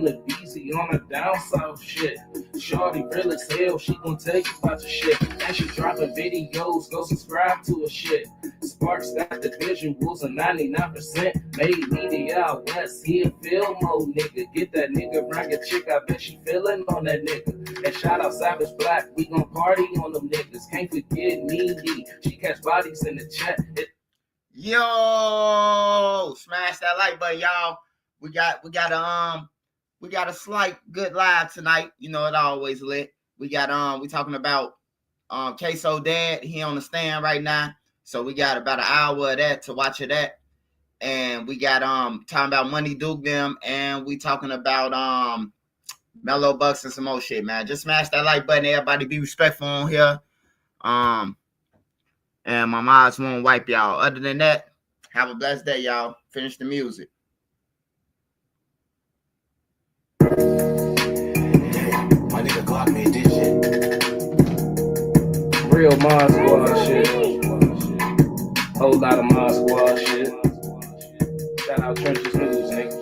the easy on the down south shit. Shorty real as hell, she gon' tell you about your shit. And she dropping videos, go subscribe to her shit. Sparks got the visuals of 99%. Made media out west, he a Filmo nigga. Get that nigga, bring a chick, I bet she feelin' on that nigga. And shout out Savage Black, we gon' party on them niggas. Can't forget Needy, she catch bodies in the chat. Yo, smash that like button, y'all. We got a slight good live tonight. You know, it always lit. We talking about Ksoo dad. He on the stand right now. So we got about an hour of that to watch of that. And we got talking about Money Duke them, and we talking about Mellow Bucks and some more shit, man. Just smash that like button. Everybody be respectful on here. And my mods won't wipe y'all. Other than that, have a blessed day, y'all. Finish the music. My nigga Glock made this shit. Real Mod Squad shit. Whole lot of Mod Squad shit. Shout out Trenches News, nigga.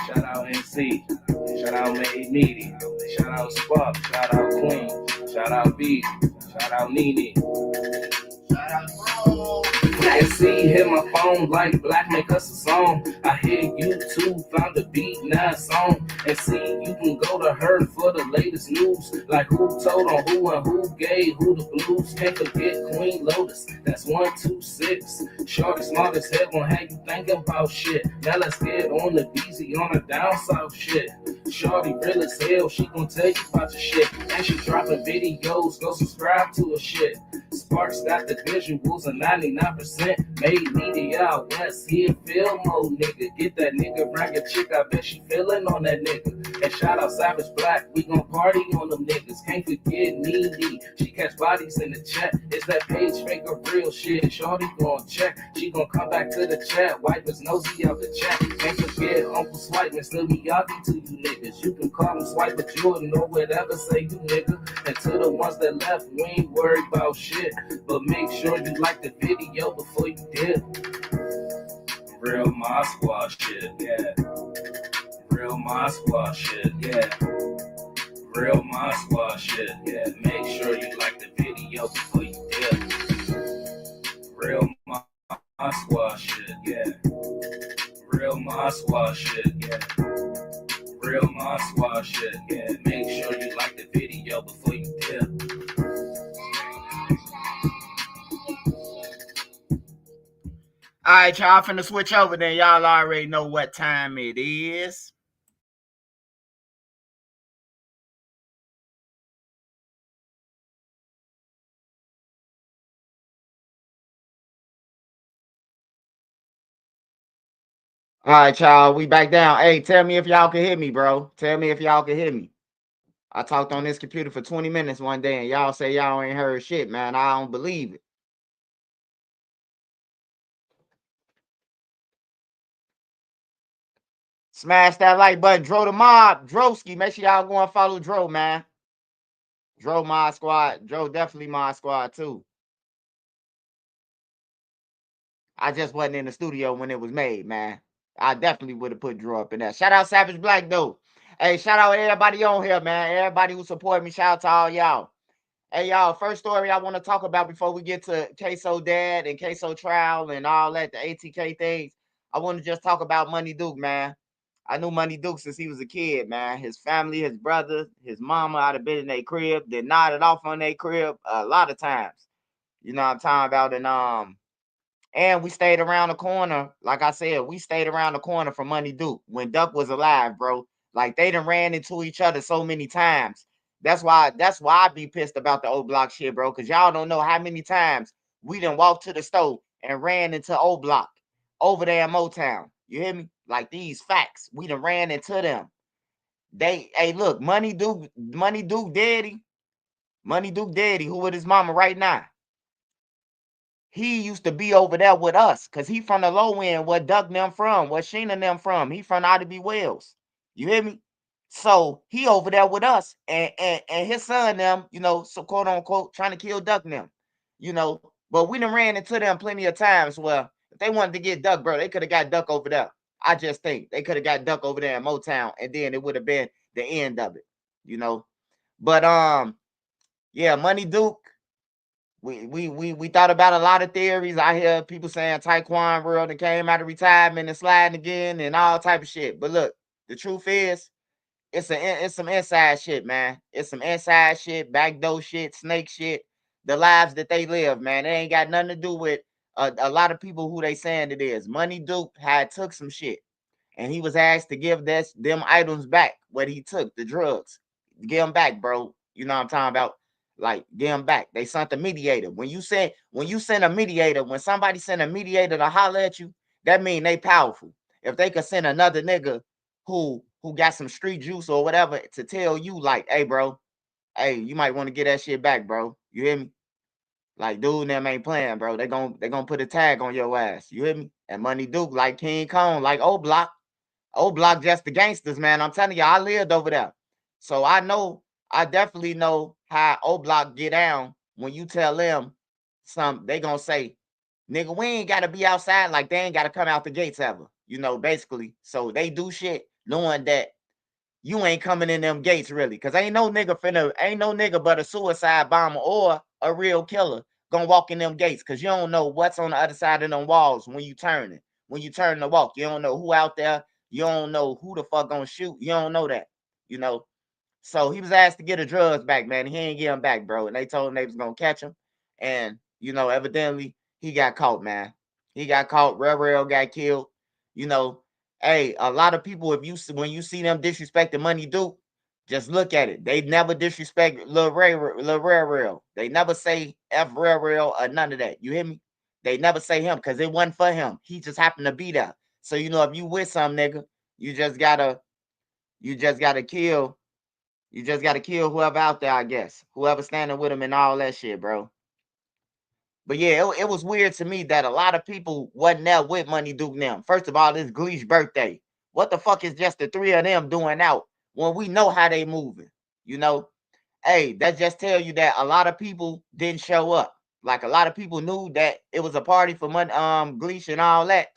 Shout out NC. Shout out Made Media. Shout out Spark. Shout out Queen. Shout out B. Shout out Nene. Shout out Bro. And see, hit my phone like Black make us a song. I hear YouTube found a beat, now a song. And see, you can go to her for the latest news. Like who told on who and who gave who the blues. Can't forget Queen Lotus, that's 126. Shorty smart as hell gon' have you thinking about shit. Now let's get on the easy on the down south shit. Shorty real as hell, she gon' tell you about your shit. And she dropping videos, go subscribe to her shit. Sparks got the visuals of 99%. Made media out west, he a Filmo nigga. Get that nigga, bring a chick, I bet she feelin' on that nigga. And shout out Savage Black, we gon' party on them niggas. Can't forget Needy, she catch bodies in the chat. It's that page fake or real shit, shorty gon' check. She gon' come back to the chat, wipe his nosy out the chat. Can't forget Uncle Swipe, and still Miyagi to you niggas. You can call him Swipe, but Jordan or whatever, say you nigga. And to the ones that left, we ain't worried about shit. But make sure you like the video before you dip. Real Mod Squad shit, yeah. Real Mod Squad shit, yeah. Real Mod Squad shit, yeah. Make sure you like the video before you dip. Real Mod Squad shit, yeah. Real Mod Squad shit, yeah. Real Mod Squad shit, yeah. Make sure you like the video before you dip. All right, y'all finna switch over then. Y'all already know what time it is. All right, y'all, we back down. Hey, tell me if y'all can hear me, bro. Tell me if y'all can hear me. I talked on this computer for 20 minutes one day, and y'all say y'all ain't heard shit, man. I don't believe it. Smash that like button. Dro the mob. Droski. Make sure y'all go and follow Dro, man. Dro Mod Squad. Dro definitely Mod Squad, too. I just wasn't in the studio when it was made, man. I definitely would have put Dro up in there. Shout out Savage Black, though. Hey, shout out everybody on here, man. Everybody who support me. Shout out to all y'all. Hey, y'all, first story I want to talk about before we get to Ksoo dad and Ksoo trial and all that, the ATK things. I want to just talk about Money Duke, man. I knew Money Duke since he was a kid, man. His family, his brother, his mama I'd have been in their crib. They nodded off on their crib a lot of times. You know what I'm talking about? And we stayed around the corner. Like I said, we stayed around the corner from Money Duke when Duck was alive, bro. Like they done ran into each other so many times. That's why I be pissed about the old block shit, bro. Cause y'all don't know how many times we done walked to the store and ran into old block over there in Motown. You hear me? Like these facts. We done ran into them. Hey, look, Money Duke Daddy, who with his mama right now. He used to be over there with us because he from the low end, where Duck them from, where Sheena them from. He from Ida B. Wells. You hear me? So he over there with us and his son them, you know, so quote unquote trying to kill Duck them, you know. But we done ran into them plenty of times where if they wanted to get Duck, bro, they could have got Duck over there. I just think they could have got duck over there in Motown, and then it would have been the end of it, you know. But yeah, Money Duke. We thought about a lot of theories. I hear people saying Taekwon World and came out of retirement and sliding again and all type of shit. But look, the truth is, it's some inside shit, man. It's some inside shit, backdoor shit, snake shit. The lives that they live, man. It ain't got nothing to do with a lot of people who they saying it is. Money Duke had took some shit, and he was asked to give them items back. What he took, the drugs, give them back, bro. You know what I'm talking about? Like, give them back. They sent a mediator. When you send a mediator, when somebody send a mediator to holler at you, that mean they powerful. If they could send another nigga who got some street juice or whatever to tell you, like, hey, bro, hey, you might want to get that shit back, bro. You hear me? Like, dude, them ain't playing, bro. They gonna put a tag on your ass. You hear me? And Money Duke, like King Kong, like O Block. O Block just the gangsters, man. I'm telling you, I lived over there. So I definitely know how O Block get down when you tell them they gonna say, nigga, we ain't gotta be outside, like they ain't gotta come out the gates ever. You know, basically. So they do shit knowing that you ain't coming in them gates really. Cause ain't no nigga but a suicide bomber or a real killer gonna walk in them gates. Cause you don't know what's on the other side of them walls when you turning. When you turn to walk, you don't know who out there. You don't know who the fuck gonna shoot. You don't know that. You know. So he was asked to get the drugs back, man. He ain't get them back, bro. And they told him they was gonna catch him. And you know, evidently he got caught, man. He got caught. Rail got killed. You know, hey, a lot of people, when you see them disrespecting Money Duke, just look at it. They never disrespect Lil Rail. They never say F Rail or none of that. You hear me? They never say him because it wasn't for him. He just happened to be there. So you know, if you with some nigga, you just gotta you just gotta kill you just gotta kill whoever out there, I guess. Whoever standing with him and all that shit, bro. But yeah, it was weird to me that a lot of people wasn't there with Money Duke now. First of all, it's Glee's birthday. What the fuck is just the three of them doing out when we know how they moving? You know? Hey, that just tell you that a lot of people didn't show up. Like a lot of people knew that it was a party for Gleesh and all that,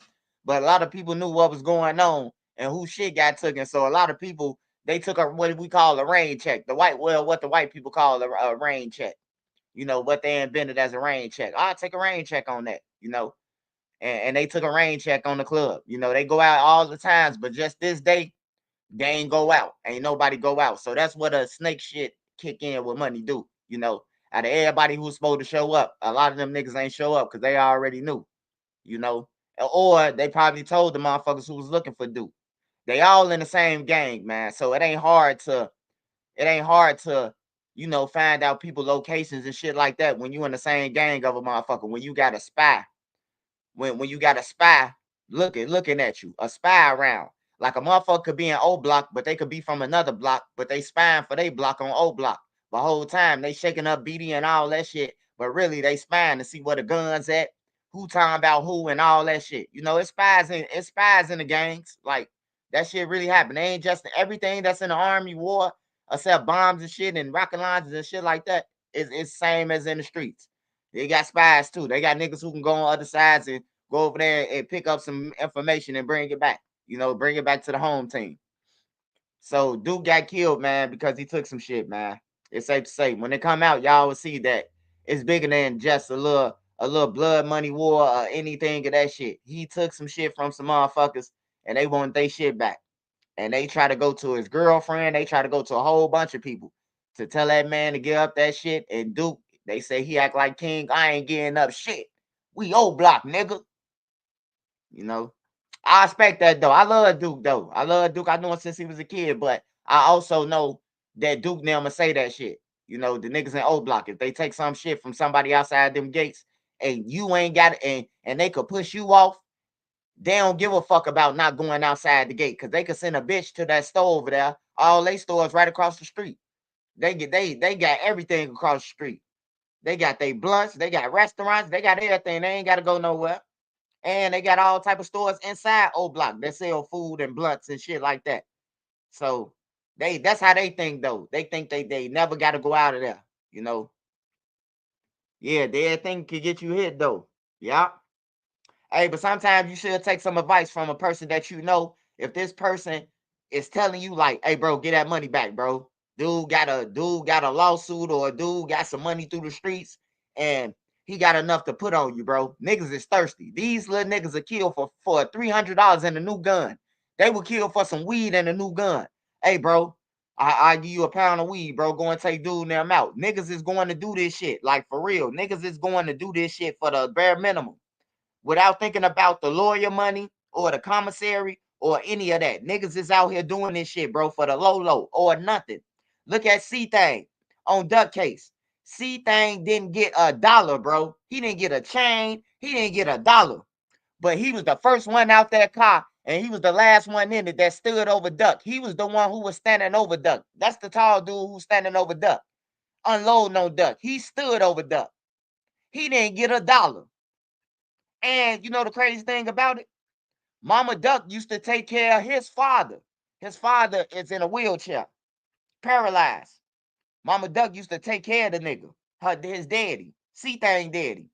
but a lot of people knew what was going on and who shit got taken. So a lot of people they took a what we call a rain check. What the white people call a rain check. You know what they invented as a rain check. I'll take a rain check on that. You know, and they took a rain check on the club. You know, they go out all the times, but just this day they ain't go out. Ain't nobody go out. So that's what a snake shit kick in with Money do. You know, out of everybody who's supposed to show up, a lot of them niggas ain't show up because they already knew. You know, or they probably told the motherfuckers who was looking for Duke. They all in the same gang, man. So it ain't hard to find out people locations and shit like that when you in the same gang of a motherfucker. When you got a spy, when you got a spy looking at you, a spy around. Like a motherfucker could be in O block, but they could be from another block, but they spying for they block on O block. The whole time they shaking up BD and all that shit, but really they spying to see where the guns at, who talking about who and all that shit. You know, it's spies in the gangs. Like that shit really happened. They ain't just everything that's in the army war, except bombs and shit and rocket launchers and shit like that. It's same as in the streets. They got spies too. They got niggas who can go on other sides and go over there and pick up some information and bring it back. You know, bring it back to the home team. So Duke got killed, man, because he took some shit, man. It's safe to say when they come out, y'all will see that it's bigger than just a little blood money war or anything of that shit. He took some shit from some motherfuckers and they want their shit back. And they try to go to his girlfriend. They try to go to a whole bunch of people to tell that man to give up that shit. And Duke, they say he act like king. I ain't getting up shit. We old block, nigga. You know, I expect that though. I love Duke though. I love Duke. I know him since he was a kid, but I also know that Duke never say that shit. You know, the niggas in old block, if they take some shit from somebody outside them gates and you ain't got it and they could push you off, they don't give a fuck about not going outside the gate because they could send a bitch to that store over there. All they stores right across the street. They got everything across the street. They got they blunts, they got restaurants, they got everything. They ain't got to go nowhere. And they got all type of stores inside old block that sell food and blunts and shit like that. So that's how they think though. They think they never got to go out of there. You know. Yeah, they think could get you hit though. Yeah. Hey, but sometimes you should take some advice from a person that you know. If this person is telling you like, hey, bro, get that money back, bro. Dude got a lawsuit, or a dude got some money through the streets, and he got enough to put on you, bro. Niggas is thirsty. These little niggas are killed for $300 and a new gun. They will kill for some weed and a new gun. Hey, bro, I give you a pound of weed, bro. Go and take dude and them out. Niggas is going to do this shit. Like, for real. Niggas is going to do this shit for the bare minimum, without thinking about the lawyer money or the commissary or any of that. Niggas is out here doing this shit, bro, for the low or nothing. Look at C-Thang on Duck Case. C-Thang didn't get $1, bro. He didn't get a chain. He didn't get $1. But he was the first one out that car, and he was the last one in it that stood over Duck. He was the one who was standing over Duck. That's the tall dude who's standing over Duck, unloading on Duck. He stood over Duck. He didn't get $1. And you know the crazy thing about it? Mama Duck used to take care of his father. His father is in a wheelchair, paralyzed. Mama Duck used to take care of the nigga, his daddy, C-Thang daddy.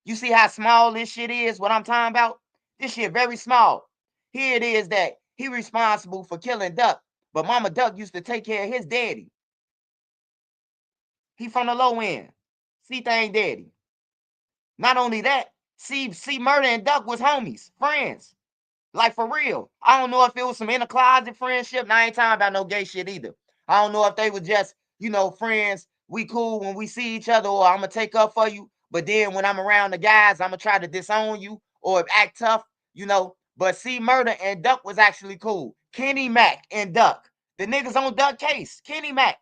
You see how small this shit is, what I'm talking about? This shit very small. Here it is that he responsible for killing Duck, but Mama Duck used to take care of his daddy. He from the low end. C-Thang daddy. Not only that, C Murder and Duck was homies, friends. Like, for real. I don't know if it was some inner closet friendship. And I ain't talking about no gay shit either. I don't know if they were just, friends. We cool when we see each other, or I'm going to take up for you. But then when I'm around the guys, I'm going to try to disown you or act tough. But C Murder and Duck was actually cool. Kenny Mac and Duck. The niggas on Duck Case. Kenny Mac.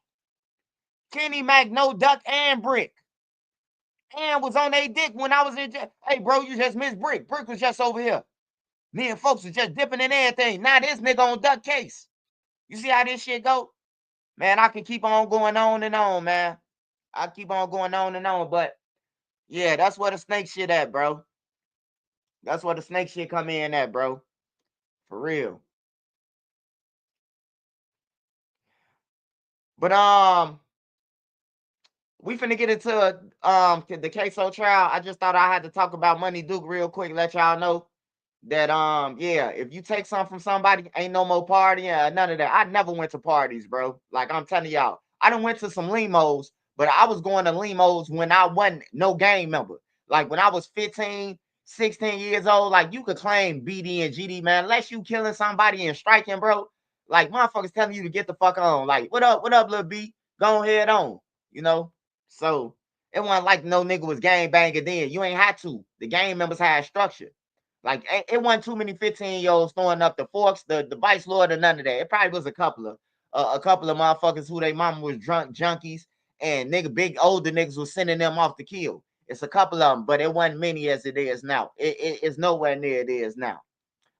Kenny Mac, no Duck and Brick. And was on a dick when I was in jail. Hey, bro, you just missed Brick. Brick was just over here. Me and folks was just dipping in everything. Now this nigga on Duck Case. You see how this shit go? Man, I can keep on going on and on, man. I keep on going on and on. But yeah, that's where the snake shit at, bro. That's where the snake shit come in at, bro. For real. But we finna get into the Ksoo trial. I just thought I had to talk about Money Duke real quick, let y'all know that yeah, if you take something from somebody, ain't no more partying, none of that. I never went to parties, bro. Like, I'm telling y'all, I done went to some limos, but I was going to limos when I wasn't no gang member. Like, when I was 15, 16 years old, like, you could claim BD and GD, man, unless you killing somebody and striking, bro. Like, motherfuckers telling you to get the fuck on. Like, what up, little B? Go ahead on, you know? So it wasn't like no nigga was gang banging then. You ain't had to. The gang members had structure. Like, it wasn't too many 15-year-olds throwing up the forks, the vice lord, or none of that. It probably was a couple of motherfuckers who they mama was drunk junkies, and big older niggas was sending them off to kill. It's a couple of them, but it wasn't many as it is now. It's nowhere near it is now.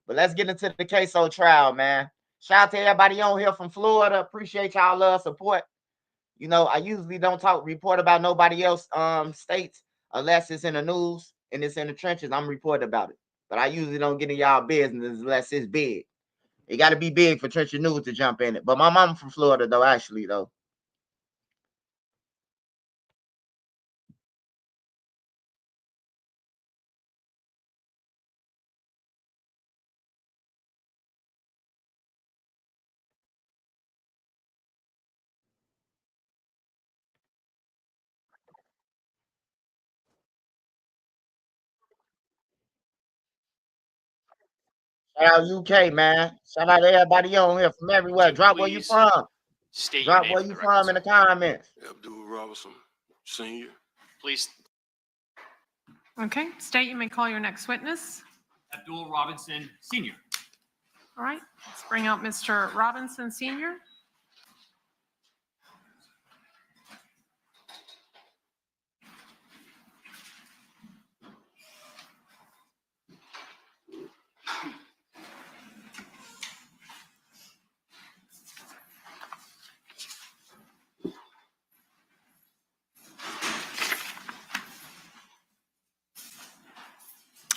But let's get into the Ksoo trial, man. Shout out to everybody on here from Florida. Appreciate y'all love, support. I usually don't report about nobody else states unless it's in the news and it's in the trenches. I'm reporting about it. But I usually don't get in y'all business unless it's big. It got to be big for Trench News to jump in it. But my mama from Florida, though, actually, though. Shout out UK, man. Shout out to everybody on here from everywhere. Drop where you from. Drop where you from in the comments. Abdul Robinson, Sr. Please. Okay, state, you may call your next witness. Abdul Robinson, Sr. All right, let's bring out Mr. Robinson, Sr.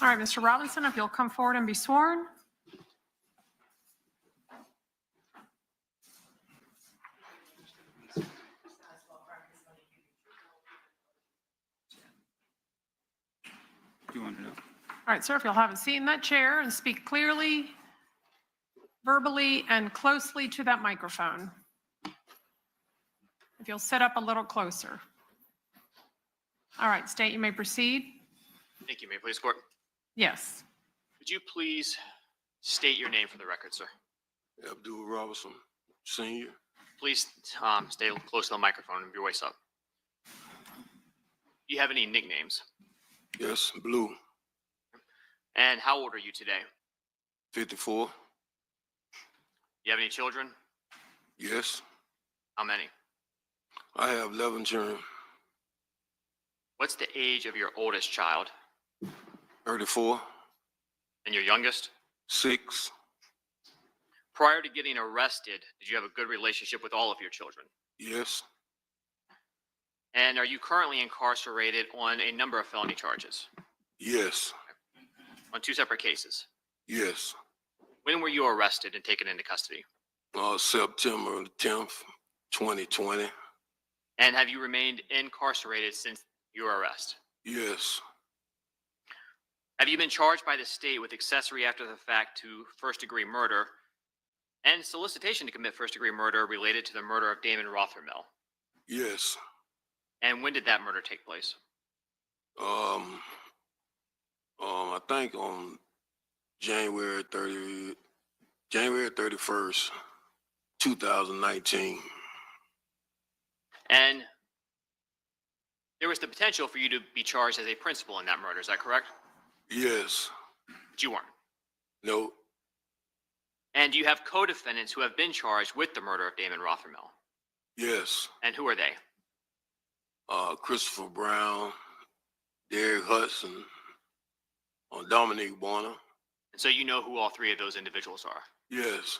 All right, Mr. Robinson, if you'll come forward and be sworn. You want to know? All right, sir, if you'll have a seat in that chair and speak clearly, verbally, and closely to that microphone. If you'll sit up a little closer. All right, state you may proceed. Thank you. May I please court? Yes. Could you please state your name for the record, sir? Abdul Robinson, Senior. Please stay close to the microphone and your voice up. Do you have any nicknames? Yes, Blue, And how old are you today? 54. Do you have any children? Yes, How many? I have 11 children. What's the age of your oldest child? 34, And your youngest? 6. Prior to getting arrested, did you have a good relationship with all of your children? Yes, And are you currently incarcerated on a number of felony charges? yes, On 2 separate cases? yes. When were you arrested and taken into custody? September 10th, 2020. And have you remained incarcerated since your arrest? Yes, Have you been charged by the state with accessory after the fact to first-degree murder and solicitation to commit first-degree murder related to the murder of Damon Rothermel? yes. And when did that murder take place? I think on January 31st, 2019. And there was the potential for you to be charged as a principal in that murder, is that correct? Yes, But you weren't. no, And do you have co-defendants who have been charged with the murder of Damon Rothermel? yes. And who are they? Christopher Brown, Derek Hudson, Dominique Warner. And so you know who all 3 of those individuals are. Yes,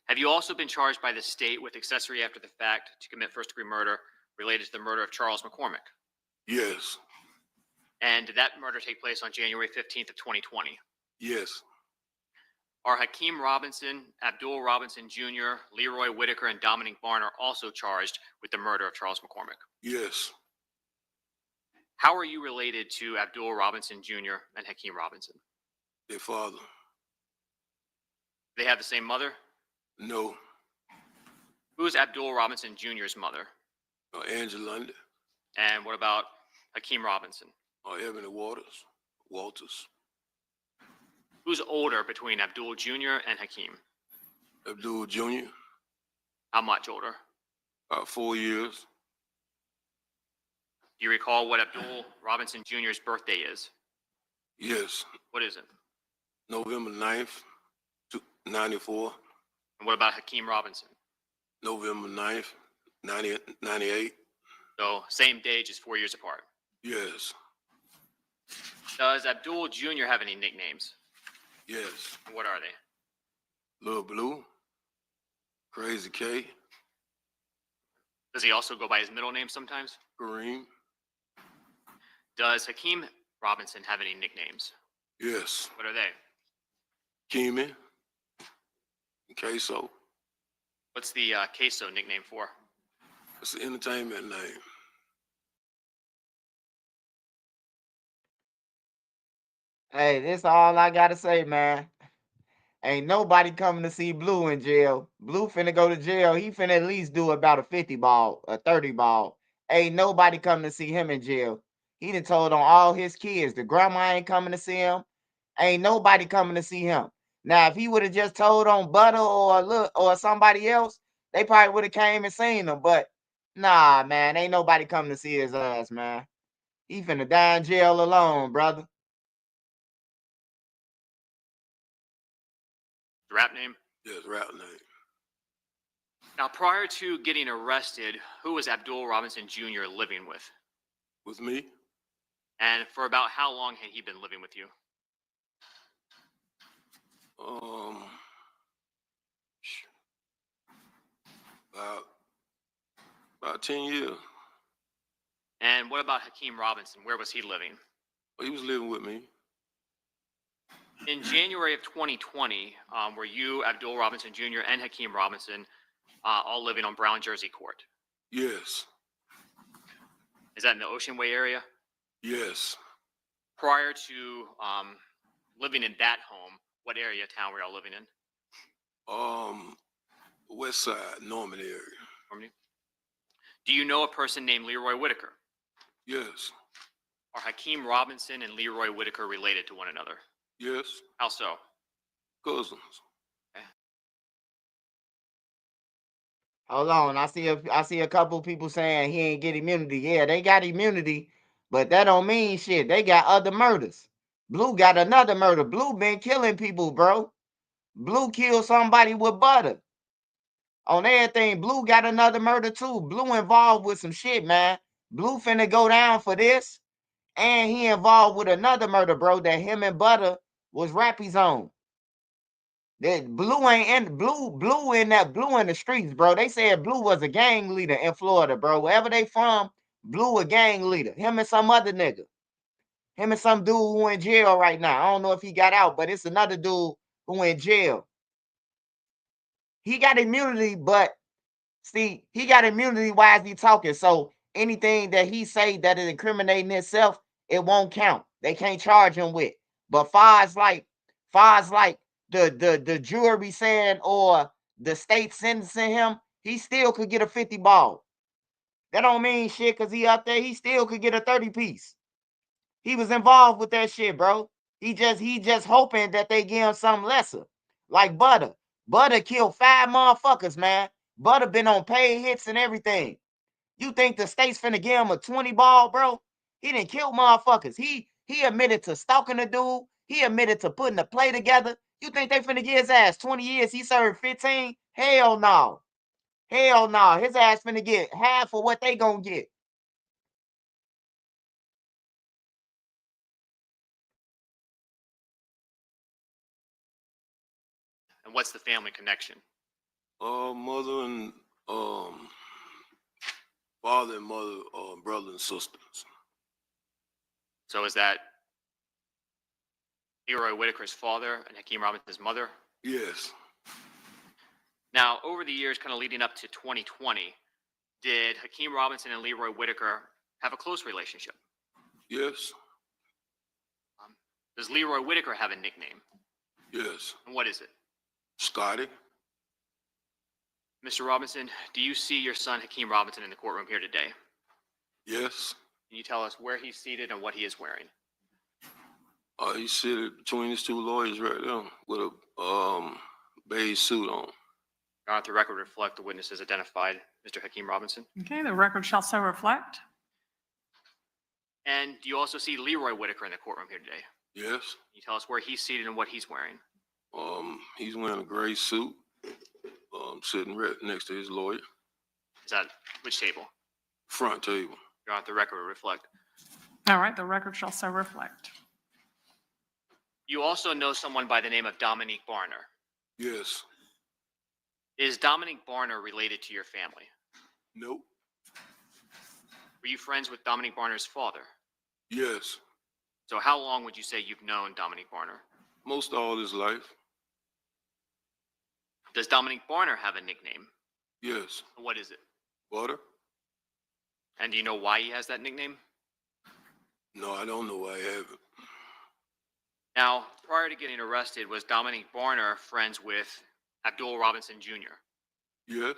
Have you also been charged by the state with accessory after the fact to commit first-degree murder related to the murder of Charles McCormick? yes, And did that murder take place on January 15th of 2020? yes, Are Hakeem Robinson, Abdul Robinson Jr., Leroy Whitaker, and Dominique Barner also charged with the murder of Charles McCormick? yes. How are you related to Abdul Robinson Jr. and Hakeem Robinson? Their father. They have the same mother? No, Who is Abdul Robinson Jr.'s mother? Angela London, And what about Hakeem Robinson? Ebony Walters, Who's older between Abdul Jr. and Hakeem? Abdul Jr., How much older? 4 years. Do you recall what Abdul Robinson Jr.'s birthday is? Yes, What is it? November 9th, 94, And what about Hakeem Robinson? November 9th, 98. So same day, just 4 years apart. Yes, Does Abdul Jr. have any nicknames? yes. What are they? Lil Blue, Crazy K, Does he also go by his middle name sometimes? Kareem. Does Hakeem Robinson have any nicknames? Yes, What are they? Keeman, Ksoo. What's the Ksoo nickname for? It's the entertainment name. Hey, this all I gotta say, man. Ain't nobody coming to see Blue in jail. Blue finna go to jail. He finna at least do about a 50 ball, a 30 ball. Ain't nobody coming to see him in jail. He done told on all his kids. The grandma ain't coming to see him. Ain't nobody coming to see him. Now, if he would have just told on Butter or somebody else, they probably would have came and seen him. But nah, man, ain't nobody coming to see his ass, man. He finna die in jail alone, brother. Rap name? Yes, rap name. Now, prior to getting arrested, who was Abdul Robinson Jr. living with? With me, And for about how long had he been living with you? about 10 years. And what about Hakeem Robinson? Where was he living? He was living with me. In January of 2020, were you, Abdul Robinson Jr., and Hakeem Robinson all living on Brown Jersey Court? Yes, Is that in the Ocean Way area? yes, Prior to living in that home, what area of town were y'all living in? West Side, Norman area. Normandy? Do you know a person named Leroy Whitaker? Yes. Are Hakeem Robinson and Leroy Whitaker related to one another? Yes. How so? Cousins. Hold on. I see a couple people saying he ain't get immunity. Yeah, they got immunity, but that don't mean shit. They got other murders. Blue got another murder. Blue been killing people, bro. Blue killed somebody with butter. On everything, Blue got another murder too. Blue involved with some shit, man. Blue finna go down for this. And he involved with another murder, bro, that him and Butter was rappies on. That Blue ain't in Blue in the streets, bro. They said Blue was a gang leader in Florida, bro. Wherever they from, Blue a gang leader. Him and some other nigga. Him and some dude who in jail right now. I don't know if he got out, but it's another dude who in jail. He got immunity, but see, he got immunity. Why is he talking? So anything that he say that is incriminating himself, it won't count. They can't charge him with. But far as like the jury saying or the state sentencing him, he still could get a 50 ball. That don't mean shit because he up there. He still could get a 30 piece. He was involved with that shit, bro. He just hoping that they give him something lesser. Like Butter. Butter killed 5 motherfuckers, man. Butter been on paid hits and everything. You think the state's finna give him a 20 ball, bro? He didn't kill motherfuckers. He admitted to stalking the dude. He admitted to putting the play together. You think they finna give his ass 20 years? He served 15? Hell no. Hell no. His ass finna get half of what they gonna get. And what's the family connection? Mother and father and mother, brother and sisters. So is that Leroy Whitaker's father and Hakeem Robinson's mother? Yes. Now, over the years, kind of leading up to 2020, did Hakeem Robinson and Leroy Whitaker have a close relationship? Yes. Does Leroy Whitaker have a nickname? Yes. And what is it? Scotty. Mr. Robinson, do you see your son Hakeem Robinson in the courtroom here today? Yes. Can you tell us where he's seated and what he is wearing? He's seated between his two lawyers right there with a beige suit on. Your Honor, the record reflect the witnesses identified Mr. Hakeem Robinson. Okay, the record shall so reflect. And do you also see Leroy Whitaker in the courtroom here today? Yes. Can you tell us where he's seated and what he's wearing? He's wearing a gray suit, sitting right next to his lawyer. Is that which table? Front table. Your Honor, the record will reflect. All right, the record shall so reflect. You also know someone by the name of Dominique Barner. Yes. Is Dominique Barner related to your family? Nope. Were you friends with Dominique Barner's father? Yes. So how long would you say you've known Dominique Barner? Most all his life. Does Dominique Barner have a nickname? Yes. What is it? Butter? And do you know why he has that nickname? No, I don't know why I have it. Now, prior to getting arrested, was Dominique Barner friends with Abdul Robinson Jr.? Yes.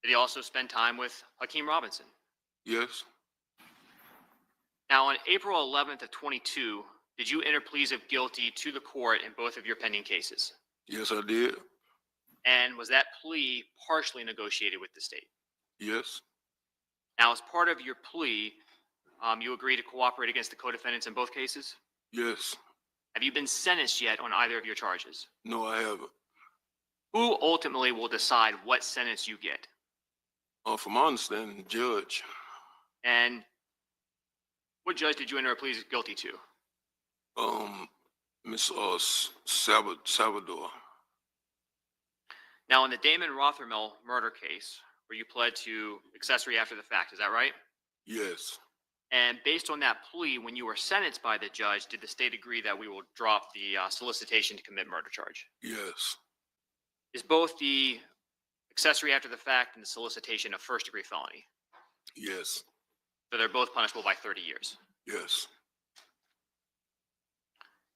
Did he also spend time with Hakeem Robinson? Yes. Now, on April 11th of 22, did you enter pleas of guilty to the court in both of your pending cases? Yes, I did. And was that plea partially negotiated with the state? Yes. Now, as part of your plea, you agreed to cooperate against the co-defendants in both cases? Yes. Have you been sentenced yet on either of your charges? No, I haven't. Who ultimately will decide what sentence you get? From my understanding, the judge. And what judge did you enter a plea of guilty to? Miss Salvador. Now, in the Damon Rothermel murder case, where you pled to accessory after the fact, is that right? Yes. And based on that plea, when you were sentenced by the judge, did the state agree that we will drop the solicitation to commit murder charge? Yes. Is both the accessory after the fact and the solicitation a first-degree felony? Yes. So they're both punishable by 30 years. Yes.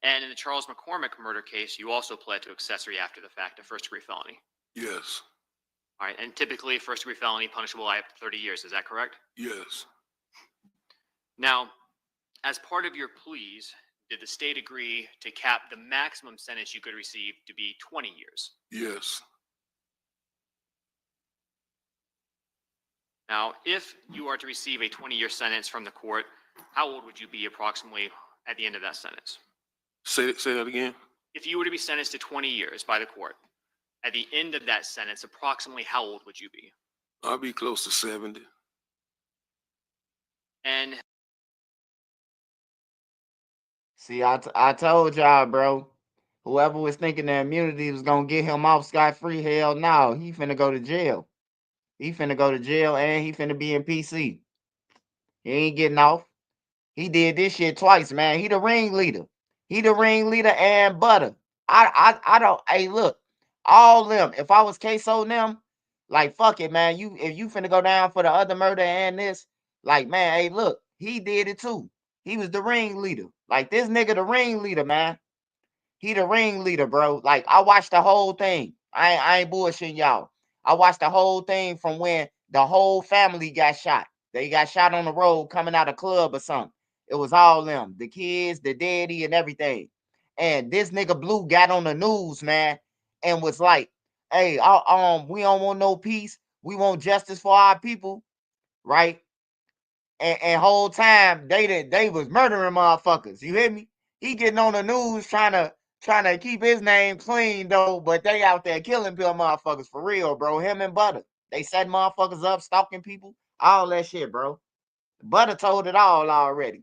And in the Charles McCormick murder case, you also pled to accessory after the fact, a first-degree felony. Yes. All right, and typically first-degree felony punishable by up to 30 years. Is that correct? Yes. Now, as part of your pleas, did the state agree to cap the maximum sentence you could receive to be 20 years? Yes. Now, if you are to receive a 20-year sentence from the court, how old would you be approximately at the end of that sentence? Say that again. If you were to be sentenced to 20 years by the court, at the end of that sentence, approximately how old would you be? I'll be close to 70. And See, I told y'all, bro. Whoever was thinking the immunity was gonna get him off scot-free, hell no. He finna go to jail. He finna go to jail and he finna be in PC. He ain't getting off. He did this shit twice, man. He the ringleader. He the ringleader and Butter. I don't. Hey, look, all them. If I was Ksoo them, like fuck it, man. If you finna go down for the other murder and this, like man, hey, look, he did it too. He was the ringleader. Like this nigga, the ringleader, man. He the ringleader, bro. Like I watched the whole thing. I ain't bullshitting y'all. I watched the whole thing from when the whole family got shot. They got shot on the road coming out of club or something. It was all them, the kids, the daddy, and everything. And this nigga Blue got on the news, man, and was like, "Hey, we don't want no peace. We want justice for our people, right?" And whole time they was murdering motherfuckers. You hear me? He getting on the news trying to keep his name clean though, but they out there killing people motherfuckers for real, bro. Him and Butter. They set motherfuckers up, stalking people, all that shit, bro. Butter told it all already.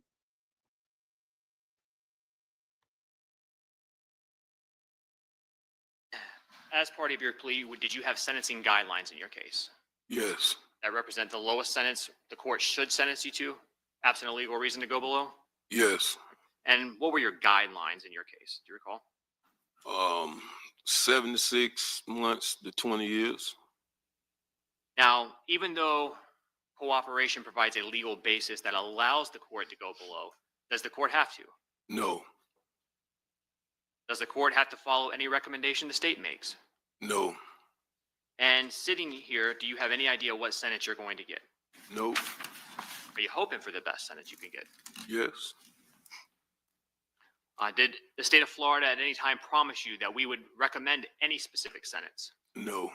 as part of your plea, did you have sentencing guidelines in your case Yes. that represent the lowest sentence the court should sentence you to, absent a legal reason to go below? Yes. And what were your guidelines in your case? Do you recall? 76 months to 20 years. Now, even though cooperation provides a legal basis that allows the court to go below, does the court have to? No. Does the court have to follow any recommendation the state makes? No. And sitting here, do you have any idea what sentence you're going to get? Nope. Are you hoping for the best sentence you can get? Yes. Did the state of Florida at any time promise you that we would recommend any specific sentence? No.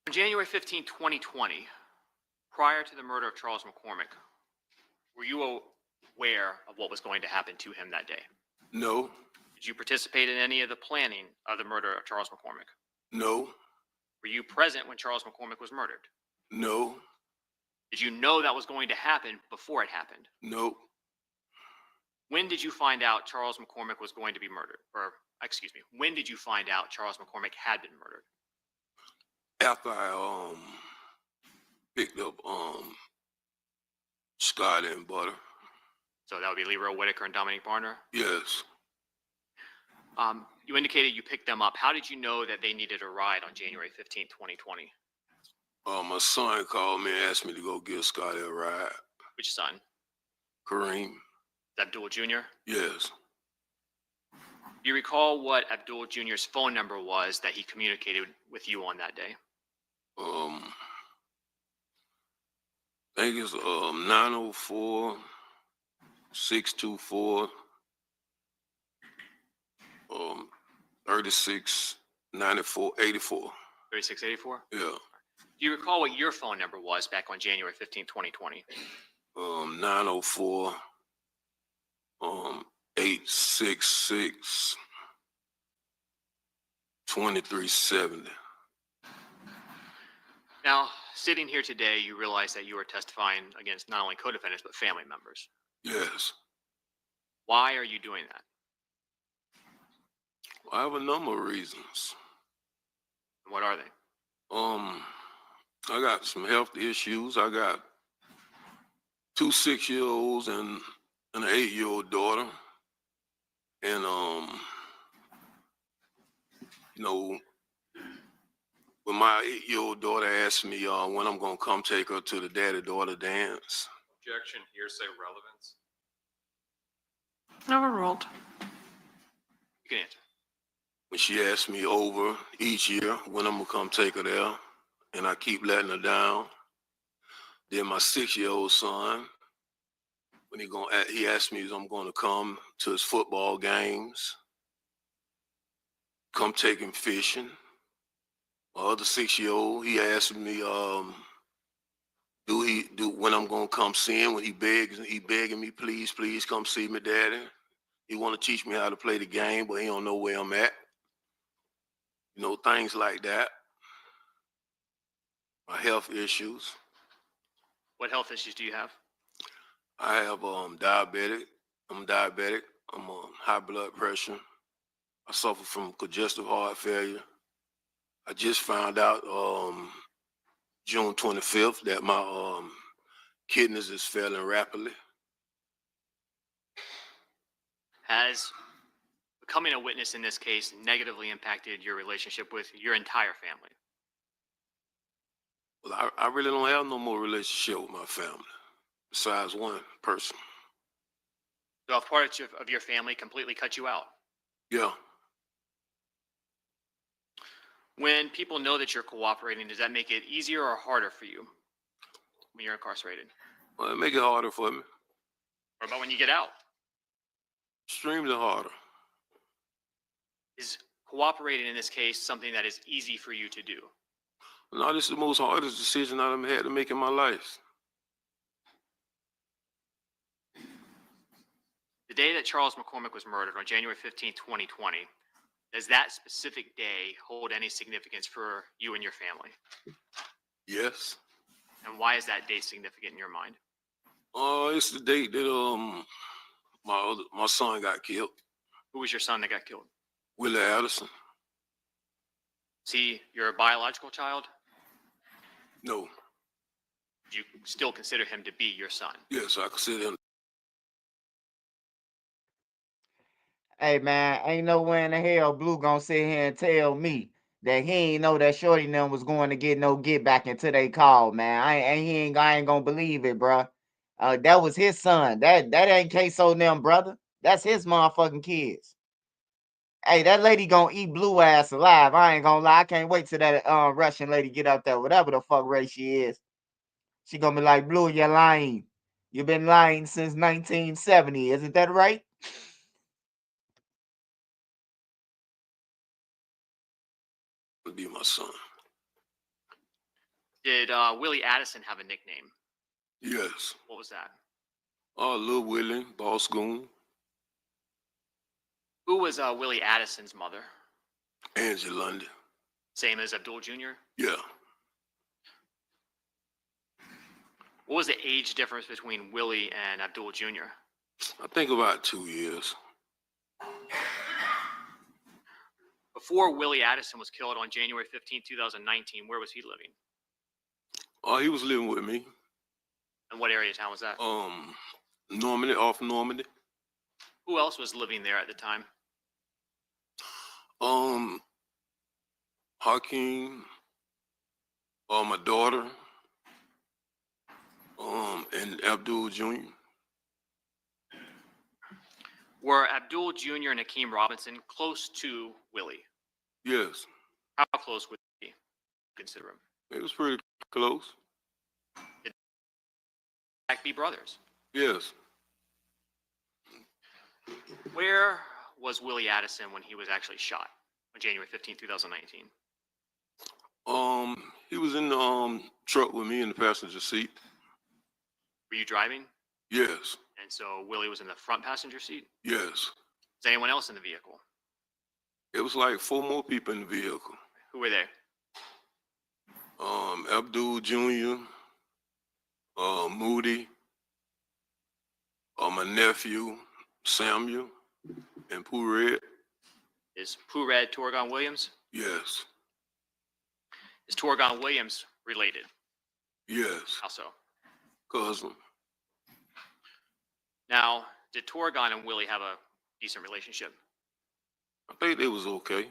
On January 15, 2020, prior to the murder of Charles McCormick, were you aware of what was going to happen to him that day? No. Did you participate in any of the planning of the murder of Charles McCormick? No. Were you present when Charles McCormick was murdered? No. Did you know that was going to happen before it happened? Nope. When did you find out Charles McCormick was going to be murdered? Or, excuse me, when did you find out Charles McCormick had been murdered? After I picked up Scott and Butter. So that would be Leroy Whitaker and Dominique Barner. Yes. You indicated you picked them up. How did you know that they needed a ride on January 15, 2020? My son called me and asked me to go give Scott a ride. Which son? Kareem. Abdul Jr.? Yes. Do you recall what Abdul Jr.'s phone number was that he communicated with you on that day? I think it's 904 624 36 94 84. 3684? Yeah. Do you recall what your phone number was back on January 15, 2020? 904 866 2370. Now, sitting here today, you realize that you are testifying against not only co-defendants, but family members. Yes. Why are you doing that? I have a number of reasons. What are they? I got some health issues. I got 2 6-year-olds and an 8-year-old daughter. And, When my 8-year-old daughter asked me when I'm gonna come take her to the daddy-daughter dance. Objection, hearsay relevance. Overruled. You can answer. When she asked me over each year when I'm gonna come take her there, and I keep letting her down. Then my 6-year-old son, when he asked me if I'm gonna come to his football games, come take him fishing. My other 6-year-old, he asked me when I'm gonna come see him, when he begging me, please come see me, daddy. He want to teach me how to play the game, but he don't know where I'm at. You know, things like that. My health issues. What health issues do you have? I have diabetic. I'm diabetic. I'm on high blood pressure. I suffer from congestive heart failure. I just found out June 25th that my kidneys is failing rapidly. Has becoming a witness in this case negatively impacted your relationship with your entire family? Well, I really don't have no more relationship with my family, besides one person. So a part of your family completely cut you out? Yeah. When people know that you're cooperating, does that make it easier or harder for you when you're incarcerated? Well, it make it harder for me. What about when you get out? Extremely harder. Is cooperating in this case something that is easy for you to do? No, this is the most hardest decision I've had to make in my life. The day that Charles McCormick was murdered on January 15, 2020, does that specific day hold any significance for you and your family? Yes. And why is that date significant in your mind? It's the date that my son got killed. Who was your son that got killed? Willie Addison. Is he your biological child? No. Do you still consider him to be your son? Yes, I consider him. Hey man, ain't nowhere in the hell Blue gonna sit here and tell me that he ain't know that Shorty and them was going to get no get back until they called, man. I ain't gonna believe it, bruh. That was his son. That ain't Ksoo and them, brother. That's his motherfucking kids. Hey, that lady gonna eat Blue ass alive. I ain't gonna lie. I can't wait till that Russian lady get up there, whatever the fuck race she is. She gonna be like, Blue, you're lying. You've been lying since 1970. Isn't that right? Would be my son. Did Willie Addison have a nickname? Yes. What was that? Lil Willie, Boss Goon, Who was Willie Addison's mother? Angie Lundy. Same as Abdul Jr.? Yeah. What was the age difference between Willie and Abdul Jr.? I think about 2 years. Before Willie Addison was killed on January 15, 2019, where was he living? He was living with me. And what area of town was that? Normandy, off Normandy. Who else was living there at the time? Hakeem, my daughter, and Abdul Jr. Were Abdul Jr. and Hakeem Robinson close to Willie? Yes. How close would you consider him? It was pretty close. Did they be brothers? Yes. Where was Willie Addison when he was actually shot on January 15, 2019? He was in the truck with me in the passenger seat. Were you driving? Yes. And so Willie was in the front passenger seat? Yes. Is anyone else in the vehicle? It was like 4 more people in the vehicle. Who were they? Abdul Jr., Moody, my nephew, Samuel, and Pooh Red. Is Pooh Red Torgon Williams? Yes. Is Torgon Williams related? Yes. How so? Cousin. Now, did Torgon and Willie have a decent relationship? I think they was okay.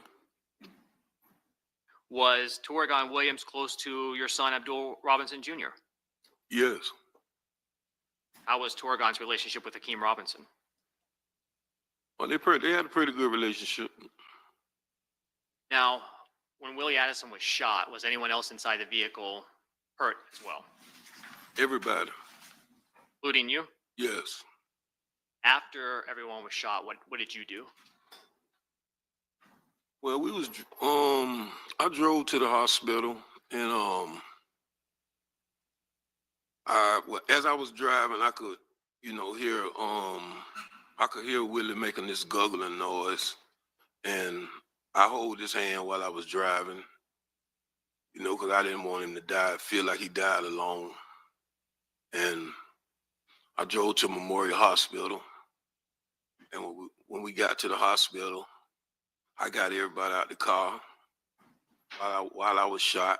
Was Torgon Williams close to your son Abdul Robinson Jr.? Yes. How was Torgon's relationship with Hakeem Robinson? Well, they had a pretty good relationship. Now, when Willie Addison was shot, was anyone else inside the vehicle hurt as well, Everybody. including you? Yes. After everyone was shot, what did you do? Well, I drove to the hospital, and as I was driving, I could, hear Willie making this guggling noise, and I hold his hand while I was driving, because I didn't want him to feel like he died alone. And I drove to Memorial Hospital, and when we got to the hospital, I got everybody out the car while I was shot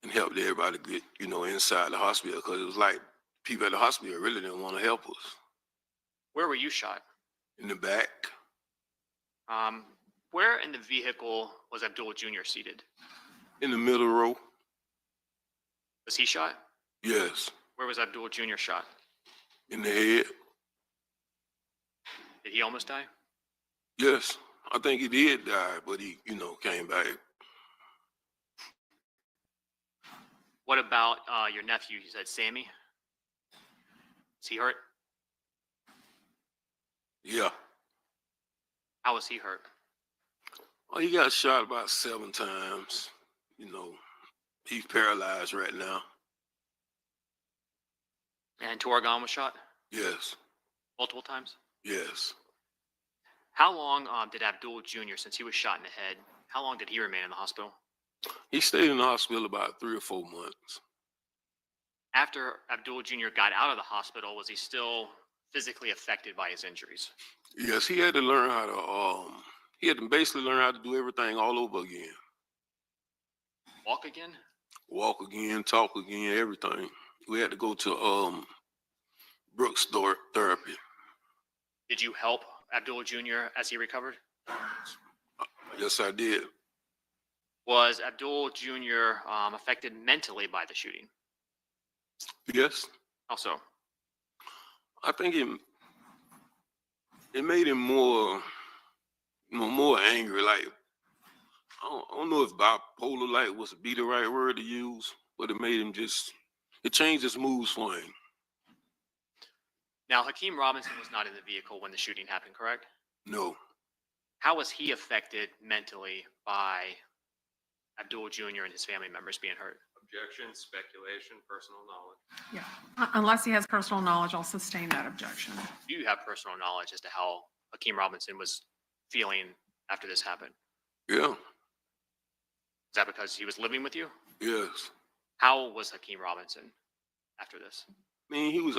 and helped everybody get, inside the hospital, because it was like people at the hospital really didn't want to help us. Where were you shot? In the back. Where in the vehicle was Abdul Jr. seated? In the middle row. Was he shot? Yes. Where was Abdul Jr. shot? In the head. Did he almost die? Yes. I think he did die, but he, came back. What about your nephew? You said Sammy. Is he hurt? Yeah. How was he hurt? Well, he got shot about 7 times. He's paralyzed right now. And Torgon was shot Yes. multiple times? Yes. How long did Abdul Jr., since he was shot in the head, how long did he remain in the hospital? He stayed in the hospital about 3 or 4 months. After Abdul Jr. got out of the hospital, was he still physically affected by his injuries? Yes, he had to learn how to, he had to basically learn how to do everything all over again. Walk again? Walk again, talk again, everything. We had to go to Brooks therapy. Did you help Abdul Jr. as he recovered? Yes, I did. Was Abdul Jr. Affected mentally by the shooting? Yes. How so? I think it made him more, more angry. Like, I don't know if bipolar like was be the right word to use, but it made him it changed his moods for him. Now, Hakeem Robinson was not in the vehicle when the shooting happened, correct? No. How was he affected mentally by Abdul Jr. and his family members being hurt? Objection, speculation, personal knowledge. Yeah, unless he has personal knowledge, I'll sustain that objection. Do you have personal knowledge as to how Hakeem Robinson was feeling after this happened? Yeah. Is that because he was living with you? Yes. How was Hakeem Robinson after this? I mean, he was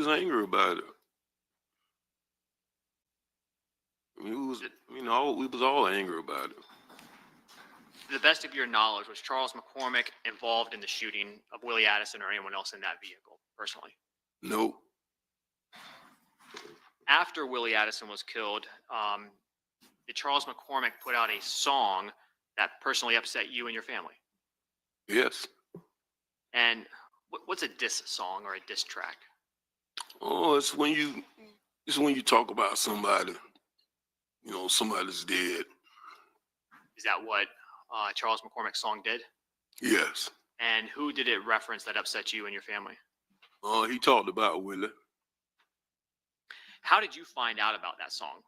angry about it. I mean, we was all angry about it. To the best of your knowledge, was Charles McCormick involved in the shooting of Willie Addison or anyone else in that vehicle, personally? No. After Willie Addison was killed, did Charles McCormick put out a song that personally upset you and your family? Yes. And what's a diss song or a diss track? Oh, it's when you talk about somebody, somebody's dead. Is that what Charles McCormick's song did? Yes. And who did it reference that upset you and your family? He talked about Willie. How did you find out about that song?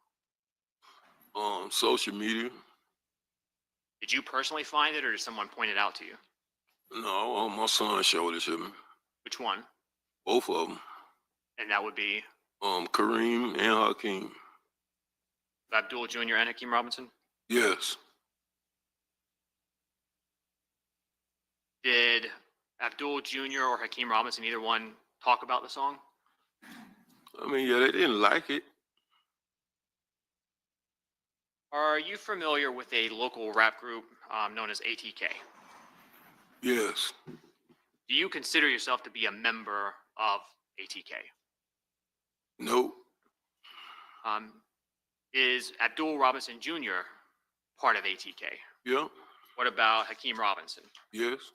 Social media. Did you personally find it or did someone point it out to you? No, my son showed it to me. Which one? Both of them. And that would be? Kareem and Hakeem. Abdul Jr. and Hakeem Robinson? Yes. Did Abdul Jr. or Hakeem Robinson, either one, talk about the song? I mean, yeah, they didn't like it. Are you familiar with a local rap group known as ATK? Yes. Do you consider yourself to be a member of ATK? Nope. Is Abdul Robinson Jr. part of ATK? Yeah. What about Hakeem Robinson? Yes.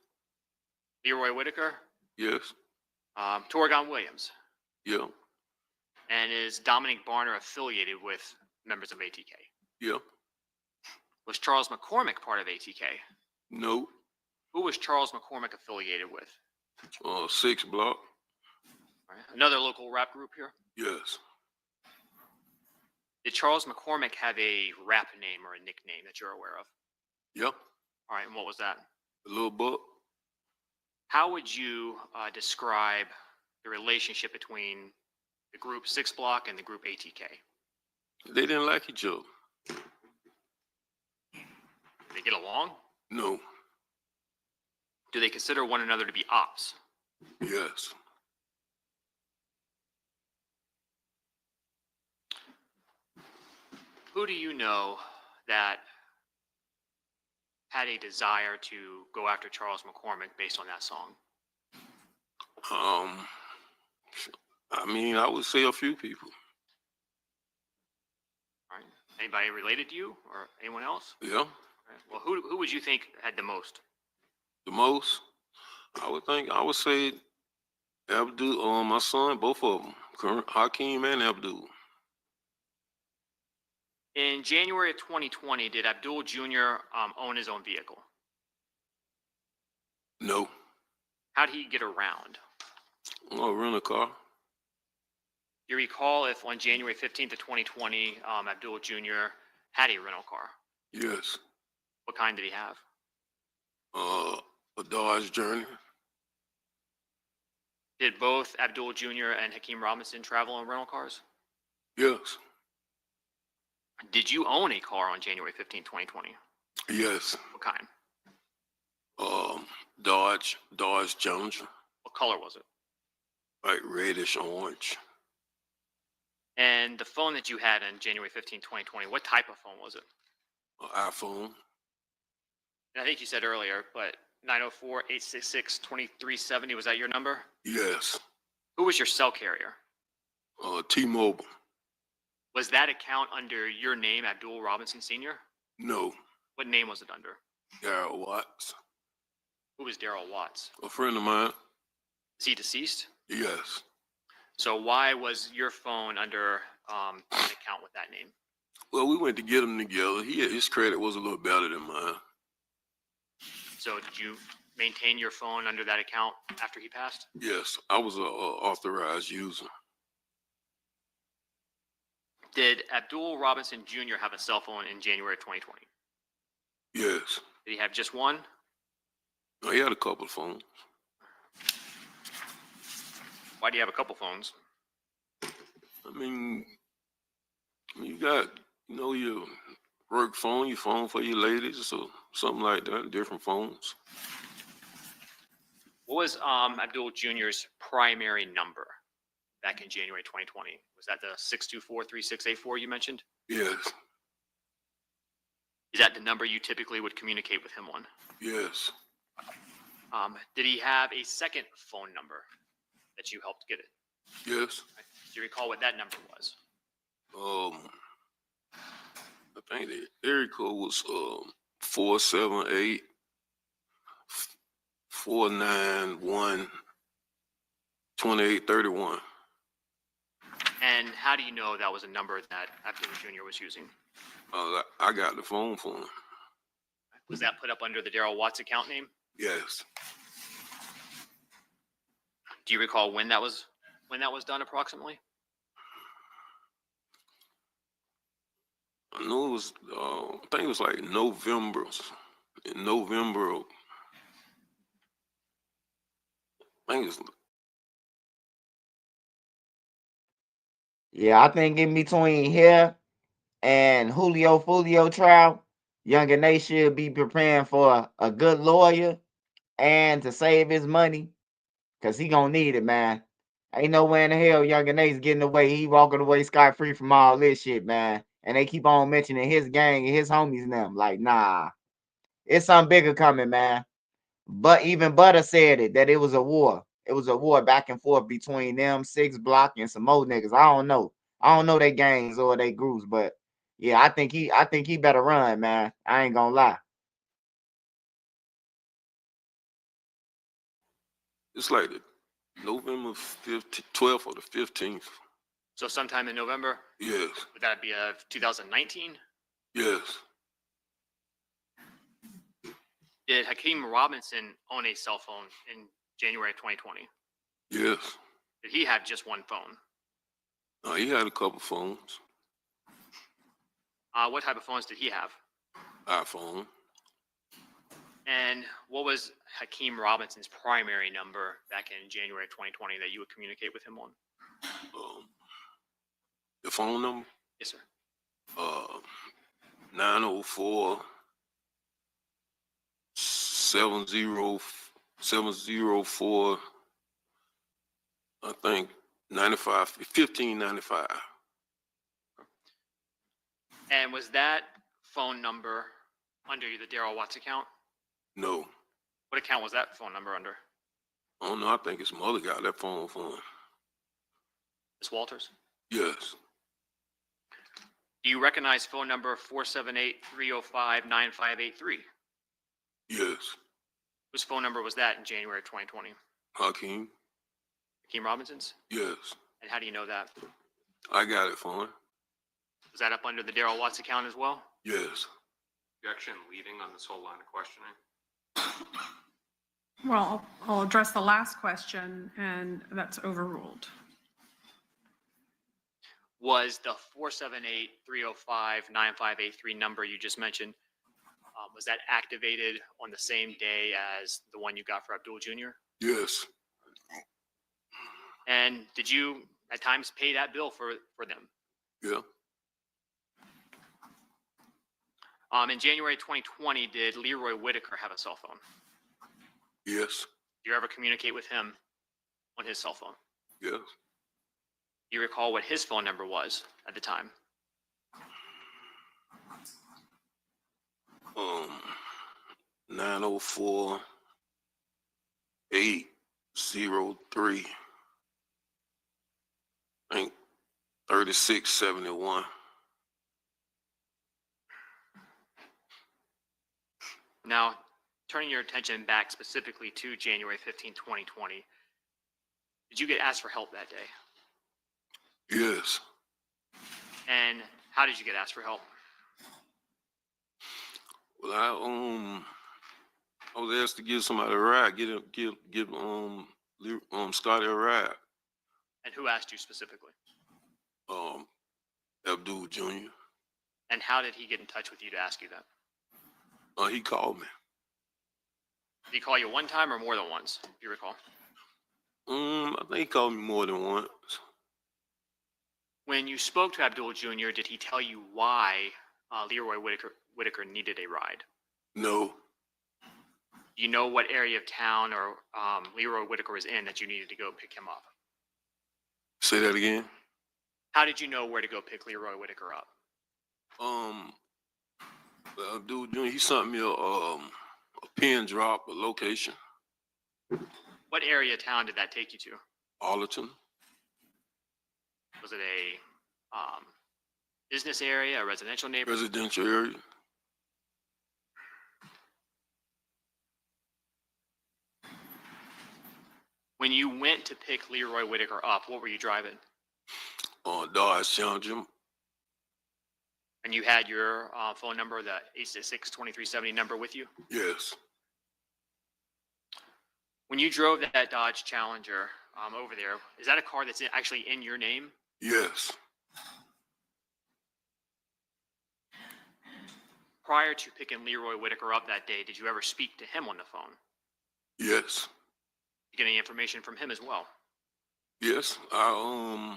Leroy Whitaker? Yes. Torgon Williams? Yeah. And is Dominic Barner affiliated with members of ATK? Yeah. Was Charles McCormick part of ATK? No. Who was Charles McCormick affiliated with? 6 Block. All right. Another local rap group here. Yes. Did Charles McCormick have a rap name or a nickname that you're aware of? Yeah. All right, and what was that? A little buck. How would you describe the relationship between the group 6 Block and the group ATK? They didn't like each other. Did they get along? No. Do they consider one another to be ops? Yes. Who do you know that had a desire to go after Charles McCormick based on that song? I mean, I would say a few people. All right. Anybody related to you or anyone else? Yeah. All right. Well, who would you think had the most? The most, I would say Abdul, my son, both of them, Hakeem and Abdul. In January of 2020, did Abdul Jr. Own his own vehicle? No. How did he get around? Rent a car. Do you recall if on January 15th of 2020, Abdul Jr. had a rental car? Yes. What kind did he have? A Dodge Journey. Did both Abdul Jr. and Hakeem Robinson travel in rental cars? Yes. Did you own a car on January 15th, 2020? Yes. What kind? Dodge Jones. What color was it? Like reddish orange. And the phone that you had on January 15th, 2020, what type of phone was it? iPhone. And I think you said earlier, but 904-866-2370, was that your number? Yes. Who was your cell carrier? T-Mobile. Was that account under your name, Abdul Robinson Sr.? No. What name was it under? Darryl Watts. Who was Daryl Watts? A friend of mine. Is he deceased? Yes. So why was your phone under an account with that name? Well, we went to get them together. His credit was a little better than mine. So did you maintain your phone under that account after he passed? Yes, I was a authorized user. Did Abdul Robinson Jr. have a cell phone in January of 2020? Yes. Did he have just one? No, he had a couple of phones. Why do you have a couple phones? I mean, you got, your work phone, your phone for your ladies, or something like that, different phones. What was Abdul Jr.'s primary number back in January 2020? Was that the 624-3684 you mentioned? Yes. Is that the number you typically would communicate with him on? Yes. Did he have a second phone number that you helped get it? Yes. Do you recall what that number was? I think the area code was 478 491 2831. And how do you know that was a number that Abdul Jr. was using? I got the phone for him. Was that put up under the Daryl Watts account name? Yes. Do you recall when that was done approximately? I know it was, I think it was like November. In November, I think it's. Yeah, I think in between here and Julio Fulio trial, Younger Nate should be preparing for a good lawyer and to save his money, because he gonna need it, man. Ain't nowhere in the hell Younger Nate's getting away. He walking away scot-free from all this shit, man. And they keep on mentioning his gang and his homies and them. Like, nah. It's something bigger coming, man. But even Butter said it, that it was a war. It was a war back and forth between them, 6 Block, and some old niggas. I don't know. I don't know their gangs or their groups, but yeah, I think he better run, man. I ain't gonna lie. It's like the November 12th or the 15th. So sometime in November? Yes, Would that be 2019? yes, Did Hakeem Robinson own a cell phone in January of 2020? yes. Did he have just one phone? He had a couple phones, What type of phones did he have? iPhone. And what was Hakeem Robinson's primary number back in January of 2020 that you would communicate with him on? The phone number, Yes, sir. 904 704, I think 1595. And was that phone number under the Darrell Watts account? No, What account was that phone number under? I don't know. I think his mother got that phone for him. Miss Walters? Yes, Do you recognize phone number 478-305-9583? yes. Whose phone number was that in January of 2020? Hakeem, Hakeem Robinson's? yes. And how do you know that? I got it for him. Was that up under the Darrell Watts account as well? Yes. Objection leading on this whole line of questioning. Well, I'll address the last question, and that's overruled. Was the 478-305-9583 number you just mentioned, was that activated on the same day as the one you got for Abdul Jr.? Yes. And did you at times pay that bill for them? Yeah. In January 2020, did Leroy Whitaker have a cell phone? Yes. Did you ever communicate with him on his cell phone? Yes. Do you recall what his phone number was at the time? 904 803. I think 3671. Now, turning your attention back specifically to January 15, 2020, did you get asked for help that day? Yes. And how did you get asked for help? Well, I was asked to give somebody a ride, give Scotty a ride. And who asked you specifically? Abdul Jr. And how did he get in touch with you to ask you that? He called me. Did he call you one time or more than once, if you recall? I think he called me more than once. When you spoke to Abdul Jr., did he tell you why Leroy Whitaker needed a ride? No. Do you know what area of town or Leroy Whitaker was in that you needed to go pick him up? Say that again. How did you know where to go pick Leroy Whitaker up? Abdul Jr. He sent me a pin drop, a location. What area of town did that take you to? Arlington. Was it a business area, a residential neighborhood? Residential area. When you went to pick Leroy Whitaker up, what were you driving? Dodge Challenger. And you had your phone number, the 866-2370 number with you? Yes. When you drove that Dodge Challenger over there, is that a car that's actually in your name? Yes. Prior to picking Leroy Whitaker up that day, did you ever speak to him on the phone? Yes. Did you get any information from him as well? Yes. I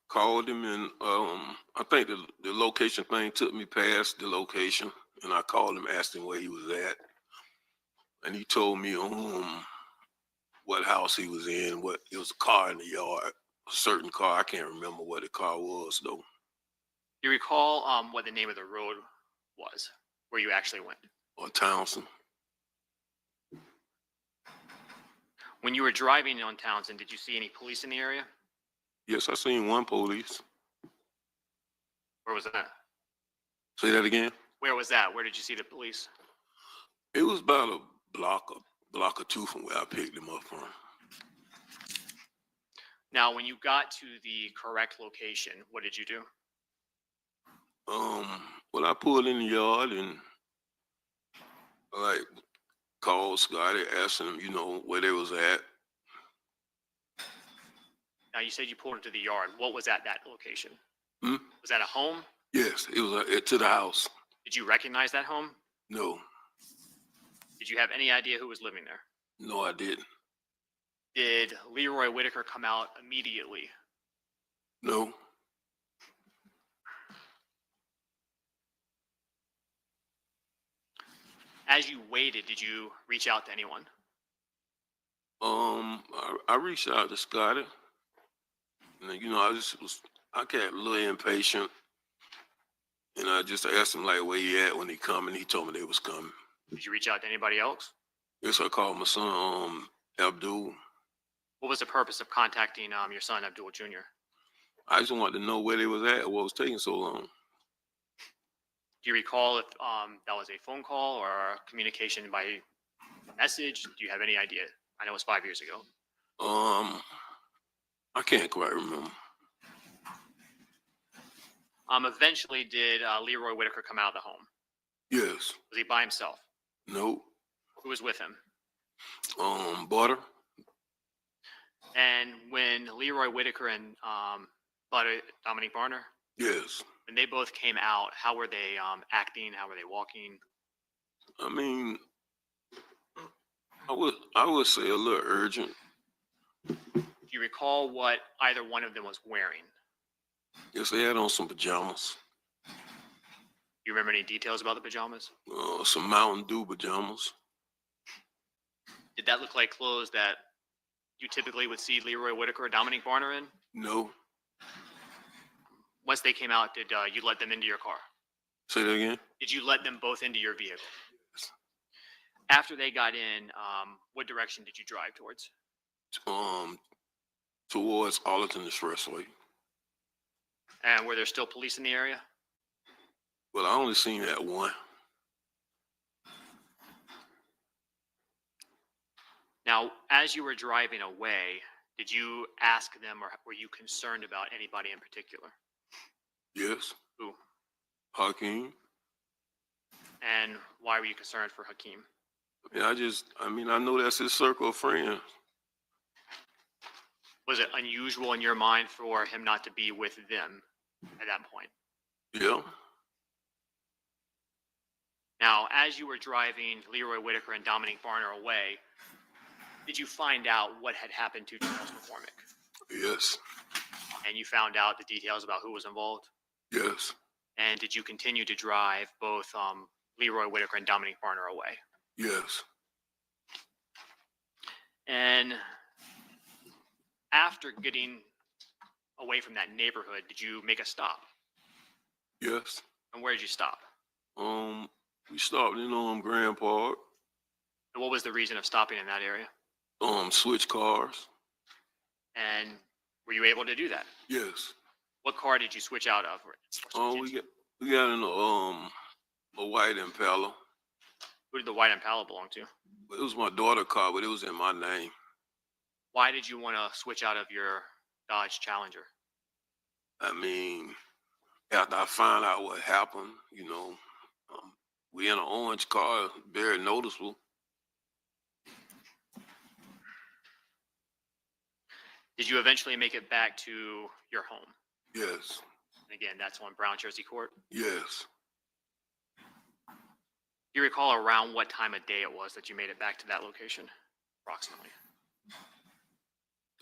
called him, and I think the location thing took me past the location, and I called him, asked him where he was at, and he told me what house he was in. What it was, a car in the yard, a certain car. I can't remember what the car was though. Do you recall what the name of the road was where you actually went? On Townsend. When you were driving on Townsend, did you see any police in the area? Yes, I seen one police. Where was that? Say that again. Where was that? Where did you see the police? It was about a block or two from where I picked him up from. Now, when you got to the correct location, what did you do? Well, I pulled in the yard and like called Scotty, asking him, where they was at. Now, you said you pulled into the yard. What was at that location? Hmm? Was that a home? Yes, it was to the house. Did you recognize that home? No, Did you have any idea who was living there? no, I didn't. Did Leroy Whitaker come out immediately? No, As you waited, did you reach out to anyone? I reached out to Scotty, and I got a little impatient, and I just asked him like where he at when he coming. He told me they was coming. Did you reach out to anybody else? Yes, I called my son, Abdul. What was the purpose of contacting your son, Abdul Jr.? I just wanted to know where they was at, what was taking so long. Do you recall if that was a phone call or a communication by message? Do you have any idea? I know it was 5 years ago. I can't quite remember. Eventually, did Leroy Whitaker come out of the home? Yes. Was he by himself? Nope. Who was with him? Butter. And when Leroy Whitaker and Butter, Dominique Barner, Yes. when they both came out, how were they acting? How were they walking? I mean, I would say a little urgent. Do you recall what either one of them was wearing? Yes, they had on some pajamas. Do you remember any details about the pajamas? Some Mountain Dew pajamas. Did that look like clothes that you typically would see Leroy Whitaker or Dominique Barner in? No. Once they came out, did you let them into your car? Say that again? Did you let them both into your vehicle? After they got in, what direction did you drive towards? Towards Arlington Expressway. And were there still police in the area? Well, I only seen that one. Now, as you were driving away, did you ask them or were you concerned about anybody in particular? Yes. Who? Hakeem. And why were you concerned for Hakeem? Yeah, I know that's his circle of friends. Was it unusual in your mind for him not to be with them at that point? Yeah. Now, as you were driving Leroy Whitaker and Dominique Barner away, did you find out what had happened to Charles McCormick? Yes. And you found out the details about who was involved? Yes. And did you continue to drive both Leroy Whitaker and Dominique Barner away? Yes. And after getting away from that neighborhood, did you make a stop? Yes. And where did you stop? We stopped in Grand Park. And what was the reason of stopping in that area? Switch cars. And were you able to do that? Yes. What car did you switch out of? We got in a white Impala. Who did the white Impala belong to? It was my daughter's car, but it was in my name. Why did you want to switch out of your Dodge Challenger? I mean, after I found out what happened, we in an orange car, very noticeable. Did you eventually make it back to your home? Yes. And again, that's on Brown Jersey Court. Yes. Do you recall around what time of day it was that you made it back to that location, approximately?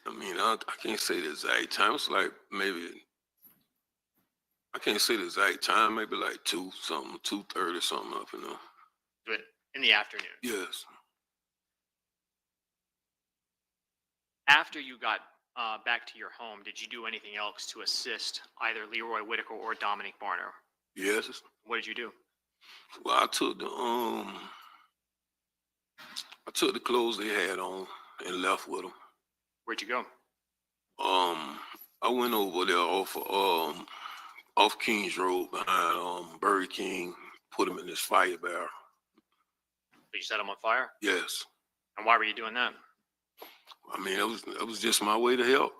I mean, I can't say the exact time. It's like maybe, I can't say the exact time, maybe like 2:30 something up, But in the afternoon. Yes. After you got back to your home, did you do anything else to assist either Leroy Whitaker or Dominique Barner? Yes. What did you do? Well, I took the clothes they had on and left with them. Where'd you go? I went over there off Kings Road behind Burger King, put them in this fire barrel. Did you set them on fire? Yes. And why were you doing that? I mean, it was just my way to help.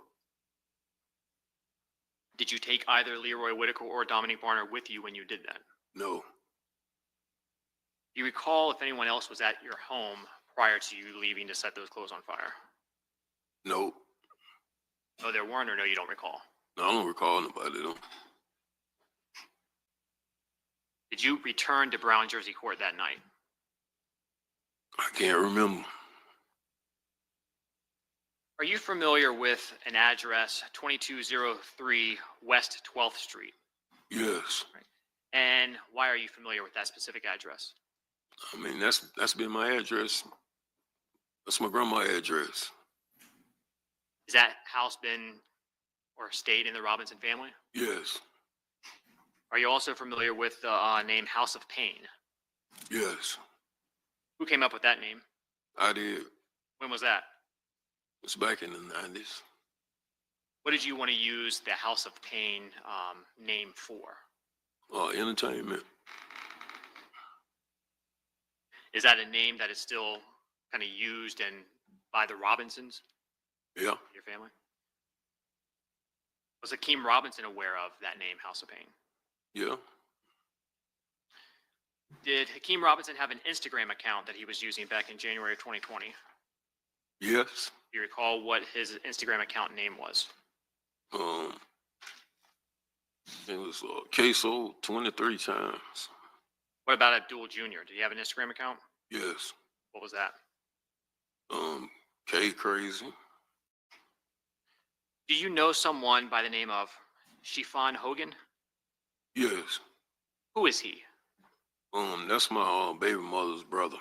Did you take either Leroy Whitaker or Dominique Barner with you when you did that? No. Do you recall if anyone else was at your home prior to you leaving to set those clothes on fire? No. No, there weren't, or no, you don't recall? No, I don't recall nobody though. Did you return to Brown Jersey Court that night? I can't remember. Are you familiar with an address 2203 West 12th Street? Yes. And why are you familiar with that specific address? I mean, that's been my address. That's my grandma's address. Has that house been or stayed in the Robinson family? Yes. Are you also familiar with the name House of Pain? Yes. Who came up with that name? I did. When was that? It's back in the 90s. What did you want to use the House of Pain name for? Entertainment. Is that a name that is still kind of used and by the Robinsons, Yeah. your family? Was Hakeem Robinson aware of that name, House of Pain? Yeah. Did Hakeem Robinson have an Instagram account that he was using back in January of 2020? Yes. Do you recall what his Instagram account name was? It was Ksoo 23 times. What about Abdul Jr.? Did he have an Instagram account? Yes. What was that? K Crazy. Do you know someone by the name of Shifan Hogan? Yes. Who is he? That's my baby mother's brother.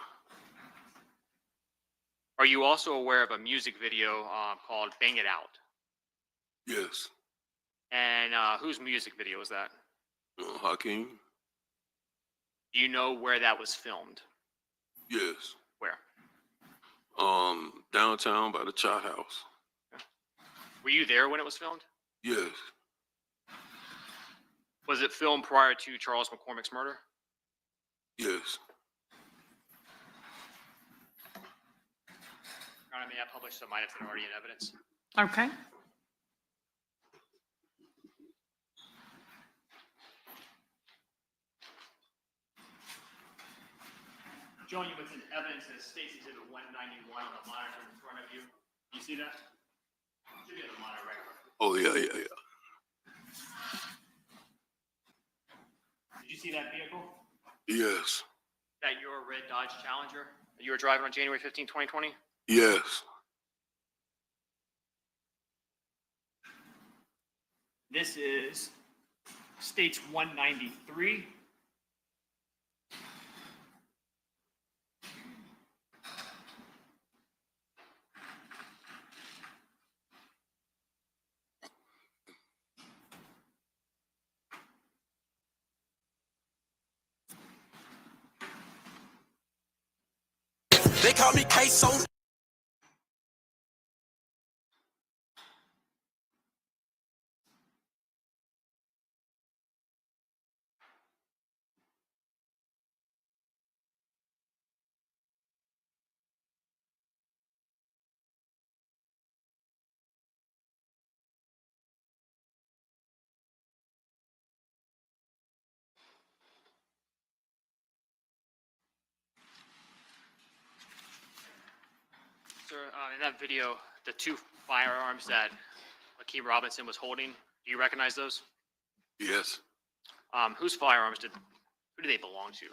Are you also aware of a music video called Bang It Out? Yes. And whose music video is that? Hakeem. Do you know where that was filmed? Yes. Where? Downtown by the Chot House. Were you there when it was filmed? Yes. Was it filmed prior to Charles McCormick's murder? Yes. Your Honor, may I publish some items that are already in evidence? Okay. Showing you what's in evidence is State's Exhibit 191 on the monitor in front of you. Do you see that? Should be on the monitor right here. Oh, yeah. Did you see that vehicle? Yes. Is that your red Dodge Challenger that you were driving on January 15, 2020? Yes. This is State's 193. They call me Ksoo. Sir, in that video, the two firearms that Hakeem Robinson was holding, do you recognize those? Yes. Whose firearms who do they belong to?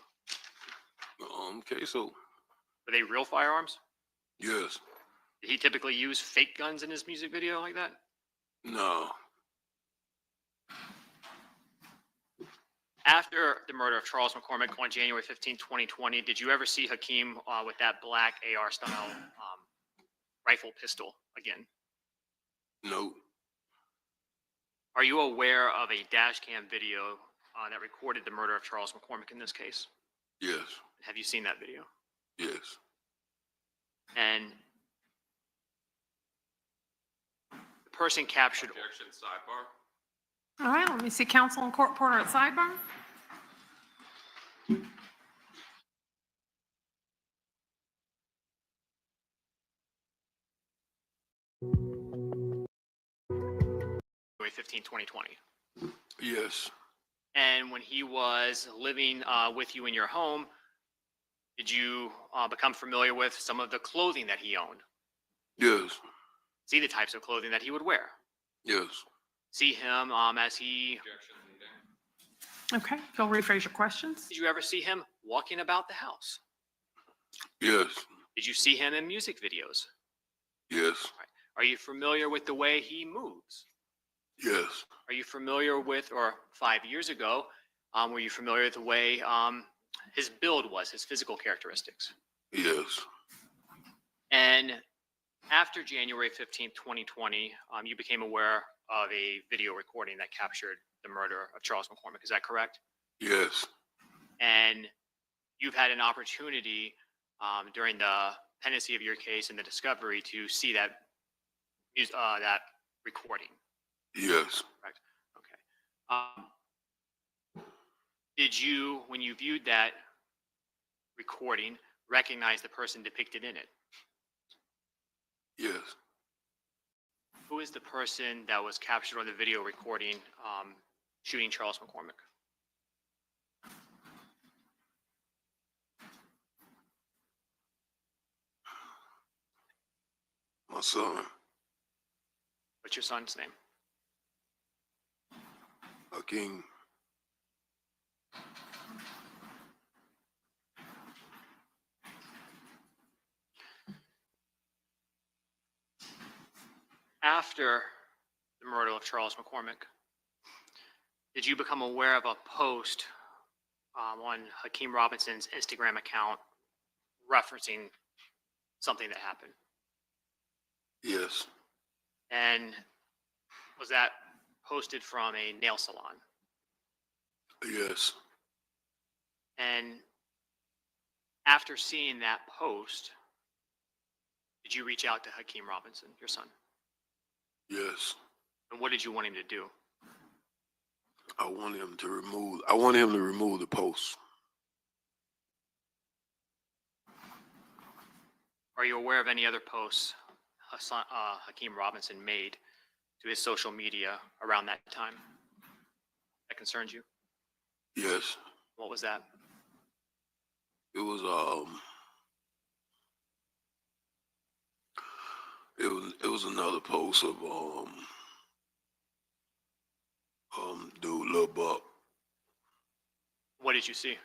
Ksoo. Were they real firearms? Yes. Did he typically use fake guns in his music video like that? No. After the murder of Charles McCormick on January 15, 2020, did you ever see Hakeem with that black AR-style rifle pistol again? No. Are you aware of a dash cam video that recorded the murder of Charles McCormick in this case? Yes. Have you seen that video? Yes. And the person captured. Objection, sidebar. All right, let me see counsel and court reporter at sidebar. January 15, 2020. Yes. And when he was living with you in your home, did you become familiar with some of the clothing that he owned? Yes. See the types of clothing that he would wear? Yes. See him as he... Okay, you'll rephrase your questions. Did you ever see him walking about the house? Yes. Did you see him in music videos? Yes. Are you familiar with the way he moves? Yes. Are you familiar with, or 5 years ago, were you familiar with the way his build was, his physical characteristics? Yes. And after January 15th, 2020, you became aware of a video recording that captured the murder of Charles McCormick. Is that correct? Yes. And you've had an opportunity during the pendency of your case and the discovery to see that recording. Yes. Correct. Okay. Did you, when you viewed that recording, recognize the person depicted in it? Yes. Who is the person that was captured on the video recording shooting Charles McCormick? My son, What's your son's name? Hakeem. After the murder of Charles McCormick, did you become aware of a post on Hakeem Robinson's Instagram account referencing something that happened? Yes. And was that posted from a nail salon? Yes. And after seeing that post, did you reach out to Hakeem Robinson, your son? Yes. And what did you want him to do? I want him to remove the post. Are you aware of any other posts Hakeem Robinson made to his social media around that time that concerns you? Yes. What was that? It was another post of dude Lil Buck. What did you see?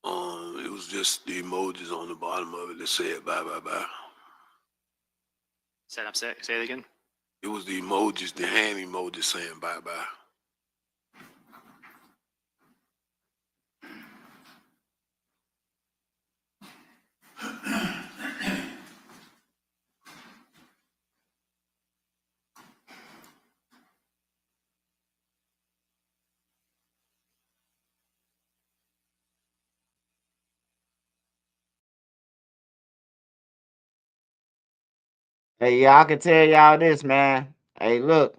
It was just the emojis on the bottom of it that said bye bye bye. Say it again. It was the emojis, the hand emojis saying bye bye. Hey, y'all can tell y'all this, man. Hey, look,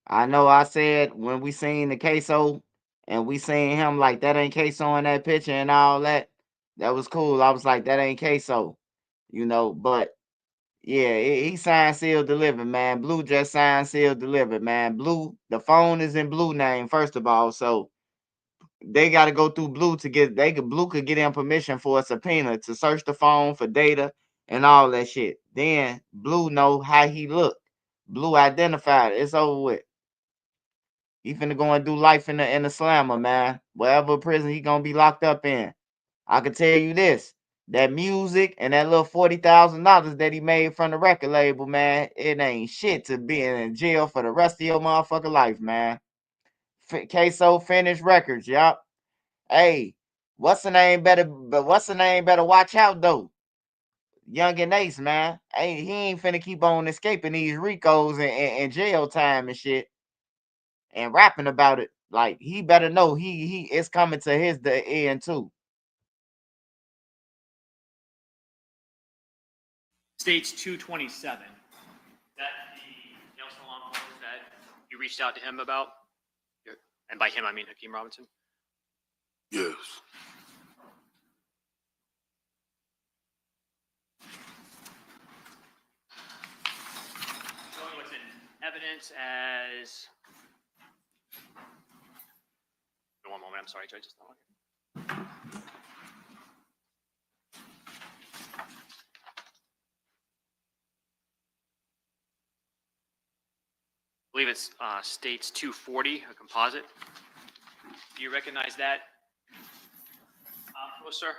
I know I said when we seen the Ksoo and we seen him like that ain't Ksoo in that picture and all that. That was cool. I was like, that ain't Ksoo, but yeah, he signed, sealed, delivered, man. Blue just signed, sealed, delivered, man. Blue, the phone is in Blue name, first of all, so they got to go through Blue to get Blue could get in permission for a subpoena to search the phone for data and all that shit. Then Blue know how he look. Blue identified it. It's over with. He finna go and do life in the slammer, man. Wherever prison he gonna be locked up in. I can tell you this. That music and that little $40,000 that he made from the record label, man, it ain't shit to being in jail for the rest of your motherfucking life, man. Ksoo finished records, yup. Hey, what's the name better? But what's the name better? Watch out though, Young and Ace, man. Hey, he ain't finna keep on escaping these Ricos and jail time and shit, and rapping about it. Like he better know he is coming to his the end too. States 227. That the nail salon post that you reached out to him about? And by him, I mean Hakeem Robinson. Yes. Showing what's in evidence as I'm sorry, Judge. It's not working. I believe it's states 240, a composite. Do you recognize that poster?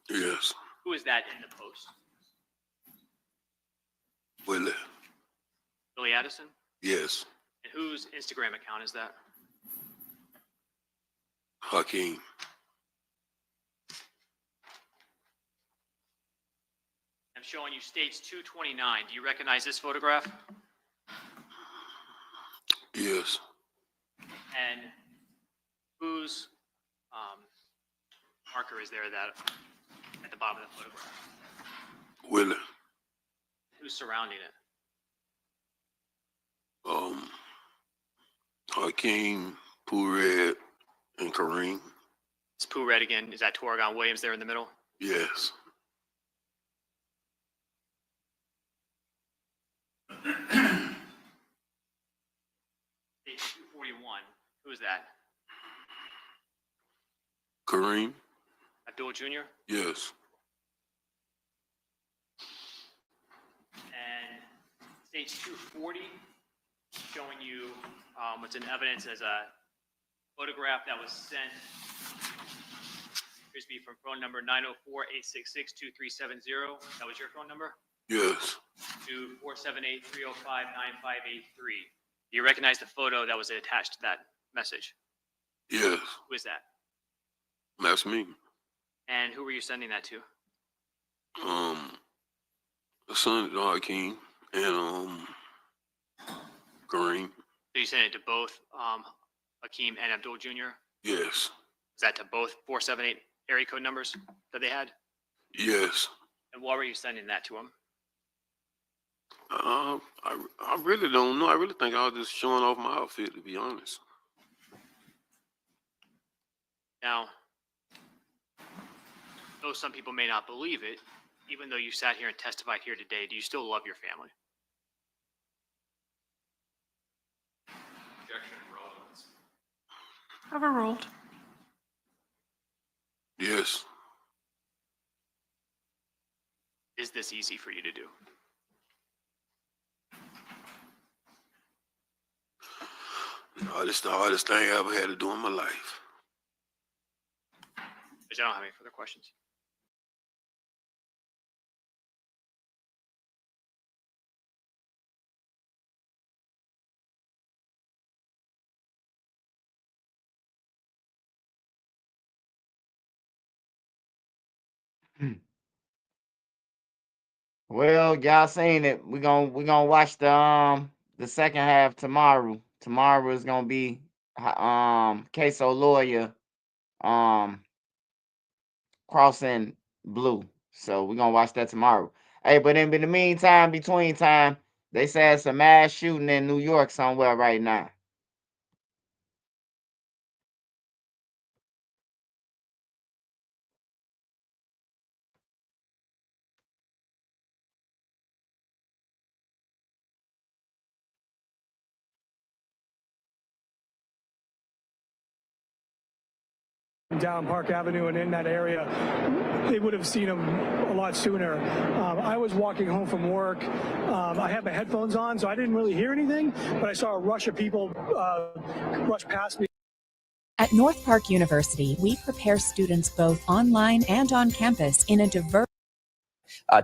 Yes. Who is that in the post? Willie. Billy Addison? Yes. And whose Instagram account is that? Hakeem. I'm showing you states 229. Do you recognize this photograph? Yes. And whose marker is there that at the bottom of the photograph? Willie. Who's surrounding it? Hakeem, Pooh Red, and Kareem. It's Pooh Red again. Is that Torgon Williams there in the middle? Yes. State 241. Who is that? Kareem. Abdul Jr.? Yes. And stage 240, showing you what's in evidence as a photograph that was sent, appears to be from phone number 904-866-2370. That was your phone number? Yes. To 478-305-9583. Do you recognize the photo that was attached to that message? Yes. Who is that? That's me. And who were you sending that to? The son of Hakeem and Kareem. So you sent it to both Hakeem and Abdul Jr.? Yes. Is that to both 478 area code numbers that they had? Yes. And why were you sending that to them? I really don't know. I really think I was just showing off my outfit, to be honest. Now, though some people may not believe it, even though you sat here and testified here today, do you still love your family? Objection, relevance. Overruled. Yes. Is this easy for you to do? No, this is the hardest thing I ever had to do in my life. Because I don't have any further questions. Well, y'all seen it. We're gonna watch the second half tomorrow. Tomorrow is gonna be Ksoo lawyer crossing blue. So we're gonna watch that tomorrow. Hey, but in the meantime, between time, they said it's a mass shooting in New York somewhere right now. Down Park Avenue and in that area, they would have seen him a lot sooner. I was walking home from work. I had my headphones on, so I didn't really hear anything, but I saw a rush of people rush past me. At North Park University, we prepare students both online and on campus in a diverse.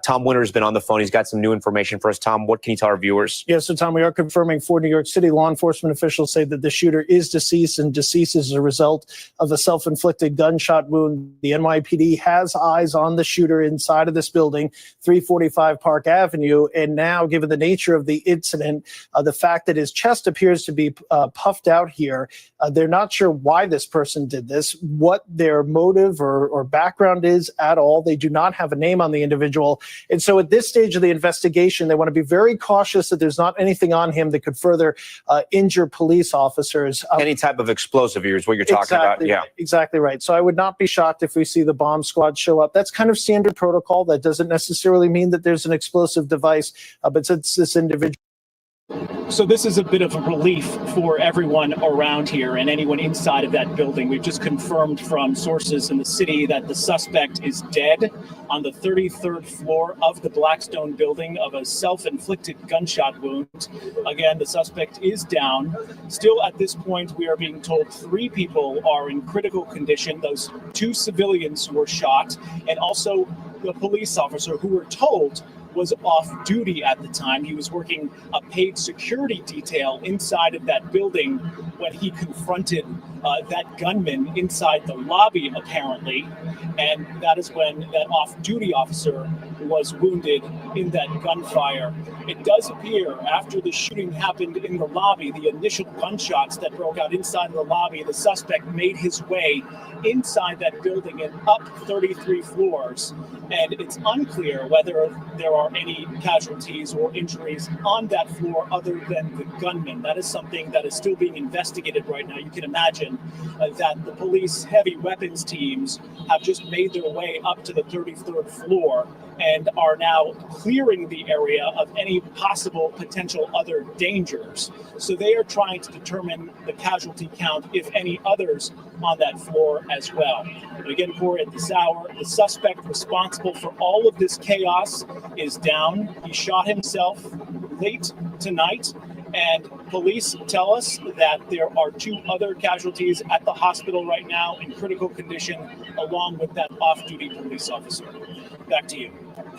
Tom Winter has been on the phone. He's got some new information for us. Tom, what can you tell our viewers? Yes, so Tom, we are confirming for New York City. Law enforcement officials say that the shooter is deceased and deceased as a result of a self-inflicted gunshot wound. The NYPD has eyes on the shooter inside of this building, 345 Park Avenue. And now, given the nature of the incident, the fact that his chest appears to be puffed out here, they're not sure why this person did this, what their motive or background is at all. They do not have a name on the individual. And so at this stage of the investigation, they want to be very cautious that there's not anything on him that could further injure police officers. Any type of explosive is what you're talking about. Yeah, exactly right. So I would not be shocked if we see the bomb squad show up. That's kind of standard protocol. That doesn't necessarily mean that there's an explosive device, but since this individual So this is a bit of a relief for everyone around here and anyone inside of that building. We've just confirmed from sources in the city that the suspect is dead on the 33rd floor of the Blackstone building of a self-inflicted gunshot wound. Again, the suspect is down. Still at this point, we are being told 3 people are in critical condition. Those 2 civilians who were shot, and also the police officer who were told was off duty at the time. He was working a paid security detail inside of that building when he confronted that gunman inside the lobby, apparently. And that is when that off-duty officer was wounded in that gunfire. It does appear after the shooting happened in the lobby, the initial gunshots that broke out inside of the lobby, the suspect made his way inside that building and up 33 floors. And it's unclear whether there are any casualties or injuries on that floor other than the gunman. That is something that is still being investigated right now. You can imagine that the police heavy weapons teams have just made their way up to the 33rd floor and are now clearing the area of any possible potential other dangers. So they are trying to determine the casualty count, if any others on that floor as well. But again, Corey, at this hour, the suspect responsible for all of this chaos is down. He shot himself late tonight, and police tell us that there are 2 other casualties at the hospital right now in critical condition, along with that off-duty police officer. Back to you.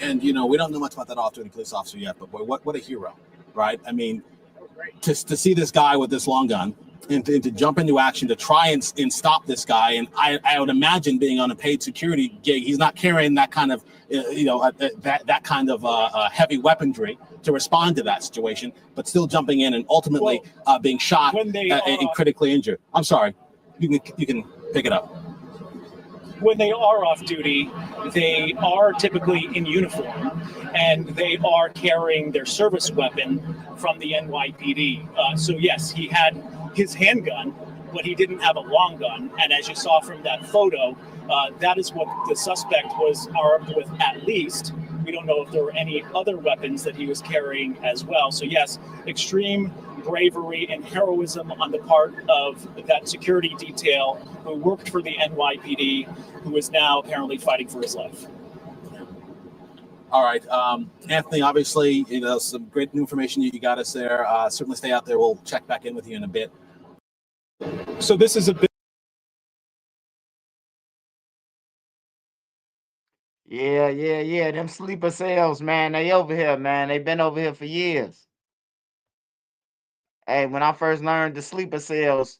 And, you know, we don't know much about that off-duty police officer yet, but boy, what a hero, right? I mean, to see this guy with this long gun and to jump into action to try and stop this guy. And I would imagine, being on a paid security gig, he's not carrying that kind of, that kind of heavy weaponry to respond to that situation, but still jumping in and ultimately being shot and critically injured. I'm sorry, you can pick it up. When they are off duty, they are typically in uniform, and they are carrying their service weapon from the NYPD. So yes, he had his handgun, but he didn't have a long gun. And as you saw from that photo, that is what the suspect was armed with at least. We don't know if there were any other weapons that he was carrying as well. So yes, extreme bravery and heroism on the part of that security detail who worked for the NYPD, who is now apparently fighting for his life. All right, Anthony, obviously, some great new information you got us there. Certainly stay out there. We'll check back in with you in a bit. So this is a bit. Yeah. Them sleeper cells, man. They over here, man. They been over here for years. Hey, when I first learned the sleeper cells,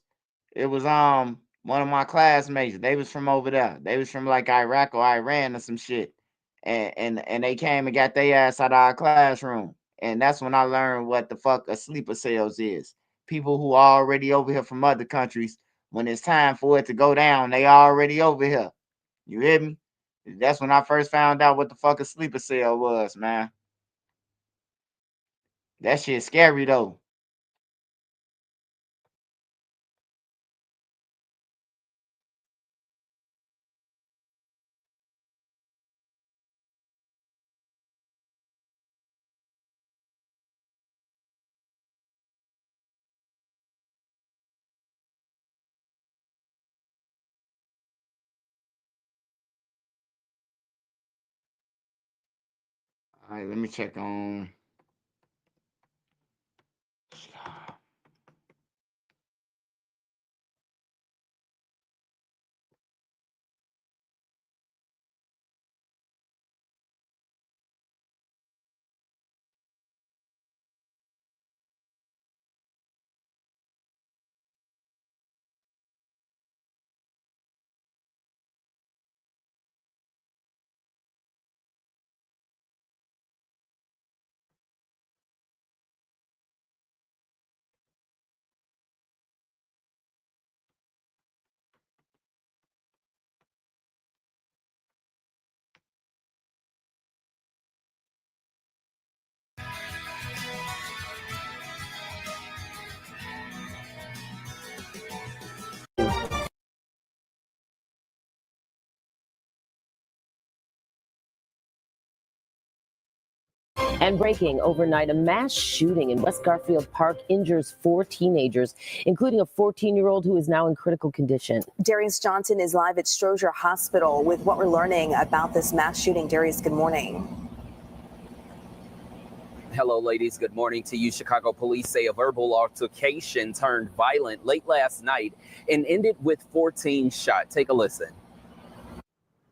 it was one of my classmates. They was from over there. They was from like Iraq or Iran or some shit. And they came and got their ass out of our classroom. And that's when I learned what the fuck a sleeper cells is. People who are already over here from other countries, when it's time for it to go down, they already over here. You hear me? That's when I first found out what the fuck a sleeper cell was, man. That shit's scary though. All right, let me check on. And breaking overnight, a mass shooting in West Garfield Park injures 4 teenagers, including a 14-year-old who is now in critical condition. Darius Johnson is live at Stroger Hospital with what we're learning about this mass shooting. Darius, good morning. Hello, ladies. Good morning to you. Chicago police say a verbal altercation turned violent late last night and ended with 14 shot. Take a listen.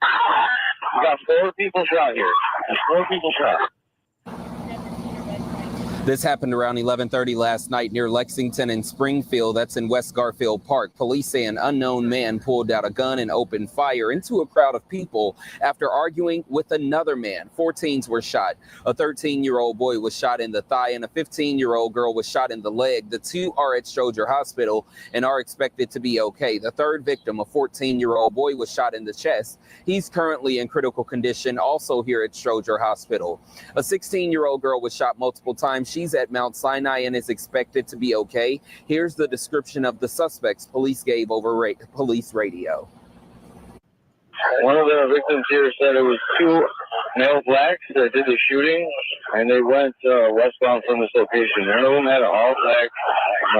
We got 4 people shot here. 4 people shot. This happened around 11:30 last night near Lexington and Springfield. That's in West Garfield Park. Police say an unknown man pulled out a gun and opened fire into a crowd of people after arguing with another man. 4 teens were shot. A 13-year-old boy was shot in the thigh and a 15-year-old girl was shot in the leg. The 2 are at Stroger Hospital and are expected to be okay. The third victim, a 14-year-old boy, was shot in the chest. He's currently in critical condition, also here at Stroger Hospital. A 16-year-old girl was shot multiple times. She's at Mount Sinai and is expected to be okay. Here's the description of the suspects police gave over police radio. One of the victims here said it was 2 male blacks that did the shooting, and they went westbound from this location. One of them had an all-black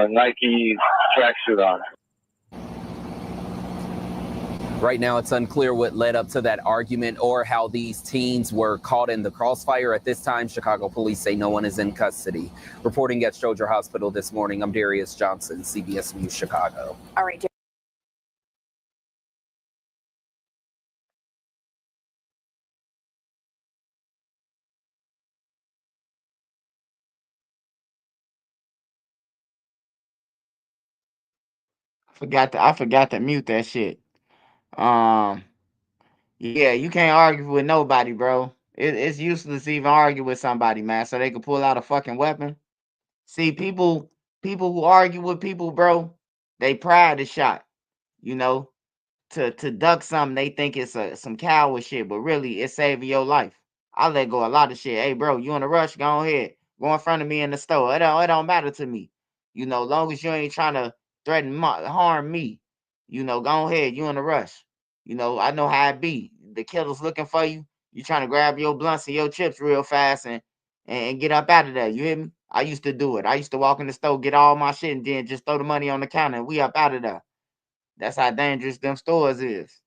Nike tracksuit on. Right now, it's unclear what led up to that argument or how these teens were caught in the crossfire. At this time, Chicago police say no one is in custody. Reporting at Stroger Hospital this morning, I'm Darius Johnson, CBS News, Chicago. All right. I forgot to mute that shit. Yeah, you can't argue with nobody, bro. It's useless to even argue with somebody, man. So they can pull out a fucking weapon. See, people who argue with people, bro, they pride is shot. You know, to duck something, they think it's some coward shit, but really it's saving your life. I let go a lot of shit. Hey, bro, you in a rush? Go ahead. Go in front of me in the store. It don't matter to me. You know, long as you ain't trying to threaten harm me. You know, go ahead. You in a rush. You know, I know how it be. The killer's looking for you. You trying to grab your blunts and your chips real fast and get up out of there. You hear me? I used to do it. I used to walk in the store, get all my shit, and then just throw the money on the counter and we up out of there. That's how dangerous them stores is.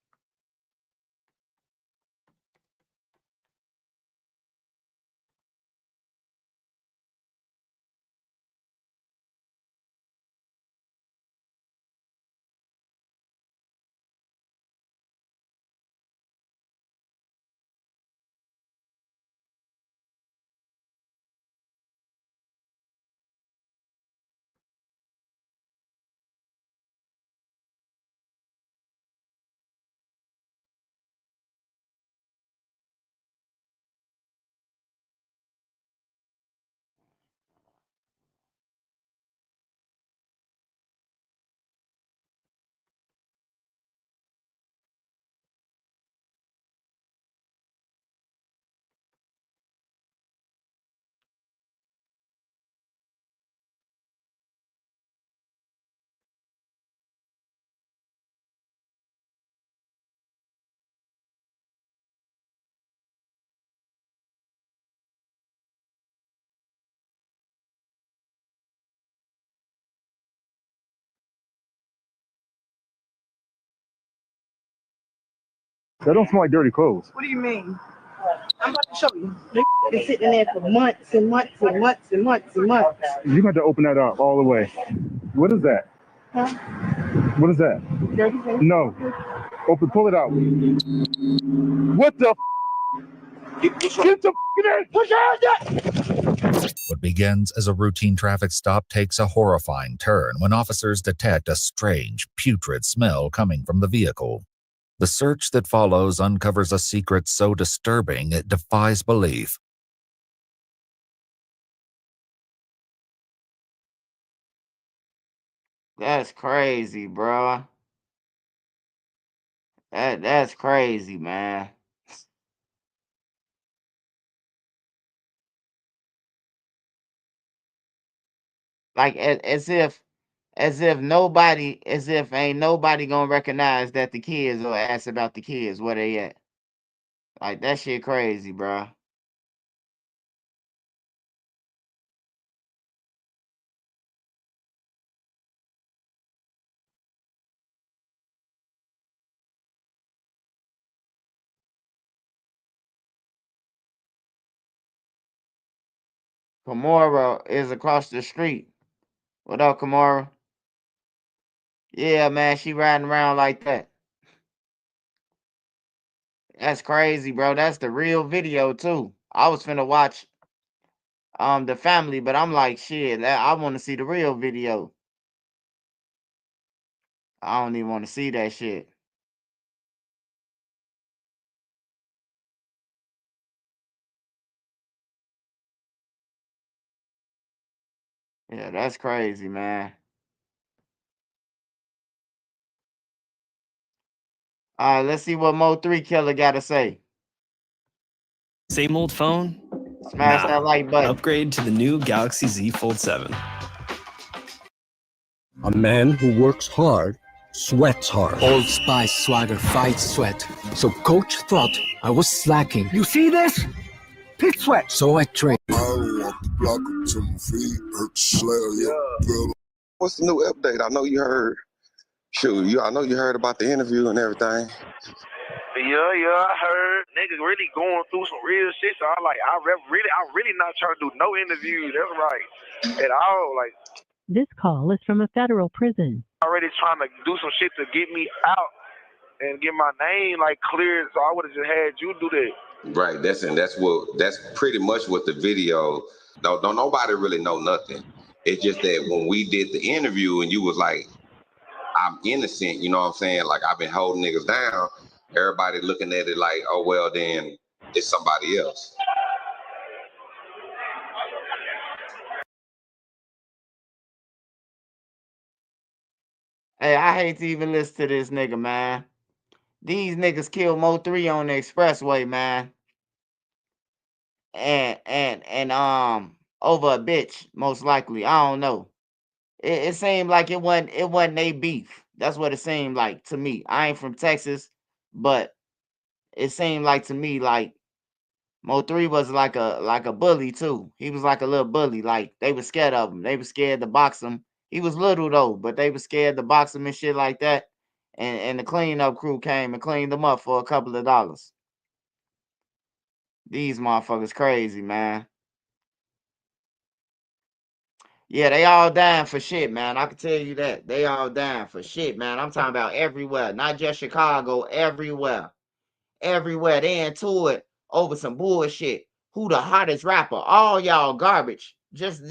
That don't smell like dirty clothes. What do you mean? I'm about to show you. They've been sitting there for months and months and months and months and months. You got to open that up all the way. What is that? Huh? What is that? Dirty things? No. Pull it out. What the? Get the in! Push your hands up! What begins as a routine traffic stop takes a horrifying turn when officers detect a strange, putrid smell coming from the vehicle. The search that follows uncovers a secret so disturbing it defies belief. That's crazy, bro. That's crazy, man. Like as if ain't nobody gonna recognize that the kids or ask about the kids where they at. Like that shit crazy, bro. Kamora is across the street. What up, Kamora? Yeah, man, she riding around like that. That's crazy, bro. That's the real video too. I was finna watch the family, but I'm like, shit, I want to see the real video. I don't even want to see that shit. Yeah, that's crazy, man. All right, let's see what Mo 3 Killer got to say. Same old phone? Smash that like button. Upgrade to the new Galaxy Z Fold 7. A man who works hard sweats hard. Old Spice swagger fights sweat. So coach thought I was slacking. You see this? Pit sweat. So I trained. What's the new update? I know you heard. I know you heard about the interview and everything. Yeah, I heard niggas really going through some real shit. So I'm really not trying to do no interviews. That's right, at all. Like, this call is from a federal prison. Already trying to do some shit to get me out and get my name like cleared. So I would have just had you do that. Right. That's pretty much what the video. Don't nobody really know nothing. It's just that when we did the interview and you was like, I'm innocent, you know what I'm saying? Like, I've been holding niggas down. Everybody looking at it like, oh, well, then it's somebody else. Hey, I hate to even listen to this nigga, man. These niggas killed Mo 3 on the expressway, man. And over a bitch, most likely. I don't know. It seemed like it wasn't a beef. That's what it seemed like to me. I ain't from Texas, but it seemed like to me like Mo 3 was like a bully too. He was like a little bully. Like they were scared of him. They were scared to box him. He was little though, but they were scared to box him and shit like that. And the cleanup crew came and cleaned them up for a couple of dollars. These motherfuckers crazy, man. Yeah, they all dying for shit, man. I can tell you that. They all dying for shit, man. I'm talking about everywhere. Not just Chicago, everywhere. Everywhere. They into it over some bullshit. Who the hottest rapper? All y'all garbage. Just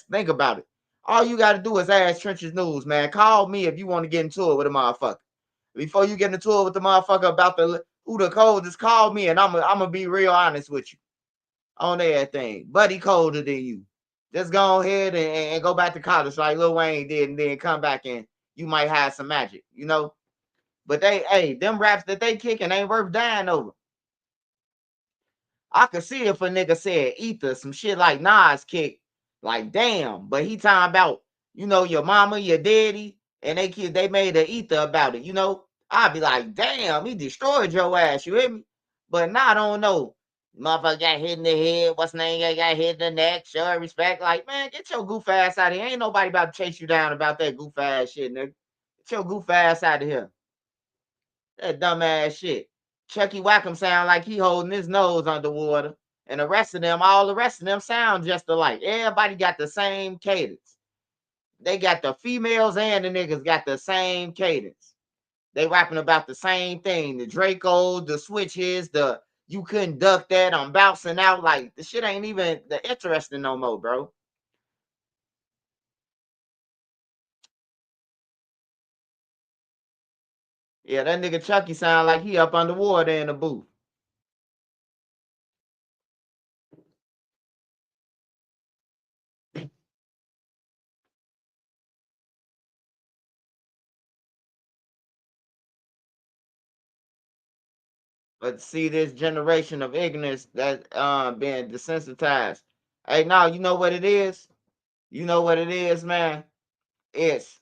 think about it. All you gotta do is ask Trenches News, man. Call me if you want to get into it with a motherfucker. Before you get into it with the motherfucker about who the coldest, call me and I'm gonna be real honest with you on everything. Buddy colder than you. Just go ahead and go back to college like Lil Wayne did, and then come back and you might have some magic, you know. But them raps that they kicking ain't worth dying over. I could see if a nigga said ether, some shit like Nas kick, like damn. But he talking about, you know, your mama, your daddy, and they made an ether about it, you know. I'd be like, damn, he destroyed your ass, you hear me? But nah, I don't know. Motherfucker got hit in the head. What's the name? Got hit in the neck. Show respect. Like, man, get your goof ass out of here. Ain't nobody about to chase you down about that goof ass shit, nigga. Get your goof ass out of here. That dumb ass shit. Chucky Wackham sound like he holding his nose underwater. And all the rest of them sound just alike. Everybody got the same cadence. They got the females and the niggas got the same cadence. They rapping about the same thing. The Draco, the switches, you couldn't duck that. I'm bouncing out. Like, the shit ain't even the interesting no more, bro. Yeah, that nigga Chucky sound like he up underwater in the booth. But see this generation of ignorance that being desensitized. Hey, now you know what it is? You know what it is, man? It's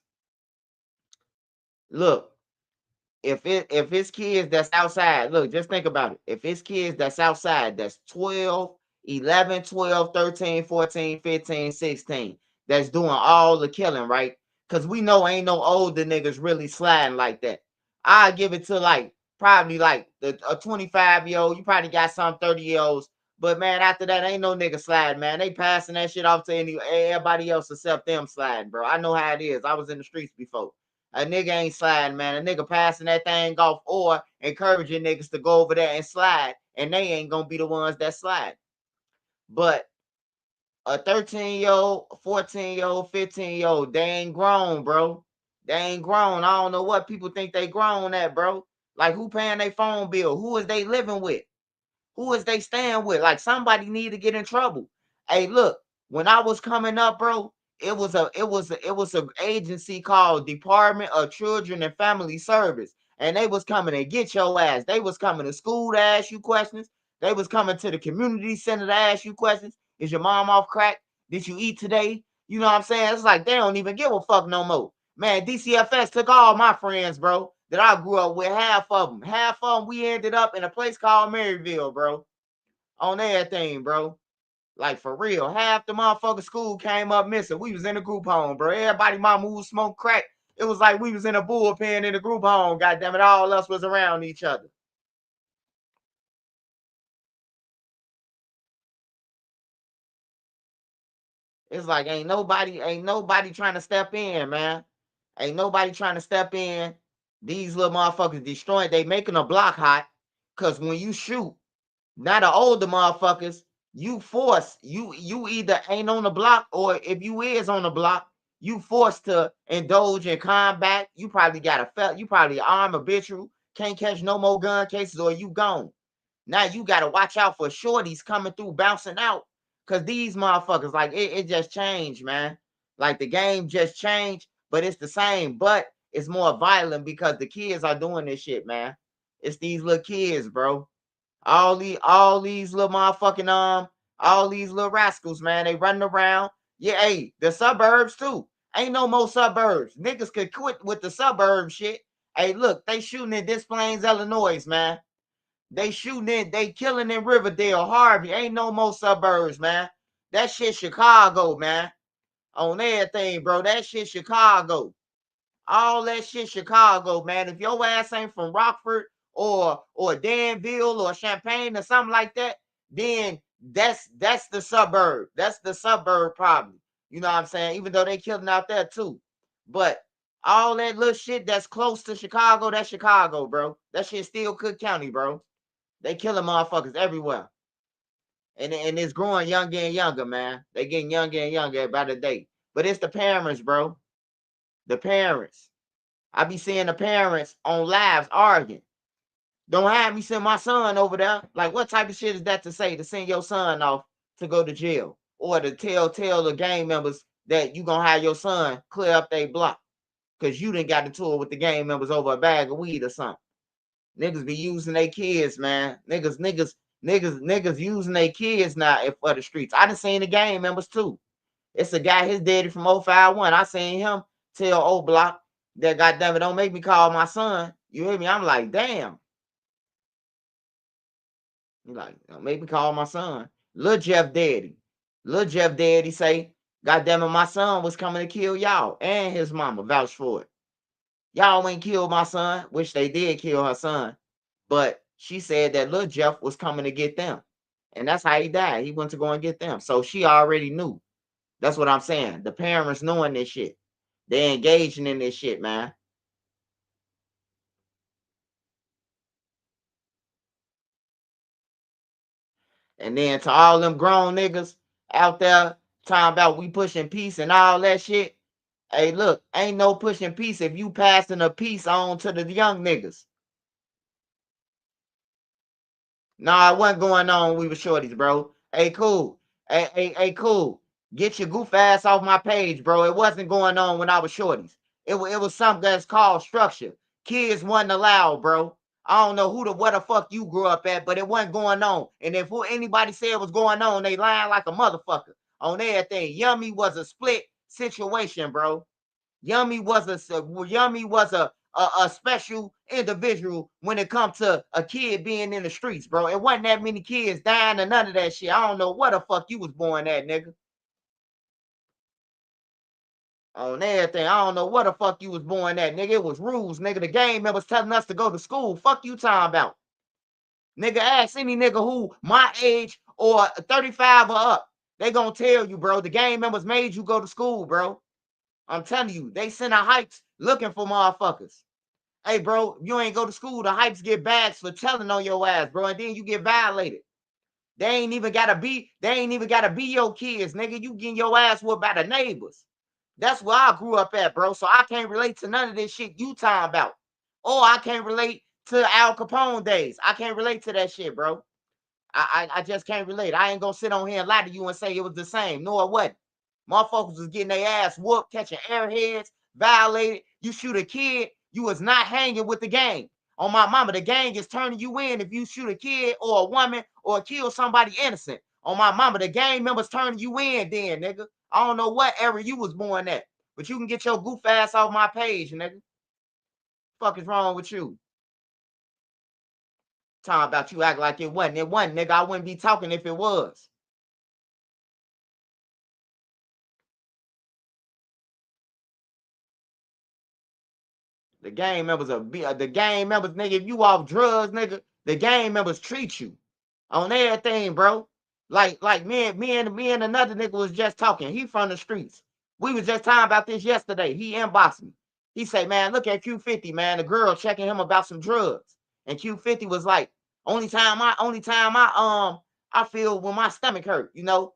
look, if it's kids that's outside, look, just think about it. If it's kids that's outside, that's 12, 11, 12, 13, 14, 15, 16, that's doing all the killing, right? Because we know ain't no older niggas really sliding like that. I give it to like probably like a 25-year-old. You probably got some 30-year-olds, But man, after that, ain't no nigga sliding, man. They passing that shit off to everybody else except them sliding, bro. I know how it is. I was in the streets before. A nigga ain't sliding, man. A nigga passing that thing off or encouraging niggas to go over there and slide, and they ain't gonna be the ones that slide. But a 13-year-old, 14-year-old, 15-year-old, they ain't grown, bro. They ain't grown. I don't know what people think they grown at, bro. Like, who paying their phone bill? Who is they living with? Who is they staying with? Like, somebody need to get in trouble. Hey, look, when I was coming up, bro, it was a agency called Department of Children and Family Service, and they was coming to get your ass. They was coming to school to ask you questions. They was coming to the community center to ask you questions. Is your mom off crack? Did you eat today? You know what I'm saying? It's like they don't even give a fuck no more. Man, DCFS took all my friends, bro, that I grew up with, half of them. Half of them, we ended up in a place called Maryville, bro. On everything, bro. Like, for real. Half the motherfucking school came up missing. We was in a group home, bro. Everybody mama who smoked crack. It was like we was in a bullpen in a group home. Goddamn it, all us was around each other. It's like ain't nobody trying to step in, man. Ain't nobody trying to step in. These little motherfuckers destroying. They making a block hot. Cause when you shoot, now the older motherfuckers, you either ain't on the block, or if you is on the block, you forced to indulge in combat. You probably got you probably armed habitual, can't catch no more gun cases, or you gone. Now you got to watch out for shorties coming through, bouncing out. Cause these motherfuckers, like it just changed, man. Like the game just changed, but it's the same, but it's more violent because the kids are doing this shit, man. It's these little kids, bro. All these little motherfucking all these little rascals, man. They running around. Yeah, hey, the suburbs too. Ain't no more suburbs. Niggas could quit with the suburb shit. Hey, look, they shooting in Des Plaines, Illinois, man. They killing in Riverdale, Harvey. Ain't no more suburbs, man. That shit Chicago, man. On everything, bro. That shit Chicago. All that shit Chicago, man. If your ass ain't from Rockford or Danville or Champaign or something like that, then that's the suburb. That's the suburb probably. You know what I'm saying? Even though they killing out there too. But all that little shit that's close to Chicago, that's Chicago, bro. That shit still Cook County, bro. They killing motherfuckers everywhere. And it's growing younger and younger, man. They getting younger and younger by the day. But it's the parents, bro. The parents. I be seeing the parents on lives arguing. Don't have me send my son over there. Like, what type of shit is that to say, to send your son off to go to jail? Or to tell the gang members that you gonna have your son clear up their block because you didn't got into it with the gang members over a bag of weed or something. Niggas be using their kids, man. Niggas using their kids now for the streets. I done seen the gang members too. It's a guy, his daddy from 051. I seen him tell O Block that, goddamn it, don't make me call my son. You hear me? I'm like, damn. He like, don't make me call my son. Lil Jeff daddy say, goddamn it, my son was coming to kill y'all, and his mama vouched for it. Y'all ain't killed my son, which they did kill her son. But she said that Lil Jeff was coming to get them. And that's how he died. He went to go and get them. So she already knew. That's what I'm saying. The parents knowing this shit. They engaging in this shit, man. And then to all them grown niggas out there talking about we pushing peace and all that shit. Hey, look, ain't no pushing peace if you passing a peace on to the young niggas. Nah, it wasn't going on when we were shorties, bro. Hey, cool. Hey, cool. Get your goof ass off my page, bro. It wasn't going on when I was shorties. It was something that's called structure. Kids wasn't allowed, bro. I don't know what the fuck you grew up at, but it wasn't going on. And if anybody said it was going on, they lying like a motherfucker on everything. Yummy was a split situation, bro. Yummy was a special individual when it comes to a kid being in the streets, bro. It wasn't that many kids dying or none of that shit. I don't know what the fuck you was born at, nigga. On everything. I don't know what the fuck you was born at, nigga. It was rules, nigga. The gang members telling us to go to school. Fuck you talking about. Nigga, ask any nigga who my age or 35 or up, they gonna tell you, bro, the gang members made you go to school, bro. I'm telling you, they send a hypes looking for motherfuckers. Hey, bro, if you ain't go to school, the hypes get bags for telling on your ass, bro, and then you get violated. They ain't even gotta be your kids, nigga. You getting your ass whooped by the neighbors. That's where I grew up at, bro. So I can't relate to none of this shit you talking about. Or I can't relate to Al Capone days. I can't relate to that shit, bro. I just can't relate. I ain't gonna sit on here and lie to you and say it was the same. No, it wasn't. Motherfuckers was getting their ass whooped, catching airheads, violated. You shoot a kid, you was not hanging with the gang. On my mama, the gang is turning you in if you shoot a kid or a woman or kill somebody innocent. On my mama, the gang members turning you in then, nigga. I don't know what era you was born at, but you can get your goof ass off my page, nigga. Fuck is wrong with you? Talking about you act like it wasn't. It wasn't, nigga. I wouldn't be talking if it was. The gang members are the gang members, nigga. If you off drugs, nigga, the gang members treat you on everything, bro. Like me and another nigga was just talking. He from the streets. We was just talking about this yesterday. He inboxed me. He say, man, look at Q50, man. The girl checking him about some drugs. And Q50 was like, only time I feel when my stomach hurt, you know.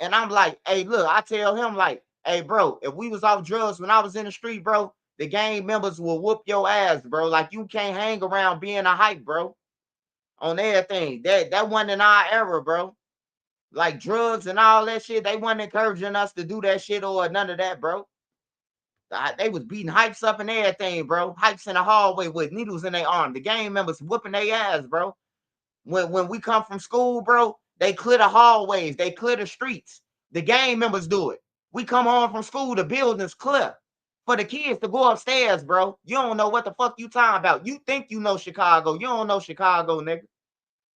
And I'm like, hey, look, I tell him like, hey, bro, if we was off drugs when I was in the street, bro, the gang members will whoop your ass, bro. Like you can't hang around being a hype, bro. On everything. That wasn't in our era, bro. Like drugs and all that shit, they wasn't encouraging us to do that shit or none of that, bro. They was beating hypes up and everything, bro. Hypes in the hallway with needles in their arm. The gang members whooping their ass, bro. When we come from school, bro, they clear the hallways, they clear the streets. The gang members do it. We come home from school, the building's clear. For the kids to go upstairs, bro. You don't know what the fuck you talking about. You think you know Chicago. You don't know Chicago, nigga.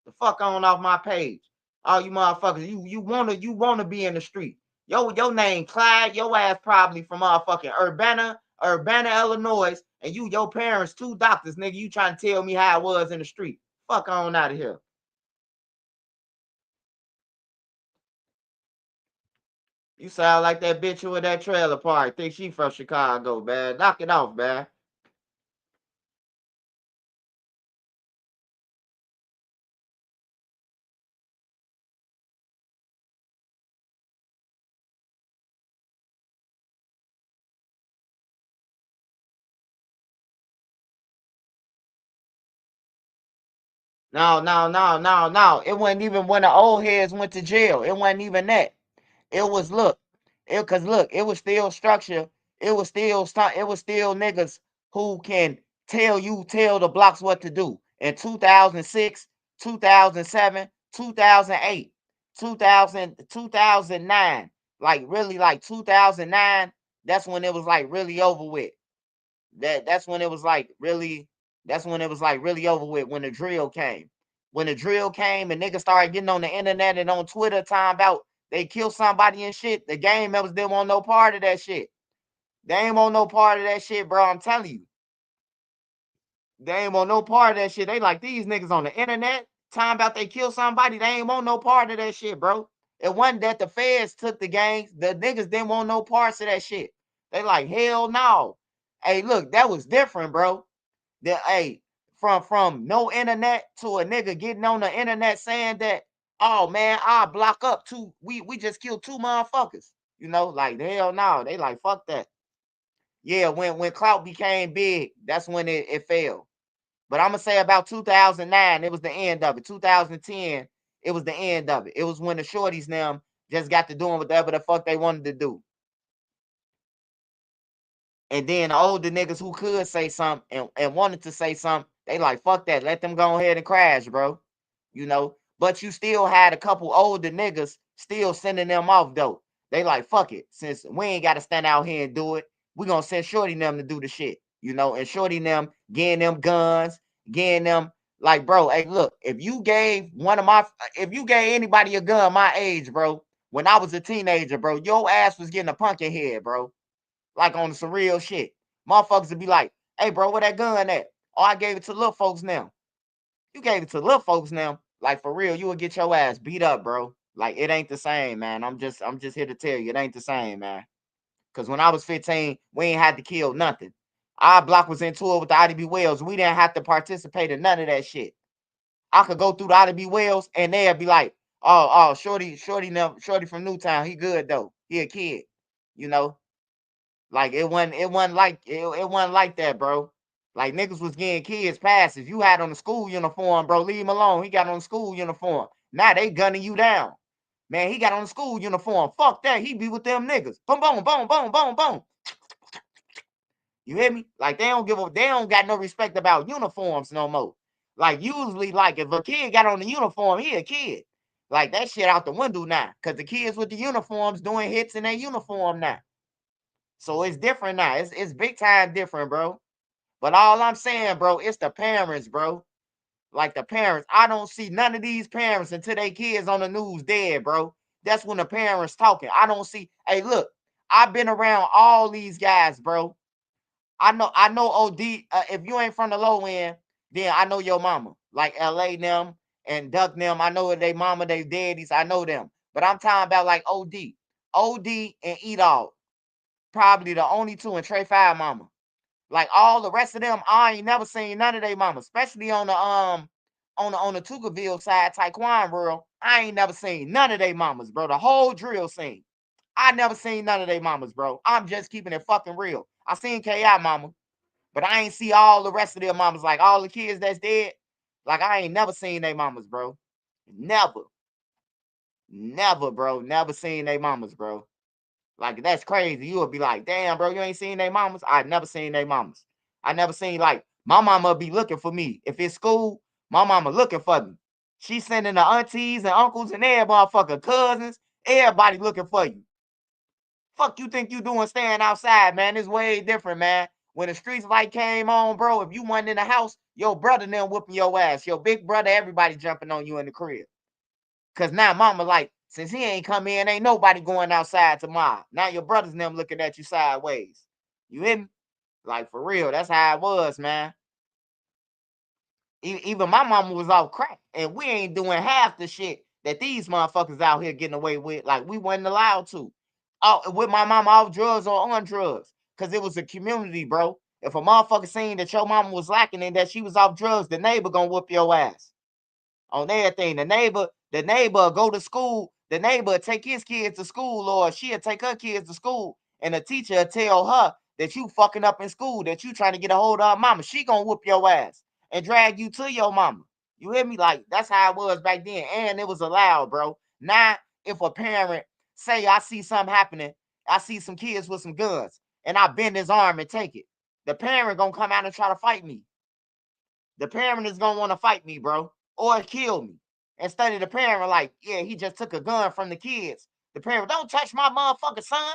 The fuck on off my page. All you motherfuckers, you wanna be in the street. Your name Clyde, your ass probably from motherfucking Urbana, Illinois, and your parents 2 doctors, nigga. You trying to tell me how it was in the street. Fuck on out of here. You sound like that bitch who in that trailer park. Think she from Chicago, man. Knock it off, man. No. It wasn't even when the old heads went to jail. It wasn't even that. It was it was still structure. It was still niggas who can tell the blocks what to do. In 2006, 2007, 2008, 2009, like really like 2009, that's when it was like really over with. That's when it was like really over with when the drill came. When the drill came and niggas started getting on the internet and on Twitter talking about they kill somebody and shit, the gang members didn't want no part of that shit. They ain't want no part of that shit, bro. I'm telling you. They ain't want no part of that shit. They like these niggas on the internet talking about they kill somebody. They ain't want no part of that shit, bro. It wasn't that the feds took the gangs. The niggas didn't want no parts of that shit. They like, hell no. Hey, look, that was different, bro. Hey, from no internet to a nigga getting on the internet saying that, oh man, I'll block up we just killed 2 motherfuckers. You know, like hell no. They like, fuck that. Yeah, when clout became big, that's when it fell. But I'm gonna say about 2009, it was the end of it. 2010, it was the end of it. It was when the shorties them just got to doing whatever the fuck they wanted to do. And then the older niggas who could say something and wanted to say something, they like, fuck that. Let them go ahead and crash, bro. You know? But you still had a couple older niggas still sending them off, though. They like, fuck it. Since we ain't got to stand out here and do it, we gonna send Shorty them to do the shit. You know? And Shorty them getting them guns, getting them, like, bro, hey, look, if you gave anybody a gun my age, bro, when I was a teenager, bro, your ass was getting a pumpkin head, bro. Like on some real shit. Motherfuckers would be like, hey, bro, where that gun at? Oh, I gave it to little folks now. You gave it to little folks now. Like for real, you will get your ass beat up, bro. Like it ain't the same, man. I'm just here to tell you, it ain't the same, man. Cause when I was 15, we ain't had to kill nothing. Our block was in tour with the IDB Wells. We didn't have to participate in none of that shit. I could go through the IDB Wells and they'd be like, oh, shorty from Newtown, he good though. He a kid, you know. Like it wasn't like that, bro. Like niggas was getting kids passes. You had on the school uniform, bro. Leave him alone. He got on the school uniform. Now they gunning you down. Man, he got on the school uniform. Fuck that. He be with them niggas. Boom, boom, boom, boom, boom, boom. You hear me? Like they don't got no respect about uniforms no more. Like usually, like if a kid got on the uniform, he a kid. Like that shit out the window now. Cause the kids with the uniforms doing hits in their uniform now. So it's different now. It's big time different, bro. But all I'm saying, bro, it's the parents, bro. Like the parents. I don't see none of these parents until they kids on the news dead, bro. That's when the parents talking. I don't see. Hey, look, I've been around all these guys, bro. I know OD. If you ain't from the low end, then I know your mama. Like LA them and Duck them. I know they mama, they daddies. I know them. But I'm talking about like OD. OD and E-Dog. Probably the only two, and Trey Five mama. Like all the rest of them, I ain't never seen none of their mama, especially on the Tuckerville side, Taekwon world. I ain't never seen none of their mamas, bro. The whole drill scene. I never seen none of their mamas, bro. I'm just keeping it fucking real. I seen KI mama, but I ain't see all the rest of their mamas, like all the kids that's dead. Like I ain't never seen their mamas, bro. Never. Never, bro. Never seen their mamas, bro. Like that's crazy. You would be like, damn, bro, you ain't seen their mamas. I never seen their mamas. I never seen like my mama be looking for me. If it's school, my mama looking for me. She sending the aunties and uncles and every motherfucker cousins. Everybody looking for you. Fuck you think you doing staying outside, man? It's way different, man. When the streets light came on, bro, if you wasn't in the house, your brother then whooping your ass. Your big brother, everybody jumping on you in the crib. Cause now mama like, since he ain't come in, ain't nobody going outside tomorrow. Now your brothers and them looking at you sideways. You hear me? Like for real, that's how it was, man. Even my mama was off crack, and we ain't doing half the shit that these motherfuckers out here getting away with. Like we wasn't allowed to. With my mama off drugs or on drugs, cause it was a community, bro. If a motherfucker seen that your mama was lacking and that she was off drugs, the neighbor gonna whoop your ass on everything. The neighbor go to school. The neighbor take his kids to school, or she'll take her kids to school, and the teacher will tell her that you fucking up in school, that you trying to get a hold of her mama. She gonna whoop your ass and drag you to your mama. You hear me? Like that's how it was back then, and it was allowed, bro. Now, if a parent say I see something happening, I see some kids with some guns, and I bend his arm and take it, the parent gonna come out and try to fight me. The parent is gonna want to fight me, bro, or kill me. Instead of the parent, like, yeah, he just took a gun from the kids. The parent, don't touch my motherfucking son.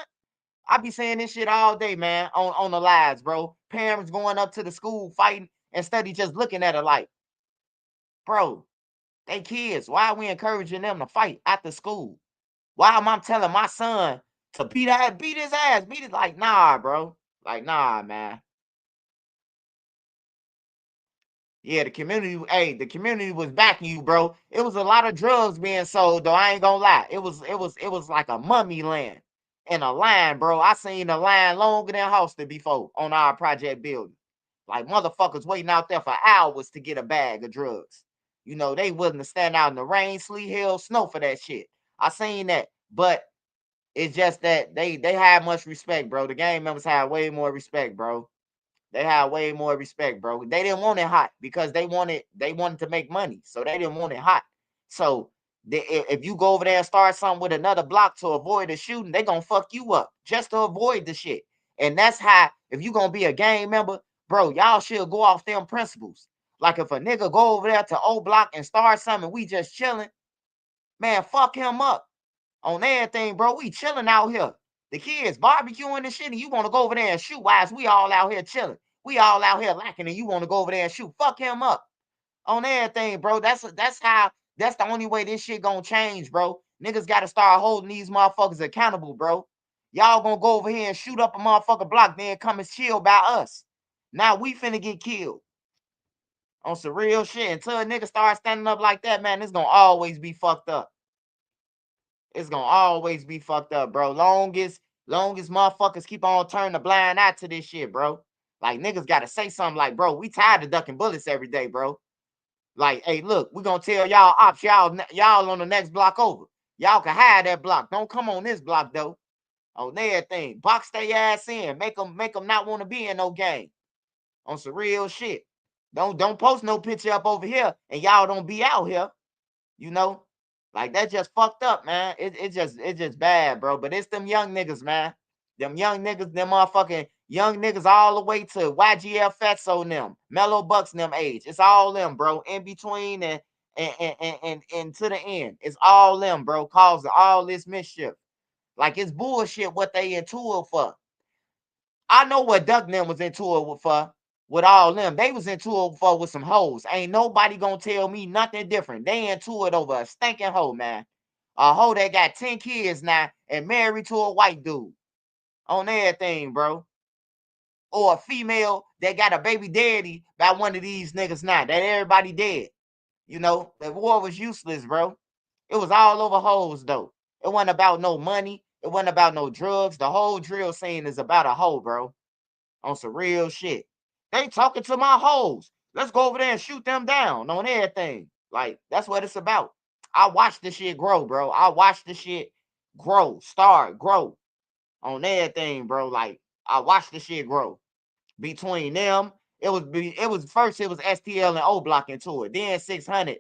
I be saying this shit all day, man, on the lives, bro. Parents going up to the school fighting instead of just looking at it like, bro, they kids. Why are we encouraging them to fight after school? Why am I telling my son to beat his ass? Beat it like, nah, bro. Like, nah, man. Yeah, the community was backing you, bro. It was a lot of drugs being sold, though. I ain't gonna lie. It was like a mummy land in a line, bro. I seen a line longer than Houston before on our project building. Like motherfuckers waiting out there for hours to get a bag of drugs. You know, they willing to stand out in the rain, sleet, hail, snow for that shit. I seen that, but it's just that they had much respect, bro. The gang members had way more respect, bro. They had way more respect, bro. They didn't want it hot because they wanted to make money, so they didn't want it hot. So if you go over there and start something with another block to avoid a shooting, they gonna fuck you up just to avoid the shit. And that's how, if you gonna be a gang member, bro, y'all should go off them principles. Like if a nigga go over there to O Block and start something, we just chilling, man, fuck him up on everything, bro. We chilling out here. The kids barbecuing and shit, and you want to go over there and shoot while we all out here chilling. We all out here lacking, and you want to go over there and shoot. Fuck him up on everything, bro. That's the only way this shit gonna change, bro. Niggas gotta start holding these motherfuckers accountable, bro. Y'all gonna go over here and shoot up a motherfucker block, then come and chill by us. Now we finna get killed. On some real shit. Until a nigga start standing up like that, man, it's gonna always be fucked up. It's gonna always be fucked up, bro. Long as motherfuckers keep on turning a blind eye to this shit, bro. Like, niggas gotta say something like, bro, we tired of ducking bullets every day, bro. Like, hey, look, we gonna tell y'all ops, y'all on the next block over. Y'all can hide that block. Don't come on this block, though. On everything. Box their ass in. Make them not want to be in no game. On some real shit. Don't post no picture up over here and y'all don't be out here. You know? Like, that's just fucked up, man. It's just bad, bro. But it's them young niggas, man. Them young niggas, them motherfucking young niggas all the way to YGL Fatso them, Mellow Bucks them age. It's all them, bro. In between and to the end. It's all them, bro, causing all this mischief. Like, it's bullshit what they into it for. I know what Duck them was into it for. With all them, they was into it for with some hoes. Ain't nobody gonna tell me nothing different. They into it over a stinking hoe, man. A hoe that got 10 kids now and married to a white dude. On everything, bro. Or a female that got a baby daddy by one of these niggas now. That everybody dead. You know, the war was useless, bro. It was all over hoes, though. It wasn't about no money. It wasn't about no drugs. The whole drill scene is about a hoe, bro. On some real shit. They talking to my hoes. Let's go over there and shoot them down on everything. Like, that's what it's about. I watched this shit grow, bro. I watched this shit grow, start, grow on everything, bro. Like, I watched this shit grow. Between them, it was first it was STL and O Block into it. Then 600.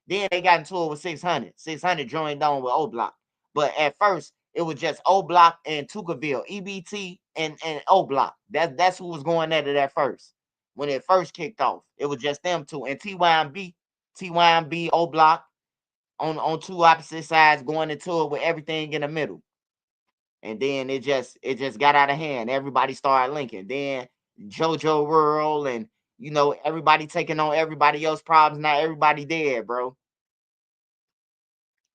Then they got into it with 600. 600 joined on with O Block. But at first, it was just O Block and Tukaville, EBT and O Block. That's who was going at it at first. When it first kicked off, it was just them two and TYMB, O Block on two opposite sides going into it with everything in the middle. And then it just got out of hand. Everybody started linking. Then JoJo Rural and everybody taking on everybody else's problems. Now everybody dead, bro.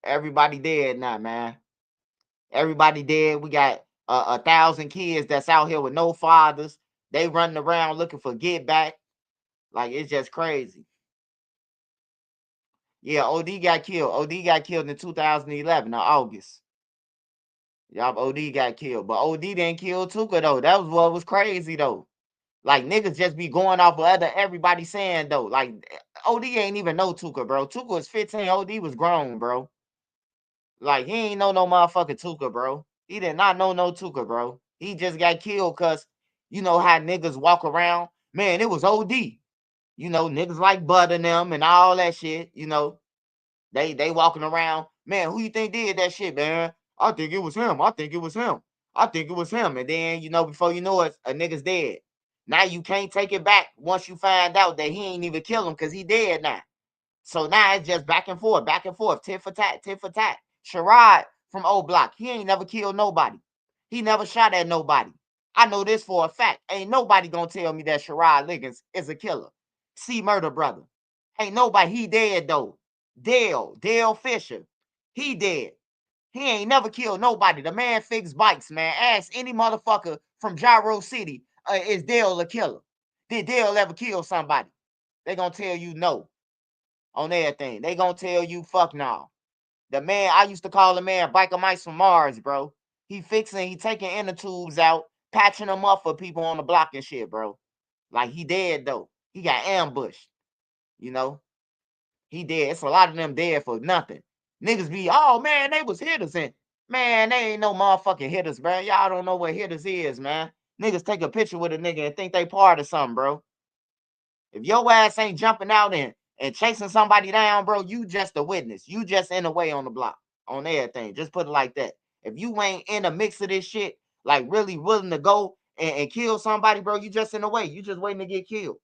Everybody dead now, man. Everybody dead. We got 1,000 kids that's out here with no fathers. They running around looking for get back. Like, it's just crazy. Yeah, OD got killed. OD got killed in 2011 in August. Y'all, OD got killed. But OD didn't kill Tuka, though. That was what was crazy, though. Like, niggas just be going off of everybody saying, though. Like, OD ain't even know Tuka, bro. Tuka was 15. OD was grown, bro. Like, he ain't know no motherfucking Tuka, bro. He did not know no Tuka, bro. He just got killed because, you know how niggas walk around. Man, it was OD. You know, niggas like Bud and them and all that shit, you know. They walking around. Man, who you think did that shit, man? I think it was him. I think it was him. I think it was him. And then, before you know it, a nigga's dead. Now you can't take it back once you find out that he ain't even kill him because he dead now. So now it's just back and forth, tit for tat, tit for tat. Sherrod from O Block, he ain't never killed nobody. He never shot at nobody. I know this for a fact. Ain't nobody gonna tell me that Sherrod Liggins is a killer. C Murder Brother. Ain't nobody, he dead though. Dale Fisher, he dead. He ain't never killed nobody. The man fixed bikes, man. Ask any motherfucker from Gyro City, is Dale a killer? Did Dale ever kill somebody? They gonna tell you no on everything. They gonna tell you fuck no. The man, I used to call the man Biker Mice from Mars, bro. He taking inner tubes out, patching them up for people on the block and shit, bro. Like, he dead though. He got ambushed. You know? He dead. It's a lot of them dead for nothing. Niggas be, oh man, they was hitters. And man, they ain't no motherfucking hitters, bro. Y'all don't know what hitters is, man. Niggas take a picture with a nigga and think they part of something, bro. If your ass ain't jumping out and chasing somebody down, bro, you just a witness. You just in the way on the block, on everything. Just put it like that. If you ain't in the mix of this shit, like really willing to go and kill somebody, bro, you just in the way. You just waiting to get killed.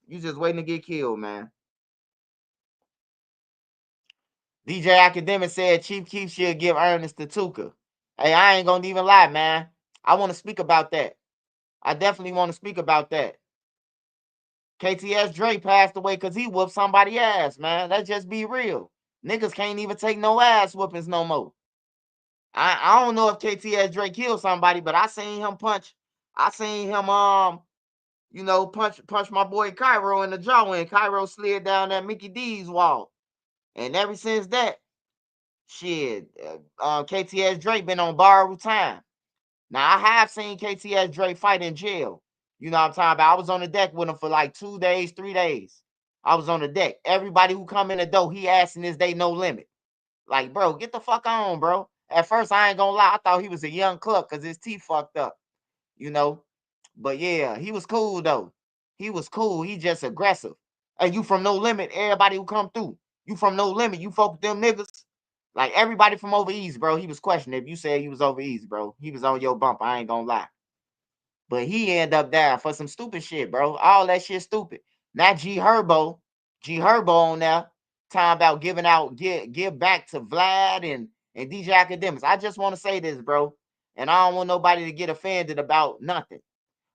You just waiting to get killed, man. DJ Academic said Chief Keef should give Ernest to Tuka. Hey, I ain't gonna even lie, man. I want to speak about that. I definitely want to speak about that. KTS Drake passed away because he whooped somebody's ass, man. Let's just be real. Niggas can't even take no ass whoopings no more. I don't know if KTS Drake killed somebody, but I seen him punch. I seen him punch my boy Cairo in the jaw, and Cairo slid down that Mickey D's wall. And ever since that, shit, KTS Drake been on borrowed time. Now, I have seen KTS Drake fight in jail. You know what I'm talking about? I was on the deck with him for like 2 days, 3 days. I was on the deck. Everybody who come in the door, he asking is they no limit. Like, bro, get the fuck on, bro. At first, I ain't gonna lie. I thought he was a young cluck because his teeth fucked up, you know? But yeah, he was cool, though. He was cool. He just aggressive. And you from No Limit, everybody who come through. You from No Limit, you fuck with them niggas. Like, everybody from over east, bro, he was questioning if you said you was over east, bro. He was on your bump. I ain't gonna lie. But he ended up down for some stupid shit, bro. All that shit stupid. Not G Herbo on there, talking about giving out, give back to Vlad and DJ Academics. I just want to say this, bro. And I don't want nobody to get offended about nothing.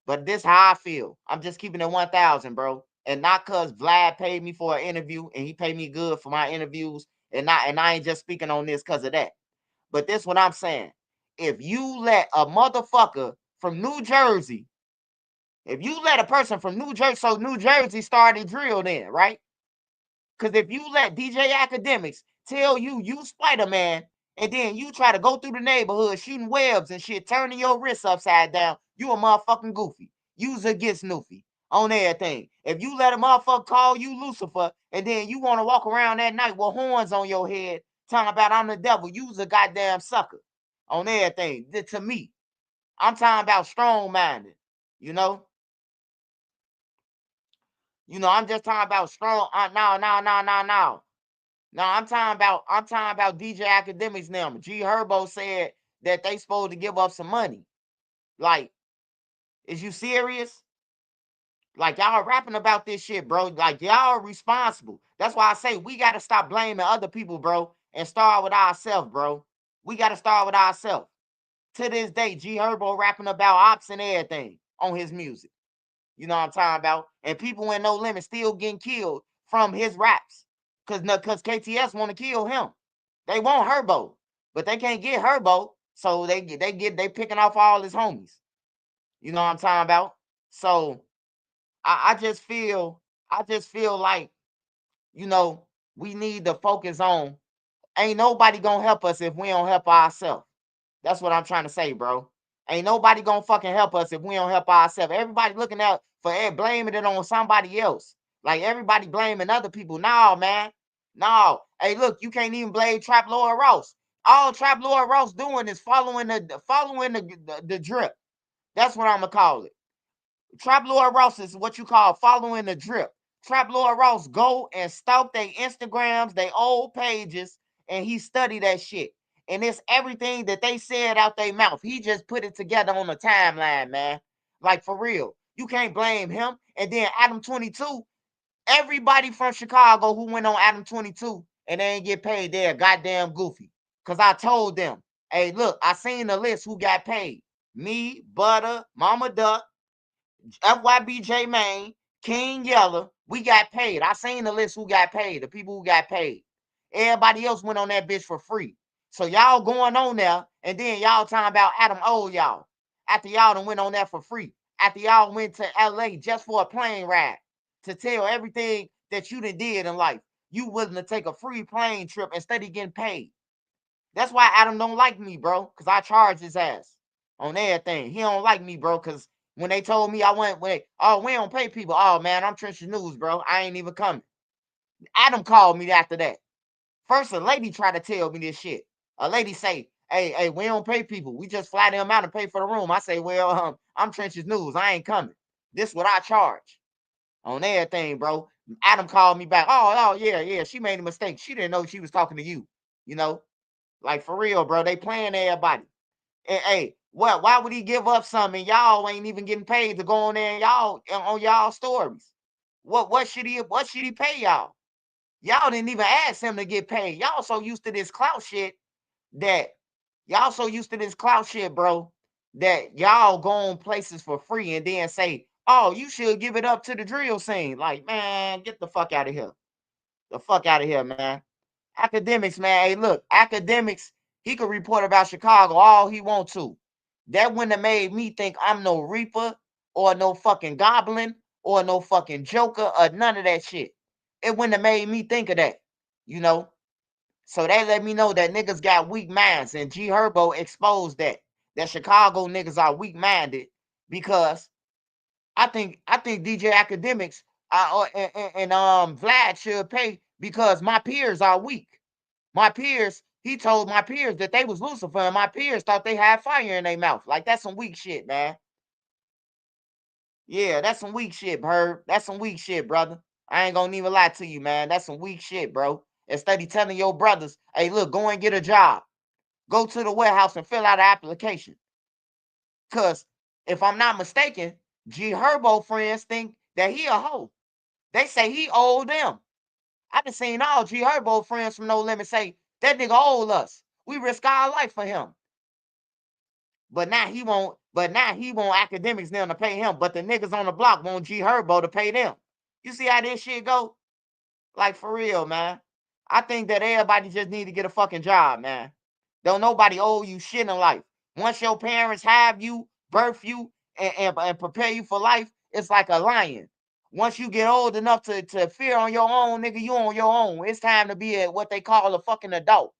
But this how I feel. I'm just keeping it 1,000, bro. And not because Vlad paid me for an interview and he paid me good for my interviews. And I ain't just speaking on this because of that. But this what I'm saying. If you let a motherfucker from New Jersey, if you let a person from New Jersey, so New Jersey started drill then, right? Because if you let DJ Academics tell you Spider-Man, and then you try to go through the neighborhood shooting webs and shit, turning your wrists upside down, you a motherfucking goofy. User gets noofy on everything. If you let a motherfucker call you Lucifer, and then you want to walk around that night with horns on your head, talking about I'm the devil, you's a goddamn sucker on everything. To me, I'm talking about strong-minded, you know? I'm just talking about strong. No. No, I'm talking about DJ Academics now. G Herbo said that they supposed to give up some money. Like, is you serious? Like, y'all rapping about this shit, bro. Like, y'all are responsible. That's why I say we got to stop blaming other people, bro, and start with ourselves, bro. We got to start with ourselves. To this day, G Herbo rapping about ops and everything on his music. You know what I'm talking about? And people in No Limit still getting killed from his raps. Because KTS want to kill him. They want Herbo, but they can't get Herbo, so they picking off all his homies. You know what I'm talking about? So I just feel like, we need to focus on, ain't nobody gonna help us if we don't help ourselves. That's what I'm trying to say, bro. Ain't nobody gonna fucking help us if we don't help ourselves. Everybody looking out for blaming it on somebody else. Like, everybody blaming other people. No, man. No. Hey, look, you can't even blame Trap Lord Ross. All Trap Lord Ross doing is following the drip. That's what I'm gonna call it. Trap Lord Ross is what you call following the drip. Trap Lord Ross go and stalk their Instagrams, their old pages, and he study that shit. And it's everything that they said out their mouth. He just put it together on the timeline, man. Like, for real. You can't blame him. And then Adam 22, everybody from Chicago who went on Adam 22 and they ain't get paid, they're goddamn goofy. Because I told them, hey, look, I seen the list who got paid. Me, Butter, Mama Duck, FYBJ Main, King Yeller, we got paid. I seen the list who got paid, the people who got paid. Everybody else went on that bitch for free. So y'all going on there, and then y'all talking about Adam owe y'all. After y'all done went on there for free. After y'all went to LA just for a plane ride to tell everything that you done did in life. You willing to take a free plane trip instead of getting paid. That's why Adam don't like me, bro, because I charge his ass on everything. He don't like me, bro, because when they told me we don't pay people. Oh, man, I'm Trench's News, bro. I ain't even coming. Adam called me after that. First, a lady tried to tell me this shit. A lady say, hey, we don't pay people. We just fly them out and pay for the room. I say, well, I'm Trench's News. I ain't coming. This is what I charge on everything, bro. Adam called me back. Oh, yeah. She made a mistake. She didn't know she was talking to you. Like, for real, bro. They playing everybody. Hey, why would he give up something? Y'all ain't even getting paid to go on there and y'all stories. What should he pay y'all? Y'all didn't even ask him to get paid. Y'all so used to this clout shit, bro, that y'all go on places for free and then say, oh, you should give it up to the drill scene. Like, man, get the fuck out of here. The fuck out of here, man. Academics, man. Hey, look, Academics, he could report about Chicago all he wants to. That wouldn't have made me think I'm no reaper or no fucking Goblin or no fucking Joker or none of that shit. It wouldn't have made me think of that, you know. So they let me know that niggas got weak minds, and G Herbo exposed that Chicago niggas are weak minded because I think DJ Academics and Vlad should pay because my peers are weak. My peers, he told my peers that they was Lucifer, and my peers thought they had fire in their mouth. Like, that's some weak shit, man. Yeah, that's some weak shit, Herb. That's some weak shit, brother. I ain't gonna even lie to you, man. That's some weak shit, bro. Instead of telling your brothers, hey, look, go and get a job. Go to the warehouse and fill out an application. Because if I'm not mistaken, G Herbo friends think that he a hoe. They say he owed them. I done seen all G Herbo friends from No Limit say, that nigga owed us. We risk our life for him. But now he won't academics them to pay him. But the niggas on the block want G Herbo to pay them. You see how this shit go? Like, for real, man. I think that everybody just need to get a fucking job, man. Don't nobody owe you shit in life. Once your parents have you, birth you, and prepare you for life, it's like a lion. Once you get old enough to fear on your own, nigga, you on your own. It's time to be what they call a fucking adult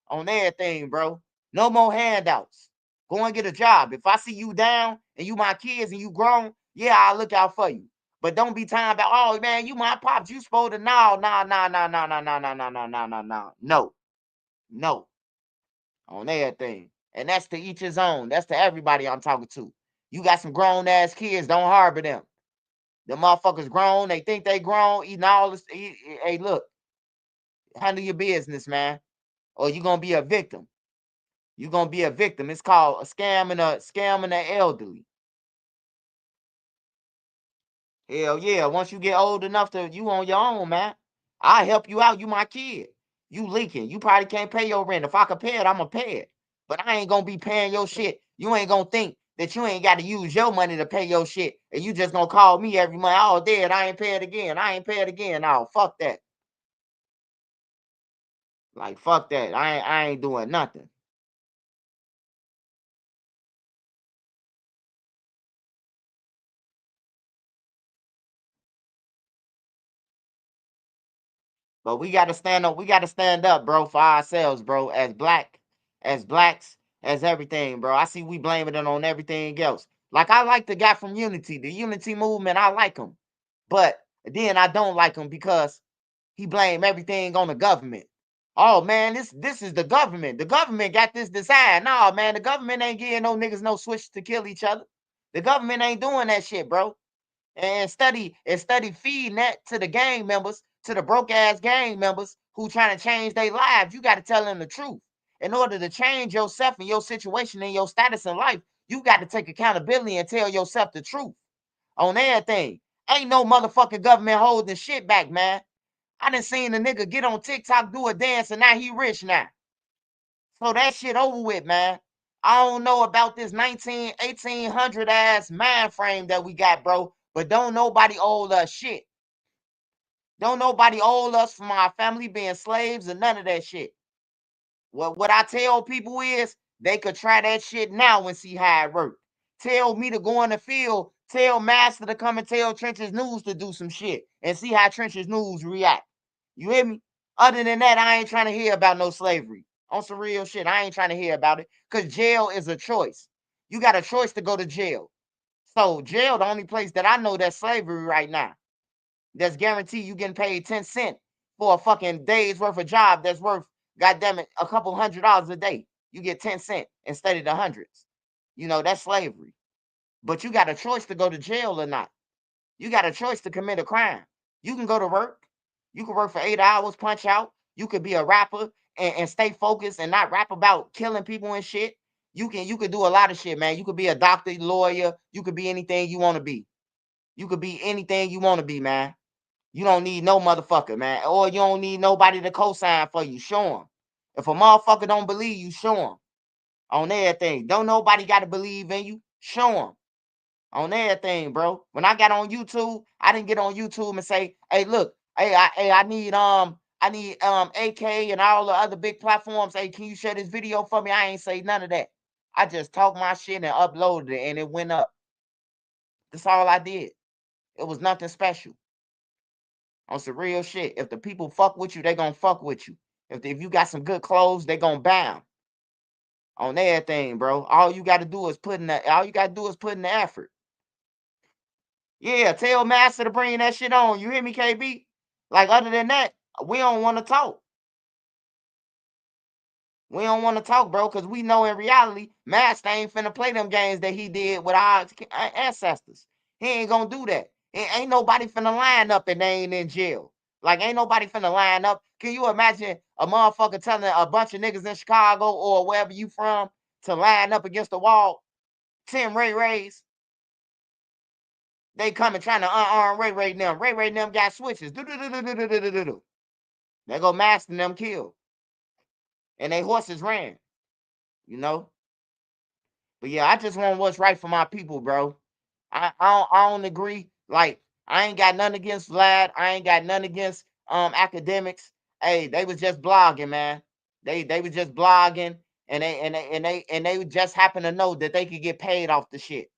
on everything, bro. No more handouts. Go and get a job. If I see you down and you my kids and you grown, yeah, I'll look out for you. But don't be talking about, oh man, you my pops, you supposed to no. No. On everything. And that's to each his own. That's to everybody I'm talking to. You got some grown ass kids, don't harbor them. The motherfuckers grown, they think they grown, eating all this. Hey, look, handle your business, man. Or you're gonna be a victim. You're gonna be a victim. It's called a scamming the elderly. Hell yeah. Once you get old enough to you on your own, man. I'll help you out. You my kid. You leaking. You probably can't pay your rent. If I can pay it, I'ma pay it. But I ain't gonna be paying your shit. You ain't gonna think that you ain't got to use your money to pay your shit. And you just gonna call me every month. Oh, dead. I ain't pay it again. I ain't pay it again. Oh, fuck that. Like, fuck that. I ain't doing nothing. But we gotta stand up. We gotta stand up, bro, for ourselves, bro. As blacks, as everything, bro. I see we blaming it on everything else. Like, I like the guy from Unity, the Unity movement. I like him, but then I don't like him because he blame everything on the government. Oh man, this is the government. The government got this design. No, man, the government ain't giving no niggas no switch to kill each other. The government ain't doing that shit, bro. And study feeding that to the gang members, to the broke ass gang members who trying to change their lives. You got to tell them the truth. In order to change yourself and your situation and your status in life, you got to take accountability and tell yourself the truth on everything. Ain't no motherfucking government holding shit back, man. I done seen a nigga get on TikTok, do a dance, and now he rich now. So that shit over with, man. I don't know about this 1800 ass mind frame that we got, bro. But don't nobody owe us shit. Don't nobody owe us from our family being slaves or none of that shit. What I tell people is they could try that shit now and see how it works. Tell me to go in the field. Tell Master to come and tell Trenches News to do some shit and see how Trenches News react. You hear me? Other than that, I ain't trying to hear about no slavery. On some real shit, I ain't trying to hear about it because jail is a choice. You got a choice to go to jail. So jail, the only place that I know that's slavery right now. That's guaranteed you getting paid 10 cents for a fucking day's worth of job that's worth, goddamn it, a couple $100s a day. You get 10 cents instead of the hundreds. You know, that's slavery. But you got a choice to go to jail or not. You got a choice to commit a crime. You can go to work. You can work for 8 hours, punch out. You could be a rapper and stay focused and not rap about killing people and shit. You can do a lot of shit, man. You could be a doctor, lawyer. You could be anything you want to be. You could be anything you want to be, man. You don't need no motherfucker, man. Or you don't need nobody to co-sign for you. Show them. If a motherfucker don't believe you, show them. On everything. Don't nobody got to believe in you. Show them. On everything, bro. When I got on YouTube, I didn't get on YouTube and say, hey, look, I need AK and all the other big platforms. Hey, can you share this video for me? I ain't say none of that. I just talked my shit and uploaded it and it went up. That's all I did. It was nothing special. On some real shit. If the people fuck with you, they gonna fuck with you. If you got some good clothes, they gonna bound. On everything, bro. All you gotta do is put in the effort. Yeah, tell Master to bring that shit on. You hear me, KB? Like, other than that, we don't want to talk. We don't want to talk, bro, because we know in reality, Master ain't finna play them games that he did with our ancestors. He ain't gonna do that. Ain't nobody finna line up and they ain't in jail. Like, ain't nobody finna line up. Can you imagine a motherfucker telling a bunch of niggas in Chicago or wherever you from to line up against the wall? 10 Ray Rays. They coming trying to unarm Ray Ray them. Ray Ray them got switches. They go Master and them killed. And they horses ran. You know? But yeah, I just want what's right for my people, bro. I don't agree. Like, I ain't got nothing against Vlad. I ain't got nothing against academics. Hey, they was just blogging, man. They was just blogging, and they just happen to know that they could get paid off the shit.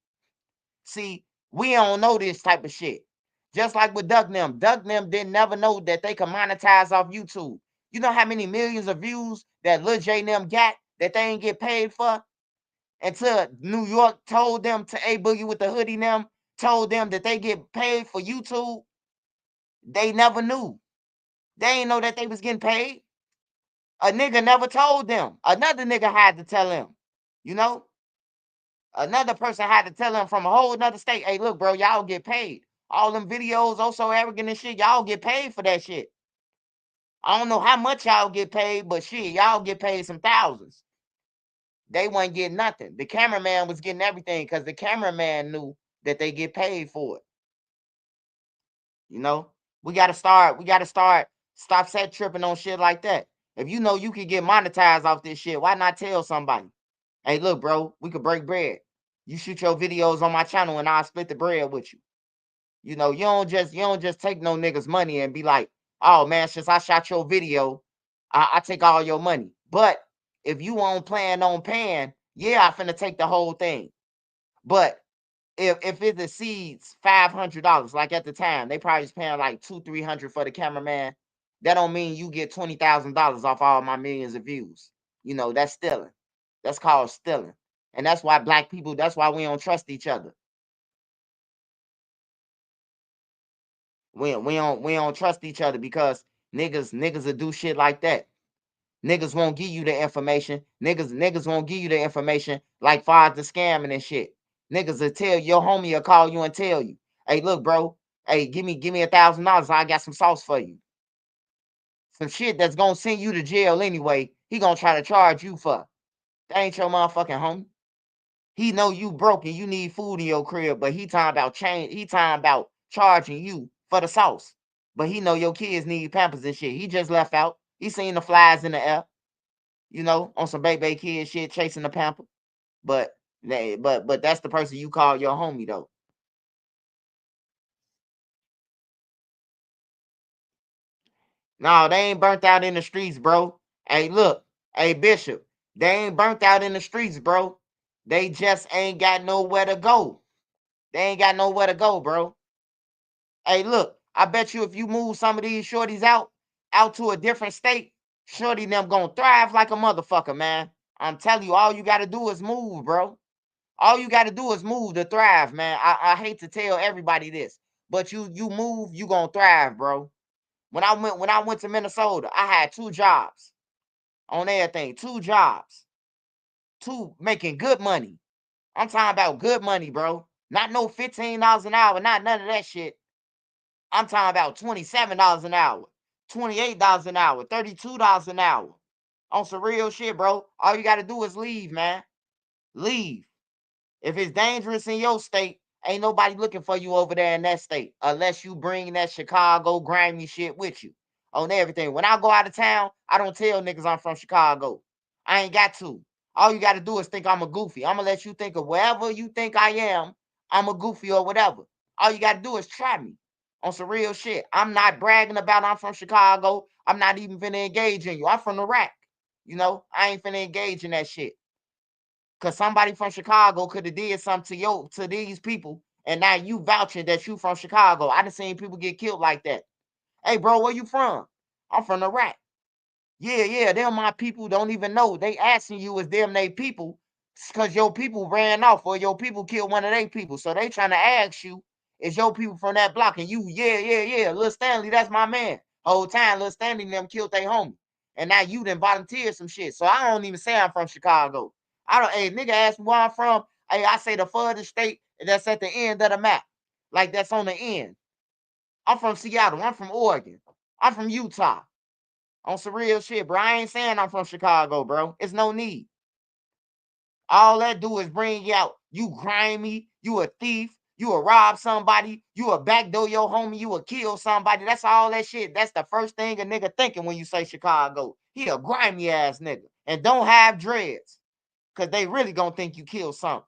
See, we don't know this type of shit. Just like with Duck them didn't never know that they could monetize off YouTube. You know how many millions of views that Lil J and them got that they ain't get paid for? Until New York told them to A Boogie with the hoodie them, told them that they get paid for YouTube. They never knew. They ain't know that they was getting paid. A nigga never told them. Another nigga had to tell them. You know? Another person had to tell them from a whole nother state, hey, look, bro, y'all get paid. All them videos, oh so arrogant and shit, y'all get paid for that shit. I don't know how much y'all get paid, but shit, y'all get paid some thousands. They wasn't getting nothing. The cameraman was getting everything because the cameraman knew that they get paid for it. You know, we gotta stop set tripping on shit like that. If you know you can get monetized off this shit, why not tell somebody? Hey, look, bro, we could break bread. You shoot your videos on my channel and I'll split the bread with you. You know, you don't just take no niggas money and be like, oh man, since I shot your video, I take all your money. But if you won't plan on paying, yeah, I finna take the whole thing. But if it exceeds $500, like at the time, they probably was paying like $200-300 for the cameraman. That don't mean you get $20,000 off all my millions of views. You know, that's stealing. That's called stealing. And that's why black people, that's why we don't trust each other. We don't trust each other because niggas will do shit like that. Niggas won't give you the information. Niggas won't give you the information like far as the scamming and shit. Niggas will tell your homie will call you and tell you, hey, look, bro, hey, give me $1,000. I got some sauce for you. Some shit that's gonna send you to jail anyway. He gonna try to charge you for. That ain't your motherfucking homie. He know you broke and you need food in your crib, but he talking about charging you for the sauce. But he know your kids need Pampers and shit. He just left out. He seen the flies in the air, you know, on some baby kid shit, chasing the pamper. But that's the person you call your homie though. No, they ain't burnt out in the streets, bro. Hey, look, hey Bishop, they ain't burnt out in the streets, bro. They just ain't got nowhere to go. They ain't got nowhere to go, bro. Hey, look, I bet you if you move some of these shorties out to a different state, shorty them gonna thrive like a motherfucker, man. I'm telling you, all you gotta do is move, bro. All you gotta do is move to thrive, man. I hate to tell everybody this, but you move, you gonna thrive, bro. When I went to Minnesota, I had 2 jobs on everything, 2 jobs, 2 making good money. I'm talking about good money, bro. Not no $15 an hour, not none of that shit. I'm talking about $27 an hour, $28 an hour, $32 an hour. On some real shit, bro. All you gotta do is leave, man. Leave. If it's dangerous in your state, ain't nobody looking for you over there in that state unless you bring that Chicago grimy shit with you on everything. When I go out of town, I don't tell niggas I'm from Chicago. I ain't got to. All you got to do is think I'm a goofy. I'm going to let you think of wherever you think I am, I'm a goofy or whatever. All you got to do is try me on some real shit. I'm not bragging about I'm from Chicago. I'm not even finna engage in you. I'm from Iraq. You know, I ain't finna engage in that shit. Cause somebody from Chicago could have did something to these people And now you vouching that you from Chicago. I done seen people get killed like that. Hey, bro, where you from? I'm from Iraq. Yeah, them my people don't even know. They asking you is them they people because your people ran off or your people killed one of their people. So they trying to ask you, is your people from that block? And you, yeah. Lil Stanley, that's my man. Whole time, Lil Stanley and them killed their homie. And now you done volunteered some shit. So I don't even say I'm from Chicago. Hey, nigga ask me where I'm from. Hey, I say the furthest state that's at the end of the map. Like that's on the end. I'm from Seattle. I'm from Oregon. I'm from Utah. On some real shit, bro. I ain't saying I'm from Chicago, bro. It's no need. All that do is bring you out. You grimy, you a thief, you a rob somebody, you a backdoor your homie, you a kill somebody. That's all that shit. That's the first thing a nigga thinking when you say Chicago. He a grimy ass nigga. And don't have dreads. Cause they really gonna think you killed something.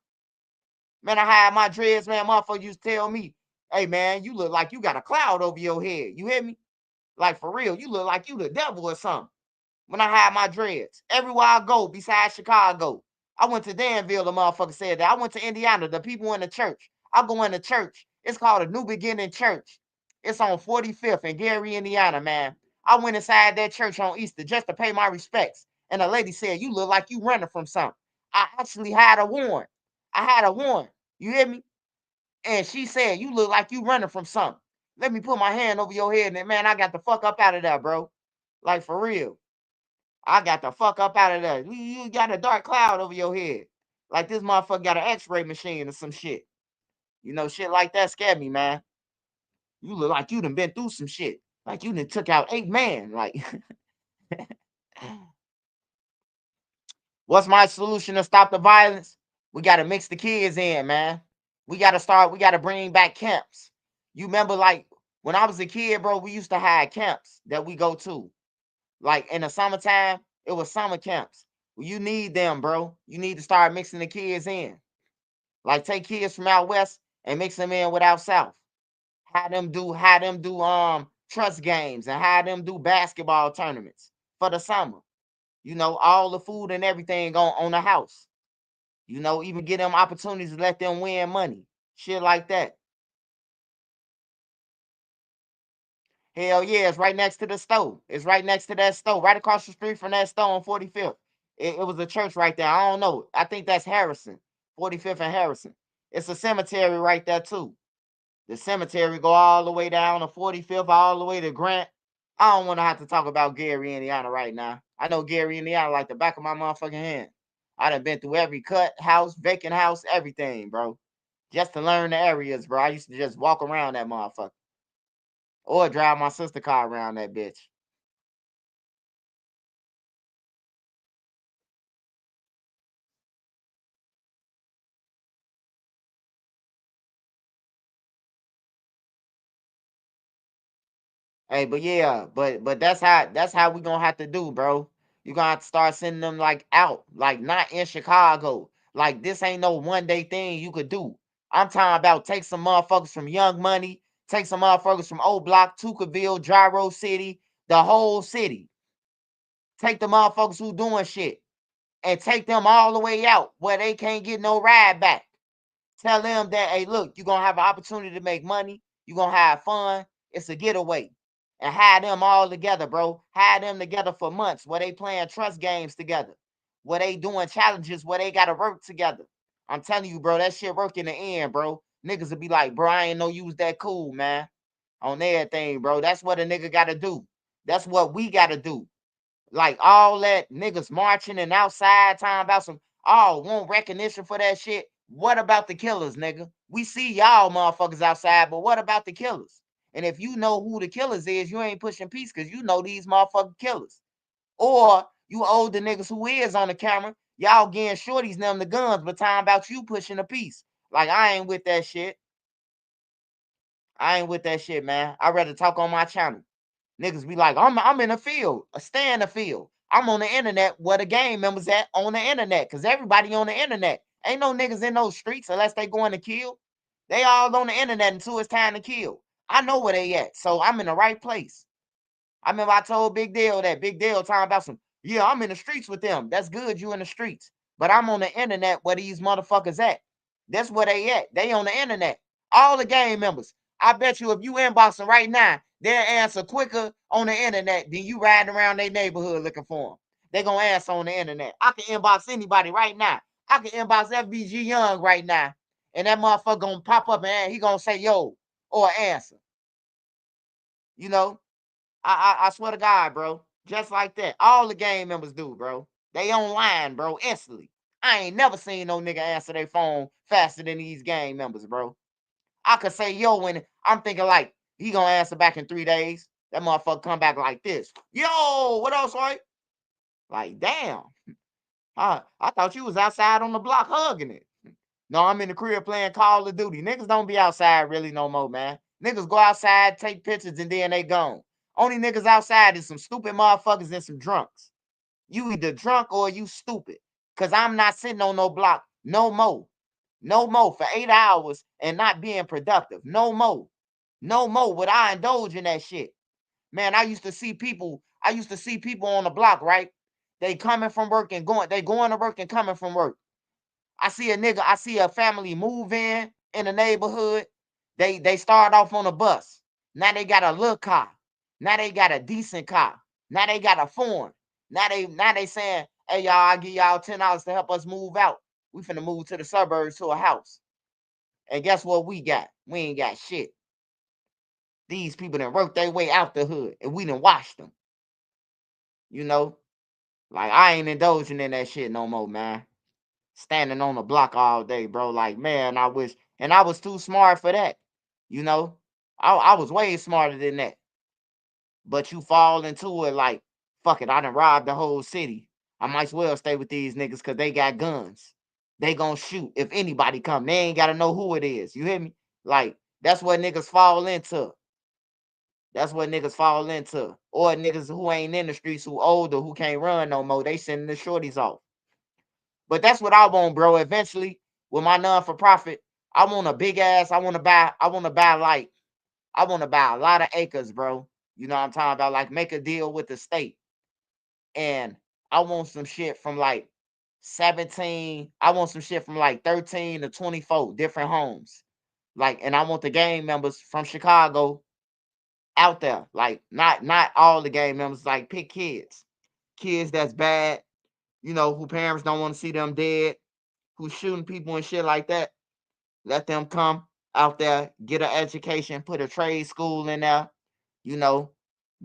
Man, I had my dreads, man. Motherfucker used to tell me, hey man, you look like you got a cloud over your head. You hear me? Like for real, you look like you the devil or something. When I had my dreads, everywhere I go besides Chicago. I went to Danville, the motherfucker said that. I went to Indiana, the people in the church. I go in the church. It's called a New Beginning Church. It's on 45th in Gary, Indiana, man. I went inside that church on Easter just to pay my respects. And the lady said, you look like you running from something. I actually had a warrant. I had a warrant. You hear me? And she said, you look like you running from something. Let me put my hand over your head. And man, I got the fuck up out of there, bro. Like for real. I got the fuck up out of there. You got a dark cloud over your head. Like this motherfucker got an x-ray machine or some shit. You know, shit like that scared me, man. You look like you done been through some shit. Like you done took out 8 men. Like, what's my solution to stop the violence? We got to mix the kids in, man. We got to bring back camps. You remember, like, when I was a kid, bro, we used to have camps that we go to. Like, in the summertime, it was summer camps. You need them, bro. You need to start mixing the kids in. Like, take kids from out west and mix them in with out south. Have them do trust games and have them do basketball tournaments for the summer. You know, all the food and everything on the house. You know, even get them opportunities to let them win money. Shit like that. Hell yeah, it's right next to the store. It's right next to that store, right across the street from that store on 45th. It was a church right there. I don't know. I think that's Harrison, 45th and Harrison. It's a cemetery right there too. The cemetery go all the way down to 45th, all the way to Grant. I don't want to have to talk about Gary, Indiana right now. I know Gary, Indiana like the back of my motherfucking hand. I done been through every cut house, vacant house, everything, bro. Just to learn the areas, bro. I used to just walk around that motherfucker. Or drive my sister car around that bitch. Hey, but yeah, but that's how we gonna have to do, bro. You gonna have to start sending them like out, like not in Chicago. Like this ain't no one day thing you could do. I'm talking about take some motherfuckers from Young Money, take some motherfuckers from Old Block, Tucaville, Gyro City, the whole city. Take the motherfuckers who doing shit and take them all the way out where they can't get no ride back. Tell them that, hey, look, you're going to have an opportunity to make money. You're going to have fun. It's a getaway. And hire them all together, bro. Hire them together for months where they playing trust games together. Where they doing challenges where they got to work together. I'm telling you, bro, that shit work in the end, bro. Niggas will be like, bro, I ain't know you was that cool, man. On everything, bro. That's what a nigga got to do. That's what we got to do. Like all that niggas marching and outside talking about some, want recognition for that shit. What about the killers, nigga? We see y'all motherfuckers outside, but what about the killers? And if you know who the killers is, you ain't pushing peace because you know these motherfucking killers. Or you older niggas who is on the camera, y'all getting shorties them the guns, but talking about you pushing a peace. Like, I ain't with that shit. I ain't with that shit, man. I'd rather talk on my channel. Niggas be like, I'm in the field. Stay in the field. I'm on the internet where the gang members at on the internet. Cause everybody on the internet. Ain't no niggas in those streets unless they going to kill. They all on the internet until it's time to kill. I know where they at. So I'm in the right place. I remember I told Big Deal that. Big Deal talking about some, yeah, I'm in the streets with them. That's good, you in the streets. But I'm on the internet where these motherfuckers at. That's where they at. They on the internet. All the gang members. I bet you if you inbox them right now, they'll answer quicker on the internet than you riding around their neighborhood looking for them. They're going to answer on the internet. I can inbox anybody right now. I can inbox FBG Young right now, and that motherfucker going to pop up and he going to say, yo, or answer. You know, I swear to God, bro. Just like that. All the gang members do, bro. They online, bro, instantly. I ain't never seen no nigga answer their phone faster than these gang members, bro. I could say, yo, when I'm thinking like, he gonna answer back in 3 days. That motherfucker come back like this. Yo, what else, right? Like, damn. I thought you was outside on the block hugging it. No, I'm in the crib playing Call of Duty. Niggas don't be outside really no more, man. Niggas go outside, take pictures, and then they gone. Only niggas outside is some stupid motherfuckers and some drunks. You either drunk or you stupid. Because I'm not sitting on no block no more. No more for 8 hours and not being productive. No more. No more would I indulge in that shit. Man, I used to see people on the block, right? They coming from work and they going to work and coming from work. I see a family move in the neighborhood. They start off on a bus. Now they got a little car. Now they got a decent car. Now they got a foreign. Now they saying, hey y'all, I'll give y'all $10 to help us move out. We finna move to the suburbs to a house. And guess what we got? We ain't got shit. These people done worked their way out the hood and we done watched them. You know? Like I ain't indulging in that shit no more, man. Standing on the block all day, bro. Like, man, I wish. And I was too smart for that. You know? I was way smarter than that. But you fall into it like, fuck it, I done robbed the whole city. I might as well stay with these niggas because they got guns. They gonna shoot if anybody come. They ain't gotta know who it is. You hear me? Like, that's what niggas fall into. That's what niggas fall into. Or niggas who ain't in the streets, who older, who can't run no more. They sending the shorties off. But that's what I want, bro. Eventually, with my non-for-profit, I want a big ass. I want to buy a lot of acres, bro. You know what I'm talking about? Like, make a deal with the state. And I want some shit from like 17. I want some shit from like 13 to 24 different homes. Like, and I want the gang members from Chicago out there. Like, not all the gang members, like pick kids. Kids that's bad, you know, who parents don't want to see them dead, who's shooting people and shit like that. Let them come out there, get an education, put a trade school in there, you know,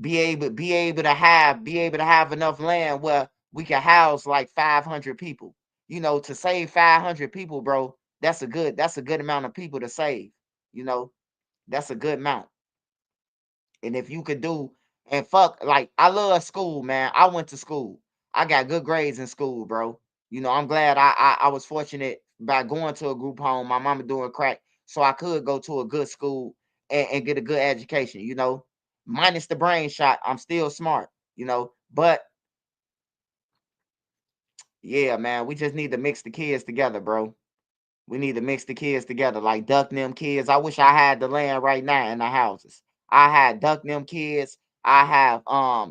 be able to have enough land where we can house like 500 people. You know, to save 500 people, bro, that's a good amount of people to save. You know, that's a good amount. And if you could do, and fuck, like, I love school, man. I went to school. I got good grades in school, bro. You know, I'm glad I was fortunate by going to a group home. My mama doing crack, so I could go to a good school and get a good education, you know. Minus the brain shot, I'm still smart, you know. But yeah, man, we just need to mix the kids together, bro. We need to mix the kids together, like duck them kids. I wish I had the land right now in the houses. I had duck them kids. I have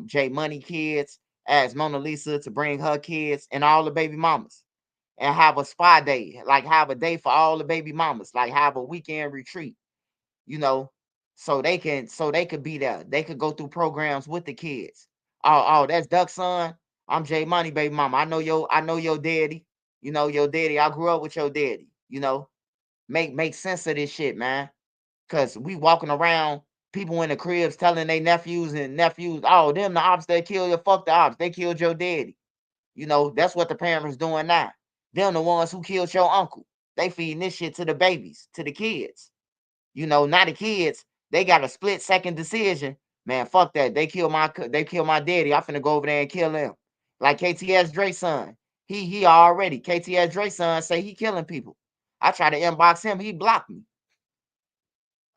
J Money kids, as Mona Lisa to bring her kids and all the baby mamas, and have a spa day, like have a day for all the baby mamas, like have a weekend retreat, you know, so they could be there. They could go through programs with the kids. Oh, that's Duck son. I'm J Money baby mama. I know your daddy. You know your daddy. I grew up with your daddy. You know, make sense of this shit, man. Cause we walking around, people in the cribs telling their nephews, oh, them the ops that killed your fuck the ops. They killed your daddy. You know, that's what the parents doing now. Them the ones who killed your uncle. They feeding this shit to the babies, to the kids. You know, not the kids. They got a split-second decision. Man, fuck that. They kill my daddy. I finna go over there and kill him. Like KTS Dre son. He already. KTS Dre son say he killing people. I try to inbox him. He blocked me.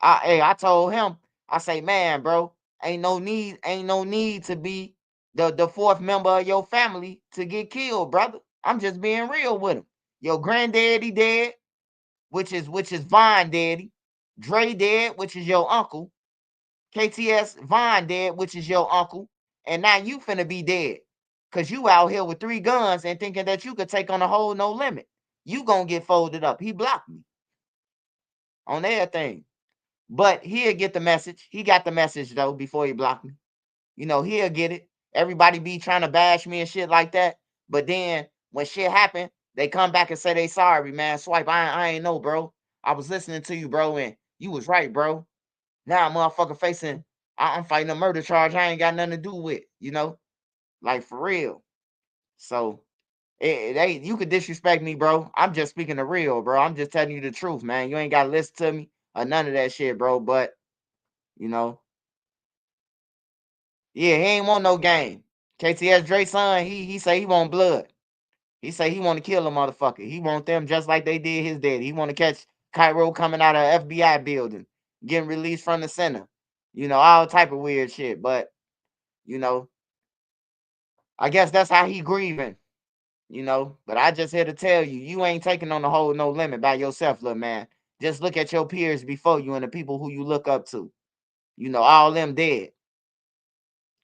I told him, I say, man, bro, ain't no need to be the fourth member of your family to get killed, brother. I'm just being real with him. Your granddaddy dead, which is Vine daddy. Dre dead, which is your uncle. KTS Vine dead, which is your uncle. And now you finna be dead. Cause you out here with 3 guns and thinking that you could take on a whole no limit. You gonna get folded up. He blocked me. on everything. But he'll get the message. He got the message though before he blocked me. You know, he'll get it. Everybody be trying to bash me and shit like that. But then when shit happen, they come back and say they sorry, man. Swipe, I ain't know, bro. I was listening to you, bro, and you was right, bro. Now motherfucker facing, I'm fighting a murder charge I ain't got nothing to do with, you know? Like for real. So you could disrespect me, bro. I'm just speaking the real, bro. I'm just telling you the truth, man. You ain't gotta listen to me or none of that shit, bro. But you know, yeah, he ain't want no game. KTS Dre son, he say he want blood. He say he want to kill a motherfucker. He want them just like they did his daddy. He want to catch Cairo coming out of FBI building, getting released from the center. You know, all type of weird shit. But you know, I guess that's how he grieving. You know, but I just here to tell you, you ain't taking on the whole no limit by yourself, little man. Just look at your peers before you and the people who you look up to. You know, all them dead.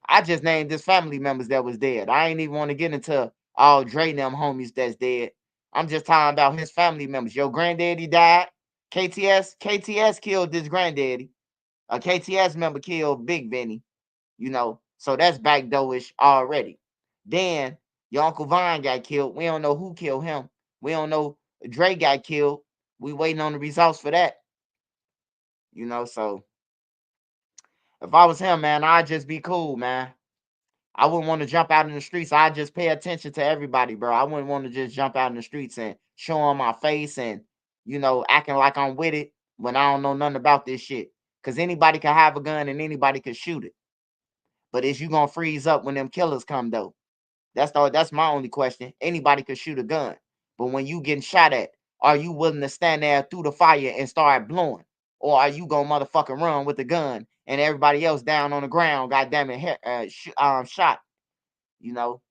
I just named his family members that was dead. I ain't even want to get into all Dre and them homies that's dead. I'm just talking about his family members. Your granddaddy died. KTS killed his granddaddy. A KTS member killed Big Benny. You know, so that's backdoorish already. Then your Uncle Vine got killed. We don't know who killed him. We don't know Dre got killed. We waiting on the results for that. You know, so if I was him, man, I'd just be cool, man. I wouldn't want to jump out in the streets. I'd just pay attention to everybody, bro. I wouldn't want to just jump out in the streets and show them my face and, you know, acting like I'm with it when I don't know nothing about this shit. Because anybody can have a gun and anybody can shoot it. But is you going to freeze up when them killers come, though? That's my only question. Anybody could shoot a gun. But when you getting shot at, are you willing to stand there through the fire and start blowing? Or are you going to motherfucking run with the gun and everybody else down on the ground, goddamn it, shot? You know?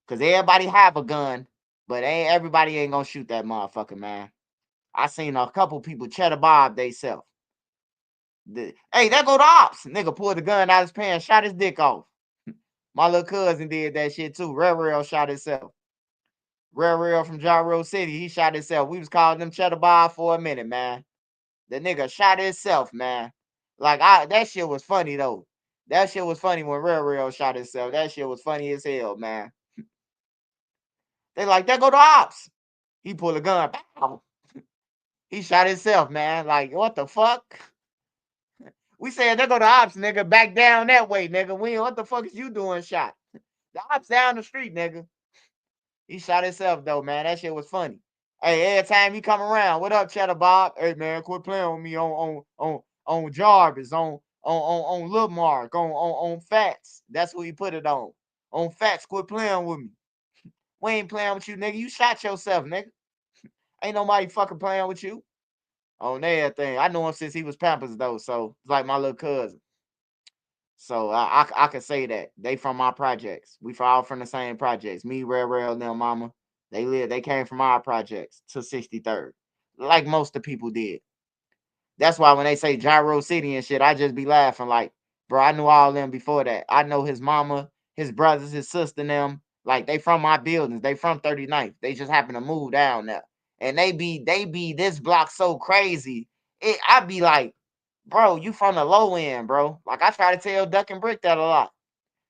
Because everybody have a gun, but everybody ain't going to shoot that motherfucker, man. I seen a couple people cheddar bob they self. Hey, there go the ops. Nigga pulled the gun out his pants, shot his dick off. My little cousin did that shit too. Rail shot himself. Rail from Gyro City, he shot himself. We was calling them cheddar bob for a minute, man. The nigga shot himself, man. Like that shit was funny though. That shit was funny when Rail shot himself. That shit was funny as hell, man. They like, there go the ops. He pulled a gun. Pow. He shot himself, man. Like, what the fuck? We said, there go the ops, nigga. Back down that way, nigga. What the fuck is you doing shot? The ops down the street, nigga. He shot himself, though, man. That shit was funny. Hey, every time he come around, what up, Cheddar Bob? Hey, man, quit playing with me on Jarvis, on Lil Mark, on Fats. That's who he put it on. On Fats, quit playing with me. We ain't playing with you, nigga. You shot yourself, nigga. Ain't nobody fucking playing with you. On everything. I know him since he was Pampers, though, so it's like my little cousin. So I can say that. They from my projects. We all from the same projects. Me, Rail, and them mama. They came from our projects to 63rd. Like most of the people did. That's why when they say Gyro City and shit, I just be laughing like, bro, I knew all them before that. I know his mama, his brothers, his sister, and them. Like they from my buildings. They from 39th. They just happen to move down there. And they be this block so crazy. I be like, bro, you from the low end, bro. Like I try to tell Duck and Brick that a lot.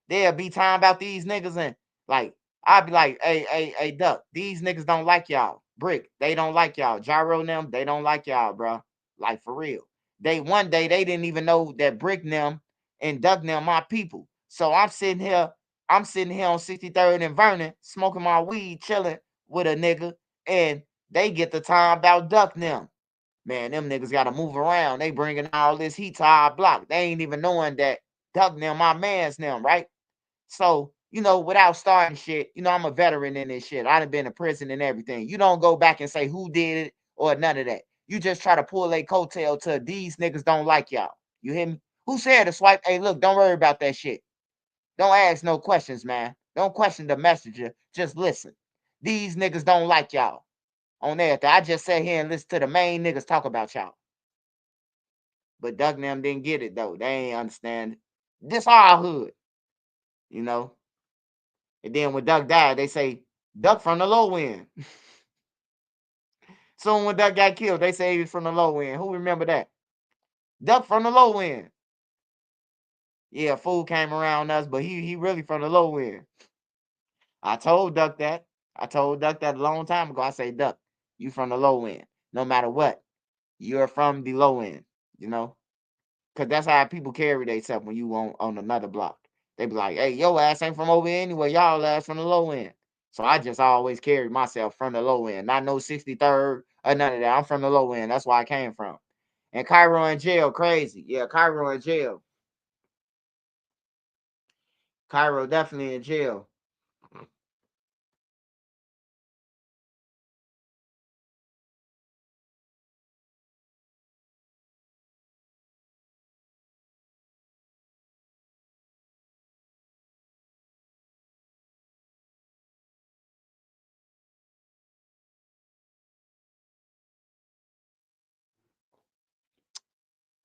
They'll be talking about these niggas and like I'll be like, hey, Duck, these niggas don't like y'all. Brick, they don't like y'all. Gyro and them, they don't like y'all, bro. Like for real. One day they didn't even know that Brick and them and Duck and them my people. So I'm sitting here on 63rd and Vernon, smoking my weed, chilling with a nigga, and they get the time about Duck and them. Man, them niggas got to move around. They bringing all this heat to our block. They ain't even knowing that Duck and them, my man's them, right? So, you know, without starting shit, you know, I'm a veteran in this shit. I done been to prison and everything. You don't go back and say who did it or none of that. You just try to pull a coattail to these niggas don't like y'all. You hear me? Who said to swipe? Hey, look, don't worry about that shit. Don't ask no questions, man. Don't question the messenger. Just listen. These niggas don't like y'all. On everything. I just sat here and listened to the main niggas talk about y'all. But Doug and them didn't get it, though. They ain't understand it. This our hood. You know? And then when Duck died, they say, Duck from the low end. Soon when Duck got killed, they say he was from the low end. Who remember that? Duck from the low end. Yeah, fool came around us, but he really from the low end. I told Duck that. I told Duck that a long time ago. I say, Duck, you from the low end. No matter what, you're from the low end, you know? Because that's how people carry themselves when you on another block. They be like, hey, your ass ain't from over here anyway. Y'all ass from the low end. So I just always carry myself from the low end. Not no 63rd or none of that. I'm from the low end. That's where I came from. And Cairo in jail, crazy. Yeah, Cairo in jail. Cairo definitely in jail.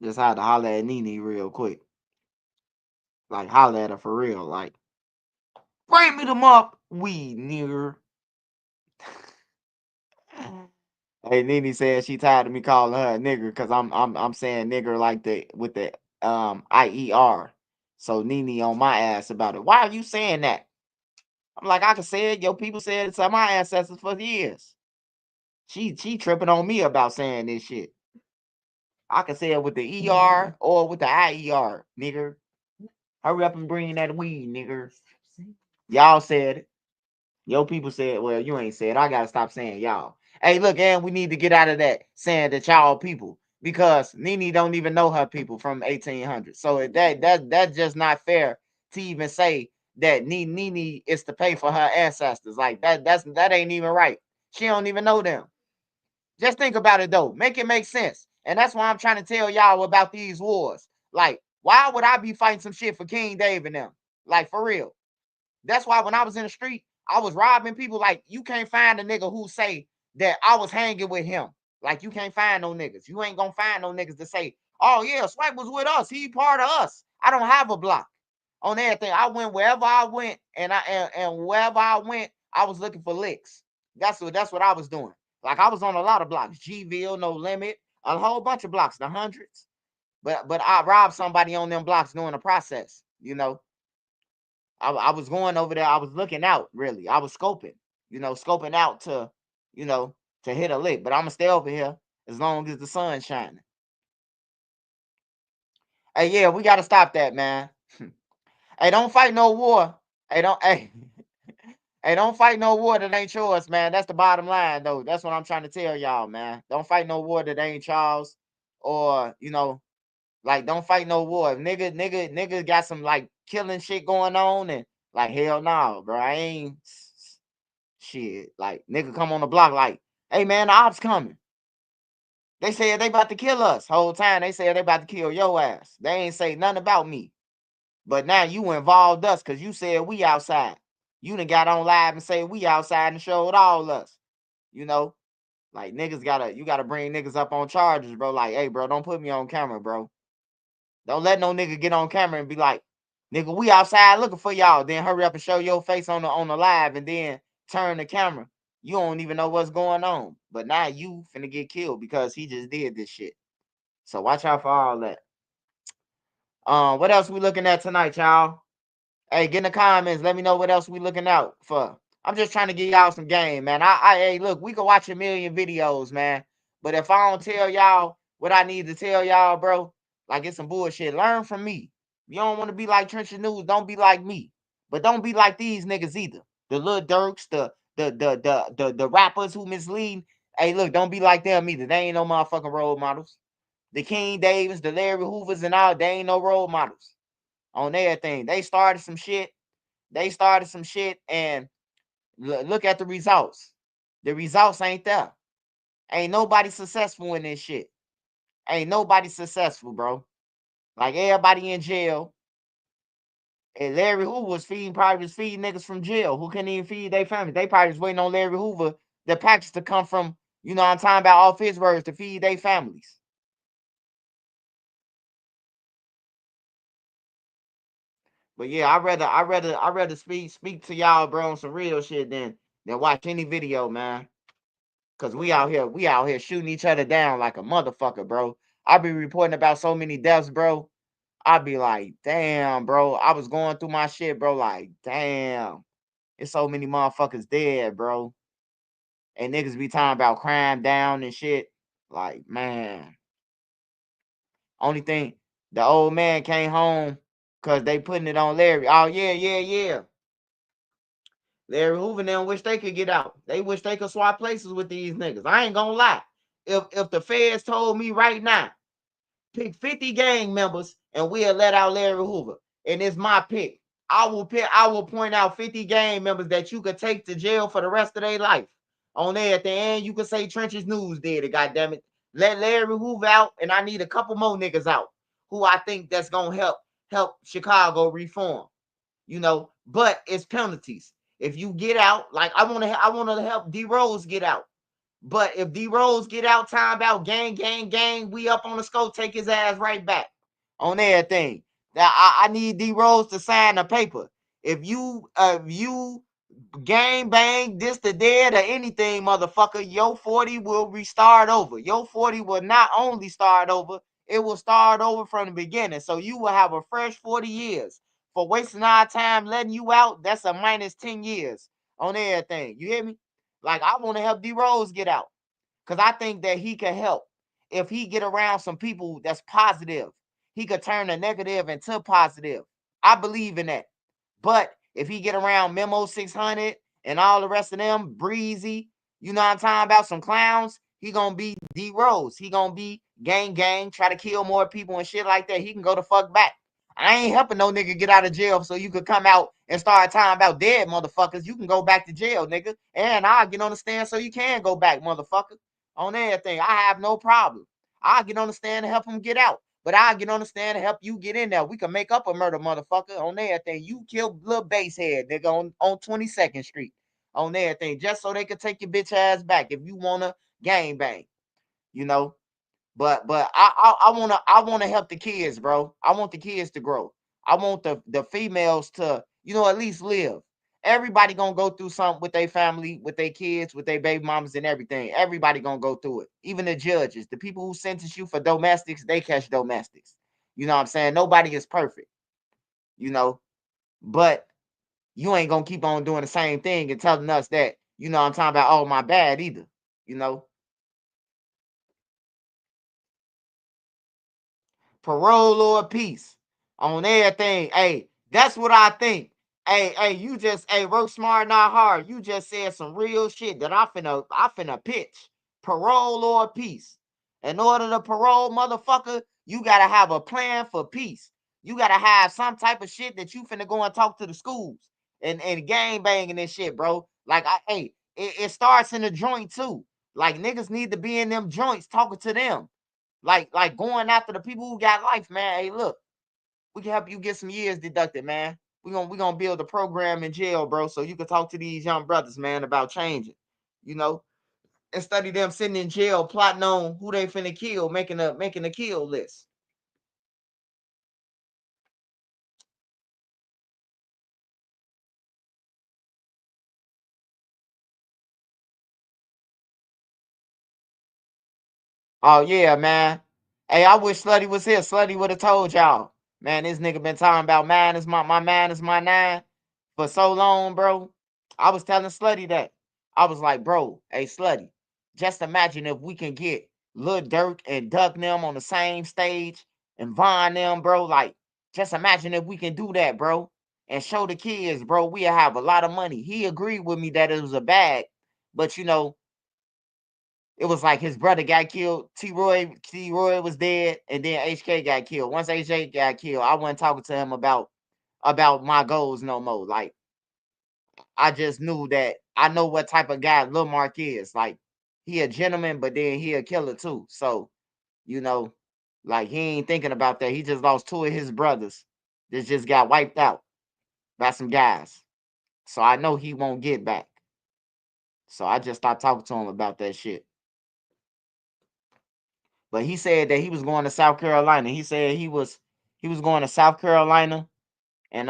Just had to holler at Nene real quick. Like, holler at her for real. Like, bring me them up, weed nigger. Hey, Nene said she tired of me calling her a nigger because I'm saying nigger like the with the IER. So Nene on my ass about it. Why are you saying that? I'm like, I can say it. Your people said it to my ancestors for years. She tripping on me about saying this shit. I can say it with the ER or with the IER, nigger. Hurry up and bring that weed, nigger. Y'all said it. Your people said, well, you ain't said. I gotta stop saying y'all. Hey, look, and we need to get out of that saying that y'all people because Nene don't even know her people from 1800. So that's just not fair to even say that Nene is to pay for her ancestors. Like that ain't even right. She don't even know them. Just think about it though. Make it make sense. And that's why I'm trying to tell y'all about these wars. Like, why would I be fighting some shit for King David and them? Like, for real. That's why when I was in the street, I was robbing people. Like, you can't find a nigga who say that I was hanging with him. Like, you can't find no niggas. You ain't gonna find no niggas to say, oh yeah, Swipe was with us. He part of us. I don't have a block on everything. I went wherever I went, and wherever I went, I was looking for licks. That's what I was doing. Like, I was on a lot of blocks. Gville, No Limit, a whole bunch of blocks, the hundreds. But I robbed somebody on them blocks during the process, you know. I was going over there. I was looking out, really. I was scoping, scoping out to hit a lick. But I'm going to stay over here as long as the sun's shining. Hey, yeah, we got to stop that, man. Hey, don't fight no war. Hey, don't fight no war that ain't yours, man. That's the bottom line, though. That's what I'm trying to tell y'all, man. Don't fight no war that ain't y'all's, or like, don't fight no war. If nigga got some like killing shit going on, and like, hell no, bro. I ain't shit. Like, nigga come on the block like, hey man, the ops coming. They said they about to kill us. Whole time they said they about to kill your ass. They ain't say nothing about me. But now you involved us because you said we outside. You done got on live and say we outside and showed all us. You know, like niggas you gotta bring niggas up on charges, bro. Like, hey, bro, don't put me on camera, bro. Don't let no nigga get on camera and be like, nigga, we outside looking for y'all. Then hurry up and show your face on the live and then turn the camera. You don't even know what's going on. But now you finna get killed because he just did this shit. So watch out for all that. What else we looking at tonight, y'all? Hey, get in the comments. Let me know what else we looking out for. I'm just trying to give y'all some game, man. Hey, look, we can watch a million videos, man. But if I don't tell y'all what I need to tell y'all, bro, like it's some bullshit. Learn from me. You don't want to be like Trench News. Don't be like me. But don't be like these niggas either. The Lil Durks, the rappers who mislead. Hey, look, don't be like them either. They ain't no motherfucking role models. The King Davis, the Larry Hoovers, and all, they ain't no role models on everything. They started some shit. And look at the results. The results ain't there. Ain't nobody successful in this shit. Ain't nobody successful, bro. Like, everybody in jail. And Larry Hoover probably was feeding niggas from jail who couldn't even feed their family. They probably was waiting on Larry Hoover, the package to come from, I'm talking about off his words, to feed their families. But yeah, I rather speak to y'all, bro, on some real shit than watch any video, man. Cause we out here shooting each other down like a motherfucker, bro. I be reporting about so many deaths, bro. I be like, damn, bro. I was going through my shit, bro. Like, damn, it's so many motherfuckers dead, bro. And niggas be talking about crime down and shit. Like, man. Only thing, the old man came home because they putting it on Larry. Oh, yeah. Larry Hoover and them wish they could get out. They wish they could swap places with these niggas. I ain't gonna lie. If the feds told me right now, pick 50 gang members and we'll let out Larry Hoover, and it's my pick, I will point out 50 gang members that you could take to jail for the rest of their life. On there at the end, you could say Trenches News did it, goddammit. Let Larry Hoover out, and I need a couple more niggas out who I think that's gonna help Chicago reform. But it's penalties. If you get out, like I want to help D Rose get out. But if D Rose get out, time about gang, we up on the scope, take his ass right back on everything. Now I need D Rose to sign a paper. If you gang bang this to dead or anything, motherfucker, your 40 will restart over. Your 40 will not only start over, it will start over from the beginning. So you will have a fresh 40 years. For wasting our time letting you out, that's a minus 10 years on everything. You hear me? Like, I want to help D Rose get out. Because I think that he can help. If he get around some people that's positive, he could turn a negative into positive. I believe in that. But if he get around Memo 600 and all the rest of them, Breezy, you know what I'm talking about, some clowns, he gonna be D Rose. He gonna be gang, try to kill more people and shit like that. He can go the fuck back. I ain't helping no nigga get out of jail so you could come out and start talking about dead motherfuckers. You can go back to jail, nigga. And I'll get on the stand so you can go back, motherfucker. On everything. I have no problem. I'll get on the stand to help him get out. But I'll get on the stand to help you get in there. We can make up a murder, motherfucker, on everything. You killed little basehead, nigga, on 22nd Street. On everything. Just so they could take your bitch ass back if you wanna gang bang. You know? But I wanna help the kids, bro. I want the kids to grow. I want the females to, at least live. Everybody gonna go through something with their family, with their kids, with their baby mamas and everything. Everybody gonna go through it. Even the judges, the people who sentence you for domestics, they catch domestics. You know what I'm saying? Nobody is perfect, but you ain't gonna keep on doing the same thing and telling us that, I'm talking about, oh, my bad either, parole or peace on everything. Hey, that's what I think. Hey, you just work smart, not hard. You just said some real shit that I finna pitch. Parole or peace. In order to parole, motherfucker, you gotta have a plan for peace. You gotta have some type of shit that you finna go and talk to the schools and gang banging and shit, bro. Like, it starts in the joint too. Like, niggas need to be in them joints talking to them. Like going after the people who got life, man. Hey, look, we can help you get some years deducted, man. We gonna build a program in jail, bro, so you can talk to these young brothers, man, about changing, and study them sitting in jail, plotting on who they finna kill, making a kill list. Oh yeah, man. Hey, I wish Slutty was here. Slutty would have told y'all. Man, this nigga been talking about man is my man is my nine for so long, bro. I was telling Slutty that. I was like, bro, hey Slutty, just imagine if we can get Lil Durk and Duck them on the same stage and Von them, bro. Like, just imagine if we can do that, bro. And show the kids, bro, we'll have a lot of money. He agreed with me that it was a bag, but it was like his brother got killed. T-Roy was dead, and then HK got killed. Once HK got killed, I wasn't talking to him about my goals no more. Like, I just knew that I know what type of guy Lil Mark is. Like, he a gentleman, but then he a killer too. So, like, he ain't thinking about that. He just lost two of his brothers that just got wiped out by some guys. So I know he won't get back. So I just stopped talking to him about that shit. But he said that he was going to South Carolina. He said he was going to South Carolina, and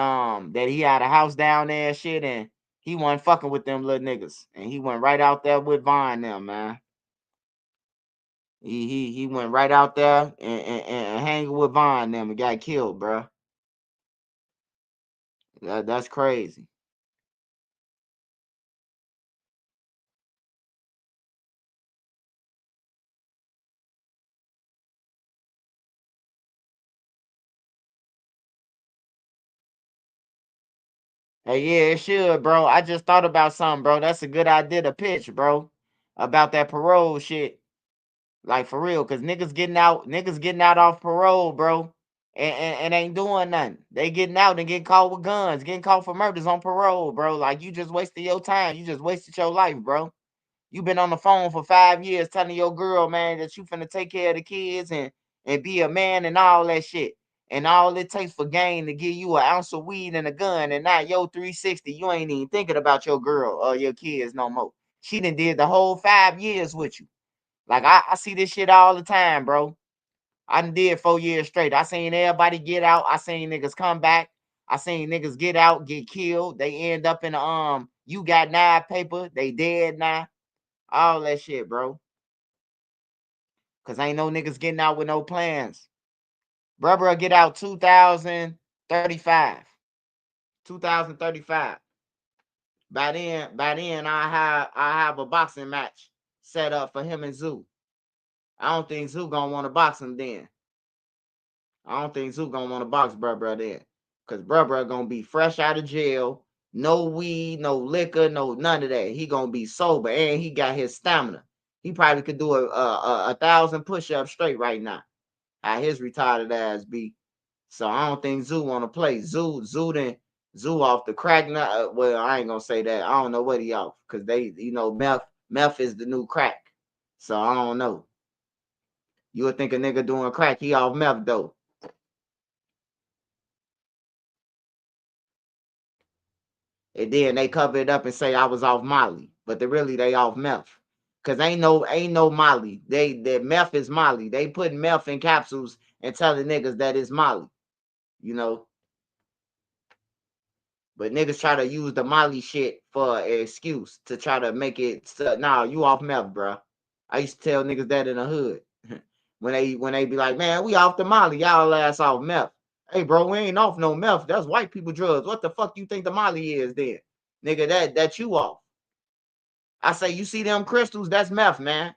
that he had a house down there and shit, and He wasn't fucking with them little niggas. And he went right out there with Vine them, man. He went right out there and hanging with Vine them and got killed, bro. That's crazy. Hey, yeah, it should, bro. I just thought about something, bro. That's a good idea to pitch, bro. About that parole shit. Like for real, cause niggas getting out off parole, bro. And ain't doing nothing. They getting out and getting caught with guns, getting caught for murders on parole, bro. Like you just wasted your time. You just wasted your life, bro. You been on the phone for 5 years telling your girl, man, that you finna take care of the kids and be a man and all that shit. And all it takes for game to give you an ounce of weed and a gun, and now your 360, you ain't even thinking about your girl or your kids no more. She done did the whole 5 years with you. Like I see this shit all the time, bro. I done did 4 years straight. I seen everybody get out. I seen niggas come back. I seen niggas get out, get killed. They end up in the you got nine paper. They dead now. All that shit, bro. Cause ain't no niggas getting out with no plans. Bruh get out 2035. 2035. By then I have a boxing match set up for him and Zoo. I don't think Zoo gonna want to box him then. I don't think Zoo gonna want to box bruh then. Cause bruh gonna be fresh out of jail. No weed, no liquor, no none of that. He gonna be sober and he got his stamina. He probably could do a 1,000 push-ups straight right now. How his retarded ass be. So I don't think Zoo want to play. Zoo off the crack now. Well, I ain't gonna say that. I don't know what he off because they, meth is the new crack. So I don't know. You would think a nigga doing crack, he off meth though. And then they cover it up and say I was off Molly, but they off meth. Cause ain't no Molly. Their meth is Molly. They put meth in capsules and telling niggas that it's Molly. You know. But niggas try to use the Molly shit for an excuse to try to make it. Nah, you off meth, bro. I used to tell niggas that in the hood when they be like, man, we off the Molly, y'all ass off meth. Hey, bro, we ain't off no meth. That's white people drugs. What the fuck you think the Molly is then, nigga? That you off. I say, you see them crystals? That's meth, man.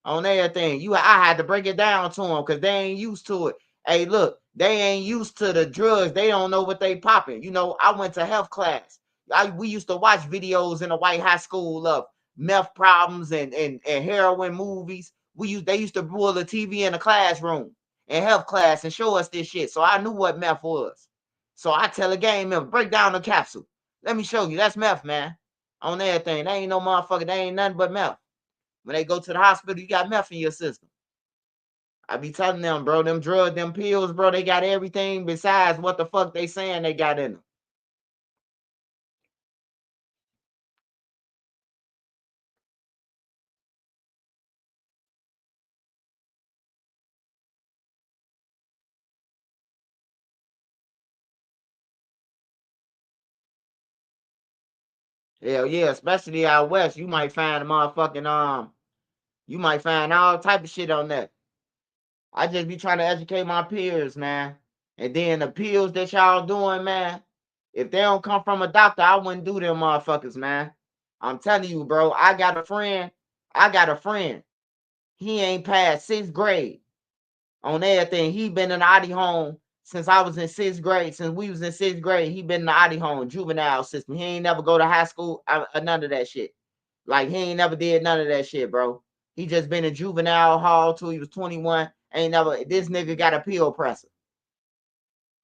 On everything. I had to break it down to them because they ain't used to it. Hey, look, they ain't used to the drugs. They don't know what they popping. I went to health class. We used to watch videos in the white high school of meth problems and heroin movies. They used to pull the TV in the classroom in health class and show us this shit. So I knew what meth was. So I tell a gang member, break down the capsule. Let me show you. That's meth, man. On everything. They ain't no motherfucker. They ain't nothing but meth. When they go to the hospital, you got meth in your system. I be telling them, bro, them drugs, them pills, bro, they got everything besides what the fuck they saying they got in them. Hell yeah, especially out west, you might find a motherfucking you might find all type of shit on that. I just be trying to educate my peers, man. And then the pills that y'all doing, man, if they don't come from a doctor, I wouldn't do them motherfuckers, man. I'm telling you, bro, I got a friend. He ain't passed 6th grade on everything. He been in the Audi home since I was in 6th grade. Since we was in 6th grade, he been in the Audi home, juvenile system. He ain't never go to high school, none of that shit. Like, he ain't never did none of that shit, bro. He just been in juvenile hall till he was 21. This nigga got a pill presser.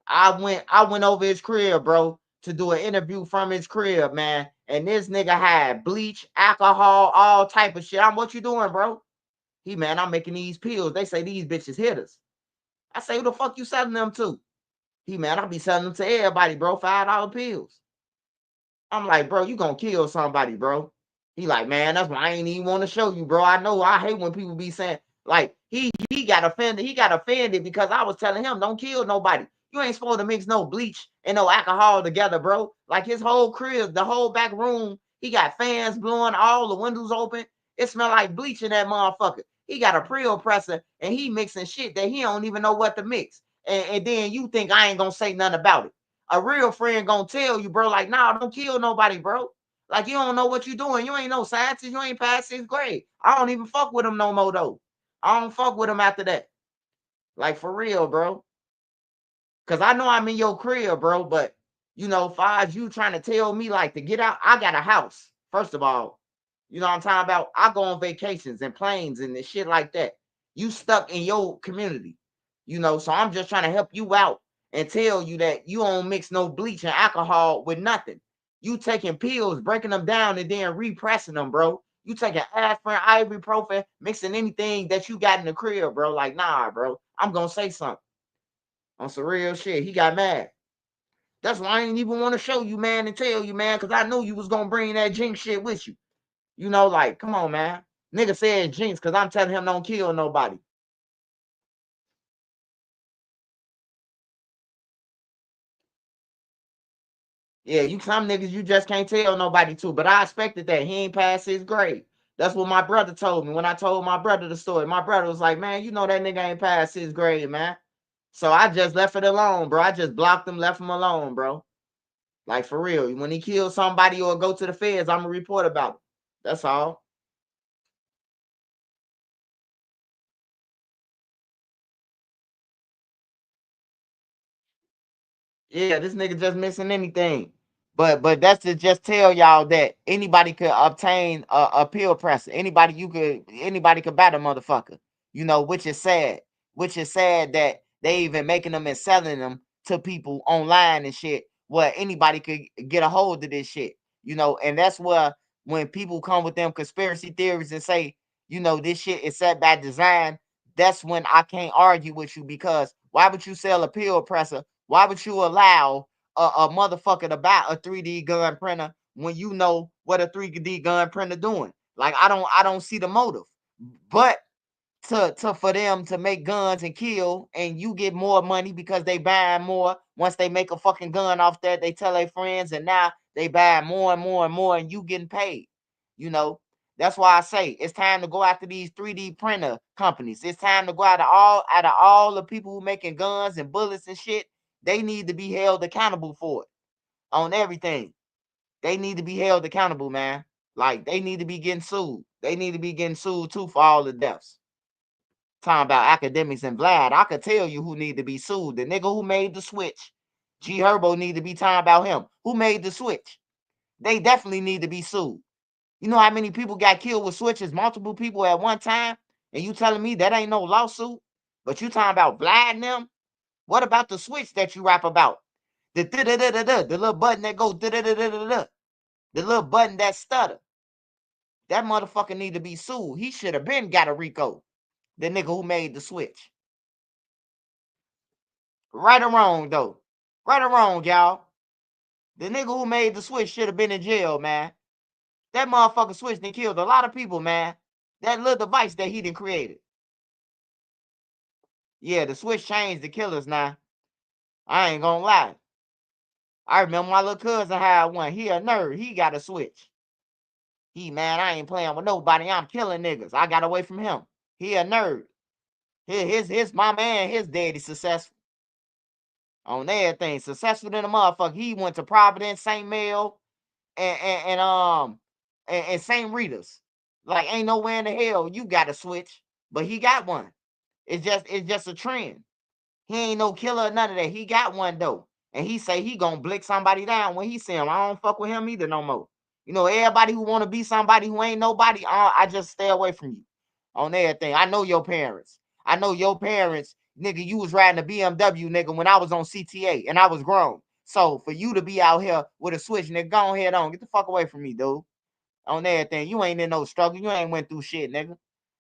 I went over his crib, bro, to do an interview from his crib, man. And this nigga had bleach, alcohol, all type of shit. What you doing, bro? Man, I'm making these pills. They say these bitches hitters. I say, who the fuck you selling them to? Man, I be selling them to everybody, bro. $5 pills. I'm like, bro, you gonna kill somebody, bro. He like, man, that's why I ain't even want to show you, bro. I hate when people be saying, like, he got offended. He got offended because I was telling him, don't kill nobody. You ain't supposed to mix no bleach and no alcohol together, bro. Like his whole crib, the whole back room, he got fans blowing, all the windows open. It smell like bleach in that motherfucker. He got a pre-oppressor and he mixing shit that he don't even know what to mix. And then you think I ain't gonna say nothing about it. A real friend gonna tell you, bro, like, nah, don't kill nobody, bro. Like, you don't know what you doing. You ain't no scientist. You ain't past 6th grade. I don't even fuck with him no more, though. I don't fuck with him after that. Like, for real, bro. Because I know I'm in your crib, bro, but, you know, far as you trying to tell me, like, to get out, I got a house, first of all. You know what I'm talking about? I go on vacations and planes and shit like that. You stuck in your community, you know, so I'm just trying to help you out and tell you that you don't mix no bleach and alcohol with nothing. You taking pills, breaking them down, and then repressing them, bro. You taking aspirin, ibuprofen, mixing anything that you got in the crib, bro. Like, nah, bro, I'm going to say something. On some real shit. He got mad. That's why I didn't even want to show you, man, and tell you, man, because I knew you was going to bring that jinx shit with you. You know, like, come on, man. Nigga said jinx because I'm telling him don't kill nobody. Yeah, you some niggas you just can't tell nobody to, but I expected that. He ain't past 6th grade. That's what my brother told me when I told my brother the story. My brother was like, man, you know that nigga ain't past 6th grade, man. So I just left it alone, bro. I just blocked him, left him alone, bro. Like, for real. When he kills somebody or go to the feds, I'm going to report about it. That's all. Yeah, this nigga just missing anything. But that's to just tell y'all that anybody could obtain a pill presser. Anybody could buy the motherfucker. You know, which is sad. Which is sad that they even making them and selling them to people online and shit. Where anybody could get a hold of this shit. You know, and that's where when people come with them conspiracy theories and say, you know, this shit is set by design, that's when I can't argue with you, because why would you sell a pill presser? Why would you allow a motherfucker to buy a 3D gun printer when you know what a 3D gun printer doing? Like, I don't see the motive. But to for them to make guns and kill, and you get more money because they buying more. Once they make a fucking gun off that, they tell their friends, and now they buy more and more and more, and you getting paid. You know, that's why I say it's time to go after these 3D printer companies. It's time to go out of all the people who making guns and bullets and shit. They need to be held accountable for it on everything. They need to be held accountable, man. Like, they need to be getting sued. They need to be getting sued too for all the deaths. Talking about academics and Vlad, I could tell you who need to be sued. The nigga who made the switch. G Herbo need to be talking about him. Who made the switch? They definitely need to be sued. You know how many people got killed with switches? Multiple people at one time? And you telling me that ain't no lawsuit? But you talking about Vlad and them? What about the switch that you rap about? The little button that goes the little button that stutter. That motherfucker need to be sued. He should have been got a RICO. The nigga who made the switch. Right or wrong, though. Right or wrong, y'all. The nigga who made the switch should have been in jail, man. That motherfucker switch done killed a lot of people, man. That little device that he done created. Yeah, the switch changed the killers now. I ain't gonna lie. I remember my little cousin had one. He a nerd. He got a switch. Man, I ain't playing with nobody. I'm killing niggas. I got away from him. He a nerd. His mama and his daddy successful. On everything. Successful than a motherfucker. He went to Providence, St. Mel, and St. Rita's. Like, ain't nowhere in the hell you got a switch. But he got one. It's just a trend. He ain't no killer or none of that. He got one though. And he say he gonna blick somebody down when he see him. I don't fuck with him either no more. You know, everybody who want to be somebody who ain't nobody, I just stay away from you on everything. I know your parents. I know your parents, nigga, you was riding a BMW, nigga, when I was on CTA and I was grown. So for you to be out here with a switch, nigga, go ahead on. Get the fuck away from me, dude. On everything. You ain't in no struggle. You ain't went through shit, nigga.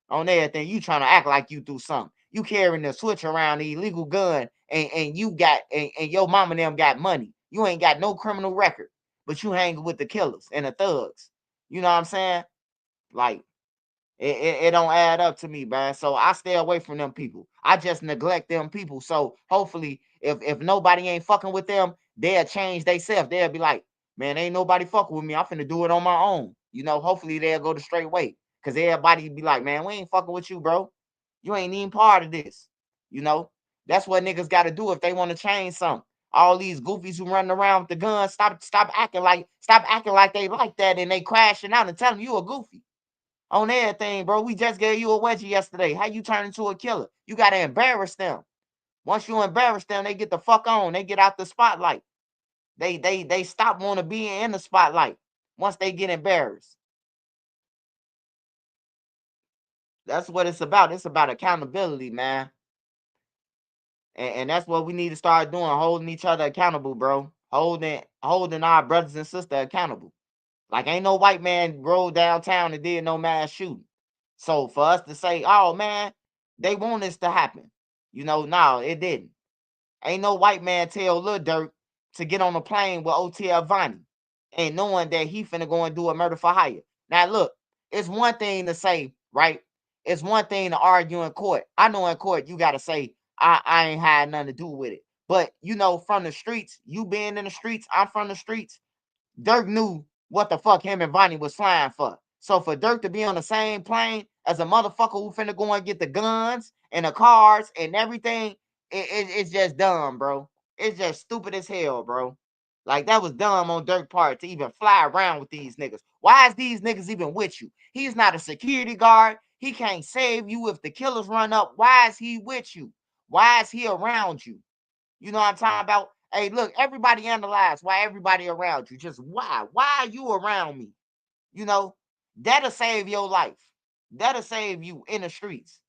On everything. You trying to act like you do something. You carrying the switch around, the illegal gun, and you got and your mama and them got money. You ain't got no criminal record, but you hanging with the killers and the thugs. You know what I'm saying? Like, It don't add up to me, man. So I stay away from them people. I just neglect them people. So hopefully, if nobody ain't fucking with them, they'll change themselves. They'll be like, man, ain't nobody fucking with me. I'm finna do it on my own. You know, hopefully they'll go the straight way. Cause everybody be like, man, we ain't fucking with you, bro. You ain't even part of this. You know, that's what niggas got to do if they want to change something. All these goofies who running around with the guns, stop acting like they like that, and they crashing out and telling you a goofy on everything, bro. We just gave you a wedgie yesterday. How you turn into a killer? You got to embarrass them. Once you embarrass them, they get the fuck on. They get out the spotlight. They stop want to be in the spotlight once they get embarrassed. That's what it's about. It's about accountability, man. And that's what we need to start doing, holding each other accountable, bro. Holding our brothers and sisters accountable. Like ain't no white man rode downtown and did no mass shooting. So for us to say, oh man, they want this to happen. You know, no, it didn't. Ain't no white man tell Lil Durk to get on a plane with OTL Vonnie and knowing that he finna go and do a murder for hire. Now look, it's one thing to say, right? It's one thing to argue in court. I know in court you gotta say, I ain't had nothing to do with it. But you know, from the streets, you being in the streets, I'm from the streets. Dirk knew what the fuck him and Vonnie was flying for. So for Dirk to be on the same plane as a motherfucker who finna go and get the guns and the cars and everything, it's just dumb, bro. It's just stupid as hell, bro. Like that was dumb on Dirk's part to even fly around with these niggas. Why is these niggas even with you? He's not a security guard. He can't save you if the killers run up. Why is he with you? Why is he around you? You know what I'm talking about? Hey, look, everybody analyze why everybody around you. Just why? Why are you around me? You know, that'll save your life. That'll save you in the streets.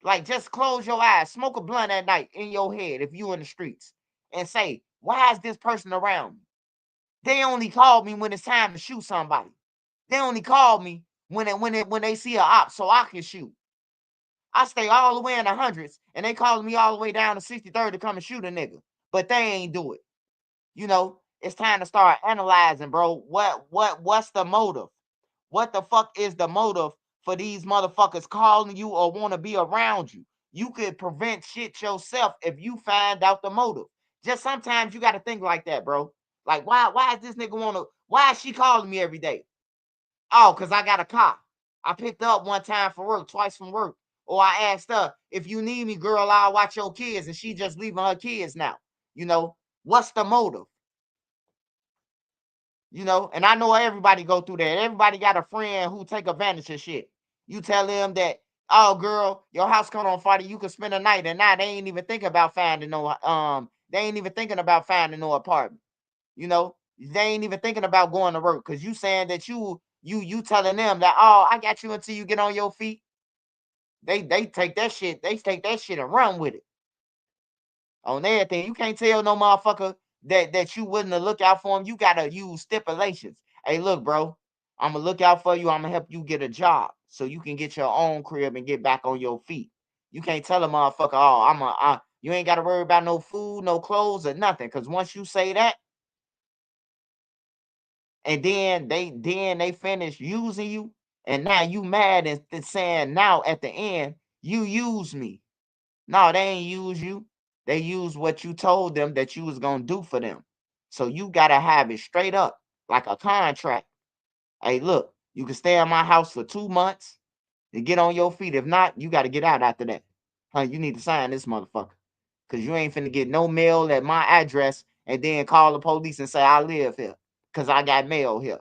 Like, just close your eyes, smoke a blunt at night in your head if you in the streets, and say, why is this person around me? They only call me when it's time to shoot somebody. They only call me when they see a op so I can shoot. I stay all the way in the hundreds, and they calling me all the way down to 63rd to come and shoot a nigga, but they ain't do it. You know, it's time to start analyzing, bro. What's the motive? What the fuck is the motive for these motherfuckers calling you or want to be around you? You could prevent shit yourself if you find out the motive. Just sometimes you got to think like that, bro. Like, why is this nigga why is she calling me every day? Oh, because I got a car. I picked her up one time for work, twice from work. Or I asked her, if you need me, girl, I'll watch your kids. And she just leaving her kids now. You know, what's the motive? You know, and I know everybody go through that. Everybody got a friend who take advantage of shit. You tell them that, oh girl, your house caught on fire, you can spend a night, and now they ain't even thinking about finding no apartment. You know, they ain't even thinking about going to work because you saying that you telling them that, oh, I got you until you get on your feet. They take that shit, and run with it on everything. You can't tell no motherfucker that you wouldn't have look out for him. You gotta use stipulations. Hey, look, bro, I'm gonna look out for you. I'm gonna help you get a job so you can get your own crib and get back on your feet. You can't tell a motherfucker, oh, you ain't gotta worry about no food, no clothes, or nothing. Cause once you say that, and then they finish using you, and now you mad and saying now at the end, you use me. No, they ain't use you. They use what you told them that you was gonna do for them. So you gotta have it straight up, like a contract. Hey, look, you can stay at my house for 2 months to get on your feet. If not, you gotta get out after that. Huh, you need to sign this motherfucker. Cause you ain't finna get no mail at my address and then call the police and say I live here. Cause I got mail here.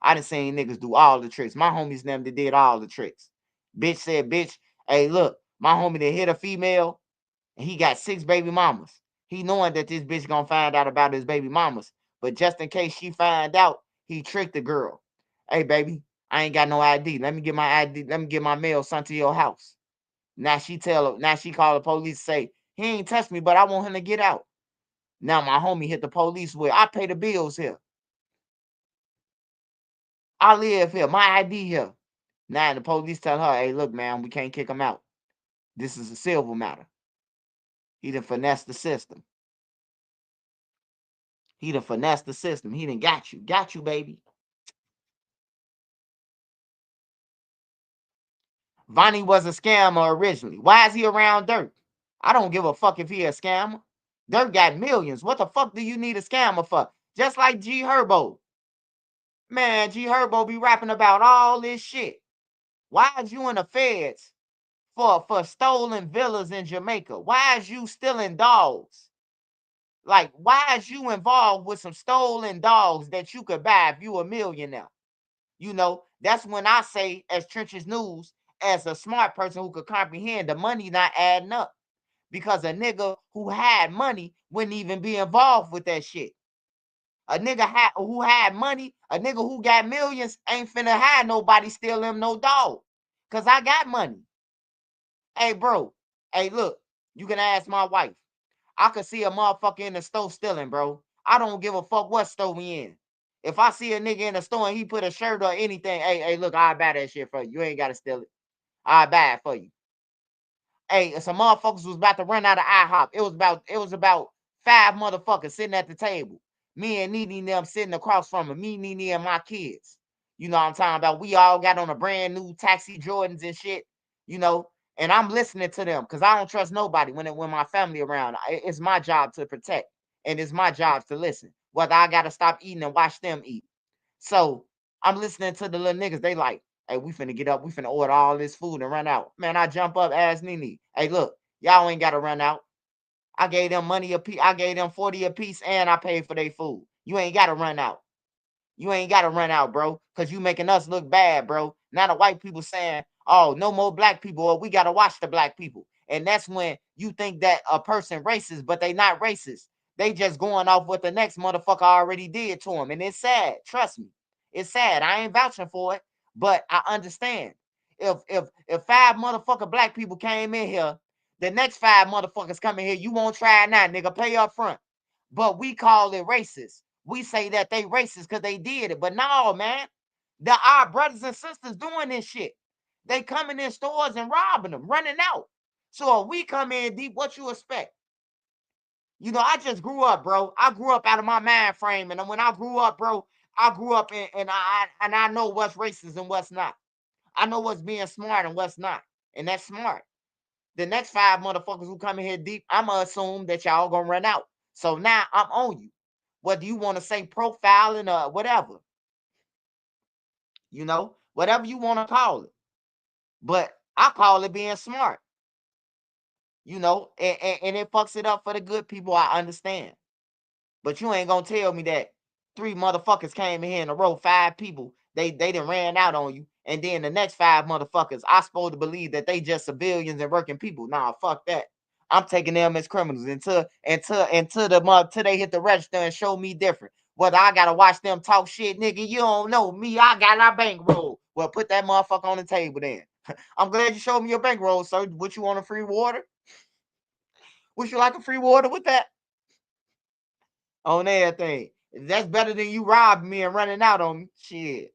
I done seen niggas do all the tricks. My homies them that did all the tricks. Bitch said, bitch, hey, look, my homie that hit a female and he got 6 baby mamas. He knowing that this bitch gonna find out about his baby mamas. But just in case she find out, he tricked the girl. Hey, baby, I ain't got no ID. Let me get my ID. Let me get my mail sent to your house. Now she call the police, say, he ain't touched me, but I want him to get out. Now my homie hit the police with, I pay the bills here. I live here. My ID here. Now the police tell her, hey, look, man, we can't kick him out. This is a civil matter. He done finessed the system. He done finessed the system. He done got you. Got you, baby. Vonnie was a scammer originally. Why is he around Dirk? I don't give a fuck if he a scammer. Dirk got millions. What the fuck do you need a scammer for? Just like G Herbo. Man, G Herbo be rapping about all this shit. Why is you in the feds for stolen villas in Jamaica? Why is you stealing dogs? Like, why is you involved with some stolen dogs that you could buy if you a millionaire? You know, that's when I say, as Trenches News, as a smart person who could comprehend, the money not adding up. Because a nigga who had money wouldn't even be involved with that shit. A nigga who had money, a nigga who got millions, ain't finna have nobody steal him no dog. Because I got money. Hey, bro. Hey, look. You can ask my wife. I could see a motherfucker in the store stealing, bro. I don't give a fuck what store we in. If I see a nigga in the store and he put a shirt or anything, hey, look, I'll buy that shit for you. You ain't got to steal it. I'll buy it for you. Hey, some motherfuckers was about to run out of IHOP. It was about 5 motherfuckers sitting at the table. Me and Nene and them sitting across from me. Me, Nene, and my kids. You know what I'm talking about? We all got on a brand new taxi Jordans and shit, you know. And I'm listening to them because I don't trust nobody when my family around. It's my job to protect, and it's my job to listen. Whether I gotta stop eating and watch them eat. So I'm listening to the little niggas. They like, hey, we finna get up. We finna order all this food and run out. Man, I jump up, ask Nene. Hey, look, y'all ain't gotta run out. I gave them money a piece. I gave them 40 a piece, and I paid for their food. You ain't gotta run out. You ain't got to run out, bro, because you making us look bad, bro. Now the white people saying, oh, no more black people, or we got to watch the black people. And that's when you think that a person racist, but they not racist. They just going off what the next motherfucker already did to them. And it's sad. Trust me. It's sad. I ain't vouching for it, but I understand. If 5 motherfucker black people came in here, the next 5 motherfuckers come in here, you won't try it now, nigga. Pay up front. But we call it racist. We say that they racist because they did it. But no, man. Our brothers and sisters doing this shit. They coming in stores and robbing them, running out. So if we come in deep, what you expect? You know, I just grew up, bro. I grew up out of my mind frame. And when I grew up, bro, I grew up and I know what's racist and what's not. I know what's being smart and what's not. And that's smart. The next 5 motherfuckers who come in here deep, I'ma assume that y'all gonna run out. So now I'm on you. Whether you want to say profiling or whatever, you know, whatever you want to call it. But I call it being smart, you know, and it fucks it up for the good people. I understand. But you ain't gonna tell me that 3 motherfuckers came in here in a row, 5 people, they done ran out on you. And then the next 5 motherfuckers, I supposed to believe that they just civilians and working people. Nah, fuck that. I'm taking them as criminals until they hit the register and show me different. Whether I gotta watch them talk shit, nigga, you don't know me. I got our bankroll. Well, put that motherfucker on the table then. I'm glad you showed me your bankroll, sir. What you want, a free water? Would you like a free water with that? On everything. That's better than you robbing me and running out on me. Shit.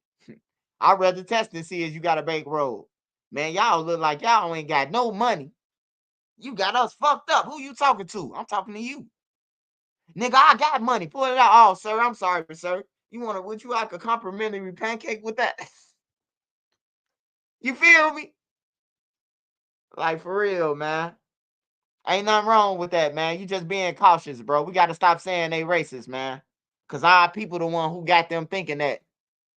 I'd rather test and see if you got a bankroll. Man, y'all look like y'all ain't got no money. You got us fucked up. Who you talking to? I'm talking to you. Nigga, I got money. Pull it out. Oh, sir, I'm sorry, sir. Would you like a complimentary pancake with that? You feel me? Like, for real, man. Ain't nothing wrong with that, man. You just being cautious, bro. We got to stop saying they racist, man. Because our people the one who got them thinking that,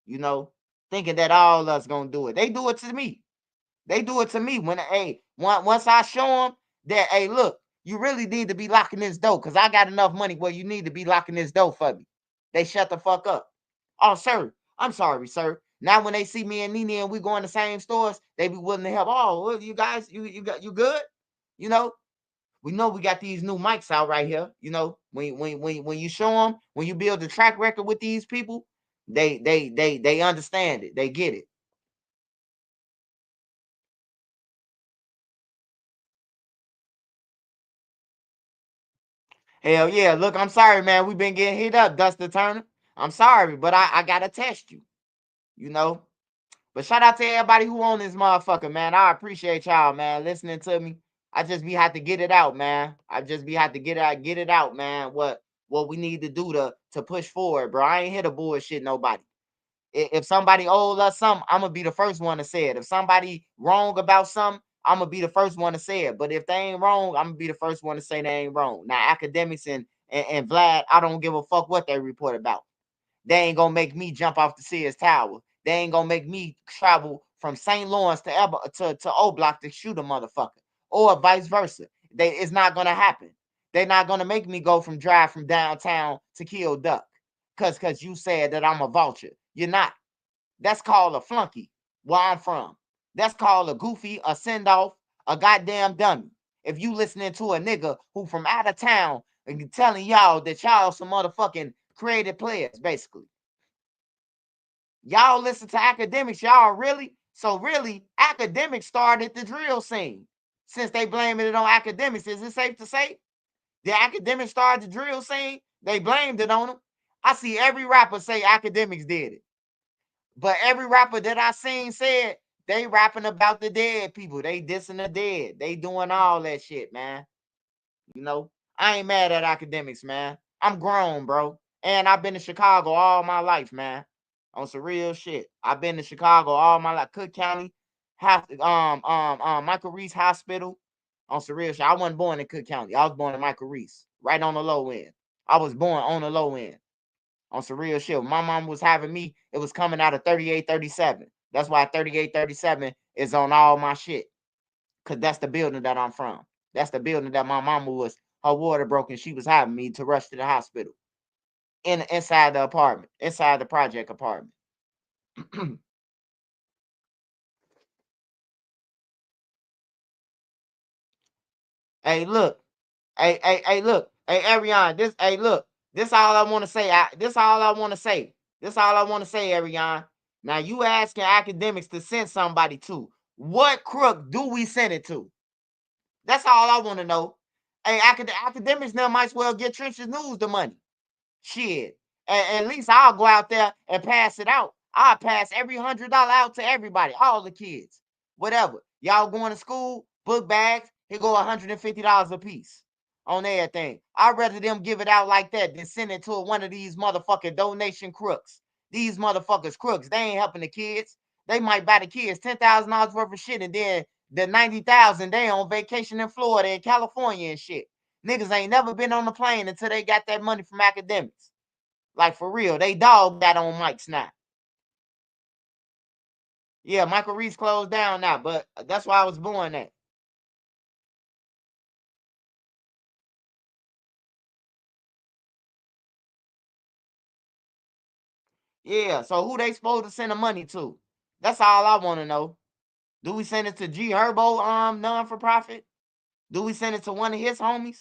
you know, thinking that all us gonna do it. They do it to me. They do it to me when, hey, once I show them that, hey, look, you really need to be locking this door because I got enough money where you need to be locking this door for me. They shut the fuck up. Oh, sir, I'm sorry, sir. Now when they see me and Nene and we go in the same stores, they be willing to help. Oh, well, you guys, you good? You know, we got these new mics out right here. You know, when you show them, when you build a track record with these people, they understand it. They get it. Hell yeah. Look, I'm sorry, man. We've been getting hit up, Dustin Turner. I'm sorry, but I gotta test you. You know. But shout out to everybody who on this motherfucker, man. I appreciate y'all, man, listening to me. I just be have to get it out, man. I just be have to get it out, man. What we need to do to push forward, bro. I ain't here to bullshit nobody. If somebody owes us something, I'm gonna be the first one to say it. If somebody wrong about something, I'm gonna be the first one to say it. But if they ain't wrong, I'm gonna be the first one to say they ain't wrong. Now, academics and Vlad, I don't give a fuck what they report about. They ain't gonna make me jump off the Sears Tower. They ain't gonna make me travel from St. Lawrence to O Block to shoot a motherfucker, or vice versa. It's not gonna happen. They're not gonna make me go from drive from downtown to kill duck, cause you said that I'm a vulture. You're not. That's called a flunky where I'm from. That's called a goofy, a send off, a goddamn dummy. If you listening to a nigga who from out of town and telling y'all that y'all some motherfucking creative players, basically. Y'all listen to academics, y'all really? So really, academics started the drill scene. Since they blaming it on academics, is it safe to say? The academics started the drill scene? They blamed it on them. I see every rapper say academics did it. But every rapper that I seen said they rapping about the dead people. They dissing the dead. They doing all that shit, man. You know, I ain't mad at academics, man. I'm grown, bro. And I've been to Chicago all my life, man. On some real shit. I've been to Chicago all my life. Cook County, Michael Reese Hospital. On some real shit. I wasn't born in Cook County. I was born in Michael Reese. Right on the low end. I was born on the low end. On some real shit. My mom was having me, it was coming out of 3837. That's why 3837 is on all my shit. Because that's the building that I'm from. That's the building that my mama was, her water broke and she was having me to rush to the hospital. Inside the apartment, inside the project apartment. Hey, look. Hey, look. Hey, Ariane, this all I want to say. This all I want to say. This all I want to say, Ariane. Now, you asking academics to send somebody to. What crook do we send it to? That's all I want to know. Hey, academics now might as well get Trenches News the money. Shit. And at least I'll go out there and pass it out. I'll pass every $100 out to everybody, all the kids. Whatever. Y'all going to school, book bags, here go $150 a piece on everything. I'd rather them give it out like that than send it to one of these motherfucking donation crooks. These motherfuckers crooks. They ain't helping the kids. They might buy the kids $10,000 worth of shit, and then the 90,000 they on vacation in Florida and California and shit. Niggas ain't never been on the plane until they got that money from academics. Like, for real, they dog that on mics now. Yeah, Michael Reese closed down now, but that's why I was born at. Yeah, so who they supposed to send the money to? That's all I want to know. Do we send it to G Herbo non-for-profit? Do we send it to one of his homies?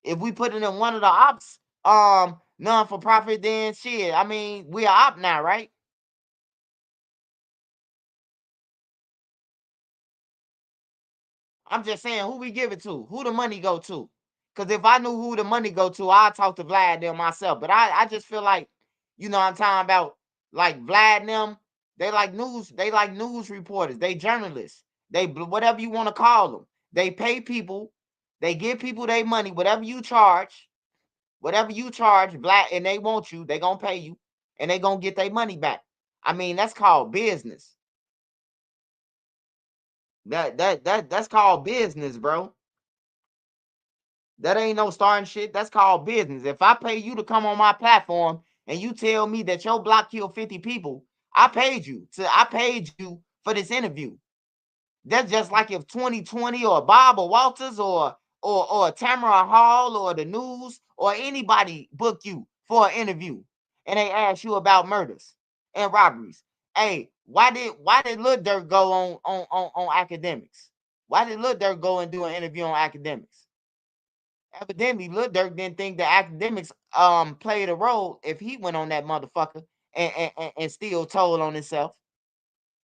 If we put it in one of the ops non-for-profit, then shit, I mean, we are op now, right? I'm just saying, who we give it to? Who the money go to? Because if I knew who the money go to, I'd talk to Vlad and them myself. But I just feel like, you know what I'm talking about, like Vlad and them, they like news reporters. They journalists. They whatever you want to call them. They pay people. They give people their money, whatever you charge, Vlad, and they want you, they gonna pay you, and they gonna get their money back. I mean, that's called business. That's called business, bro. That ain't no starting shit. That's called business. If I pay you to come on my platform and you tell me that your block killed 50 people, I paid you for this interview. That's just like if 2020 or Bob or Walters or Tamara Hall or the news or anybody book you for an interview and they ask you about murders and robberies. Hey, why did Lil Durk go on academics? Why did Lil Durk go and do an interview on academics? Evidently, Lil Durk didn't think the academics played a role if he went on that motherfucker and still told on himself.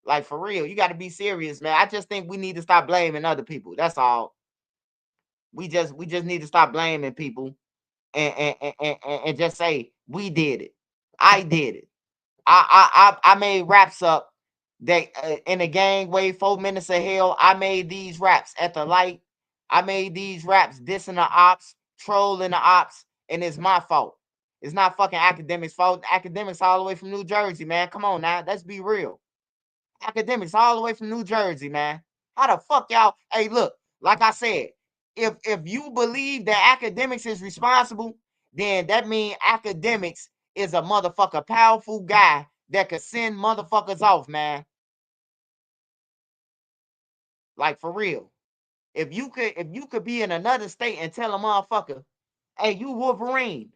Like, for real, you got to be serious, man. I just think we need to stop blaming other people. That's all. We just need to stop blaming people and just say we did it. I did it. I made raps up that in the gang way 4 minutes of hell. I made these raps at the light. I made these raps dissing the ops, trolling the ops, and it's my fault. It's not fucking academics' fault. Academics all the way from New Jersey, man. Come on now. Let's be real. Academics all the way from New Jersey, man. How the fuck y'all? Hey, look, like I said, if you believe that academics is responsible, then that means academics is a motherfucker powerful guy that could send motherfuckers off, man. Like for real. If you could be in another state and tell a motherfucker, hey, you Wolverine.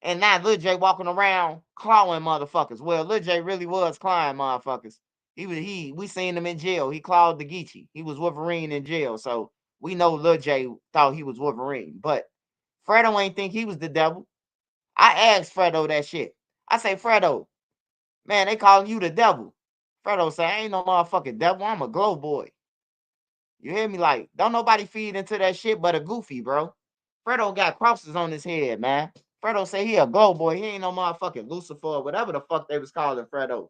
And now Lil J walking around clawing motherfuckers. Well, Lil J really was clawing motherfuckers. We seen him in jail. He clawed the Geechee. He was Wolverine in jail. So we know Lil J thought he was Wolverine. But Fredo ain't think he was the devil. I asked Fredo that shit. I say, Fredo, man, they calling you the devil. Fredo say, I ain't no motherfucking devil. I'm a glow boy. You hear me? Like, don't nobody feed into that shit but a goofy, bro. Fredo got crosses on his head, man. Fredo say he a glow boy. He ain't no motherfucking Lucifer or whatever the fuck they was calling Fredo.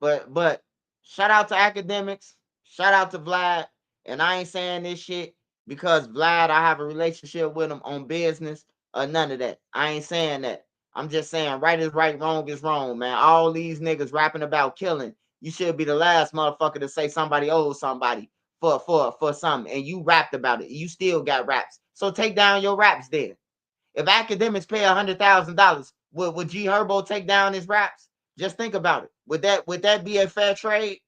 But shout out to academics. Shout out to Vlad. And I ain't saying this shit because Vlad, I have a relationship with him on business or none of that. I ain't saying that. I'm just saying right is right, wrong is wrong, man. All these niggas rapping about killing. You should be the last motherfucker to say somebody owes somebody for something. And you rapped about it. You still got raps. So take down your raps then. If academics pay $100,000, would G Herbo take down his raps? Just think about it. Would that be a fair trade?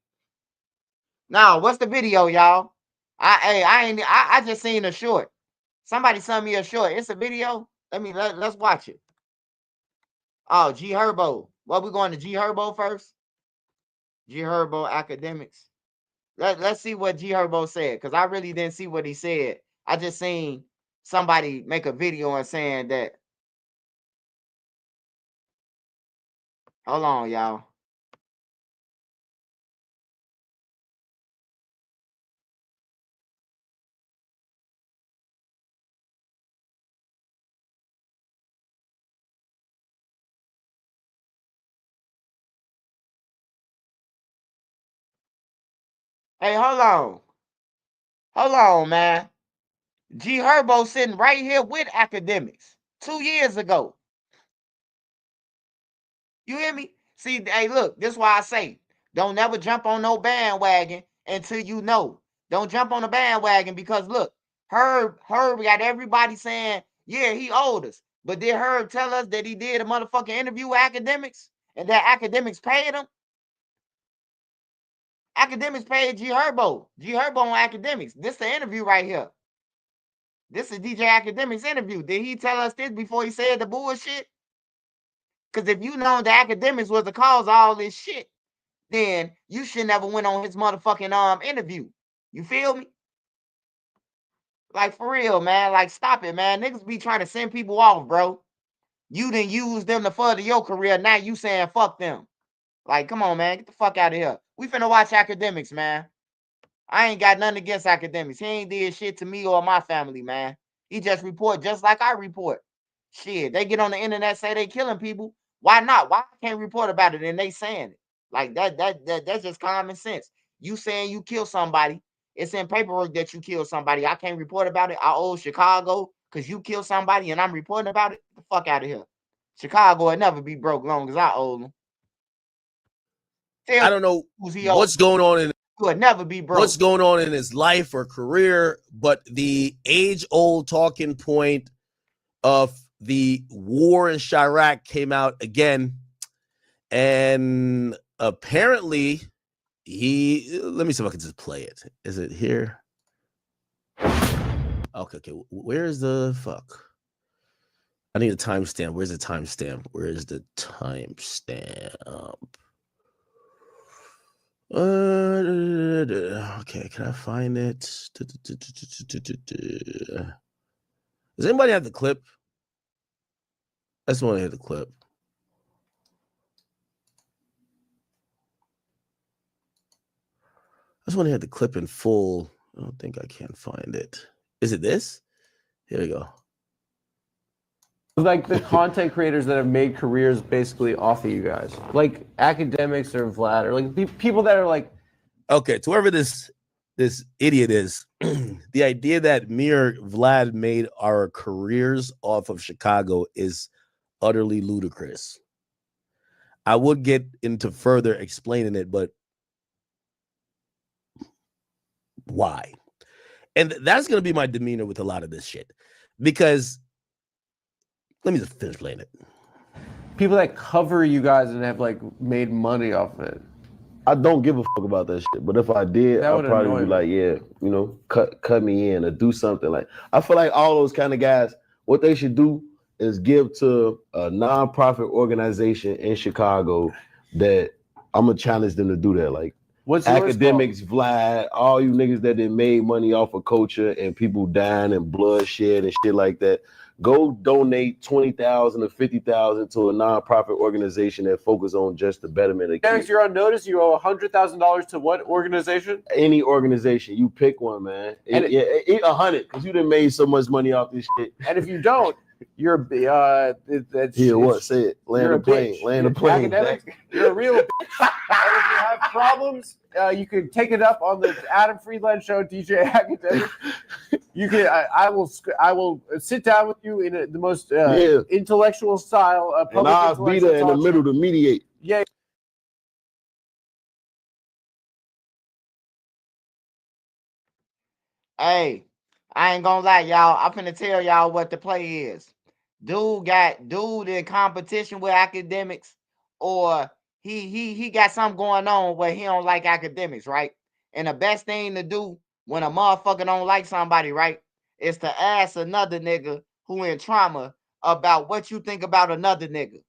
Now, what's the video, y'all? I just seen a short. Somebody sent me a short. It's a video. Let's watch it. Oh, G Herbo. Well, we going to G Herbo first? G Herbo academics. Let's see what G Herbo said, because I really didn't see what he said. I just seen somebody make a video and saying that. Hold on, y'all. Hey, hold on. Hold on, man. G Herbo sitting right here with academics 2 years ago. You hear me? See, hey, look, this is why I say, don't never jump on no bandwagon until you know. Don't jump on the bandwagon because look, Herb got everybody saying, yeah, he owed us. But did Herb tell us that he did a motherfucking interview with academics and that academics paid him? Academics paid G Herbo. G Herbo on academics. This the interview right here. This is DJ Academics interview. Did he tell us this before he said the bullshit? Because if you know the academics was the cause of all this shit, then you should never went on his motherfucking interview. You feel me? Like for real, man. Like stop it, man. Niggas be trying to send people off, bro. You didn't use them to further your career. Now you saying fuck them. Like, come on, man. Get the fuck out of here. We finna watch academics, man. I ain't got nothing against academics. He ain't did shit to me or my family, man. He just report just like I report. Shit, they get on the internet, say they killing people. Why not? Why I can't report about it and they saying it? Like that's just common sense. You saying you kill somebody, it's in paperwork that you kill somebody. I can't report about it. I owe Chicago because you killed somebody and I'm reporting about it. Get the fuck out of here. Chicago will never be broke long as I owe them. I don't know what's going on in would never be broke. What's going on in his life or career, but the age-old talking point of the war in Chirac came out again, and apparently let me see if I can just play it. Is it here? Okay. Where's the fuck? I need a timestamp. Where's the timestamp? Where's the timestamp? Okay, can I find it? Does anybody have the clip? I just want to hear the clip. I just want to hear the clip in full. I don't think I can find it. Is it this? Here we go. Like the content creators that have made careers basically off of you guys, like academics or Vlad, or like people that are like, okay, to whoever this this idiot is. The idea that me or Vlad made our careers off of Chicago is utterly ludicrous. I would get into further explaining it, but why? And that's going to be my demeanor with a lot of this shit. Because let me just finish playing it. People that cover you guys and have like made money off of it. I don't give a fuck about that shit. But if I did, That I'd would probably annoy be me. like, yeah, you know, cut me in or do something. Like, I feel like all those kind of guys, what they should do is give to a nonprofit organization in Chicago that I'm gonna challenge them to do that. Like, What's yours academics, Vlad, all you niggas that done made money off of culture and people dying and bloodshed and shit like that. Go donate $20,000 or $50,000 to a nonprofit organization that focus on just the betterment of Derek, kids. you're on notice. You owe $100,000 to what organization? Any organization, you pick one, man. And Eat 100 because you done made so much money off this shit. And if you don't, you're that's Here, what? Say it. Land you're a plane. bitch. Land a plane. Academic, you're a real bitch. And if you have problems, you can take it up on the Adam Friedland show, DJ Academic. You can. I will sit down with you in the most intellectual style. And I'll be there in the middle to mediate. Yeah. Hey, I ain't gonna lie, y'all. I'm finna tell y'all what the play is. Dude in competition with academics, or he got something going on where he don't like academics, right? And the best thing to do when a motherfucker don't like somebody, right, is to ask another nigga who in trauma about what you think about another nigga.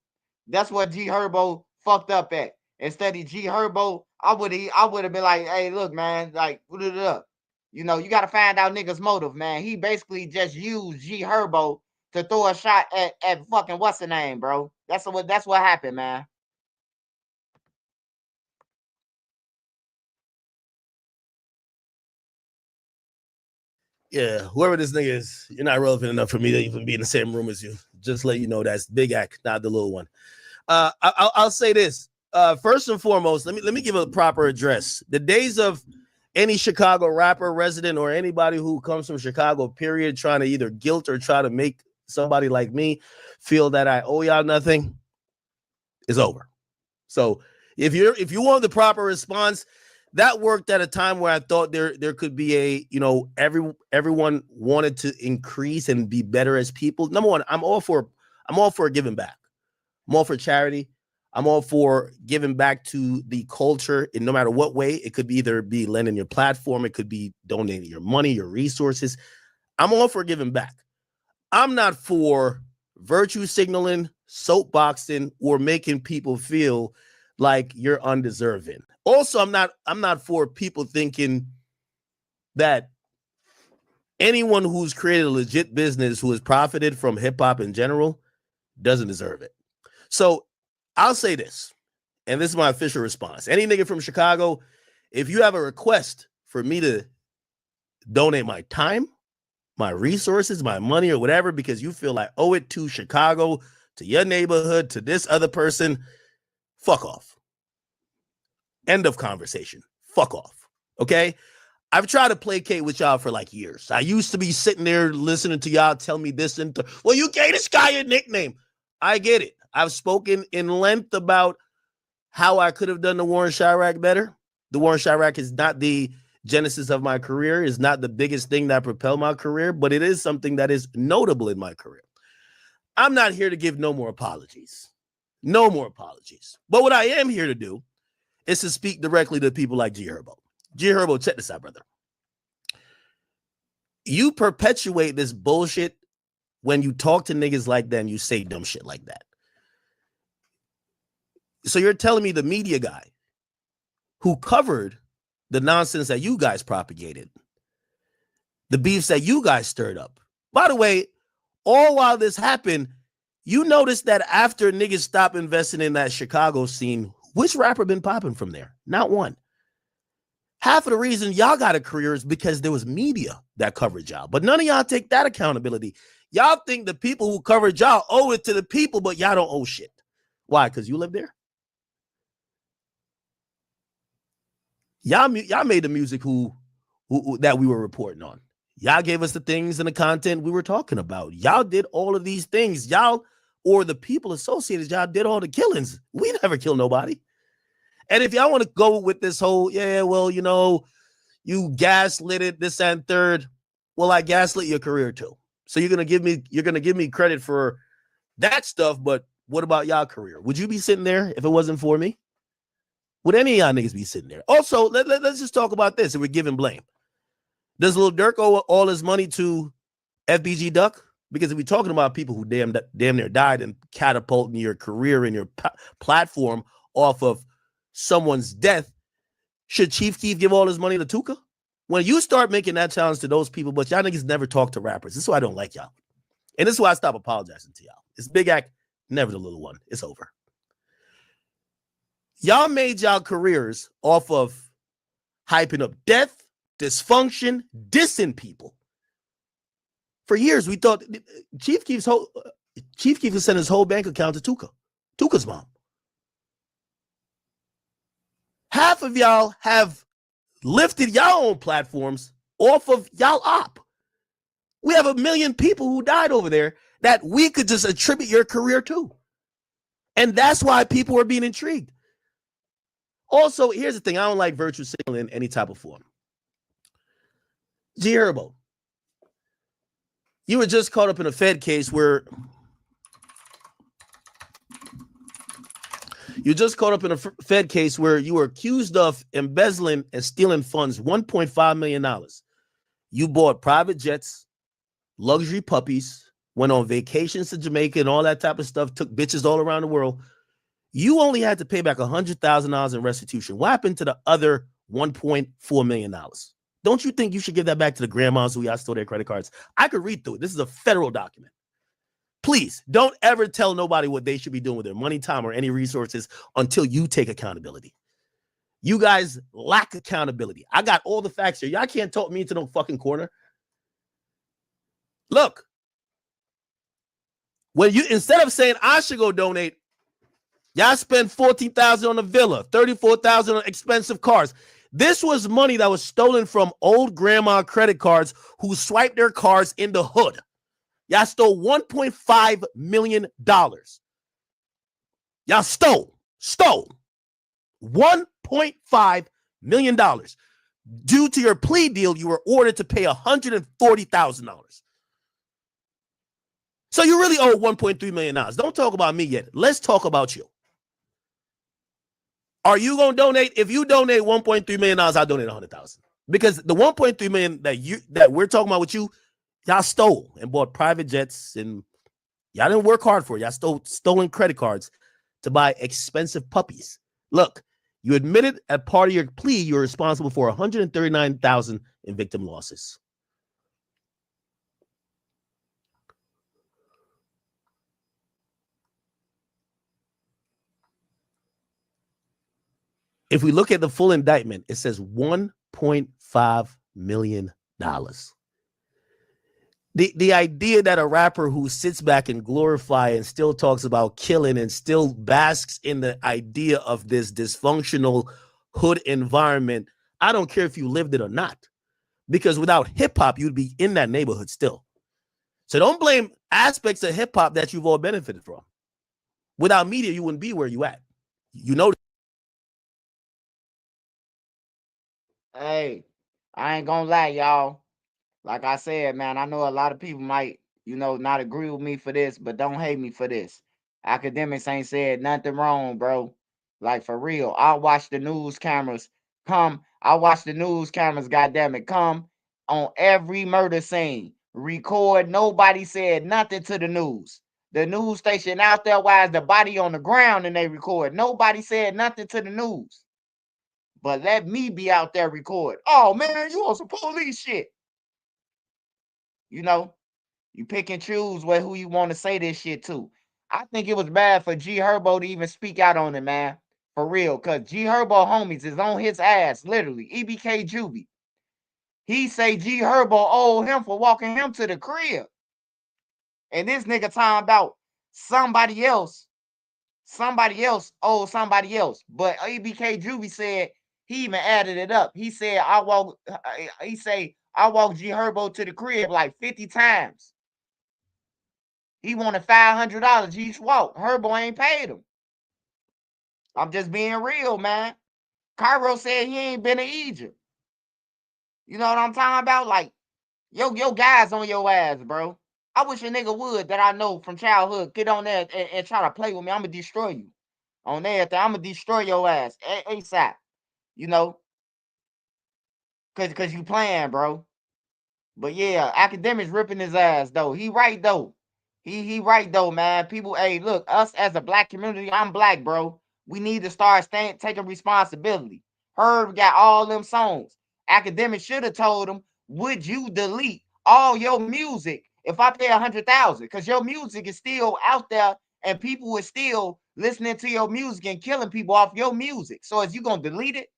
That's what G Herbo fucked up at. Instead of G Herbo, I would have been like, hey, look, man, like, put it up. You know, you got to find out niggas' motive, man. He basically just used G Herbo to throw a shot at fucking what's the name, bro. That's what happened, man. Yeah, whoever this nigga is, you're not relevant enough for me to even be in the same room as you. Just let you know that's Big Act, not the little one. I'll say this. First and foremost, let me give a proper address. The days of any Chicago rapper, resident, or anybody who comes from Chicago, period, trying to either guilt or try to make somebody like me feel that I owe y'all nothing is over. So if you want the proper response, that worked at a time where I thought there could be a, you know, everyone wanted to increase and be better as people. Number one, I'm all for giving back. I'm all for charity. I'm all for giving back to the culture in no matter what way. It could be either be lending your platform. It could be donating your money, your resources. I'm all for giving back. I'm not for virtue signaling, soapboxing, or making people feel like you're undeserving. Also, I'm not for people thinking that anyone who's created a legit business who has profited from hip hop in general doesn't deserve it. So I'll say this, and this is my official response. Any nigga from Chicago, if you have a request for me to donate my time, my resources, my money, or whatever, because you feel I owe it to Chicago, to your neighborhood, to this other person, fuck off. End of conversation. Fuck off. Okay? I've tried to placate with y'all for like years. I used to be sitting there listening to y'all tell me this and well, you gave this guy a nickname. I get it. I've spoken in length about how I could have done the Warren Chirac better. The Warren Chirac is not the genesis of my career, is not the biggest thing that propelled my career, but it is something that is notable in my career. I'm not here to give no more apologies. No more apologies. But what I am here to do is to speak directly to people like G Herbo. G Herbo, check this out, brother. You perpetuate this bullshit when you talk to niggas like that and you say dumb shit like that. So you're telling me the media guy who covered the nonsense that you guys propagated, the beefs that you guys stirred up. By the way, all while this happened, you noticed that after niggas stopped investing in that Chicago scene, which rapper been popping from there? Not one. Half of the reason y'all got a career is because there was media that covered y'all. But none of y'all take that accountability. Y'all think the people who covered y'all owe it to the people, but y'all don't owe shit. Why? Because you live there? Y'all made the music who that we were reporting on. Y'all gave us the things and the content we were talking about. Y'all did all of these things. Y'all, or the people associated, y'all did all the killings. We never killed nobody. And if y'all want to go with this whole, yeah, well, you know, you gaslit it, this and third. Well, I gaslit your career too. So you're gonna give me credit for that stuff, but what about y'all career? Would you be sitting there if it wasn't for me? Would any of y'all niggas be sitting there? Also, let's just talk about this. If we're giving blame, does Lil Durk owe all his money to FBG Duck? Because if we're talking about people who damn near died and catapulting your career and your platform off of someone's death, should Chief Keef give all his money to Tuka? When you start making that challenge to those people, but y'all niggas never talk to rappers. This is why I don't like y'all. And this is why I stop apologizing to y'all. It's Big Act, never the little one. It's over. Y'all made y'all careers off of hyping up death, dysfunction, dissing people. For years, we thought Chief Keef would send his whole bank account to Tuka's mom. Half of y'all have lifted y'all own platforms off of y'all op. We have 1 million people who died over there that we could just attribute your career to. And that's why people are being intrigued. Also, here's the thing. I don't like virtue signaling in any type of form. G Herbo, you were just caught up in a Fed case where you were accused of embezzling and stealing funds, $1.5 million. You bought private jets, luxury puppies, went on vacations to Jamaica and all that type of stuff, took bitches all around the world. You only had to pay back $100,000 in restitution. What happened to the other $1.4 million? Don't you think you should give that back to the grandmas who y'all stole their credit cards? I could read through it. This is a federal document. Please don't ever tell nobody what they should be doing with their money, time, or any resources until you take accountability. You guys lack accountability. I got all the facts here. Y'all can't talk me into no fucking corner. Look, when you, instead of saying I should go donate, y'all spend $14,000 on a villa, $34,000 on expensive cars. This was money that was stolen from old grandma credit cards who swiped their cards in the hood. Y'all stole $1.5 million. Y'all stole $1.5 million. Due to your plea deal, you were ordered to pay $140,000. So you really owe $1.3 million. Don't talk about me yet. Let's talk about you. Are you going to donate? If you donate $1.3 million, I'll donate $100,000. Because the $1.3 million that we're talking about with you, y'all stole and bought private jets, and y'all didn't work hard for it. Y'all stole stolen credit cards to buy expensive puppies. Look, you admitted as part of your plea you're responsible for $139,000 in victim losses. If we look at the full indictment, it says $1.5 million. The idea that a rapper who sits back and glorifies and still talks about killing and still basks in the idea of this dysfunctional hood environment, I don't care if you lived it or not, because without hip hop, you'd be in that neighborhood still. So don't blame aspects of hip hop that you've all benefited from. Without media, you wouldn't be where you at. You know. Hey, I ain't gonna lie, y'all. Like I said, man, I know a lot of people might, not agree with me for this, but don't hate me for this. Academics ain't said nothing wrong, bro. Like, for real. I watch the news cameras come. I watch the news cameras, goddammit, come on every murder scene. Record. Nobody said nothing to the news. The news station out there, why is the body on the ground and they record? Nobody said nothing to the news. But let me be out there record. Oh, man, you on some police shit. You pick and choose who you want to say this shit to. I think it was bad for G Herbo to even speak out on it, man. For real. Because G Herbo homies is on his ass, literally. EBK Juvie. He say G Herbo owed him for walking him to the crib. And this nigga talking about somebody else owed somebody else. But EBK Juvie said He even added it up. He said, I walk G Herbo to the crib like 50 times. He wanted $500 each walk. Herbo ain't paid him. I'm just being real, man. Cairo said he ain't been to Egypt. You know what I'm talking about? Like, yo guys on your ass, bro. I wish a nigga would that I know from childhood get on there and try to play with me. I'm going to destroy you. On there, I'm going to destroy your ass ASAP. You know? Cause you playing, bro. But yeah, academics ripping his ass though. He right though. He right though, man. People, hey, look, us as a black community, I'm black, bro. We need to start taking responsibility. Herb got all them songs. Academics should have told him, would you delete all your music if I pay 100,000? Because your music is still out there and people are still listening to your music and killing people off your music. So is you gonna delete it?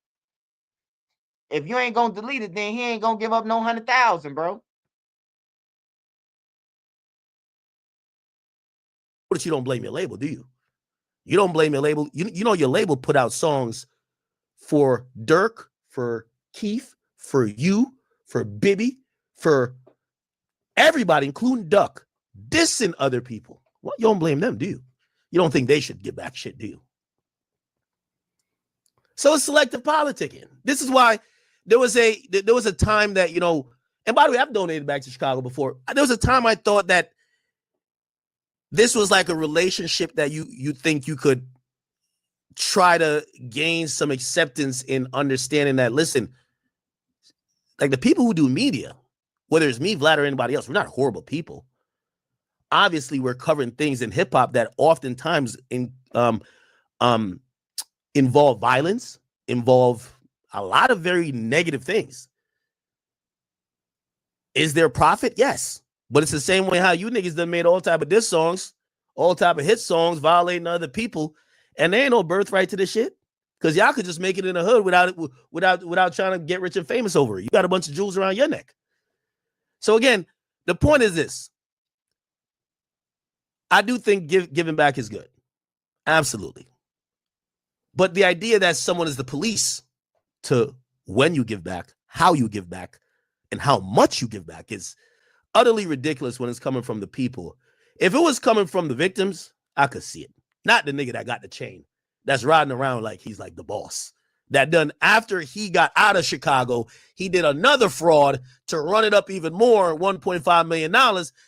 If you ain't gonna delete it, then he ain't gonna give up no 100,000, bro. But you don't blame your label, do you? You don't blame your label. You know your label put out songs for Dirk, for Keith, for you, for Bibby, for everybody, including Duck, dissing other people. Well, you don't blame them, do you? You don't think they should give back shit, do you? So it's selective politicking. This is why there was a time that, you know, and by the way, I've donated back to Chicago before. There was a time I thought that this was like a relationship that you think you could try to gain some acceptance in understanding that, listen, like the people who do media, whether it's me, Vlad, or anybody else, we're not horrible people. Obviously, we're covering things in hip hop that oftentimes involve violence, involve a lot of very negative things. Is there profit? Yes. But it's the same way how you niggas done made all type of diss songs, all type of hit songs, violating other people, and there ain't no birthright to this shit. Because y'all could just make it in the hood without trying to get rich and famous over it. You got a bunch of jewels around your neck. So again, the point is this. I do think giving back is good. Absolutely. But the idea that someone is the police to when you give back, how you give back, and how much you give back is utterly ridiculous when it's coming from the people. If it was coming from the victims, I could see it. Not the nigga that got the chain, that's riding around like he's like the boss. That done after he got out of Chicago, he did another fraud to run it up even more, $1.5 million,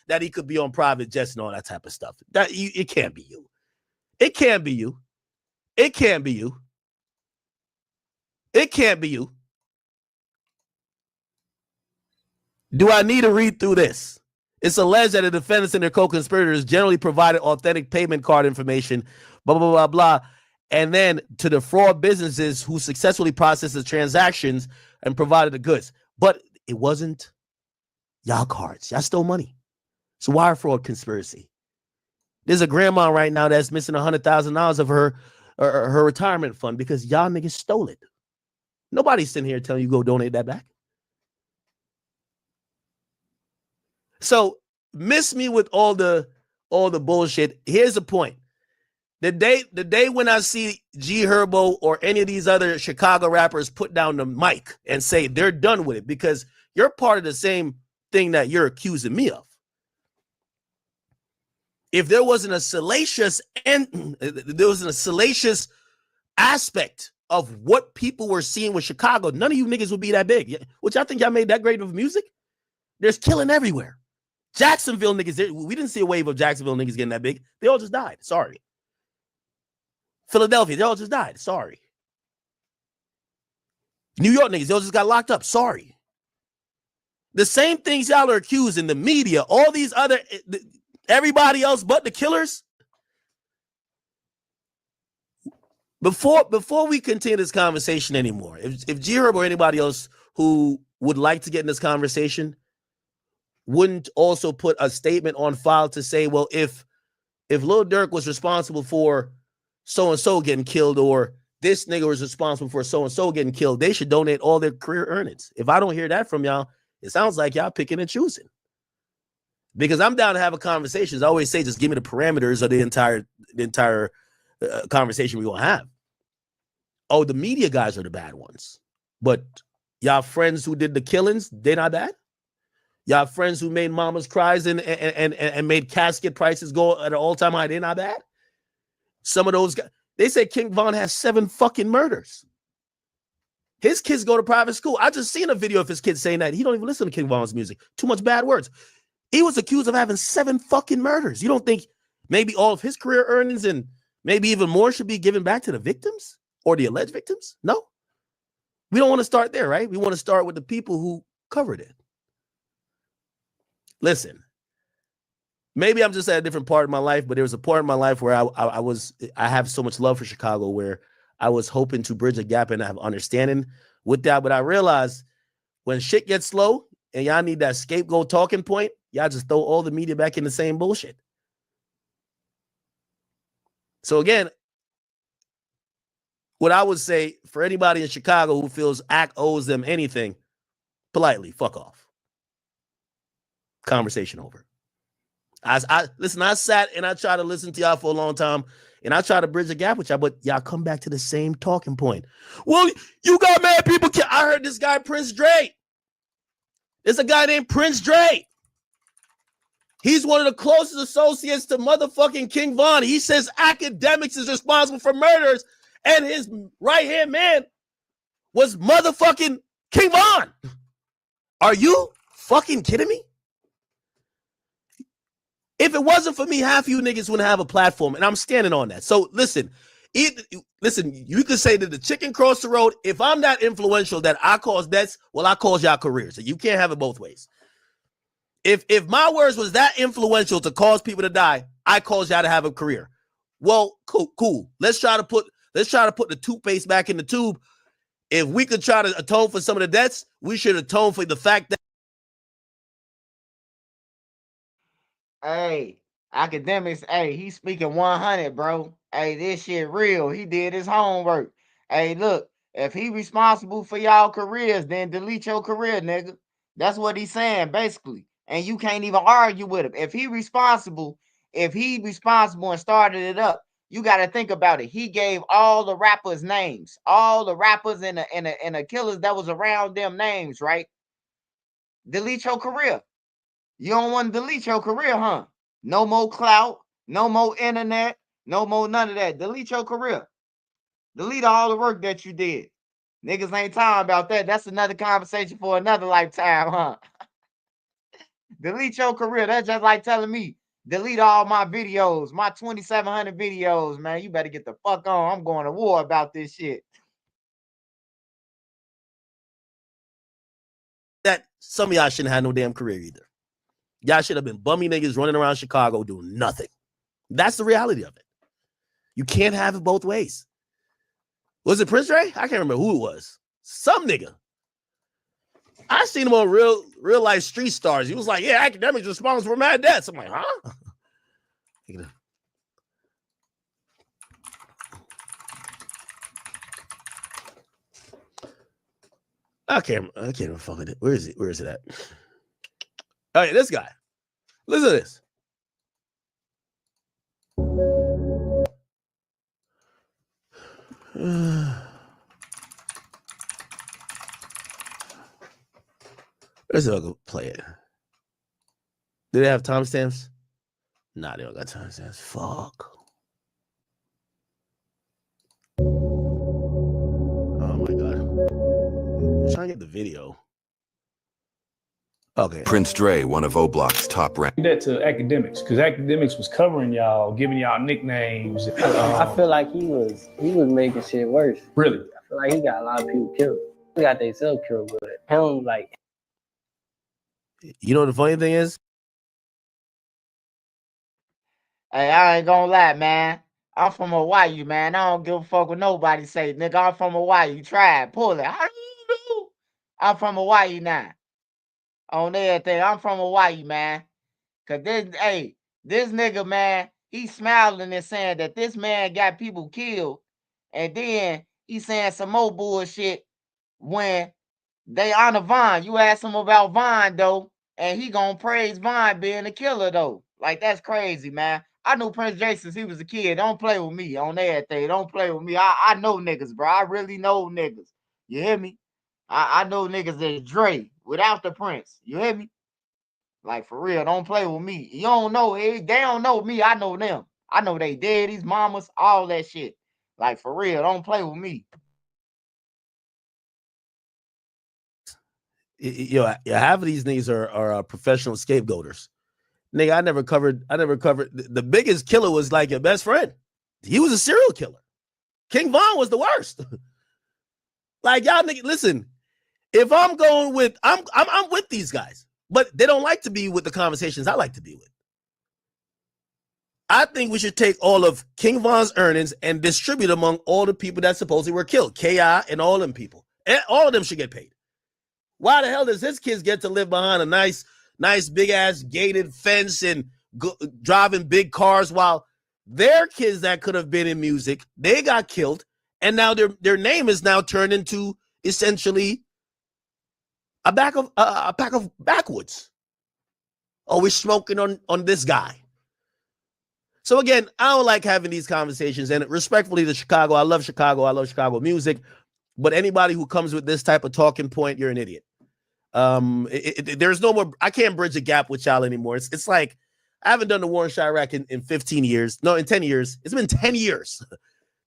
that he could be on private jets and all that type of stuff. It can't be you. It can't be you. It can't be you. It can't be you. Do I need to read through this? It's alleged that the defendants and their co-conspirators generally provided authentic payment card information, blah, blah, blah, blah, and then to the fraud businesses who successfully processed the transactions and provided the goods. But it wasn't y'all cards. Y'all stole money. It's a wire fraud conspiracy. There's a grandma right now that's missing $100,000 of her retirement fund because y'all niggas stole it. Nobody's sitting here telling you go donate that back. So miss me with all the bullshit. Here's the point. The day when I see G Herbo or any of these other Chicago rappers put down the mic and say they're done with it because you're part of the same thing that you're accusing me of. If there wasn't a salacious aspect of what people were seeing with Chicago, none of you niggas would be that big. Which I think y'all made that great of music. There's killing everywhere. Jacksonville niggas, we didn't see a wave of Jacksonville niggas getting that big. They all just died. Sorry. Philadelphia, they all just died. Sorry. New York niggas, they all just got locked up. Sorry. The same things y'all are accusing the media, all these other, everybody else but the killers. Before we continue this conversation anymore, if G-Herb or anybody else who would like to get in this conversation wouldn't also put a statement on file to say, well, if Lil Durk was responsible for so-and-so getting killed or this nigga was responsible for so-and-so getting killed, they should donate all their career earnings. If I don't hear that from y'all, it sounds like y'all picking and choosing. Because I'm down to have a conversation. As I always say, just give me the parameters of the entire conversation we're going to have. oh, the media guys are the bad ones. But y'all friends who did the killings, they not bad? Y'all friends who made mamas cries and made casket prices go at an all-time high, they not bad? Some of those guys, they say King Von has 7 fucking murders. His kids go to private school. I just seen a video of his kids saying that. He don't even listen to King Von's music. Too much bad words. He was accused of having 7 fucking murders. You don't think maybe all of his career earnings and maybe even more should be given back to the victims or the alleged victims? No. We don't want to start there, right? We want to start with the people who covered it. Listen, maybe I'm just at a different part of my life, but there was a part of my life where I have so much love for Chicago where I was hoping to bridge a gap and have understanding with that. But I realized when shit gets slow and y'all need that scapegoat talking point, y'all just throw all the media back in the same bullshit. So again, what I would say for anybody in Chicago who feels ACT owes them anything, politely, fuck off. Conversation over. Listen, I sat and I tried to listen to y'all for a long time, and I try to bridge the gap with y'all, but y'all come back to the same talking point. Well, you got mad people. I heard this guy, Prince Dre. There's a guy named Prince Dre. He's one of the closest associates to motherfucking King Von. He says academics is responsible for murders, and his right-hand man was motherfucking King Von. Are you fucking kidding me? If it wasn't for me, half of you niggas wouldn't have a platform, and I'm standing on that. So listen, you could say that the chicken crossed the road. If I'm that influential that I cause deaths, well, I cause y'all careers. So you can't have it both ways. If my words was that influential to cause people to die, I cause y'all to have a career. Well, cool. Let's try to put the toothpaste back in the tube. If we could try to atone for some of the deaths, we should atone for the fact that. Hey, academics, hey, he's speaking 100, bro. Hey, this shit real. He did his homework. Hey, look, if he responsible for y'all careers, then delete your career, nigga. That's what he's saying, basically. And you can't even argue with him. If he responsible and started it up, you got to think about it. He gave all the rappers names, all the rappers and the killers that was around them names, right? Delete your career. You don't want to delete your career, huh? No more clout, no more internet, no more none of that. Delete your career. Delete all the work that you did. Niggas ain't talking about that. That's another conversation for another lifetime, huh? Delete your career. That's just like telling me, delete all my videos, my 2,700 videos, man. You better get the fuck on. I'm going to war about this shit. That some of y'all shouldn't have no damn career either. Y'all should have been bummy niggas running around Chicago doing nothing. That's the reality of it. You can't have it both ways. Was it Prince Dre? I can't remember who it was. Some nigga. I seen him on real life Street Stars. He was like, yeah, academics responsible for mad deaths. I'm like, huh? I can't even fuck with it. Where is it? Where is it at? Oh, yeah, this guy. Listen to this. Let's go play it. Do they have timestamps? Nah, they don't got timestamps. Fuck. Oh my god. I'm trying to get the video. Okay. Prince Dre, one of O-Block's top ranked. That to academics, because academics was covering y'all, giving y'all nicknames. I feel like he was making shit worse. Really? I feel like he got a lot of people killed. He got themselves killed, but him like. You know what the funny thing is? Hey, I ain't gonna lie, man. I'm from Hawaii, man. I don't give a fuck what nobody say, nigga. I'm from Hawaii. Try it, pull it. How you do? I'm from Hawaii now. On everything, I'm from Hawaii, man. Cause this nigga, man, he's smiling and saying that this man got people killed, and then he's saying some more bullshit when they honor Von. You ask him about Von though, and he gonna praise Von being a killer though. Like that's crazy, man. I knew Prince Jay since he was a kid. Don't play with me on everything. Don't play with me. I know niggas, bro. I really know niggas. You hear me? I know niggas that's Dre without the Prince. You hear me? Like, for real, don't play with me. You don't know. They don't know me. I know them. I know they daddies, mamas, all that shit. Like, for real, don't play with me. Half of these niggas are professional scapegoaters. Nigga, I never covered. The biggest killer was like your best friend. He was a serial killer. King Von was the worst. Like, y'all niggas, listen, if I'm going with, I'm with these guys, but they don't like to be with the conversations I like to be with. I think we should take all of King Von's earnings and distribute among all the people that supposedly were killed. K.I. and all them people. And all of them should get paid. Why the hell does his kids get to live behind a nice big ass gated fence and driving big cars while their kids that could have been in music, they got killed, and now their name is now turned into essentially a pack of backwoods. Oh, we're smoking on this guy. So again, I don't like having these conversations, and respectfully to Chicago, I love Chicago music, but anybody who comes with this type of talking point, you're an idiot. There's no more. I can't bridge a gap with y'all anymore. It's like I haven't done the war in Chirac in 15 years. No, in 10 years. It's been 10 years.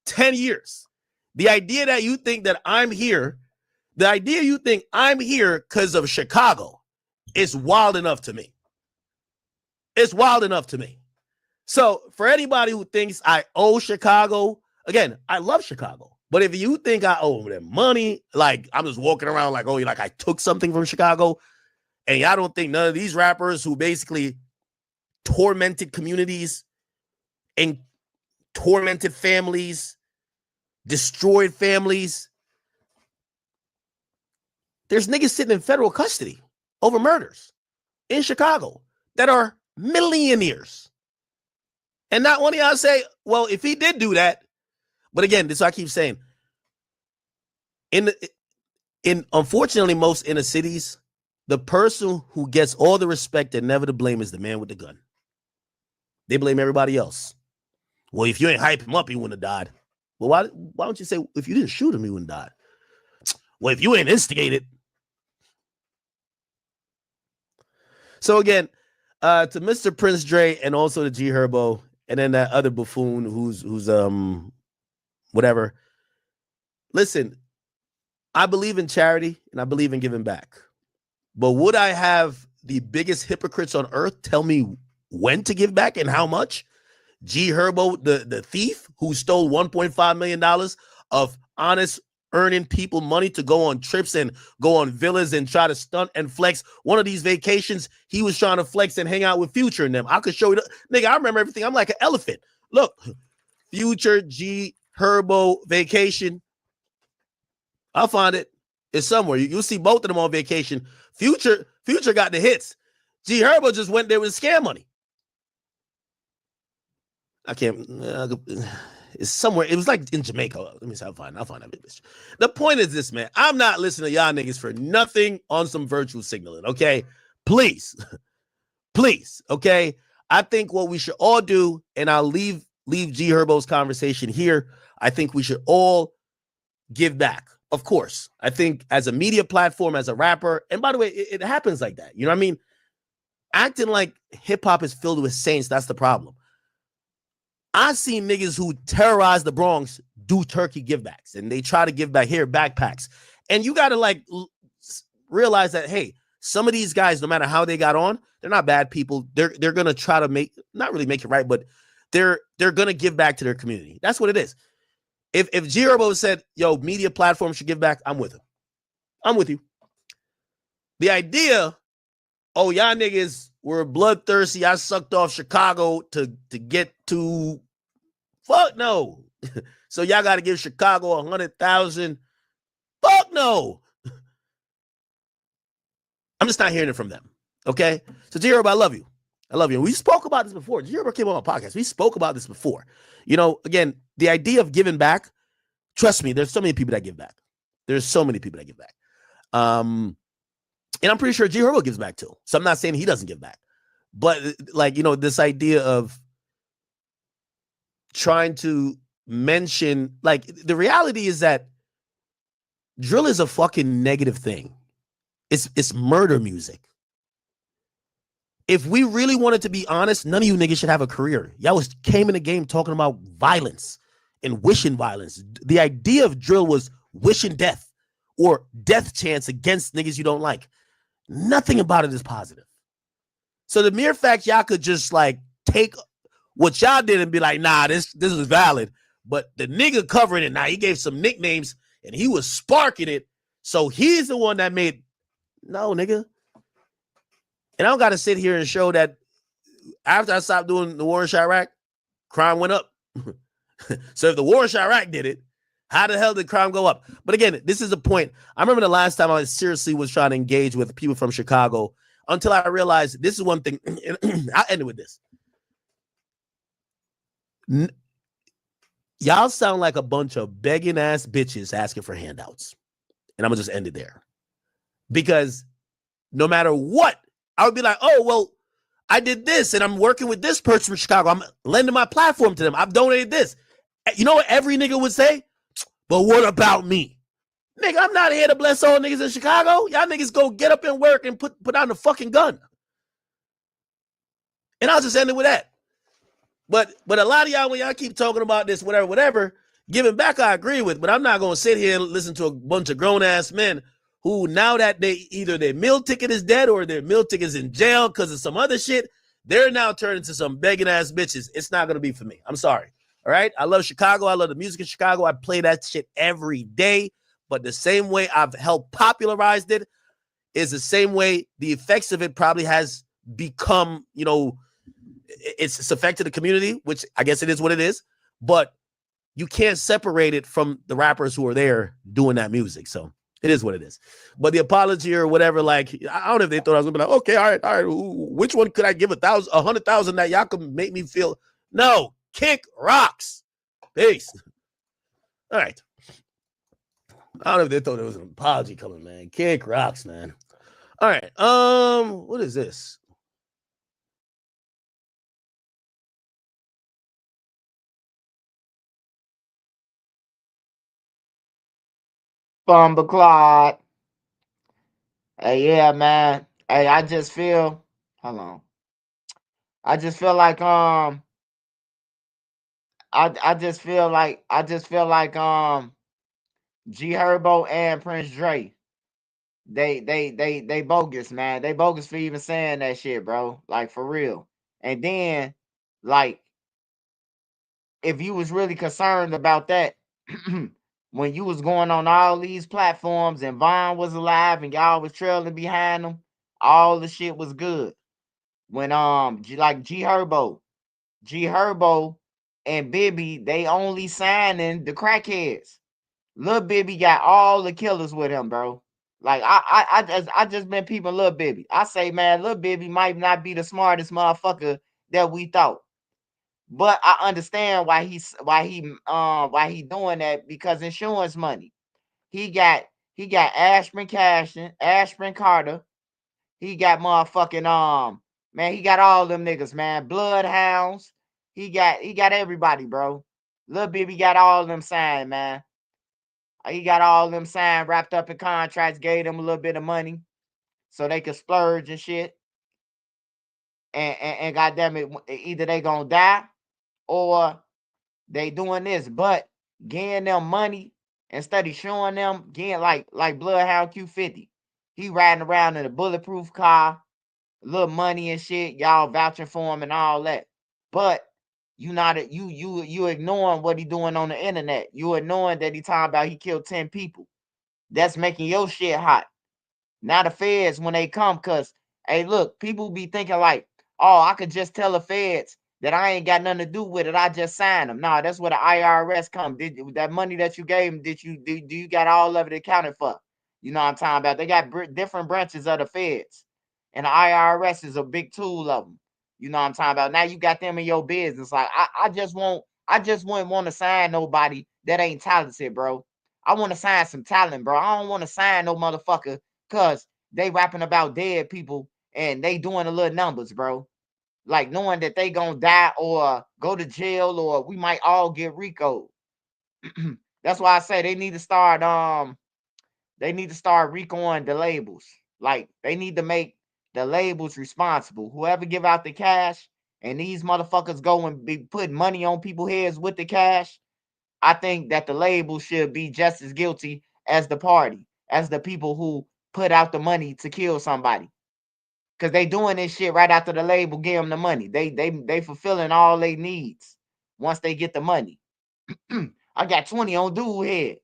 10 years. The idea that you think that I'm here, because of Chicago is wild enough to me. It's wild enough to me. So for anybody who thinks I owe Chicago, again, I love Chicago. But if you think I owe them money, like I'm just walking around like, oh, like I took something from Chicago, and y'all don't think none of these rappers who basically tormented communities and tormented families, destroyed families, there's niggas sitting in federal custody over murders in Chicago that are millionaires. And not one of y'all say, well, if he did do that, but again, this is what I keep saying. In unfortunately, most inner cities, the person who gets all the respect and never the blame is the man with the gun. They blame everybody else. Well, if you ain't hype him up, he wouldn't have died. Well, why don't you say if you didn't shoot him, he wouldn't have died? Well, if you ain't instigated. So again, to Mr. Prince Dre and also to G Herbo, and then that other buffoon who's whatever. Listen, I believe in charity and I believe in giving back. But would I have the biggest hypocrites on earth tell me when to give back and how much? G Herbo, the thief who stole $1.5 million of honest earning people money to go on trips and go on villas and try to stunt and flex. One of these vacations, he was trying to flex and hang out with Future and them. I could show you, nigga, I remember everything. I'm like an elephant. Look, Future, G Herbo vacation. I'll find it. It's somewhere. You'll see both of them on vacation. Future got the hits. G Herbo just went there with scam money. I can't. It's somewhere. It was like in Jamaica. Let me see. I'll find that bitch. The point is this, man. I'm not listening to y'all niggas for nothing on some virtual signaling. Okay, please, please. Okay, I think what we should all do, and I'll leave G Herbo's conversation here. I think we should all give back. Of course, I think as a media platform, as a rapper, and by the way, it happens like that. You know what I mean? Acting like hip hop is filled with saints. That's the problem. I seen niggas who terrorize the Bronx do turkey givebacks, and they try to give back here backpacks. And you got to like realize that, hey, some of these guys, no matter how they got on, they're not bad people. They're going to try to not really make it right, but they're going to give back to their community. That's what it is. If G Herbo said, yo, media platforms should give back, I'm with him. I'm with you. The idea, oh, y'all niggas were bloodthirsty. I sucked off Chicago to get to, fuck no. So y'all got to give Chicago 100,000. Fuck no. I'm just not hearing it from them. Okay. So G Herbo, I love you. I love you. We spoke about this before. G Herbo came on my podcast. We spoke about this before. You know, again, the idea of giving back, trust me, there's so many people that give back. There's so many people that give back. And I'm pretty sure G Herbo gives back too. So I'm not saying he doesn't give back. But like, you know, this idea of trying to mention, like, the reality is that drill is a fucking negative thing. It's murder music. If we really wanted to be honest, none of you niggas should have a career. Y'all came in the game talking about violence and wishing violence. The idea of drill was wishing death or death chance against niggas you don't like. Nothing about it is positive. So the mere fact y'all could just like take what y'all did and be like, nah, this is valid. But the nigga covering it now, he gave some nicknames and he was sparking it. So he's the one that made, no, nigga. And I don't got to sit here and show that after I stopped doing the war in Chirac, crime went up. So if the war in Chirac did it, how the hell did crime go up? But again, this is the point. I remember the last time I seriously was trying to engage with people from Chicago until I realized this is one thing. I'll end it with this. Y'all sound like a bunch of begging ass bitches asking for handouts. And I'm going to just end it there. Because no matter what, I would be like, oh, well, I did this and I'm working with this person from Chicago. I'm lending my platform to them. I've donated this. You know what every nigga would say? But what about me? Nigga, I'm not here to bless all niggas in Chicago. Y'all niggas go get up and work and put down the fucking gun. And I'll just end it with that. But a lot of y'all, when y'all keep talking about this, whatever, giving back, I agree with. But I'm not going to sit here and listen to a bunch of grown-ass men who, now that either their meal ticket is dead or their meal ticket is in jail because of some other shit, they're now turning into some begging ass bitches. It's not going to be for me. I'm sorry. All right? I love Chicago. I love the music in Chicago. I play that shit every day. But the same way I've helped popularize it is the same way the effects of it probably has become, you know, it's affected the community, which I guess it is what it is. But you can't separate it from the rappers who are there doing that music. So it is what it is. But the apology or whatever, like, I don't know if they thought I was gonna be like, okay, all right. Which one could I give 100,000 that y'all can make me feel? No, kick rocks. Peace. All right. I don't know if they thought there was an apology coming, man. Kick rocks, man. All right. What is this? Bumbleclot. Hey, yeah, man. Hey, I just feel, hold on. I just feel like I just feel like G Herbo and Prince Dre. They bogus, man. They bogus for even saying that shit, bro. Like, for real. And then, like, if you was really concerned about that, when you was going on all these platforms and Vaughn was alive and y'all was trailing behind him, all the shit was good. When like G Herbo and Bibby, they only signing the crackheads. Lil Bibby got all the killers with him, bro. Like I just been peeping Lil Bibby. I say, man, Lil Bibby might not be the smartest motherfucker that we thought. But I understand why he doing that, because insurance money. He got Ashburn Carter. He got motherfucking man, he got all them niggas, man. Bloodhounds. He got everybody, bro. Lil Bibby got all them signed, man. He got all them signed, wrapped up in contracts, gave them a little bit of money so they could splurge and shit. And goddamn it, either they gonna die or they doing this. But getting them money instead of showing them, getting like Bloodhound Q50. He riding around in a bulletproof car, little money and shit, y'all vouching for him and all that. But you ignoring what he doing on the internet. You ignoring that he talking about he killed 10 people. That's making your shit hot. Now the feds, when they come, cause hey, look, people be thinking like, oh, I could just tell the feds that I ain't got nothing to do with it. I just signed them. Nah, that's where the IRS come. Did that money that you gave them? Do you got all of it accounted for? You know what I'm talking about? They got different branches of the feds, and the IRS is a big tool of them. You know what I'm talking about? Now you got them in your business. Like I just wouldn't want to sign nobody that ain't talented, bro. I want to sign some talent, bro. I don't want to sign no motherfucker because they rapping about dead people and they doing a little numbers, bro. like knowing that they gonna die or go to jail or we might all get RICO. That's why I say they need to start RICOing the labels. Like they need to make the labels responsible. Whoever give out the cash and these motherfuckers go and be putting money on people's heads with the cash, I think that the label should be just as guilty as the party, as the people who put out the money to kill somebody. Cause they doing this shit right after the label give them the money. They fulfilling all they needs once they get the money. I got 20 on dude head.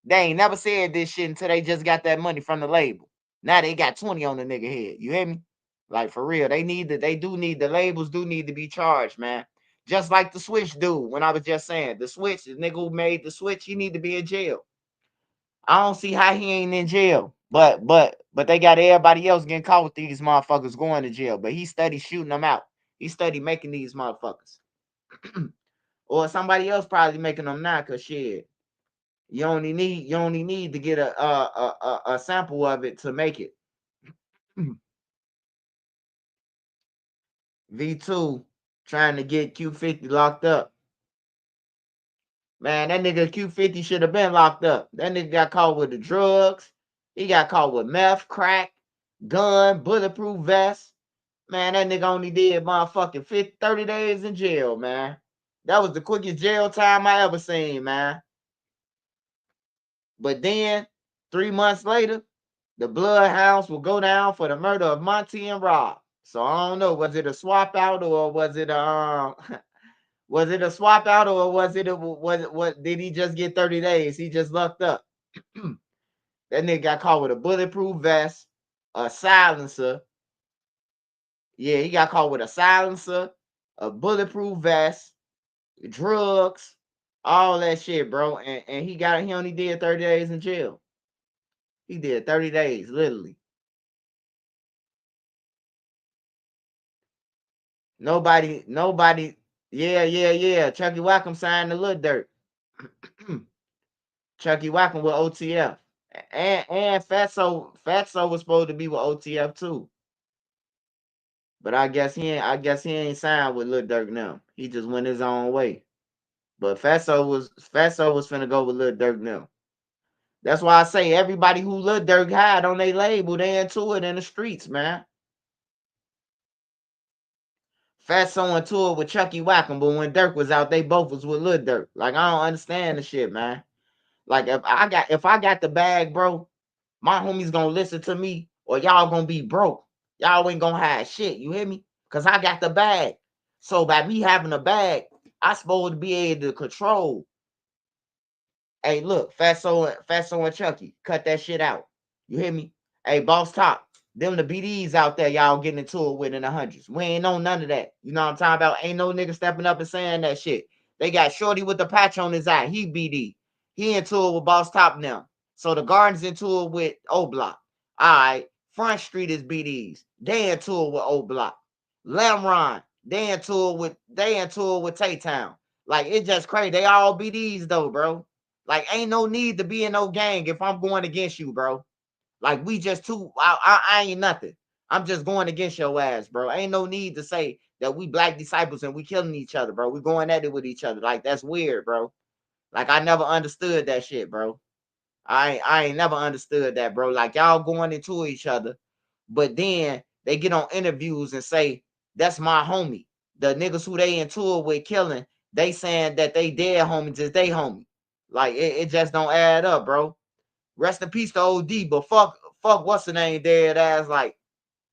They ain't never said this shit until they just got that money from the label. Now they got 20 on the nigga head. You hear me? Like for real. The labels do need to be charged, man. Just like the Switch dude, when I was just saying, the Switch, the nigga who made the Switch, he need to be in jail. I don't see how he ain't in jail. But they got everybody else getting caught with these motherfuckers going to jail. But he studied shooting them out. He studied making these motherfuckers. Or somebody else probably making them now, cause shit. You only need to get a sample of it to make it. V2 trying to get Q50 locked up. Man, that nigga Q50 should have been locked up. That nigga got caught with the drugs. He got caught with meth, crack, gun, bulletproof vest. Man, that nigga only did motherfucking 30 days in jail, man. That was the quickest jail time I ever seen, man. But then, 3 months later, the Bloodhounds will go down for the murder of Monty and Rob. So I don't know, was it a swap out or was it a was it a swap out or was it what did he just get 30 days? He just lucked up. That nigga got caught with a bulletproof vest, a silencer. Yeah, he got caught with a silencer, a bulletproof vest, drugs, all that shit, bro. And he only did 30 days in jail. He did 30 days, literally. Nobody. Yeah. Chucky Wackham signed the Lil Durk. Chucky Wackham with OTF. And Fatso was supposed to be with OTF too. But I guess he ain't signed with Lil Durk now. He just went his own way. But Fatso was finna go with Lil Durk now. That's why I say everybody who Lil Durk had on their label, they into it in the streets, man. Fatso on tour with Chucky Wackham, but when Durk was out, they both was with Lil Durk. Like I don't understand the shit, man. Like if I got the bag, bro, my homies gonna listen to me, or y'all gonna be broke. Y'all ain't gonna have shit. You hear me? Cause I got the bag. So by me having a bag, I supposed to be able to control. Hey, look, Fatso and Chucky, cut that shit out. You hear me? Hey, Boss Top, them the BDs out there, y'all getting into it with in the hundreds. We ain't know none of that. You know what I'm talking about? Ain't no nigga stepping up and saying that shit. They got Shorty with the patch on his eye. He BD. He into it with Boss Top now. So the Garden's into it with O Block. All right. Front Street is BDs. They into it with O Block. Lamron, they into it with Tay-Town. Like, it's just crazy. They all BDs though, bro. Like, ain't no need to be in no gang if I'm going against you, bro. Like, we just too, I ain't nothing. I'm just going against your ass, bro. Ain't no need to say that we black disciples and we killing each other, bro. We going at it with each other. Like, that's weird, bro. Like, I never understood that shit, bro. I ain't never understood that, bro. Like, y'all going into each other, but then they get on interviews and say, that's my homie. The niggas who they into it with killing, they saying that they dead homies is they homie. Like, it just don't add up, bro. Rest in peace to OD, but fuck what's the name dead ass, like,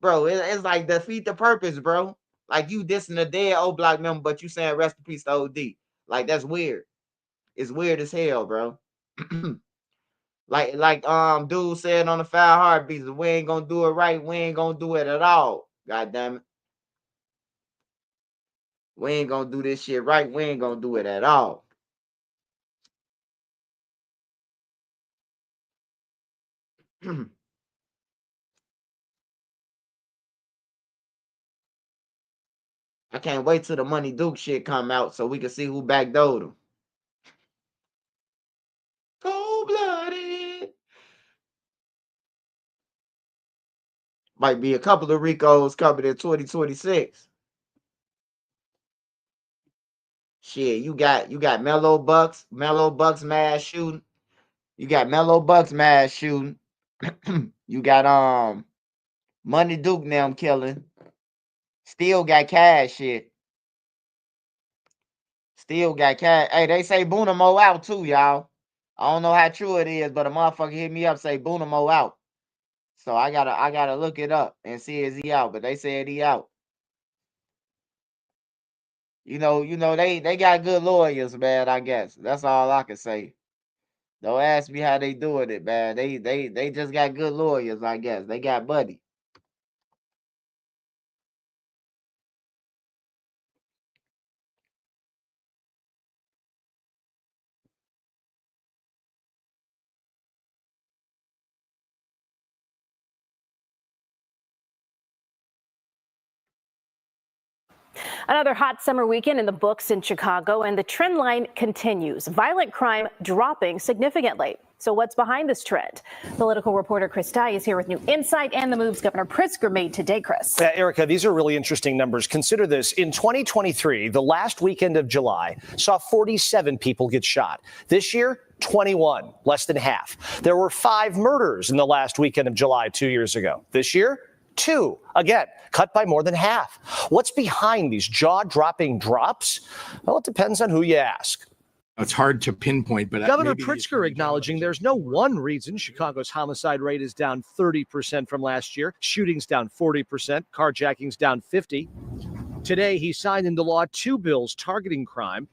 bro, it's like defeat the purpose, bro. Like, you dissing a dead O Block member, but you saying rest in peace to OD. Like, that's weird. It's weird as hell, bro. like dude said on the Foul Heartbeats, if we ain't gonna do it right, we ain't gonna do it at all. God damn it. We ain't gonna do this shit right. We ain't gonna do it at all. I can't wait till the Money Duke shit come out so we can see who backdoored him. Cold-blooded. Might be a couple of Ricos coming in 2026. Shit, you got Mellow Bucks mass shooting. You got Mellow Bucks mass shooting. You got Money Duke and them killing. Still got Cash shit. Still got Cash. Hey, they say Boonamo out too, y'all. I don't know how true it is, but a motherfucker hit me up say Boonamo out. So I gotta look it up and see is he out. But they said he out. You know, they got good lawyers, man. I guess that's all I can say. Don't ask me how they doing it, man. They just got good lawyers, I guess. They got Buddy. Another hot summer weekend in the books in Chicago, and the trend line continues. Violent crime dropping significantly. So what's behind this trend? Political reporter Chris Dye is here with new insight and the moves Governor Pritzker made today, Chris. Erica, these are really interesting numbers. Consider this. In 2023, the last weekend of July saw 47 people get shot. This year, 21, less than half. There were 5 murders in the last weekend of July 2 years ago. This year, 2. Again, cut by more than half. What's behind these jaw-dropping drops? Well, it depends on who you ask. It's hard to pinpoint, but Governor Pritzker acknowledging there's no one reason Chicago's homicide rate is down 30% from last year. Shootings down 40%, carjackings down 50%. Today, he signed into law 2 bills targeting crime.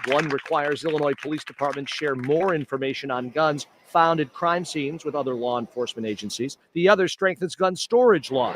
One requires Illinois Police Departments share more information on guns found at crime scenes with other law enforcement agencies. The other strengthens gun storage laws.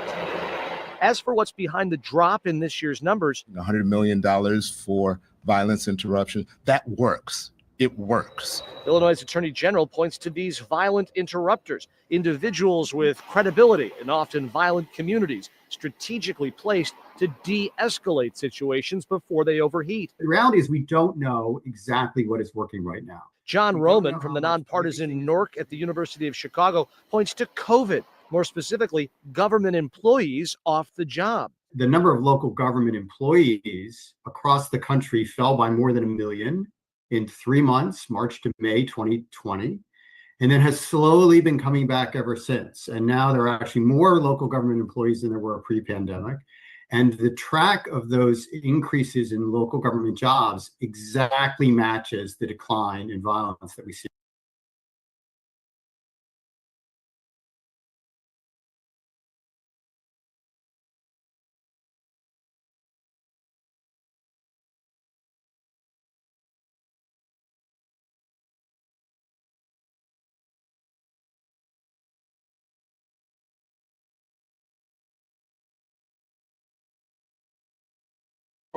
As for what's behind the drop in this year's numbers, $100 million for violence interruption, that works. It works. Illinois' Attorney General points to these violent interrupters, individuals with credibility in often violent communities, strategically placed to de-escalate situations before they overheat. The reality is we don't know exactly what is working right now. John Roman from the nonpartisan NORC at the University of Chicago points to COVID, more specifically, government employees off the job. The number of local government employees across the country fell by more than 1 million in 3 months, March to May 2020, and then has slowly been coming back ever since. And now there are actually more local government employees than there were pre-pandemic. And the track of those increases in local government jobs exactly matches the decline in violence that we see.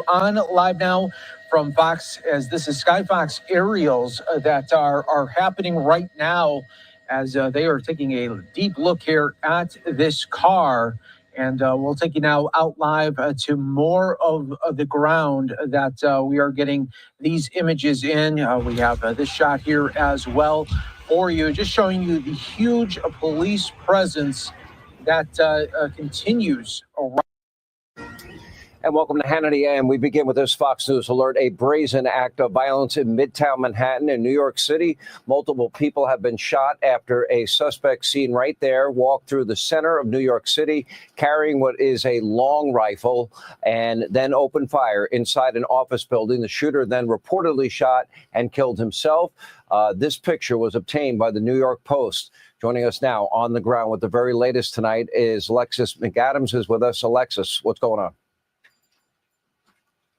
On live now from Fox, as this is Sky Fox aerials that are happening right now as they are taking a deep look here at this car. And we'll take you now out live to more of the ground that we are getting these images in. We have this shot here as well for you, just showing you the huge police presence that continues around. And welcome to Hannity AM. We begin with this Fox News alert. A brazen act of violence in Midtown Manhattan in New York City. Multiple people have been shot after a suspect seen right there walked through the center of New York City carrying what is a long rifle and then opened fire inside an office building. The shooter then reportedly shot and killed himself. This picture was obtained by the New York Post. Joining us now on the ground with the very latest tonight is Alexis McAdams is with us. Alexis, what's going on?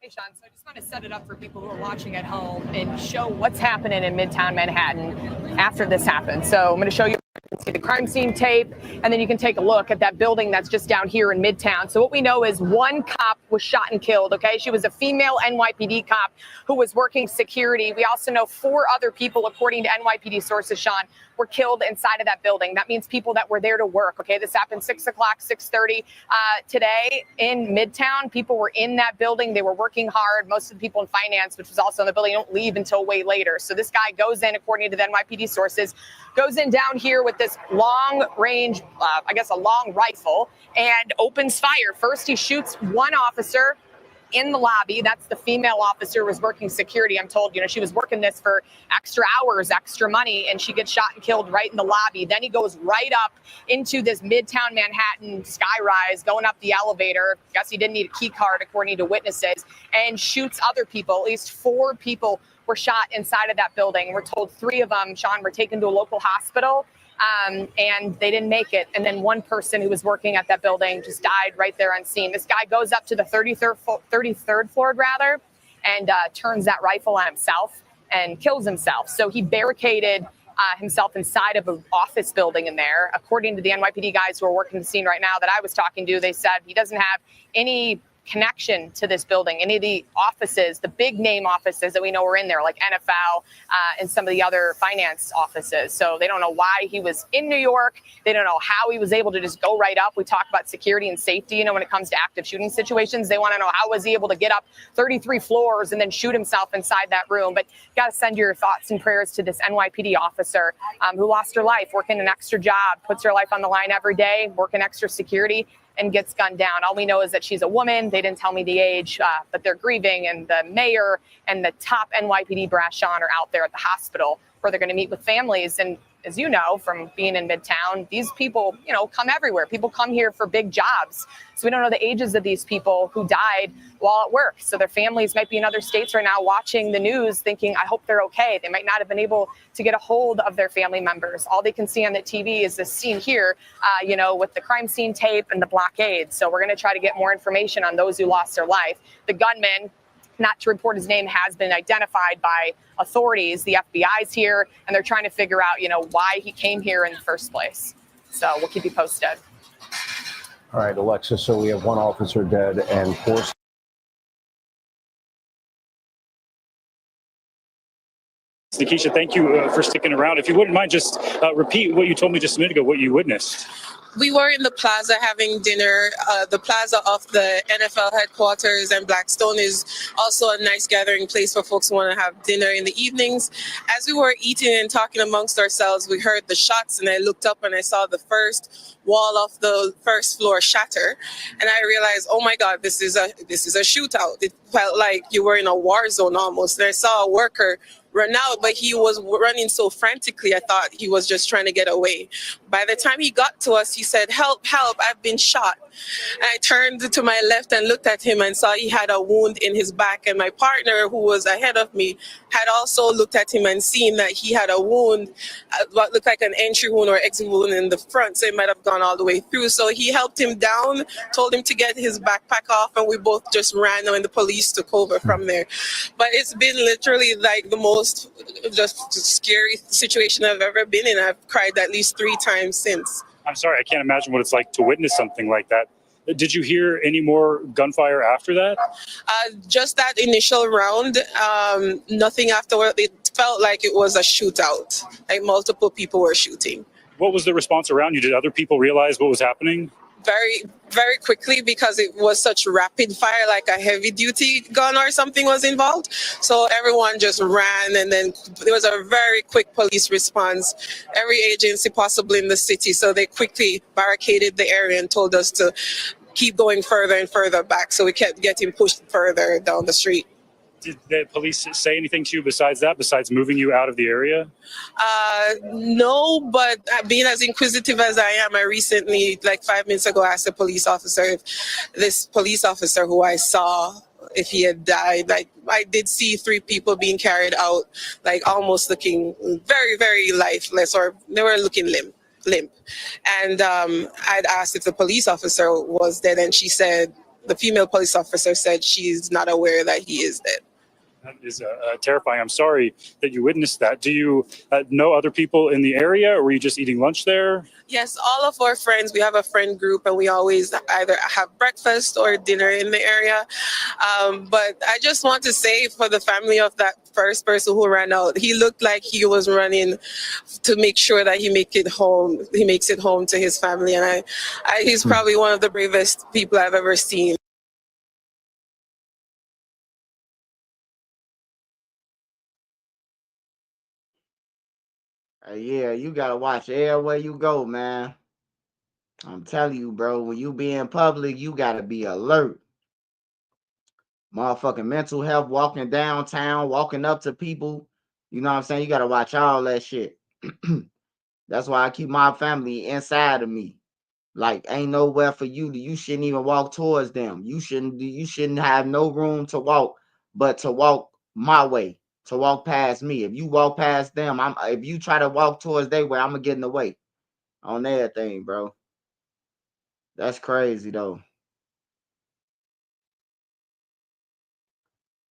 Hey, Sean, so I just want to set it up for people who are watching at home and show what's happening in Midtown Manhattan after this happened. So I'm going to show you the crime scene tape, and then you can take a look at that building that's just down here in Midtown. So what we know is one cop was shot and killed, okay? She was a female NYPD cop who was working security. We also know 4 other people, according to NYPD sources, Sean, were killed inside of that building. That means people that were there to work, okay? This happened 6 o'clock, 6:30 today in Midtown. People were in that building. They were working hard. Most of the people in finance, which was also in the building, don't leave until way later. So this guy goes in, according to the NYPD sources, goes in down here with this long range, I guess a long rifle, and opens fire. First, he shoots one officer, in the lobby. That's the female officer who was working security. I'm told, she was working this for extra hours, extra money, and she gets shot and killed right in the lobby. Then he goes right up into this Midtown Manhattan skyrise, going up the elevator. Guess he didn't need a key card, according to witnesses, and shoots other people. At least 4 people were shot inside of that building. We're told 3 of them, Sean, were taken to a local hospital. And they didn't make it. And then 1 person who was working at that building just died right there on scene. This guy goes up to the 33rd floor, and turns that rifle on himself and kills himself. So he barricaded himself inside of an office building in there. According to the NYPD guys who are working the scene right now that I was talking to, they said he doesn't have any connection to this building, any of the offices, the big name offices that we know are in there, like NFL and some of the other finance offices. So they don't know why he was in New York. They don't know how he was able to just go right up. We talk about security and safety, when it comes to active shooting situations. They want to know, how was he able to get up 33 floors and then shoot himself inside that room? But you got to send your thoughts and prayers to this NYPD officer who lost her life working an extra job, puts her life on the line every day, working extra security, and gets gunned down. All we know is that she's a woman. They didn't tell me the age, but they're grieving. And the mayor and the top NYPD brass, Sean, are out there at the hospital where they're going to meet with families. And as you know, from being in Midtown, these people, come everywhere. People come here for big jobs. So we don't know the ages of these people who died while at work. So their families might be in other states right now watching the news thinking, I hope they're okay. They might not have been able to get a hold of their family members. All they can see on the TV is this scene here, with the crime scene tape and the blockade. So we're going to try to get more information on those who lost their life. The gunman, not to report his name, has been identified by authorities. The FBI's here, and they're trying to figure out, why he came here in the first place. So we'll keep you posted. All right, Alexis, so we have 1 officer dead and 4. Nikisha, thank you for sticking around. If you wouldn't mind, just repeat what you told me just a minute ago, what you witnessed. We were in the plaza having dinner. The plaza of the NFL headquarters and Blackstone is also a nice gathering place for folks who want to have dinner in the evenings. As we were eating and talking amongst ourselves, we heard the shots, and I looked up and I saw the first wall of the first floor shatter, and I realized, oh my God, this is a shootout. It felt like you were in a war zone almost. And I saw a worker run out, but he was running so frantically, I thought he was just trying to get away. By the time he got to us, he said, help, help, I've been shot. And I turned to my left and looked at him and saw he had a wound in his back. And my partner, who was ahead of me, had also looked at him and seen that he had a wound, what looked like an entry wound or exit wound in the front, so it might have gone all the way through. So he helped him down, told him to get his backpack off, and we both just ran, and the police took over from there. But it's been literally like the most just scary situation I've ever been in. I've cried at least 3 times since. I'm sorry, I can't imagine what it's like to witness something like that. Did you hear any more gunfire after that? Just that initial round, nothing afterward. It felt like it was a shootout, like multiple people were shooting. What was the response around you? Did other people realize what was happening? Very, very quickly, because it was such rapid fire, like a heavy duty gun or something was involved. So everyone just ran, and then there was a very quick police response. Every agency possible in the city. So they quickly barricaded the area and told us to keep going further and further back. So we kept getting pushed further down the street. Did the police say anything to you besides that, besides moving you out of the area? No, but being as inquisitive as I am, I recently, like 5 minutes ago, asked a police officer if this police officer who I saw, if he had died. Like, I did see 3 people being carried out, like almost looking very, very lifeless, or they were looking limp. And I'd asked if the police officer was dead, and she said, the female police officer said she's not aware that he is dead. That is terrifying. I'm sorry that you witnessed that. Do you know other people in the area, or were you just eating lunch there? Yes, all of our friends. We have a friend group, and we always either have breakfast or dinner in the area. But I just want to say, for the family of that first person who ran out, he looked like he was running to make sure that he makes it home to his family. And he's probably one of the bravest people I've ever seen. Yeah, you gotta watch everywhere you go, man. I'm telling you, bro, when you be in public, you gotta be alert. Motherfucking mental health, walking downtown, walking up to people. You know what I'm saying? You gotta watch all that shit. That's why I keep my family inside of me. Like, ain't nowhere for you. You shouldn't even walk towards them. You shouldn't have no room to walk, but to walk my way, to walk past me. If you walk past them, if you try to walk towards their way, I'm gonna get in the way on everything, bro. That's crazy though.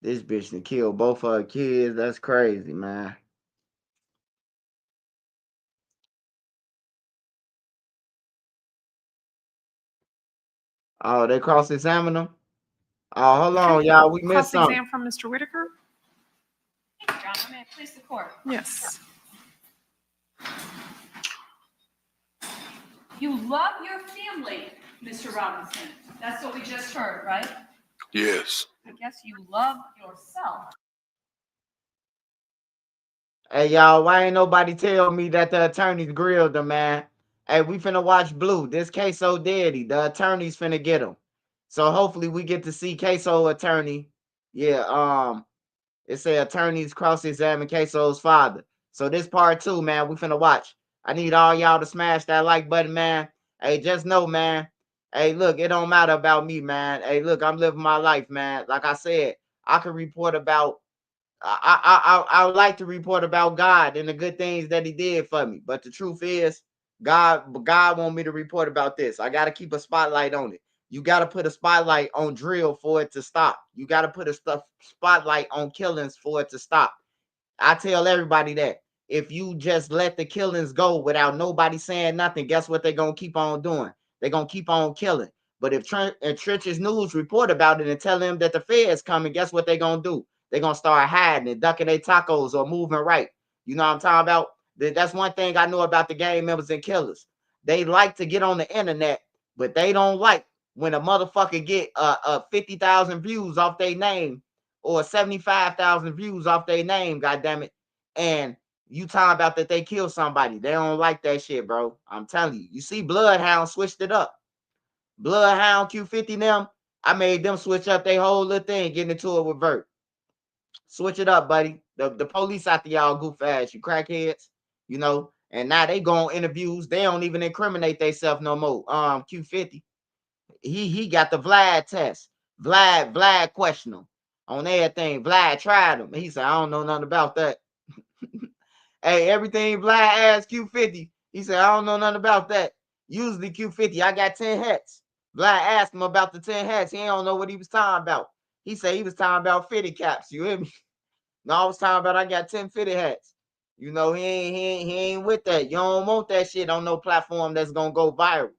This bitch done killed both of her kids. That's crazy, man. Oh, they cross-examine them? Oh, hold on, y'all. We missed something. Cross-exam from Mr. Whitaker? John, I'm going to please the court. Yes. You love your family, Mr. Robinson. That's what we just heard, right? Yes. I guess you love yourself. Hey, y'all, why ain't nobody tell me that the attorneys grilled them, man? Hey, we finna watch Blue. This Ksoo daddy. The attorneys finna get him. So hopefully we get to see Ksoo attorney. Yeah, it say attorneys cross-examine Ksoo's father. So this part 2, man, we finna watch. I need all y'all to smash that like button, man. Hey, just know, man. Hey, look, it don't matter about me, man. Hey, look, I'm living my life, man. Like I said, I can report about I would like to report about God and the good things that he did for me. But the truth is, God want me to report about this. I got to keep a spotlight on it. You got to put a spotlight on drill for it to stop. You got to put a spotlight on killings for it to stop. I tell everybody that if you just let the killings go without nobody saying nothing, guess what they're going to keep on doing? They're going to keep on killing. But if Trench's News report about it and tell them that the Fed's coming, guess what they're going to do? They're going to start hiding and ducking their tacos or moving right. You know what I'm talking about? That's one thing I know about the gang members and killers. They like to get on the internet, but they don't like when a motherfucker get 50,000 views off their name or 75,000 views off their name, goddammit. And you talking about that they killed somebody. They don't like that shit, bro. I'm telling you. You see, Bloodhound switched it up. Bloodhound Q50 them, I made them switch up their whole little thing, getting into it with Vert. Switch it up, buddy. The police after y'all goof ass, you crackheads, you know. And now they go on interviews. They don't even incriminate themselves no more. Q50. He got the Vlad test. Vlad questioned him on everything. Vlad tried him. He said, I don't know nothing about that. Hey, everything Vlad asked Q50. He said, I don't know nothing about that. Usually Q50, I got 10 hats. Vlad asked him about the 10 hats. He don't know what he was talking about. He said he was talking about fitted caps. You hear me? No, I was talking about I got 10 fitted hats. You know, he ain't with that. You don't want that shit on no platform that's gonna go viral.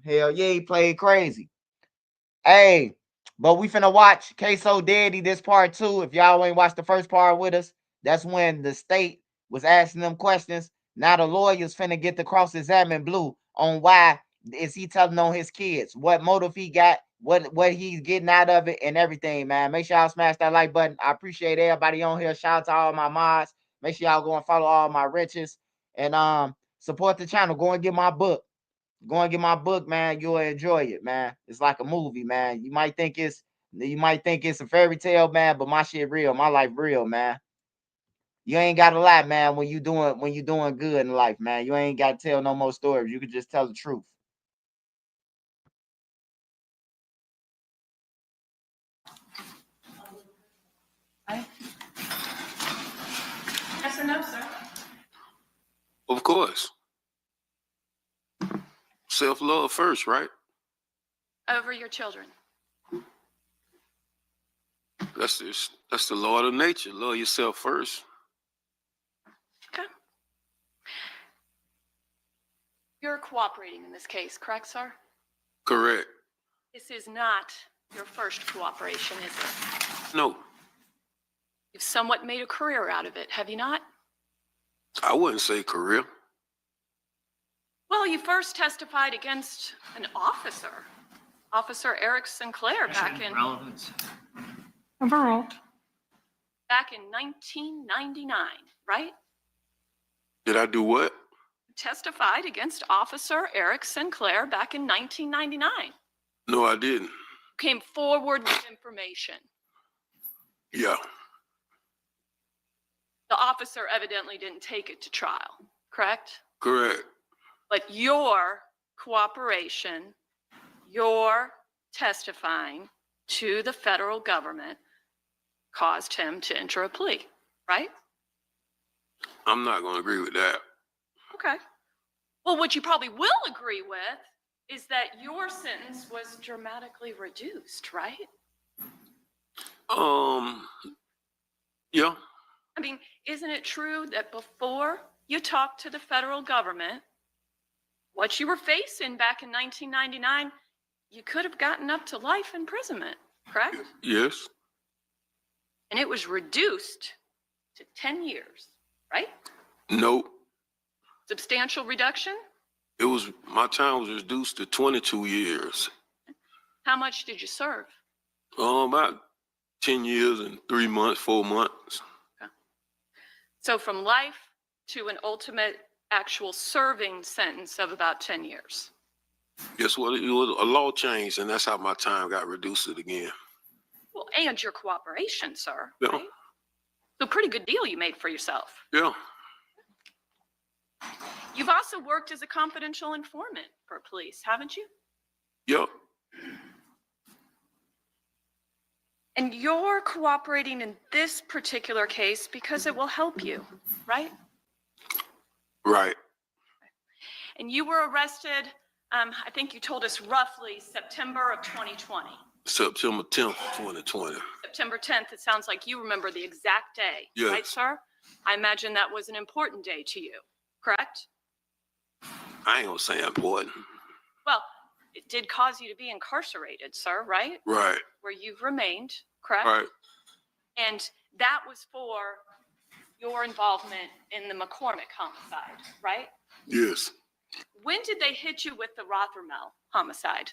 Hell yeah, he played crazy. Hey, but we finna watch Ksoo Daddy this part 2. If y'all ain't watched the first part with us, that's when the state was asking them questions. Now the lawyers finna get to cross-examine Blue on why is he telling on his kids, what motive he got, what he's getting out of it, and everything, man. Make sure y'all smash that like button. I appreciate everybody on here. Shout out to all my mods. Make sure y'all go and follow all my riches and support the channel. Go and get my book. Go and get my book, man. You'll enjoy it, man. It's like a movie, man. You might think it's a fairy tale, man, but my shit real. My life real, man. You ain't got to lie, man, when you doing good in life, man. You ain't got to tell no more stories. You can just tell the truth. Yes or no, sir? Of course. Self-love first, right? Over your children. That's the law of nature. Love yourself first. Okay. You're cooperating in this case, correct, sir? Correct. This is not your first cooperation, is it? No, You've somewhat made a career out of it, have you not? I wouldn't say career. Well, you first testified against an officer, Officer Eric Sinclair, back in Relevance. overall. Back in 1999, right? Did I do what? You testified against Officer Eric Sinclair back in 1999. No, I didn't. came forward with information. Yeah. The officer evidently didn't take it to trial, correct? Correct. But your cooperation, your testifying to the federal government caused him to enter a plea, right? I'm not going to agree with that. Okay. Well, what you probably will agree with is that your sentence was dramatically reduced, right? Yeah. I mean, isn't it true that before you talked to the federal government, what you were facing back in 1999, you could have gotten up to life imprisonment, correct? Yes. And it was reduced to 10 years, right? Nope. Substantial reduction? My time was reduced to 22 years. How much did you serve? About 10 years and 3 months, 4 months. So from life to an ultimate actual serving sentence of about 10 years. Guess what? It was a law change, and that's how my time got reduced again. Well, and your cooperation, sir. Yeah. Right? So pretty good deal you made for yourself. Yeah. You've also worked as a confidential informant for police, haven't you? Yep. And you're cooperating in this particular case because it will help you, right? Right. And you were arrested, I think you told us roughly September of 2020. September 10th, 2020. September 10th, it sounds like you remember the exact day, Yes. right, sir? I imagine that was an important day to you, correct? I ain't gonna say important. Well, it did cause you to be incarcerated, sir, right? Right. Where you've remained, correct? Right. And that was for your involvement in the McCormick homicide, right? Yes. When did they hit you with the Rothermel homicide?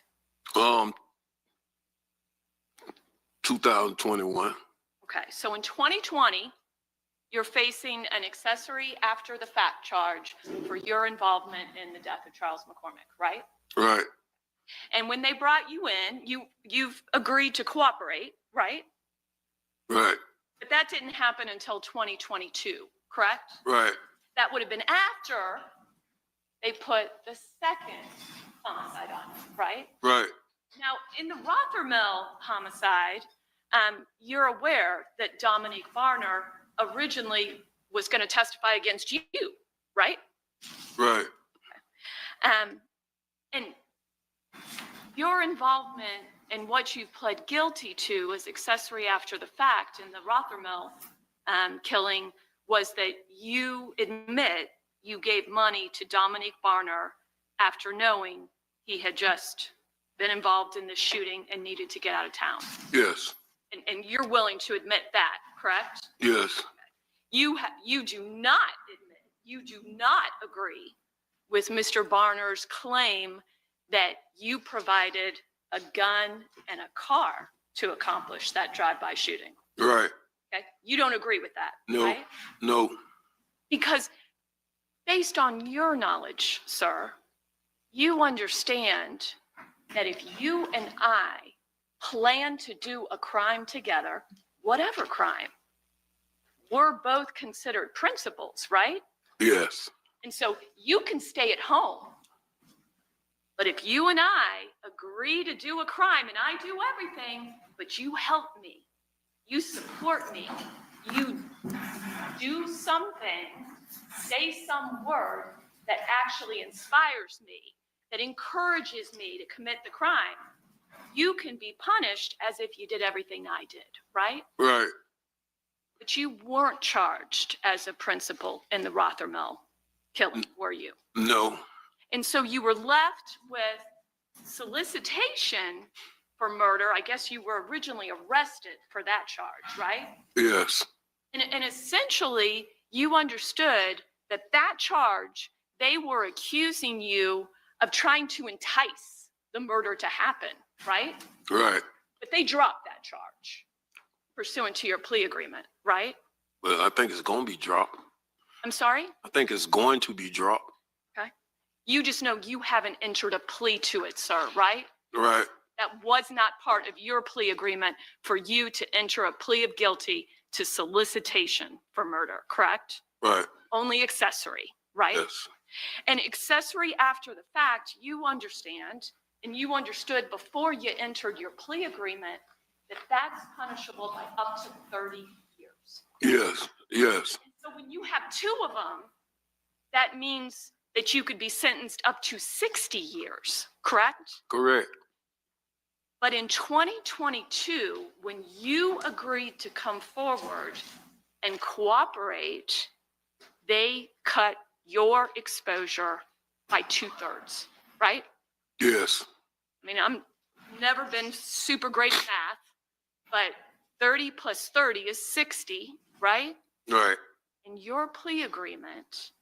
2021. Okay, so in 2020, you're facing an accessory after the fact charge for your involvement in the death of Charles McCormick, right? Right. And when they brought you in, you've agreed to cooperate, right? Right. But that didn't happen until 2022, correct? Right. That would have been after they put the second homicide on you, right? Right. Now, in the Rothermel homicide, you're aware that Dominique Varner originally was going to testify against you, right? Right. And your involvement in what you've pled guilty to as accessory after the fact in the Rothermel killing was that you admit you gave money to Dominique Varner after knowing he had just been involved in this shooting and needed to get out of town. Yes. And you're willing to admit that, correct? Yes. You do not admit, you do not agree with Mr. Varner's claim that you provided a gun and a car to accomplish that drive-by shooting. Right. Okay? You don't agree with that, No. right? No. Because based on your knowledge, sir, you understand that if you and I plan to do a crime together, whatever crime, we're both considered principals, right? Yes. And so you can stay at home. But if you and I agree to do a crime and I do everything, but you help me, you support me, you do something, say some word that actually inspires me, that encourages me to commit the crime, you can be punished as if you did everything I did, right? Right. But you weren't charged as a principal in the Rothermel killing, were you? No. And so you were left with solicitation for murder. I guess you were originally arrested for that charge, right? Yes. And essentially, you understood that that charge, they were accusing you of trying to entice the murder to happen, right? Right. But they dropped that charge pursuant to your plea agreement, right? Well, I think it's going to be dropped. I'm sorry? I think it's going to be dropped. Okay. You just know you haven't entered a plea to it, sir, right? Right. That was not part of your plea agreement for you to enter a plea of guilty to solicitation for murder, correct? Right. Only accessory, right? Yes. And accessory after the fact, you understand, and you understood before you entered your plea agreement that that's punishable by up to 30 years. Yes. Yes. So when you have two of them, that means that you could be sentenced up to 60 years, correct? Correct. But in 2022, when you agreed to come forward and cooperate, they cut your exposure by 2/3, right? Yes. I mean, I'm never been super great at math, but 30 plus 30 is 60, right? Right. And your plea agreement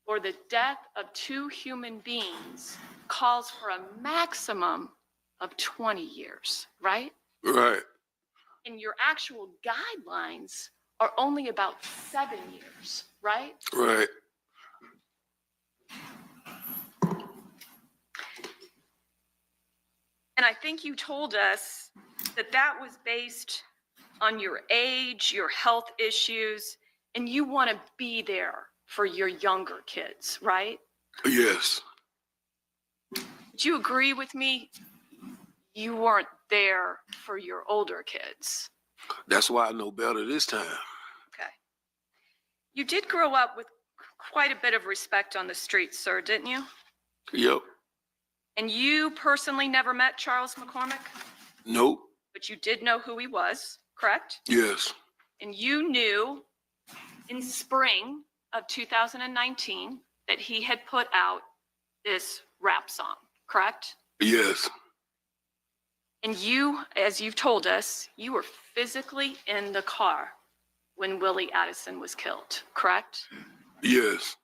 for the death of two human beings calls for a maximum of 20 years, right? Right. And your actual guidelines are only about 7 years, right? Right. And I think you told us that that was based on your age, your health issues, and you want to be there for your younger kids, right? Yes. Do you agree with me? You weren't there for your older kids. That's why I know better this time. Okay. You did grow up with quite a bit of respect on the street, sir, didn't you? Yep. And you personally never met Charles McCormick, Nope. but you did know who he was, correct? Yes. And you knew in spring of 2019 that he had put out this rap song, correct? Yes. And you, as you've told us, you were physically in the car when Willie Addison was killed, correct? Yes.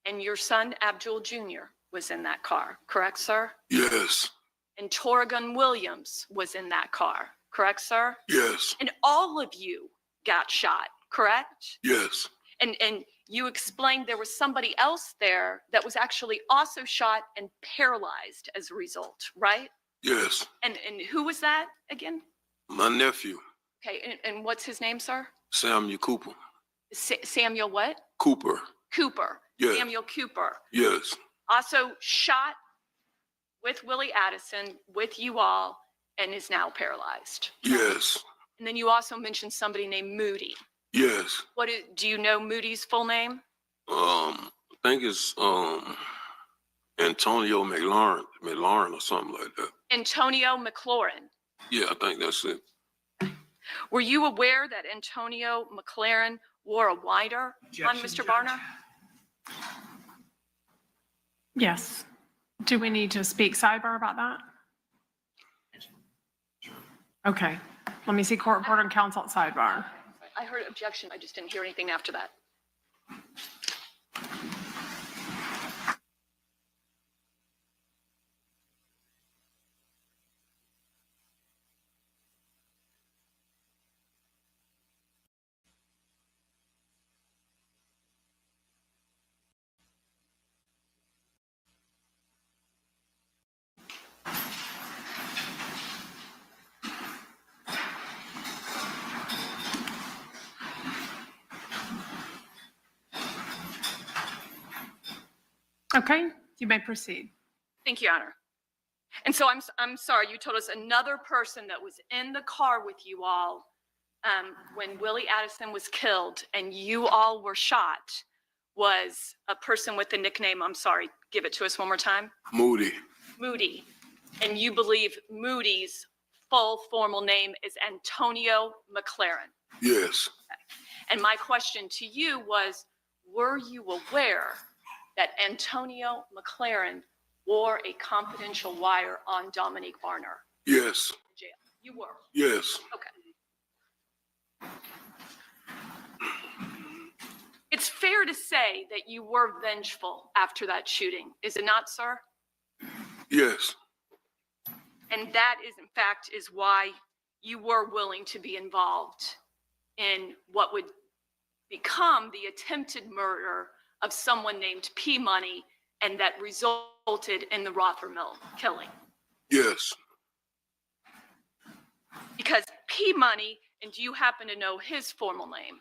And your son, Abdul Jr., was in that car, correct, sir? Yes. And Torrigan Williams was in that car, correct, sir? Yes. And all of you got shot, correct? Yes. And you explained there was somebody else there that was actually also shot and paralyzed as a result, right? Yes. And who was that again? My nephew, Okay, and what's his name, sir? Samuel Cooper. Samuel what? Cooper. Cooper. Yes. Samuel Cooper. Yes. Also shot with Willie Addison, with you all, and is now paralyzed. Yes. And then you also mentioned somebody named Moody. Yes. Do you know Moody's full name? I think it's Antonio McLaurin or something like that. Antonio McLaurin. Yeah, I think that's it. Were you aware that Antonio McLaurin wore a wider on Mr. Barner? Yes. Do we need to speak sidebar about that? Okay. Let me see court reporter and counsel at sidebar. I heard objection. I just didn't hear anything after that. Okay, you may proceed. Thank you, Your Honor. And so I'm sorry, you told us another person that was in the car with you all when Willie Addison was killed and you all were shot was a person with the nickname, I'm sorry, give it to us one more time. Moody. Moody. And you believe Moody's full formal name is Antonio McLaurin. Yes. And my question to you was, were you aware that Antonio McLaurin wore a confidential wire on Dominique Barner? Yes. Jail. You were? Yes. Okay. It's fair to say that you were vengeful after that shooting, is it not, sir? Yes. And that is, in fact, is why you were willing to be involved in what would become the attempted murder of someone named P. Money, and that resulted in the Rothermill killing. Yes. P Money, and do you happen to know his formal name?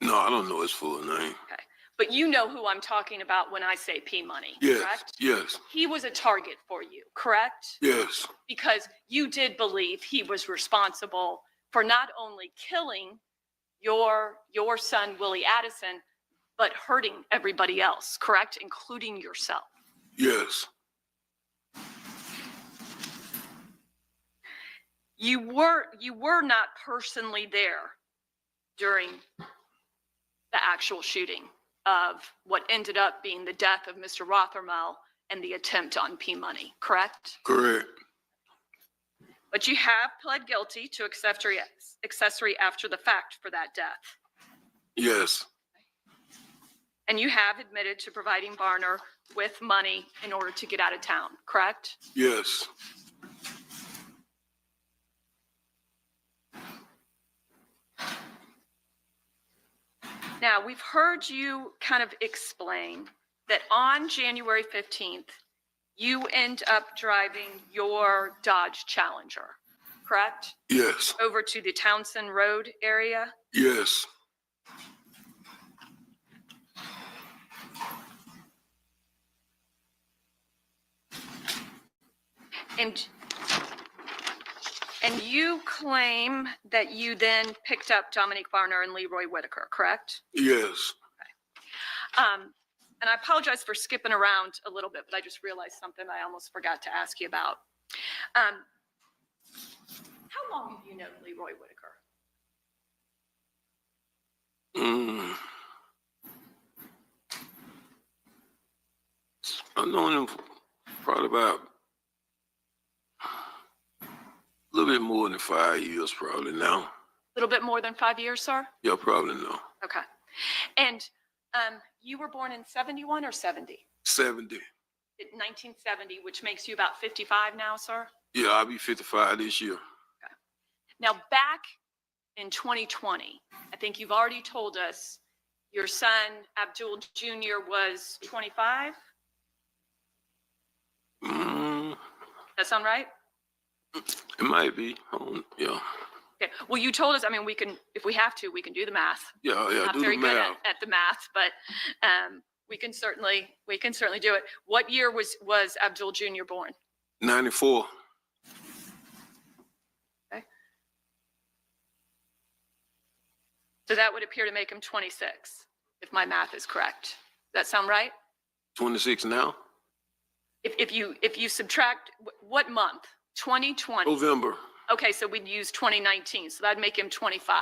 No, I don't know his full name. Okay. But you know who I'm talking about when I say P Money, Yes, correct? yes, He was a target for you, correct? yes, Because you did believe he was responsible for not only killing your son, Willie Addison, but hurting everybody else, correct? Including yourself. yes. You were not personally there during the actual shooting of what ended up being the death of Mr. Rothermel and the attempt on P Money, correct? Correct. But you have pled guilty to accessory after the fact for that death. Yes, And you have admitted to providing Varner with money in order to get out of town, correct? yes. Now, we've heard you kind of explain that on January 15th, you end up driving your Dodge Challenger, correct? Yes, Over to the Townsend Road area. yes. And you claim that you then picked up Dominique Varner and Leroy Whitaker, correct? Yes. And I apologize for skipping around a little bit, but I just realized something I almost forgot to ask you about. How long have you known Leroy Whitaker? I've known him for probably about a little bit more than 5 years, probably now. A little bit more than 5 years, sir? Yeah, probably no. Okay. And you were born in 71 or 70? 70. 1970, which makes you about 55 now, sir? Yeah, I'll be 55 this year. Now, back in 2020, I think you've already told us your son, Abdul Jr., was 25? That sound right? It might be. Yeah. Okay. Well, you told us, I mean, we can, if we have to, we can do the math. Yeah, Not do very the good math. at the math, but we can certainly do it. What year was Abdul Jr. born? 94. Okay. So that would appear to make him 26, if my math is correct. Does that sound right? 26 now? If you subtract what month? 2020. November. Okay, so we'd use 2019, so that'd make him 25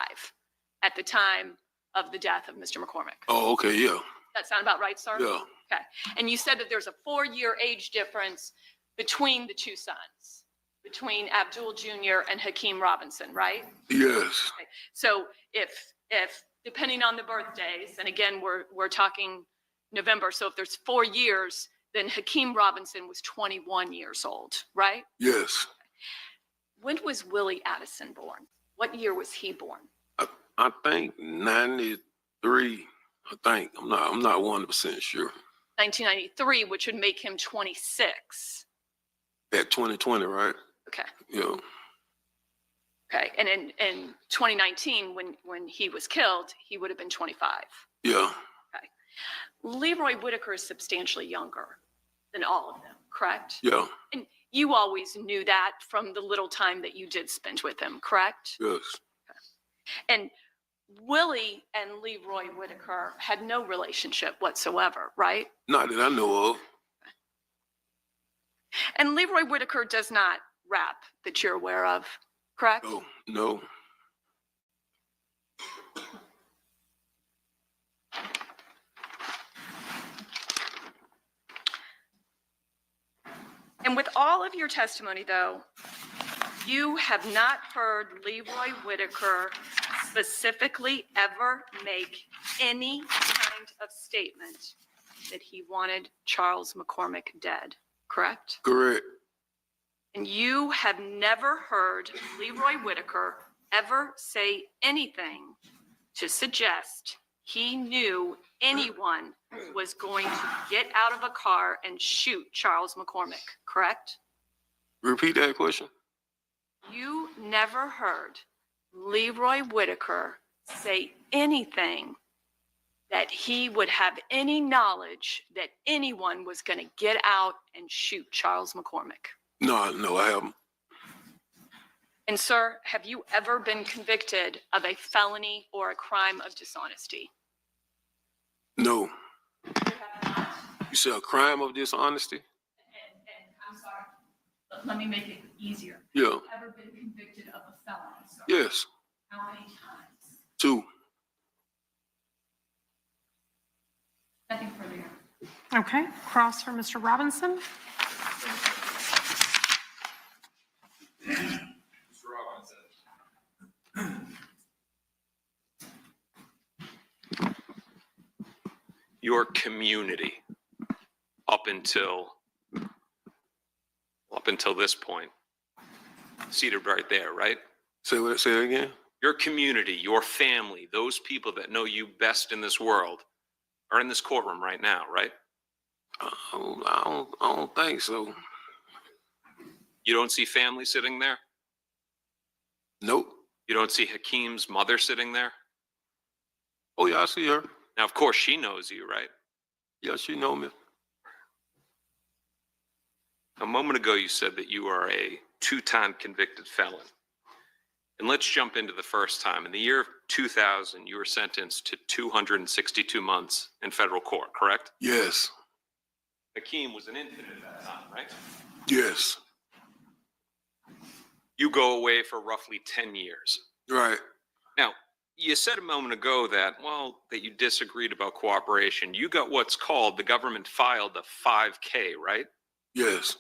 at the time of the death of Mr. McCormick. Oh, okay, yeah. That sound about right, sir? Yeah. Okay. And you said that there's a 4-year age difference between the two sons, between Abdul Jr. and Hakeem Robinson, right? Yes. Okay. So if depending on the birthdays, and again, we're talking November, so if there's 4 years, then Hakeem Robinson was 21 years old, right? Yes. When was Willie Addison born? What year was he born? I think 93. I think. I'm not 100% sure. 1993, which would make him 26. At 2020, right? Okay. Yeah. Okay. And in 2019, when he was killed, he would have been 25. Yeah. Okay. Leroy Whitaker is substantially younger than all of them, correct? Yeah. And you always knew that from the little time that you did spend with him, correct? Yes. Okay. And Willie and Leroy Whitaker had no relationship whatsoever, right? Not that I know of. And Leroy Whitaker does not rap that you're aware of, correct? No. And with all of your testimony, though, you have not heard Leroy Whitaker specifically ever make any kind of statement that he wanted Charles McCormick dead, correct? Correct. And you have never heard Leroy Whitaker ever say anything to suggest he knew anyone was going to get out of a car and shoot Charles McCormick, correct? Repeat that question. You never heard Leroy Whitaker say anything that he would have any knowledge that anyone was going to get out and shoot Charles McCormick. No, I haven't. And sir, have you ever been convicted of a felony or a crime of dishonesty? No. You said a crime of dishonesty? And I'm sorry, but let me make it easier. Yeah. Have you ever been convicted of a felony, sir? Yes. How many times? 2. Nothing further. Okay, cross for Mr. Robinson. Your community up until this point, seated right there, right? Say it again? Your community, your family, those people that know you best in this world are in this courtroom right now, right? I don't think so. You don't see family sitting there? Nope. You don't see Hakeem's mother sitting there? Oh yeah, I see her. Now, of course, she knows you, right? Yeah, she know me. A moment ago, you said that you are a 2-time convicted felon. And let's jump into the first time. In the year of 2000, you were sentenced to 262 months in federal court, correct? Yes. Hakeem was an infant at that time, right? Yes. You go away for roughly 10 years. Right. Now, you said a moment ago that, well, that you disagreed about cooperation. You got what's called, the government filed a 5K, right? Yes.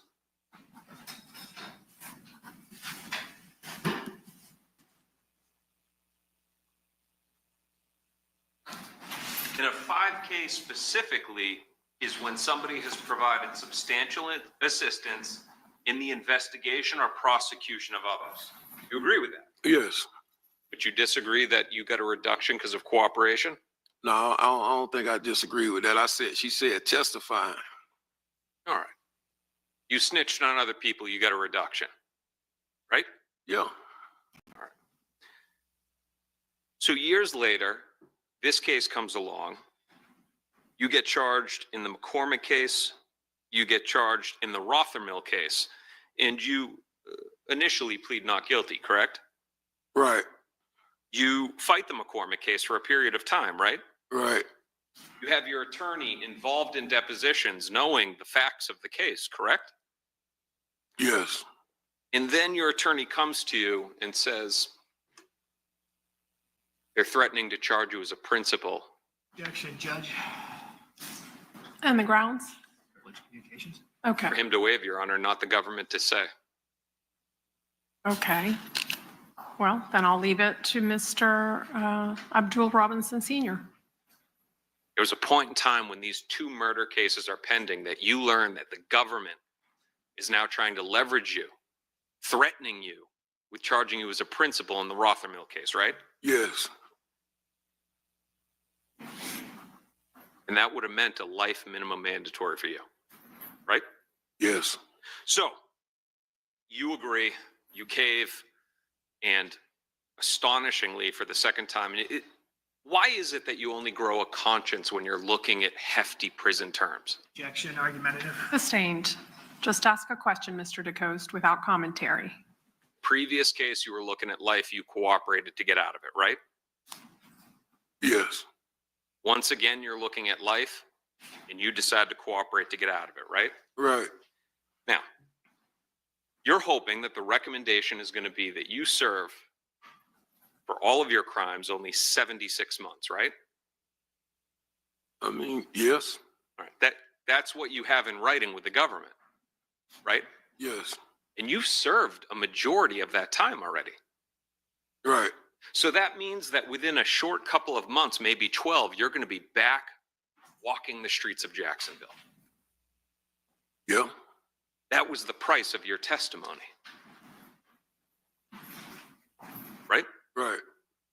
And a 5K specifically is when somebody has provided substantial assistance in the investigation or prosecution of others. You agree with that? Yes. But you disagree that you got a reduction because of cooperation? No, I don't think I disagree with that. She said testifying. All right. You snitched on other people, you got a reduction, right? Yeah. All right. So years later, this case comes along. You get charged in the McCormick case. You get charged in the Rothermill case. And you initially plead not guilty, correct? Right. You fight the McCormick case for a period of time, right? Right. You have your attorney involved in depositions knowing the facts of the case, correct? Yes. And then your attorney comes to you and says, they're threatening to charge you as a principal. Objection, Judge. And the grounds? Privileged communications. Okay. For him to waive, Your Honor, not the government to say. Okay. Well, then I'll leave it to Mr. Abdul Robinson Sr. There was a point in time when these 2 murder cases are pending that you learn that the government is now trying to leverage you, threatening you with charging you as a principal in the Rothermill case, right? Yes. And that would have meant a life minimum mandatory for you, right? Yes. So, you agree, you cave, and astonishingly, for the second time, why is it that you only grow a conscience when you're looking at hefty prison terms? Objection, argumentative. Sustained. Just ask a question, Mr. DeCoste, without commentary. Previous case, you were looking at life, you cooperated to get out of it, right? Yes. Once again, you're looking at life, and you decide to cooperate to get out of it, right? Right. Now, you're hoping that the recommendation is going to be that you serve for all of your crimes only 76 months, right? I mean, yes. All right. That's what you have in writing with the government, right? Yes. And you've served a majority of that time already. Right. So that means that within a short couple of months, maybe 12, you're going to be back walking the streets of Jacksonville. Yeah. That was the price of your testimony. Right? Right.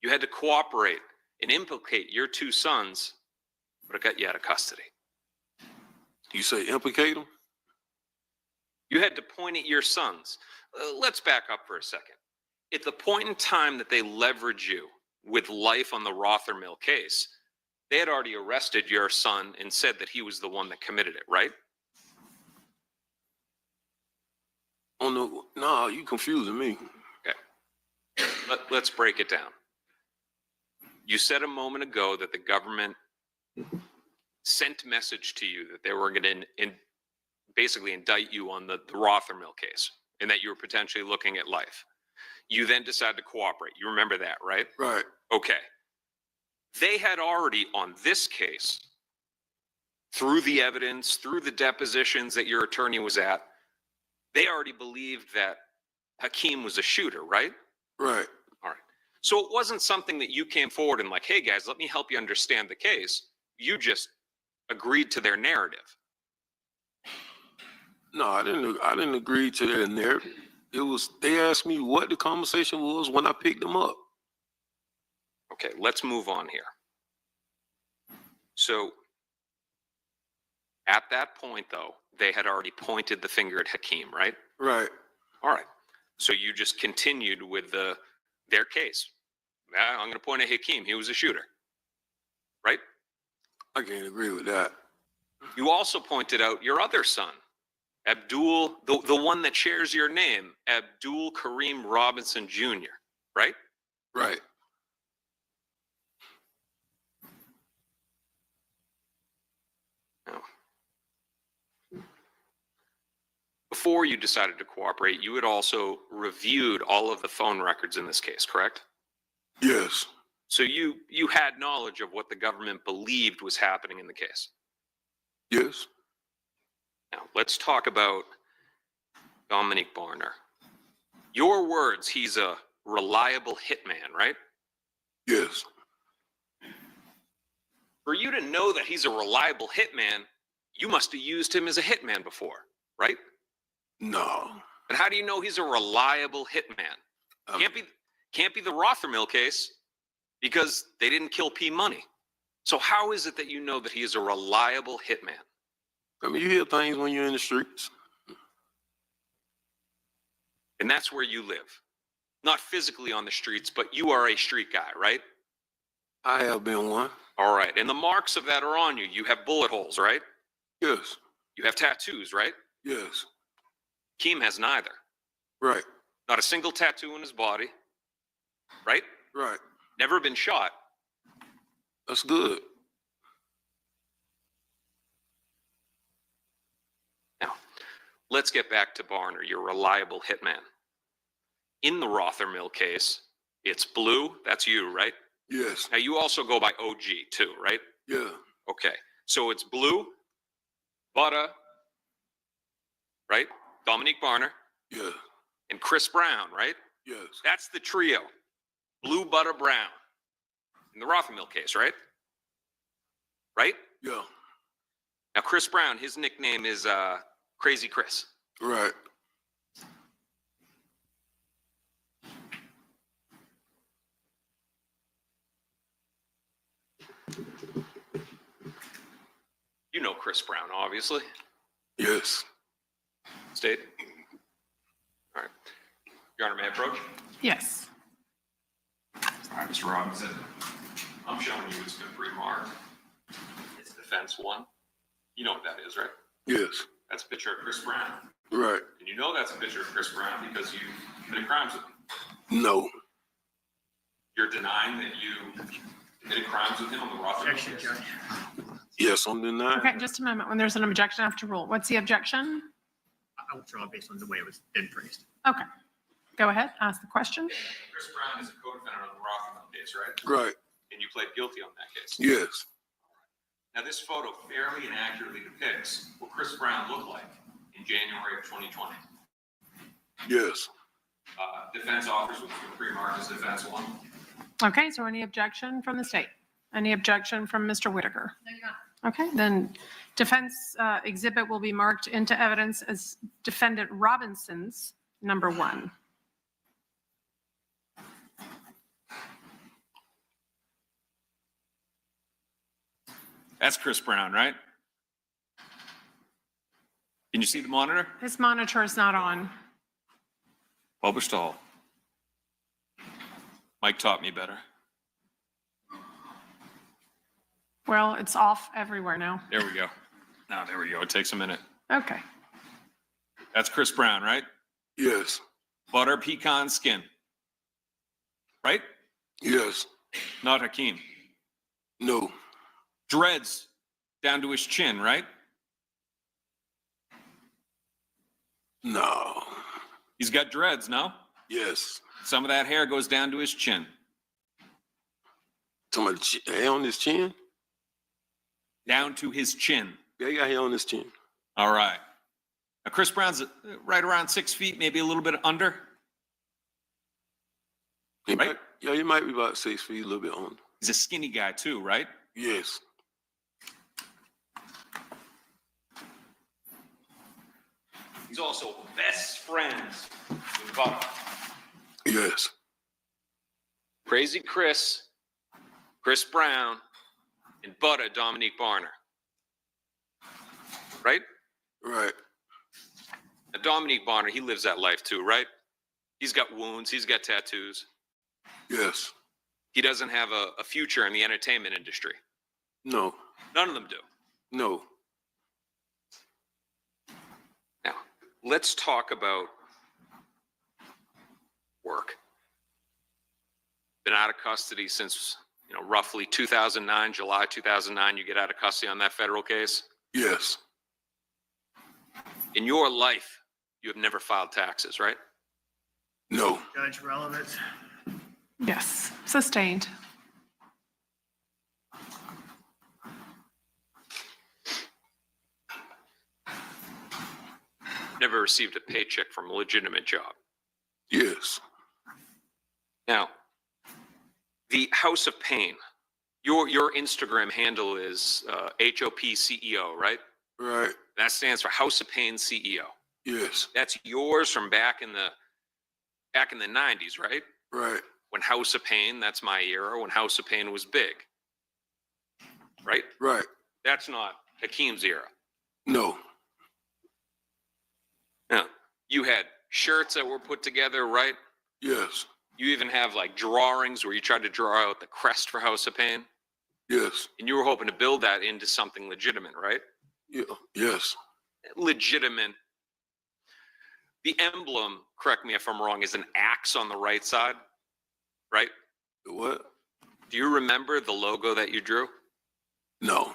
You had to cooperate and implicate your 2 sons, but it got you out of custody. You say implicate them? You had to point at your sons. Let's back up for a second. at the point in time that they leverage you with life on the Rothermill case, they had already arrested your son and said that he was the one that committed it, right? Oh no, you confusing me. Okay. Let's break it down. You said a moment ago that the government sent message to you that they were going to basically indict you on the Rothermill case and that you were potentially looking at life. You then decided to cooperate. You remember that, right? Right. Okay. They had already, on this case, through the evidence, through the depositions that your attorney was at, they already believed that Hakeem was a shooter, right? Right. All right. So it wasn't something that you came forward and like, hey guys, let me help you understand the case. You just agreed to their narrative. No, I didn't agree to their narrative. It was, they asked me what the conversation was when I picked them up. Okay, let's move on here. So at that point, though, they had already pointed the finger at Hakeem, right? Right. All right. So you just continued with their case. I'm going to point at Hakeem. He was a shooter, right? I can't agree with that. You also pointed out your other son, Abdul, the one that shares your name, Abdul Kareem Robinson Jr., right? Right. Now, before you decided to cooperate, you had also reviewed all of the phone records in this case, correct? Yes. So you had knowledge of what the government believed was happening in the case? Yes. Now, let's talk about Dominique Barner. Your words, he's a reliable hitman, right? Yes. For you to know that he's a reliable hitman, you must have used him as a hitman before, right? No. But how do you know he's a reliable hitman? Can't be the Rothermill case because they didn't kill P Money. So how is it that you know that he is a reliable hitman? I mean, you hear things when you're in the streets. And that's where you live. Not physically on the streets, but you are a street guy, right? I have been one. All right. And the marks of that are on you. You have bullet holes, right? Yes. You have tattoos, right? Yes. Keem has neither. Right. Not a single tattoo on his body. Right? Right. Never been shot. That's good. Now, let's get back to Barner, your reliable hitman. In the Rothermill case, it's Blue. That's you, right? Yes. Now, you also go by OG too, right? Yeah. Okay. So it's Blue, Butter, right? Dominique Barner. Yeah. And Chris Brown, right? Yes. That's the trio. Blue, Butter, Brown. In the Rothermill case, right? Right? Yeah. Now, Chris Brown, his nickname is Crazy Chris. Right. You know Chris Brown, obviously. Yes. State. All right. Your Honor, may I approach? Yes. All right, Mr. Robinson. I'm showing you it's been pre-marked. It's defense one. You know what that is, right? Yes. That's a picture of Chris Brown. Right. And you know that's a picture of Chris Brown because you committed crimes with him. No. You're denying that you committed crimes with him on the Rothermill Objection, case? Judge. Yes, I'm denying. Okay, just a moment. When there's an objection, I have to rule. What's the objection? I withdraw based on the way it was been phrased. Okay. Go ahead. Ask the question. Chris Brown is a co-defendant on the Rothermill case, right? Right. And you pled guilty on that case? Yes. Now, this photo fairly and accurately depicts what Chris Brown looked like in January of 2020. Yes. Defense offers was pre-marked as defense one. Okay, so any objection from the state? Any objection from Mr. Whitaker? Okay, then defense exhibit will be marked into evidence as defendant Robinson's number one. That's Chris Brown, right? Can you see the monitor? This monitor is not on. Published all. Mike taught me better. Well, it's off everywhere now. There we go. Now, there we go. It takes a minute. Okay. That's Chris Brown, right? Yes. Butter pecan skin. Right? Yes. Not Hakeem. No. Dreads down to his chin, right? No. He's got dreads, no? Yes. Some of that hair goes down to his chin. Somebody hair on his chin? Down to his chin. Yeah, he got hair on his chin. All right. Now, Chris Brown's right around 6 feet, maybe a little bit under. He Right? might, yeah, he might be about 6 feet, a little bit on. He's a skinny guy too, right? Yes. He's also best friends with Butter. Yes. Crazy Chris, Chris Brown, and Butter Dominique Barner. Right? Right. Now, Dominique Barner, he lives that life too, right? He's got wounds, he's got tattoos. Yes. He doesn't have a future in the entertainment industry. No. None of them do. No. Now, let's talk about work. Been out of custody since, roughly 2009, July 2009, you get out of custody on that federal case. Yes. In your life, you have never filed taxes, right? No. Judge relevant. Yes. Sustained. Never received a paycheck from a legitimate job. Yes. Now, the House of Pain, your Instagram handle is HOP CEO, right? Right. That stands for House of Pain CEO. Yes. That's yours from back in the 90s, right? Right. When House of Pain, that's my era, when House of Pain was big. Right? Right. That's not Hakeem's era. No. Now, you had shirts that were put together, right? Yes. You even have like drawings where you tried to draw out the crest for House of Pain. Yes. And you were hoping to build that into something legitimate, right? Yeah. Yes. Legitimate. The emblem, correct me if I'm wrong, is an axe on the right side, right? What? Do you remember the logo that you drew? No.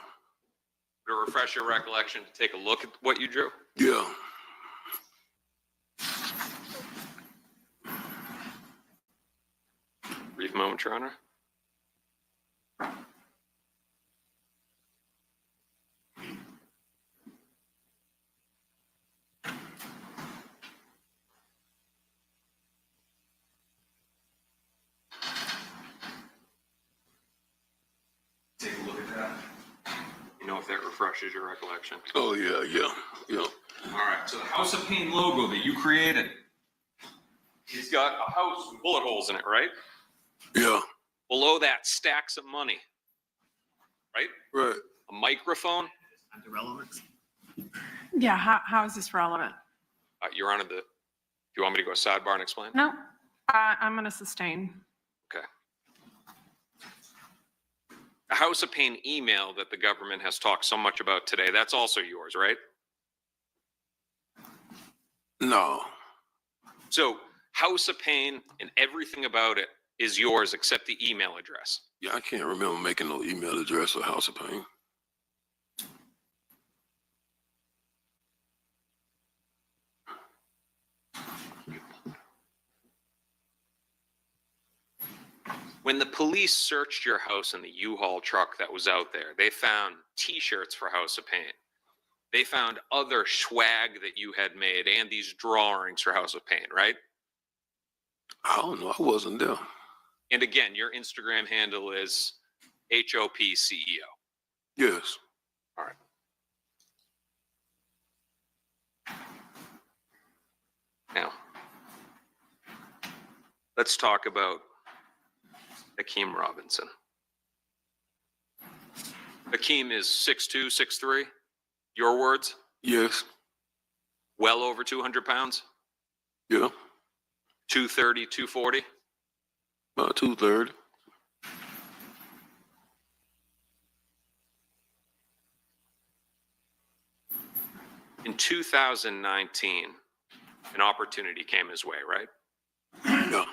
To refresh your recollection, to take a look at what you drew? Yeah. Brief moment, Your Honor. Take a look at that. You know if that refreshes your recollection. Oh, yeah, yeah, yeah. All right, so the House of Pain logo that you created, it's got a house with bullet holes in it, right? Yeah. Below that, stacks of money, right? Right. A microphone. Under relevance. Yeah. How is this relevant? Your Honor, do you want me to go sidebar and explain? No. I'm going to sustain. Okay. The House of Pain email that the government has talked so much about today, that's also yours, right? No. So House of Pain and everything about it is yours except the email address. Yeah, I can't remember making no email address for House of Pain. When the police searched your house in the U-Haul truck that was out there, they found T-shirts for House of Pain. They found other swag that you had made and these drawings for House of Pain, right? I don't know. I wasn't there. And again, your Instagram handle is HOP CEO. Yes. All right. Now, let's talk about Hakeem Robinson. Hakeem is 6'2", 6'3". Your words? Yes. Well over 200 pounds? Yeah. 230, 240? About 2/3. In 2019, an opportunity came his way, right? Yeah.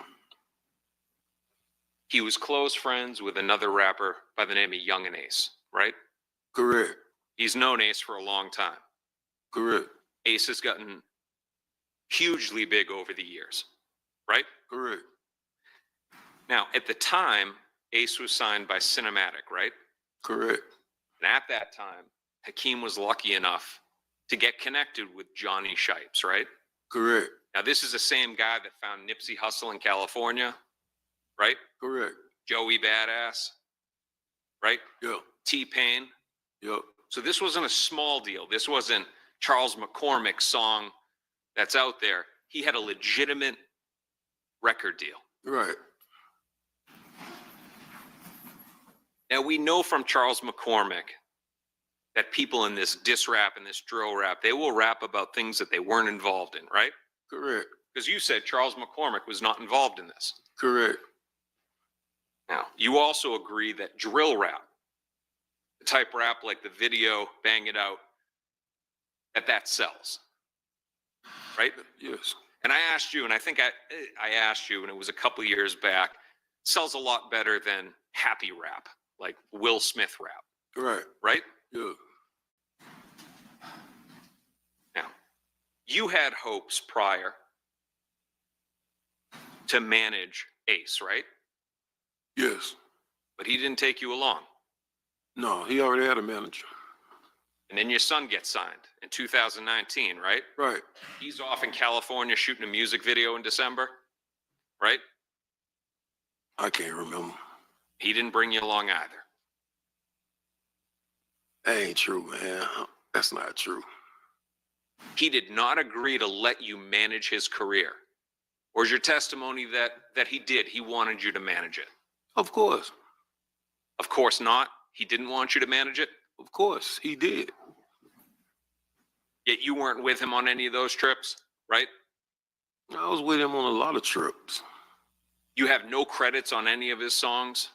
He was close friends with another rapper by the name of Young and Ace, right? Correct. He's known Ace for a long time. Correct. Ace has gotten hugely big over the years, right? Correct. Now, at the time, Ace was signed by Cinematic, right? Correct. And at that time, Hakeem was lucky enough to get connected with Johnny Shipes, right? Correct. Now, this is the same guy that found Nipsey Hussle in California, right? Correct. Joey Badass, right? Yeah. T-Pain. Yep. So this wasn't a small deal. This wasn't Charles McCormick's song that's out there. He had a legitimate record deal. Right. Now, we know from Charles McCormick that people in this diss rap and this drill rap, they will rap about things that they weren't involved in, right? Correct. Because you said Charles McCormick was not involved in this. Correct. Now, you also agree that drill rap, the type rap like the video, Bang It Out, that sells, right? Yes. And I asked you, and I think I asked you, and it was a couple years back, sells a lot better than happy rap, like Will Smith rap. Right. Right? Yeah. Now, you had hopes prior to manage Ace, right? Yes. But he didn't take you along. No, he already had a manager. And then your son gets signed in 2019, right? Right. He's off in California shooting a music video in December, right? I can't remember. He didn't bring you along either. That ain't true, man. That's not true. He did not agree to let you manage his career. Or is your testimony that he did? He wanted you to manage it. Of course. Of course not. He didn't want you to manage it. Of course, he did. Yet you weren't with him on any of those trips, right? I was with him on a lot of trips. You have no credits on any of his songs?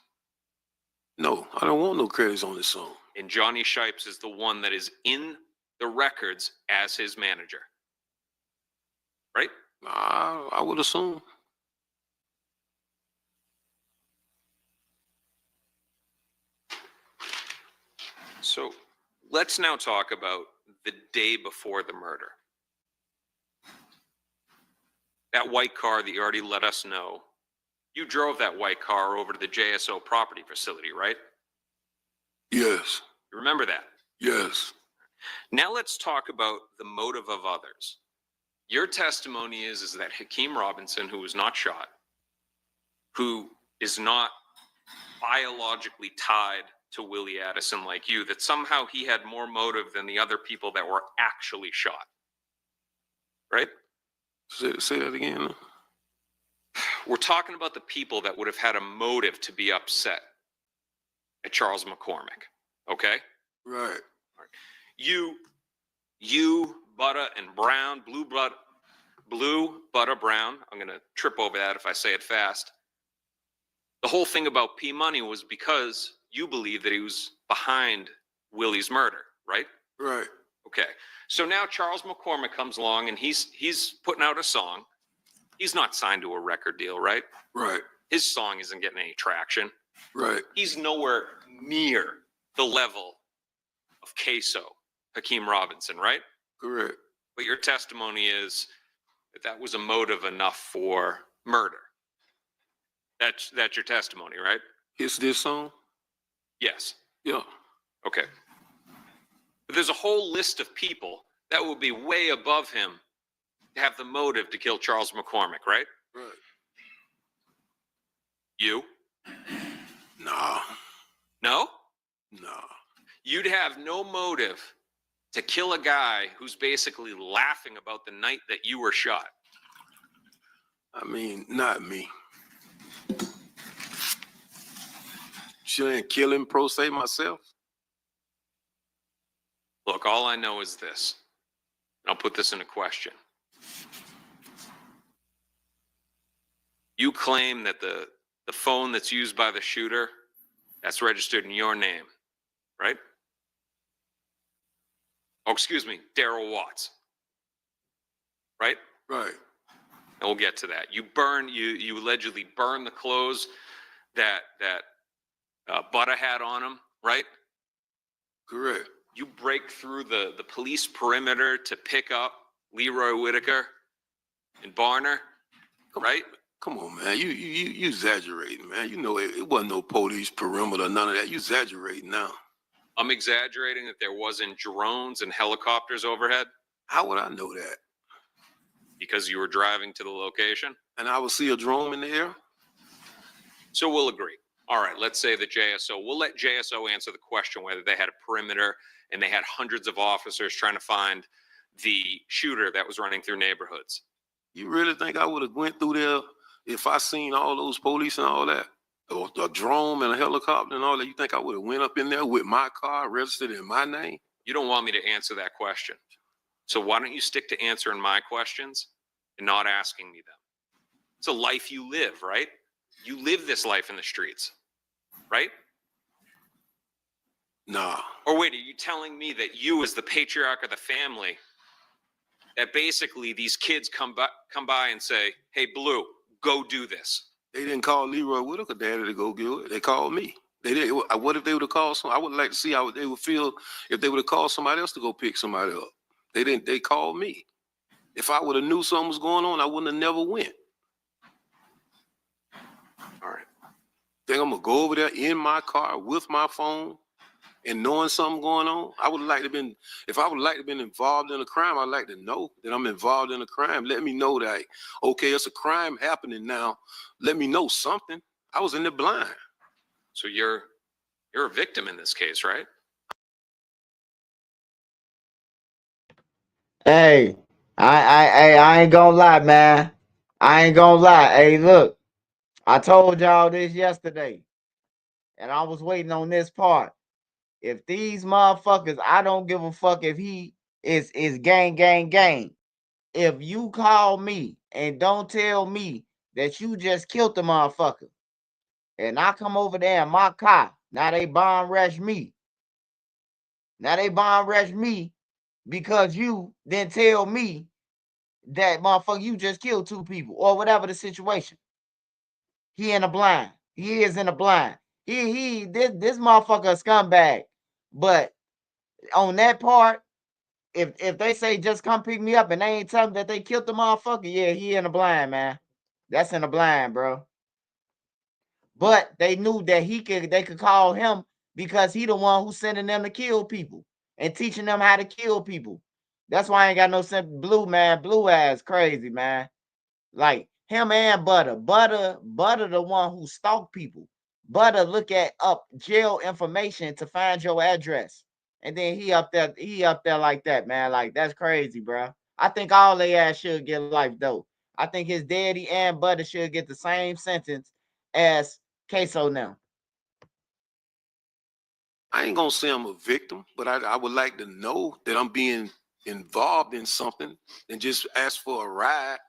No, I don't want no credits on this song. And Johnny Shipes is the one that is in the records as his manager, right? I would assume. So let's now talk about the day before the murder. That white car that you already let us know, you drove that white car over to the JSO property facility, right? Yes. You remember that? Yes. Now let's talk about the motive of others. Your testimony is that Hakeem Robinson, who was not shot, who is not biologically tied to Willie Addison like you, that somehow he had more motive than the other people that were actually shot. Right? Say that again. We're talking about the people that would have had a motive to be upset at Charles McCormick. Okay? Right. You, Butter and Brown, Blue, Butter, Brown. I'm going to trip over that if I say it fast. The whole thing about P Money was because you believe that he was behind Willie's murder, right? Right. Okay. So now Charles McCormick comes along and he's putting out a song. He's not signed to a record deal, right? Right. His song isn't getting any traction. Right. He's nowhere near the level of Ksoo, Hakeem Robinson, right? Correct. But your testimony is that was a motive enough for murder. That's your testimony, right? It's this song? Yes. Yeah. Okay. But there's a whole list of people that would be way above him to have the motive to kill Charles McCormick, right? Right. You? No. No? No. You'd have no motive to kill a guy who's basically laughing about the night that you were shot. I mean, not me. Shouldn't kill him pro se myself? Look, all I know is this. I'll put this in a question. You claim that the the phone that's used by the shooter, that's registered in your name, right? Oh, excuse me, Daryl Watts, right? Right. And we'll get to that. You allegedly burn the clothes that Butter had on him, right? Correct. You break through the police perimeter to pick up Leroy Whitaker and Barner, right? Come on, man. You exaggerating, man. You know it wasn't no police perimeter, none of that. You exaggerating now. I'm exaggerating that there wasn't drones and helicopters overhead. How would I know that? Because you were driving to the location? And I would see a drone in the air? So we'll agree. All right, let's say the JSO, we'll let JSO answer the question whether they had a perimeter and they had hundreds of officers trying to find the shooter that was running through neighborhoods. You really think I would have went through there if I seen all those police and all that? Or a drone and a helicopter and all that? You think I would have went up in there with my car registered in my name? You don't want me to answer that question. So why don't you stick to answering my questions and not asking me them? It's a life you live, right? You live this life in the streets, right? Nah. Or wait, are you telling me that you as the patriarch of the family, that basically these kids come by and say, hey, Blue, go do this? They didn't call Leroy Whitaker daddy to go do it. They called me. They did. What if they would have called I would like to see how they would feel if they would have called somebody else to go pick somebody up. They didn't. They called me. If I would have knew something was going on, I wouldn't have never went. All right. Think I'm gonna go over there in my car with my phone and knowing something going on? I would like to been. If I would like to been involved in a crime, I'd like to know that I'm involved in a crime. Let me know that. Okay, it's a crime happening now. Let me know something. I was in the blind. So you're a victim in this case, right? Hey, I ain't gonna lie, man. I ain't gonna lie. Hey, look, I told y'all this yesterday, and I was waiting on this part. If these motherfuckers, I don't give a fuck if he is gang. If you call me and don't tell me that you just killed the motherfucker, and I come over there in my car, now they bomb rush me. Now they bomb rush me because you didn't tell me that motherfucker you just killed 2 people or whatever the situation. He in the blind. He is in the blind. This motherfucker a scumbag. But on that part, if they say just come pick me up and they ain't telling that they killed the motherfucker, yeah, he in the blind, man. That's in the blind, bro. But they knew that they could call him because he the one who's sending them to kill people and teaching them how to kill people. That's why I ain't got no sense. Blue, man. Blue ass crazy, man. Like him and Butter. Butter the one who stalk people. Butter look at up jail information to find your address. And then he up there like that, man. Like that's crazy, bro. I think all they ass should get life though. I think his daddy and Butter should get the same sentence as Ksoo now. I ain't gonna say I'm a victim, but I would like to know that I'm being involved in something and just ask for a ride.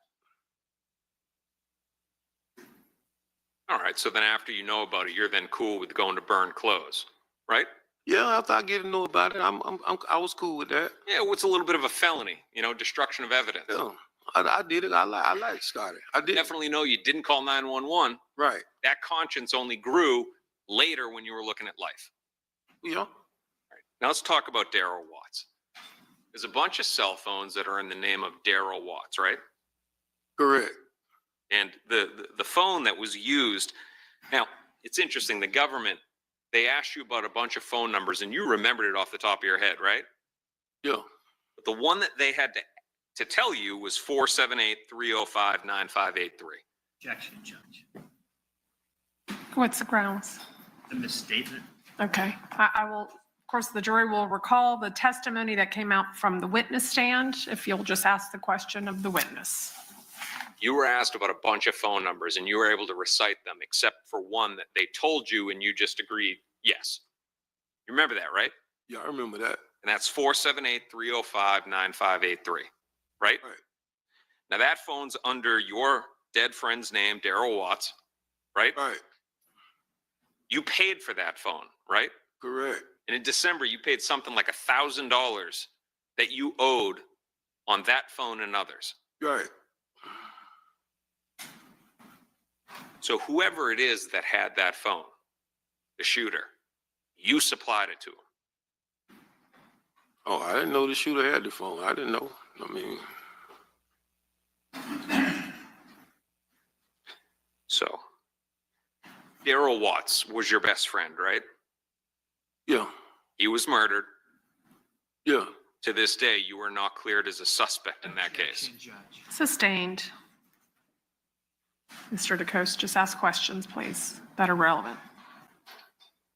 All right, so then after you know about it, you're then cool with going to burn clothes, right? Yeah, after I get to know about it, I was cool with that. Yeah, what's a little bit of a felony? You know, destruction of evidence. Yeah, I did it. I like Scotty. I did. Definitely know you didn't call 911. Right. That conscience only grew later when you were looking at life. Yeah. All right. Now let's talk about Daryl Watts. There's a bunch of cell phones that are in the name of Daryl Watts, right? Correct. And the phone that was used, now it's interesting, the government, they asked you about a bunch of phone numbers and you remembered it off the top of your head, right? Yeah. But the one that they had to tell you was 478-305-9583. Objection, Judge. What's the grounds? The misstatement. Okay. I will, of course, the jury will recall the testimony that came out from the witness stand, if you'll just ask the question of the witness. You were asked about a bunch of phone numbers and you were able to recite them except for one that they told you and you just agreed, yes. You remember that, right? Yeah, I remember that. And that's 478-305-9583, right? Right. Now that phone's under your dead friend's name, Daryl Watts, right? Right. You paid for that phone, right? Correct. And in December, you paid something like $1,000 that you owed on that phone and others. Right. So whoever it is that had that phone, the shooter, you supplied it to him. Oh, I didn't know the shooter had the phone. I didn't know. I mean, So Daryl Watts was your best friend, right? yeah, He was murdered. yeah. To this day, you are not cleared as a suspect in that case. Sustained. Mr. DeCoste, just ask questions, please, that are relevant.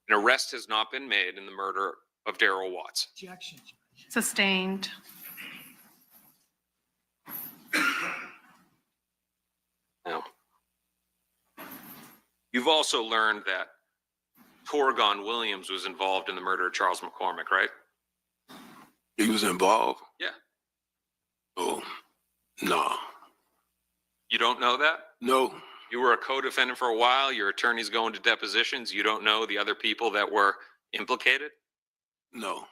An arrest has not been made in the murder of Daryl Watts. Sustained. Now, you've also learned that Torgon Williams was involved in the murder of Charles McCormick, right? He was involved? Yeah. Oh, no. You don't know that? No. You were a co-defendant for a while. Your attorney's going to depositions. You don't know the other people that were implicated? No.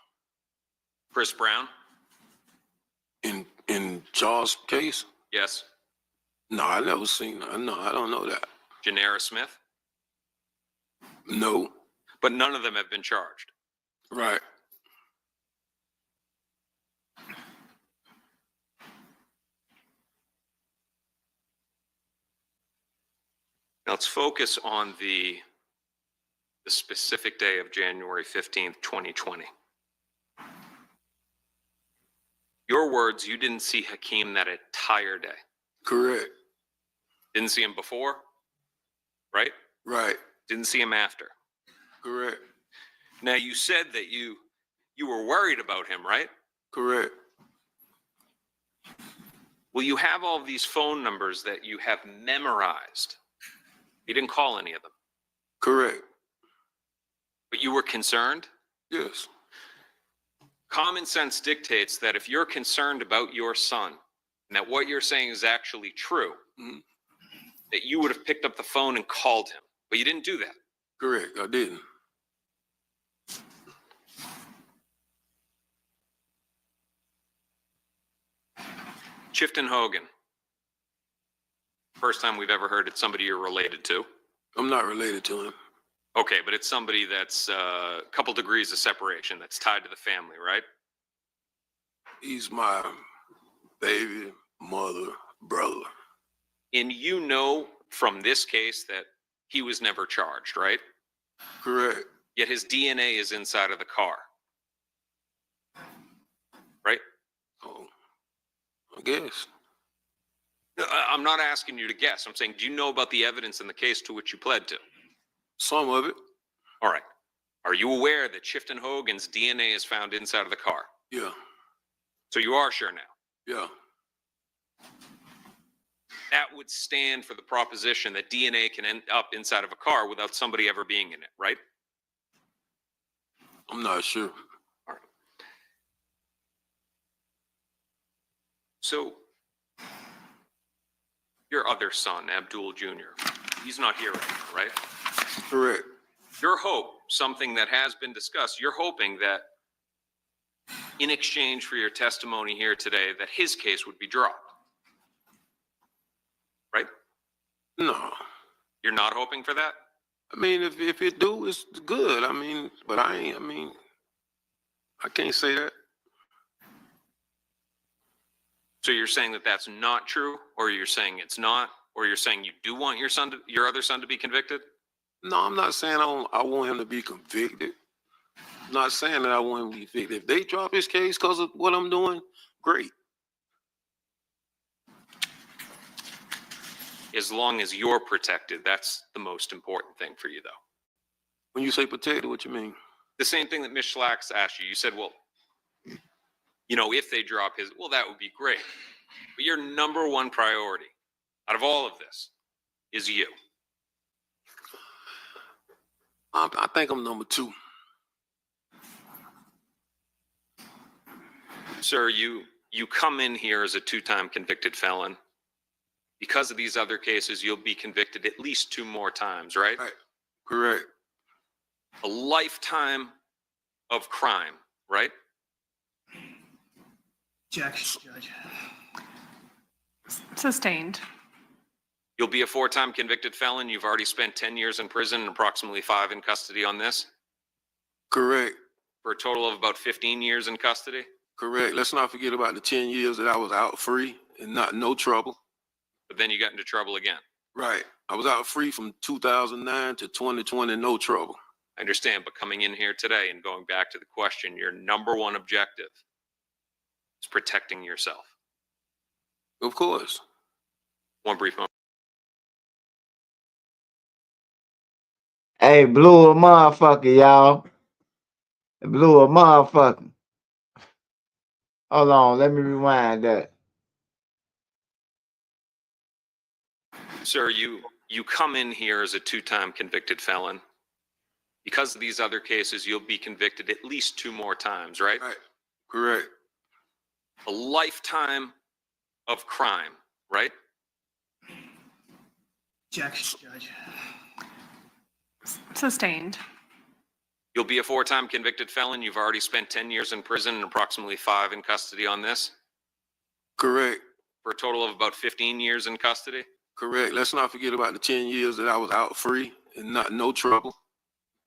Chris Brown? In Charles' case? Yes. No, I never seen that. No, I don't know that. Janera Smith? No. But none of them have been charged. Right. Now let's focus on the specific day of January 15th, 2020. Your words, you didn't see Hakeem that entire day. Correct. Didn't see him before, right? Right. Didn't see him after. Correct. Now you said that you were worried about him, right? Correct. Well, you have all these phone numbers that you have memorized. You didn't call any of them. Correct. But you were concerned? Yes. Common sense dictates that if you're concerned about your son and that what you're saying is actually true, that you would have picked up the phone and called him. But you didn't do that. Correct. I didn't. Chifton Hogan. First time we've ever heard it's somebody you're related to. I'm not related to him. Okay, but it's somebody that's a couple degrees of separation that's tied to the family, right? He's my baby, mother, brother. And you know from this case that he was never charged, right? Correct. Yet his DNA is inside of the car. Right? Oh, I guess. I'm not asking you to guess. I'm saying, do you know about the evidence in the case to which you pled to? Some of it. All right. Are you aware that Chifton Hogan's DNA is found inside of the car? Yeah. So you are sure now? Yeah. That would stand for the proposition that DNA can end up inside of a car without somebody ever being in it, right? I'm not sure. All right. So your other son, Abdul Jr., he's not here anymore, right? Correct. Your hope, something that has been discussed, you're hoping that in exchange for your testimony here today, that his case would be dropped. Right? No. You're not hoping for that? I mean, if it do, it's good. I mean, but I can't say that. So you're saying that that's not true, or you're saying it's not, or you're saying you do want your other son to be convicted? No, I'm not saying I want him to be convicted. I'm not saying that I want him to be convicted. If they drop his case because of what I'm doing, great. As long as you're protected, that's the most important thing for you, though. When you say protected, what you mean? The same thing that Ms. Schlacks asked you. You said, well, you know, if they drop his, well, that would be great. But your number one priority out of all of this is you. I think I'm number 2. Sir, you come in here as a 2-time convicted felon. Because of these other cases, you'll be convicted at least 2 more times, right? Right. Correct. A lifetime of crime, right? Objection, Judge. Sustained. You'll be a 4-time convicted felon. You've already spent 10 years in prison and approximately 5 in custody on this. Correct. For a total of about 15 years in custody. Correct. Let's not forget about the 10 years that I was out free and no trouble. But then you got into trouble again. Right. I was out free from 2009 to 2020, no trouble. I understand, but coming in here today and going back to the question, your number one objective is protecting yourself. Of course. One brief moment. Hey, blew a motherfucker, y'all. Blew a motherfucker. Hold on, let me rewind that. Sir, you come in here as a 2-time convicted felon. Because of these other cases, you'll be convicted at least 2 more times, right? Right. Correct. A lifetime of crime, right? Objection, Judge. Sustained. You'll be a 4-time convicted felon. You've already spent 10 years in prison and approximately 5 in custody on this. Correct. For a total of about 15 years in custody. Correct. Let's not forget about the 10 years that I was out free and no trouble.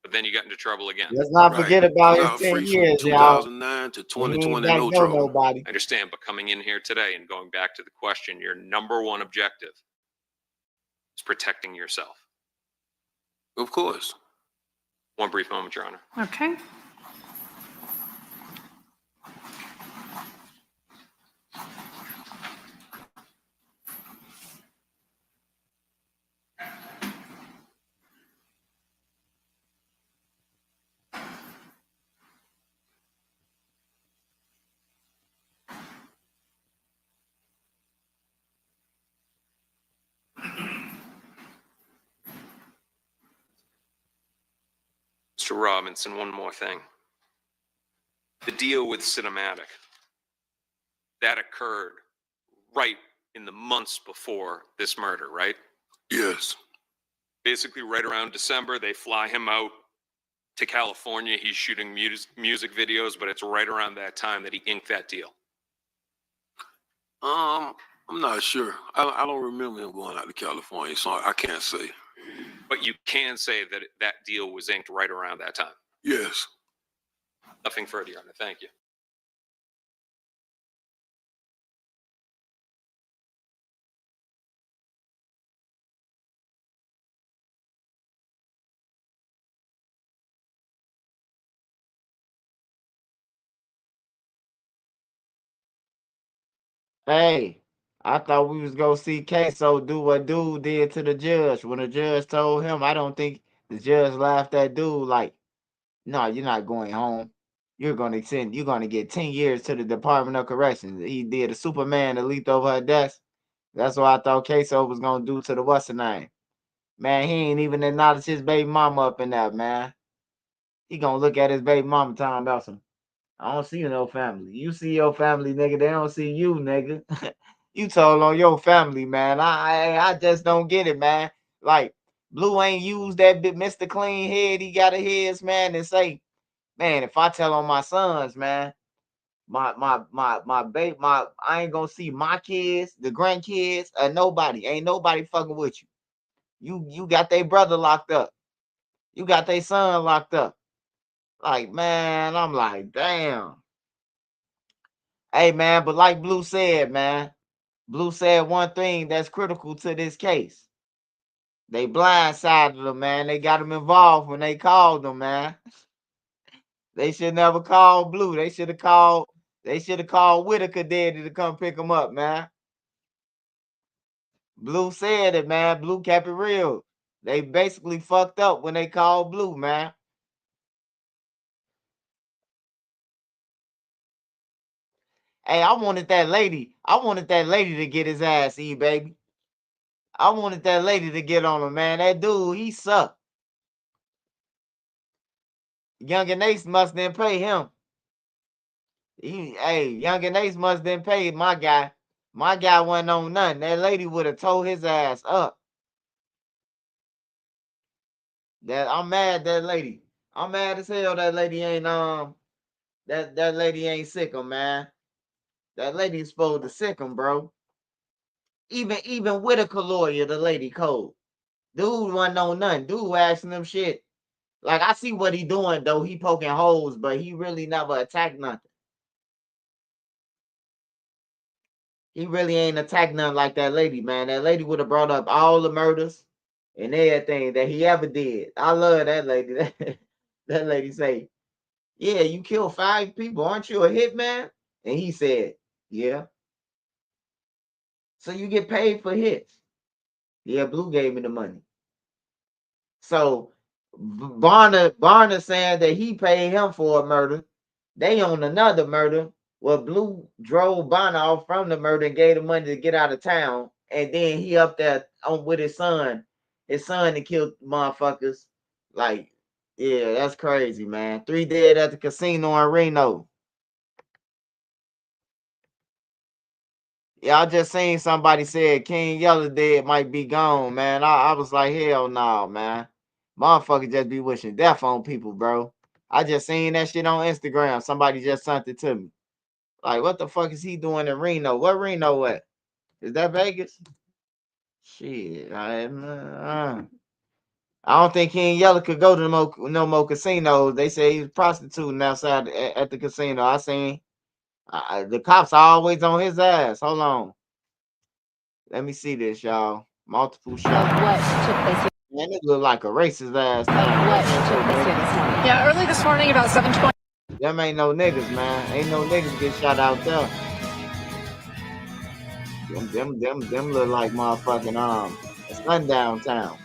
But then you got into trouble again. Let's not forget about his 10 years, y'all. 2009 to He 2020, ain't no back trouble. nobody. I understand, but coming in here today and going back to the question, your number one objective is protecting yourself. Of course. One brief moment, Your Honor. Okay. Mr. Robinson, one more thing. The deal with Cinematic, that occurred right in the months before this murder, right? Yes. Basically, right around December, they fly him out to California. He's shooting music videos, but it's right around that time that he inked that deal. I'm not sure. I don't remember him going out to California, so I can't say. But you can say that that deal was inked right around that time. Yes. Nothing further, Your Honor. Thank you. Hey, I thought we was gonna see Ksoo do what dude did to the judge. When the judge told him, I don't think the judge laughed at dude like, no, you're not going home. You're gonna get 10 years to the Department of Corrections. He did a Superman to leap over her desk. That's what I thought Ksoo was gonna do to the what's her name. Man, he ain't even acknowledged his baby mama up in that, man. He gonna look at his baby mama talking about some, I don't see no family. You see your family, nigga. They don't see you, nigga. You told on your family, man. I just don't get it, man. Like, Blue ain't used that bit Mr. Clean Head. He got a his, man, and say, man, if I tell on my sons, man, I ain't gonna see my kids, the grandkids, or nobody. Ain't nobody fucking with you. You got their brother locked up. You got their son locked up. Like, man, I'm like, damn. Hey, man, but like Blue said, man, Blue said one thing that's critical to this case. They blindsided them, man. They got them involved when they called them, man. They should never call Blue. They should have called Whitaker Daddy to come pick them up, man. Blue said it, man. Blue kept it real. They basically fucked up when they called Blue, man. Hey, I wanted that lady to get his ass, baby. I wanted that lady to get on him, man. That dude, he sucked. Young and Ace must then pay him. Young and Ace must then pay my guy. My guy wasn't on nothing. That lady would have tore his ass up. I'm mad that lady. I'm mad as hell that lady ain't that lady ain't sick him, man. That lady's supposed to sick him, bro. Even Whitaker lawyer, the lady cold. Dude wasn't on nothing. Dude asking them shit. Like, I see what he doing, though. He poking holes, but he really never attacked nothing. He really ain't attacked nothing like that lady, man. That lady would have brought up all the murders and everything that he ever did. I love that lady. That lady say, yeah, you killed 5 people. Aren't you a hitman? And he said, yeah. So you get paid for hits. Yeah, Blue gave me the money. So Barner saying that he paid him for a murder. They on another murder. Well, Blue drove Bonner off from the murder and gave the money to get out of town. And then he up there on with his son. His son that killed motherfuckers. Like, yeah, that's crazy, man. 3 dead at the casino in Reno. Yeah, I just seen somebody said King Yellow Dead might be gone, man. I was like, hell no, man. Motherfucker just be wishing death on people, bro. I just seen that shit on Instagram. Somebody just sent it to me. Like, what the fuck is he doing in Reno? What Reno at? Is that Vegas? Shit, I don't think King Yellow could go to no more casinos. They say he's prostituting outside at the casino. I seen the cops are always on his ass. Hold on. Let me see this, y'all. Multiple shots. What took place here? Man, it look like a racist ass thing. What took place here this morning? Yeah, early this morning about 7:20. Them ain't no niggas, man. Ain't no niggas get shot out there. Them look like motherfucking sundown town.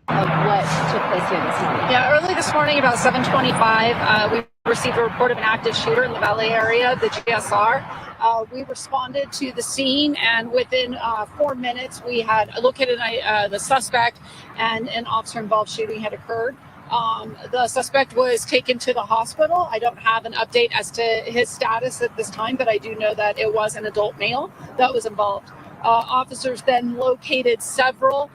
What took place here this morning? Yeah, early this morning about 7:25, we received a report of an active shooter in the Valley area of the GSR. We responded to the scene, and within 4 minutes, we had located the suspect, and an officer-involved shooting had occurred. The suspect was taken to the hospital. I don't have an update as to his status at this time, but I do know that it was an adult male that was involved. Officers then located several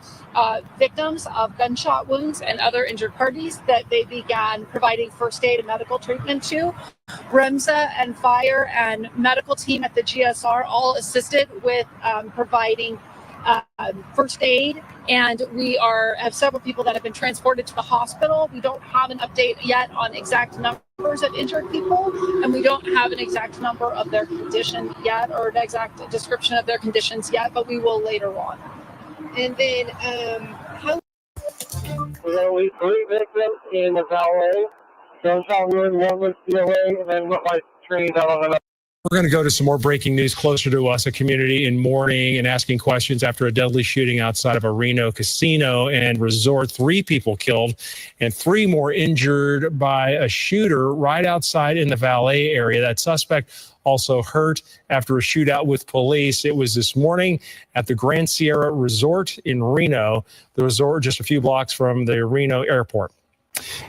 victims of gunshot wounds and other injured parties that they began providing first aid and medical treatment to. REMSA and fire and medical team at the GSR all assisted with providing first aid, and we have several people that have been transported to the hospital. We don't have an update yet on exact numbers of injured people, and we don't have an exact number of their condition yet, or an exact description of their conditions yet, but we will later on. And then how we 3 victims in the Valley. Downtown room, one was away, and then went like trees out of the. We're going to go to some more breaking news closer to us. A community in mourning and asking questions after a deadly shooting outside of a Reno casino and resort. 3 people killed and 3 more injured by a shooter right outside in the Valet area. That suspect also hurt after a shootout with police. It was this morning at the Grand Sierra Resort in Reno, the resort just a few blocks from the Reno airport.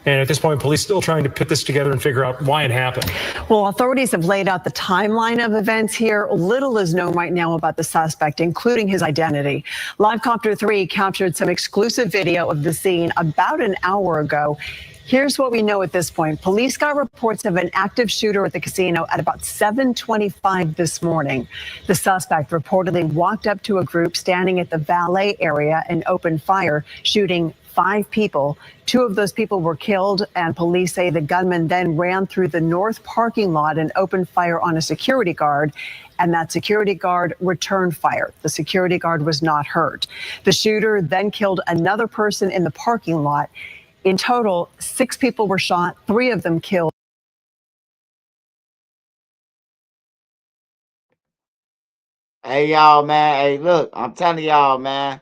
And at this point, police still trying to put this together and figure out why it happened. Well, authorities have laid out the timeline of events here. Little is known right now about the suspect, including his identity. Livecopter 3 captured some exclusive video of the scene about an hour ago. Here's what we know at this point. Police got reports of an active shooter at the casino at about 7:25 this morning. The suspect reportedly walked up to a group standing at the valet area and opened fire, shooting 5 people. 2 of those people were killed, and police say the gunman then ran through the north parking lot and opened fire on a security guard, and that security guard returned fire. The security guard was not hurt. The shooter then killed another person in the parking lot. In total, 6 people were shot, 3 of them killed. Hey, y'all, man. Hey, look, I'm telling y'all, man.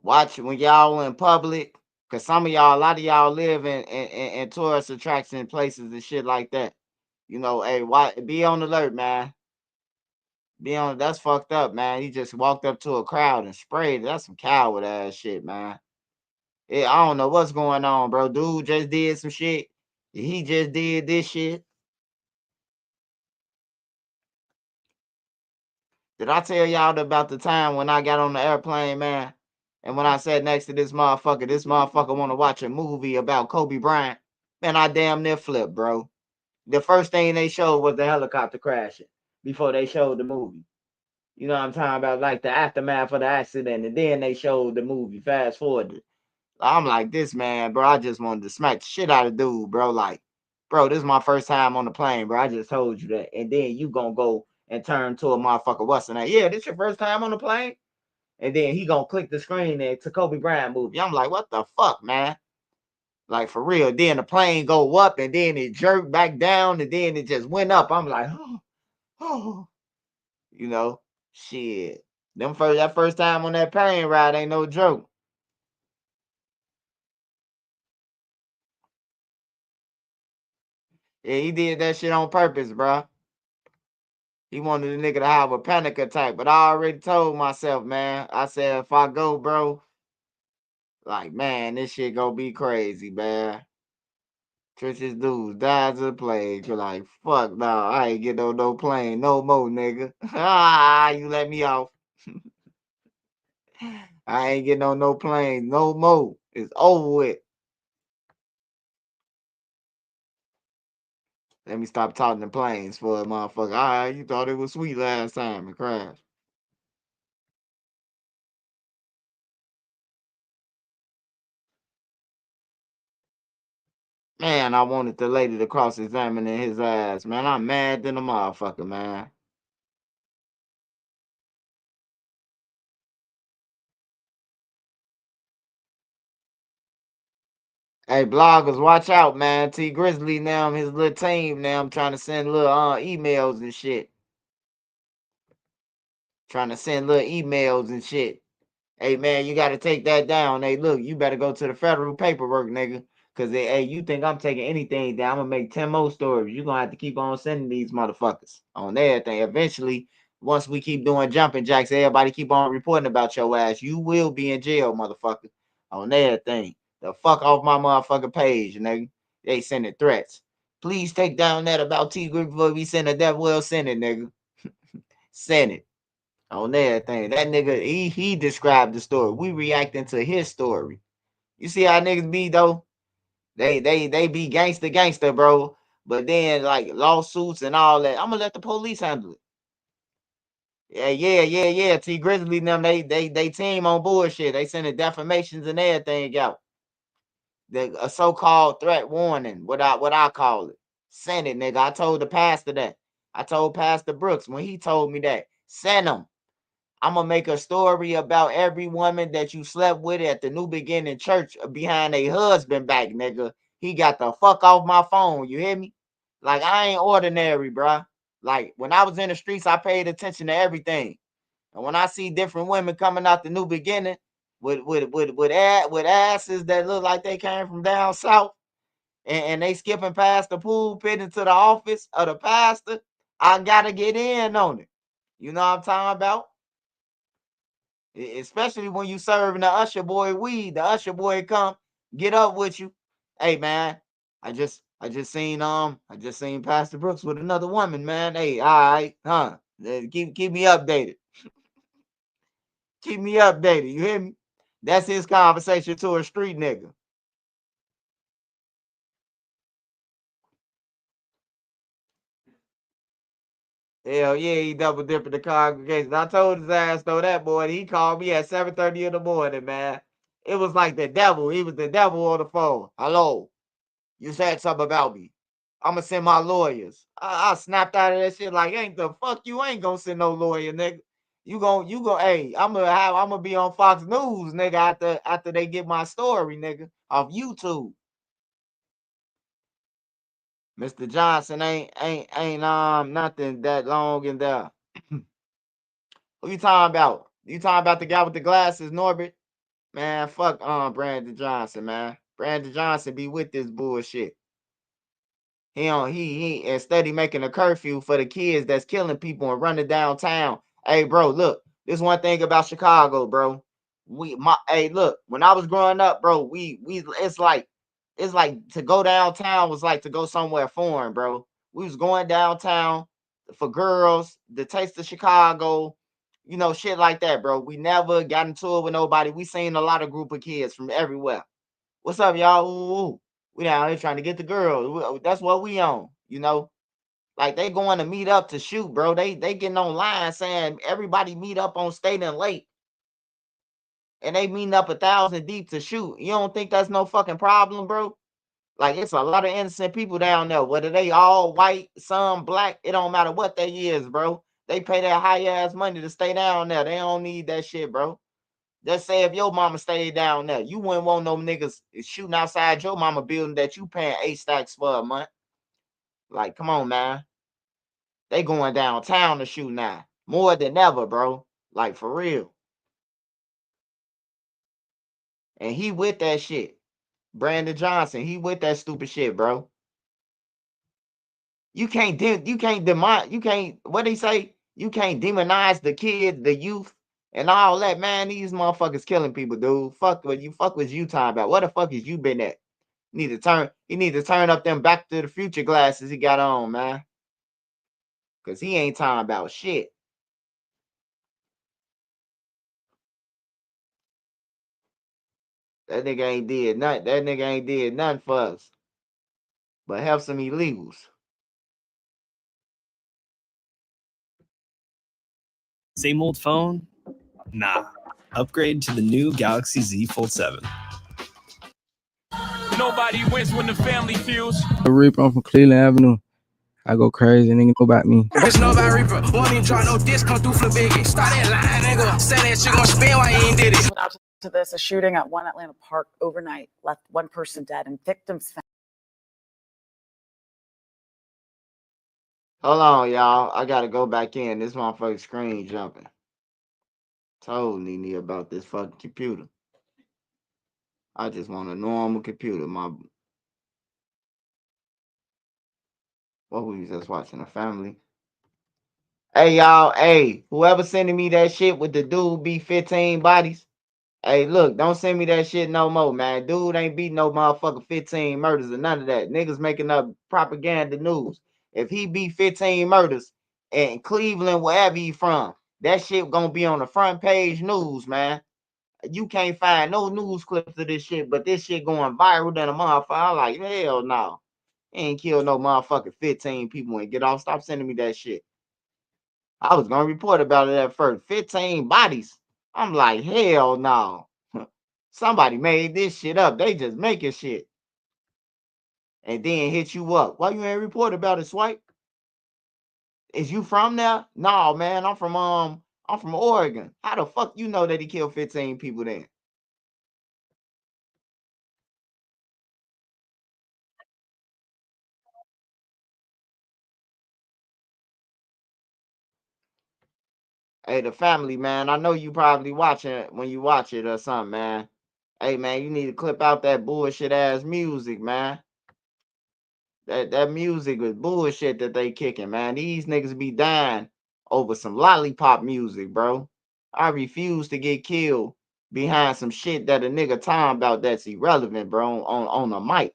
Watch when y'all in public, because a lot of y'all live in tourist attraction places and shit like that. You know, hey, be on alert, man. That's fucked up, man. He just walked up to a crowd and sprayed. That's some coward ass shit, man. Yeah, I don't know what's going on, bro. Dude just did some shit. He just did this shit. Did I tell y'all about the time when I got on the airplane, man? And when I sat next to this motherfucker want to watch a movie about Kobe Bryant. Man, I damn near flipped, bro. The first thing they showed was the helicopter crashing before they showed the movie. You know what I'm talking about? Like the aftermath of the accident. And then they showed the movie. Fast forward. I'm like, this man, bro, I just wanted to smack the shit out of dude, bro. Like, bro, this is my first time on the plane, bro. I just told you that. And then you gonna go and turn to a motherfucker, what's the name? Yeah, this your first time on the plane? And then he gonna click the screen and to Kobe Bryant movie. I'm like, what the fuck, man? Like, for real. Then the plane go up and then it jerked back down and then it just went up. I'm like, oh. You know, shit. That first time on that plane ride ain't no joke. Yeah, he did that shit on purpose, bro. He wanted the nigga to have a panic attack, but I already told myself, man. I said, if I go, bro, like, man, this shit gonna be crazy, man. Church's dudes died to the plague. You're like, fuck, no, I ain't get on no plane no more, nigga. Ah, you let me off. I ain't getting on no plane no more. It's over with. Let me stop talking to planes for a motherfucker. All right, you thought it was sweet last time and crashed. Man, I wanted the lady to cross-examining his ass, man. I'm mad than a motherfucker, man. Hey, bloggers, watch out, man. T Grizzly now, his little team now, I'm trying to send little emails and shit. Trying to send little emails and shit. Hey, man, you got to take that down. Hey, look, you better go to the federal paperwork, nigga. Because, hey, you think I'm taking anything down, I'm going to make 10 more stories. You're going to have to keep on sending these motherfuckers on everything. Eventually, once we keep doing jumping jacks, everybody keep on reporting about your ass. You will be in jail, motherfucker, on everything. The fuck off my motherfucking page, nigga. They sending threats. Please take down that about T Group before we send it. That will send it, nigga. Send it. On everything. That nigga, he described the story. We reacting to his story. You see how niggas be though? They be gangster, bro. But then like lawsuits and all that. I'm gonna let the police handle it. Yeah. T Grizzly and them, they team on bullshit. They sending defamations and everything out. A so-called threat warning, what I call it. Send it, nigga. I told the pastor that. I told Pastor Brooks when he told me that. Send them. I'm gonna make a story about every woman that you slept with at the New Beginning Church behind a husband back, nigga. He got the fuck off my phone. You hear me? Like, I ain't ordinary, bruh. Like, when I was in the streets, I paid attention to everything. And when I see different women coming out the New Beginning with asses that look like they came from down south, and they skipping past the pool pit into the office of the pastor, I gotta get in on it. You know what I'm talking about? Especially when you serving the usher boy weed. The usher boy come get up with you. Hey, man, I just seen Pastor Brooks with another woman, man. Hey, all right, huh? Keep me updated. Keep me updated. You hear me? That's his conversation to a street nigga. Hell yeah, he double dipping the congregation. I told his ass though that boy. He called me at 7:30 in the morning, man. It was like the devil. He was the devil on the phone. Hello, you said something about me. I'm gonna send my lawyers. I snapped out of that shit like, ain't the fuck you ain't gonna send no lawyer, nigga. You gonna hey, I'm gonna be on Fox News, nigga, after they get my story, nigga, off YouTube. Mr. Johnson ain't nothing that long in there. Who you talking about? You talking about the guy with the glasses, Norbert? Man, fuck Brandon Johnson, man. Brandon Johnson be with this bullshit. He instead he making a curfew for the kids that's killing people and running downtown. Hey, bro, look, this one thing about Chicago, bro. Hey, look, when I was growing up, bro, we it's like to go downtown was like to go somewhere foreign, bro. We was going downtown for girls, the taste of Chicago, you know, shit like that, bro. We never got into it with nobody. We seen a lot of group of kids from everywhere. What's up, y'all? Ooh. We down here trying to get the girls. That's what we on, you know. Like they going to meet up to shoot, bro. They getting online saying everybody meet up on State and Lake. And they meeting up 1,000 deep to shoot. You don't think that's no fucking problem, bro? Like it's a lot of innocent people down there. Whether they all white, some black, it don't matter what they is, bro. They pay that high ass money to stay down there. They don't need that shit, bro. Just say if your mama stayed down there, you wouldn't want no niggas shooting outside your mama building that you paying 8 stacks for a month. Like, come on, man. They going downtown to shoot now. More than ever, bro. Like, for real. And he with that shit. Brandon Johnson, he with that stupid shit, bro. You can't, what they say? You can't demonize the kids, the youth, and all that, man. These motherfuckers killing people, dude. Fuck what you talking about. What the fuck is you been at? He need to turn up them Back to the Future glasses he got on, man. Cause he ain't talking about shit. That nigga ain't did nothing. That nigga ain't did nothing for us. But have some illegals. Same old phone? Nah. Upgrade to the new Galaxy Z Fold 7. Nobody wins when the family feels. Reaper, I'm from Cleveland Avenue. I go crazy, nigga, know about me. It's nobody Reaper. Won't even drop no disc, come through for biggie. Start that line, nigga. Say that shit gon' spin while you ain't did it. To this, a shooting at one Atlanta park overnight left one person dead and victims found. Hold on, y'all. I gotta go back in. This motherfucking screen jumping. Told Nene about this fucking computer. I just want a normal computer. What we was just watching? A family. Hey, y'all. Hey, whoever sending me that shit with the dude be 15 bodies. Hey, look, don't send me that shit no more, man. Dude ain't beat no motherfucker 15 murders or none of that. Niggas making up propaganda news. If he beat 15 murders in Cleveland, wherever he from, that shit gonna be on the front page news, man. You can't find no news clips of this shit, but this shit going viral than a motherfucker. I'm like, hell no. Ain't kill no motherfucking 15 people and get off. Stop sending me that shit. I was gonna report about it at first. 15 bodies. I'm like, hell no. Somebody made this shit up. They just making shit. And then hit you up. Why you ain't report about it, Swipe? Is you from there? No, man. I'm from Oregon. How the fuck you know that he killed 15 people then? Hey, the family, man. I know you probably watching it when you watch it or something, man. Hey, man, you need to clip out that bullshit ass music, man. That music is bullshit that they kicking, man. These niggas be dying over some lollipop music, bro. I refuse to get killed behind some shit that a nigga talking about that's irrelevant, bro, on a mic.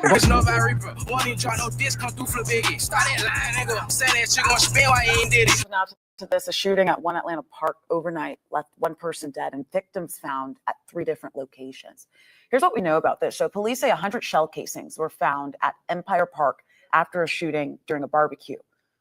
It's nobody Reaper. Won't even drop no disc, come through for biggie. Start that line, nigga. Say that shit gon' spin while you ain't did it. Now to this, a shooting at one Atlanta park overnight left one person dead and victims found at 3 different locations. Here's what we know about this. So police say 100 shell casings were found at Empire Park after a shooting during a barbecue.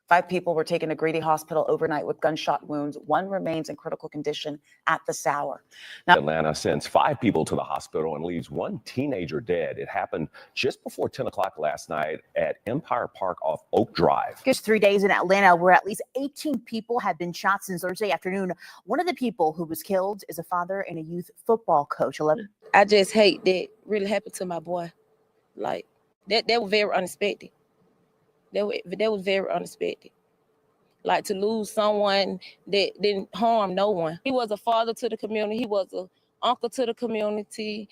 5 people were taken to Grady Hospital overnight with gunshot wounds. 1 remains in critical condition at this hour. Now, Atlanta sends 5 people to the hospital and leaves 1 teenager dead. It happened just before 10 o'clock last night at Empire Park off Oak Drive. Just 3 days in Atlanta where at least 18 people have been shot since Thursday afternoon. One of the people who was killed is a father and a youth football coach. I just hate that really happened to my boy. Like, that was very unexpected. That was very unexpected. Like, to lose someone that didn't harm no one. He was a father to the community. He was an uncle to the community.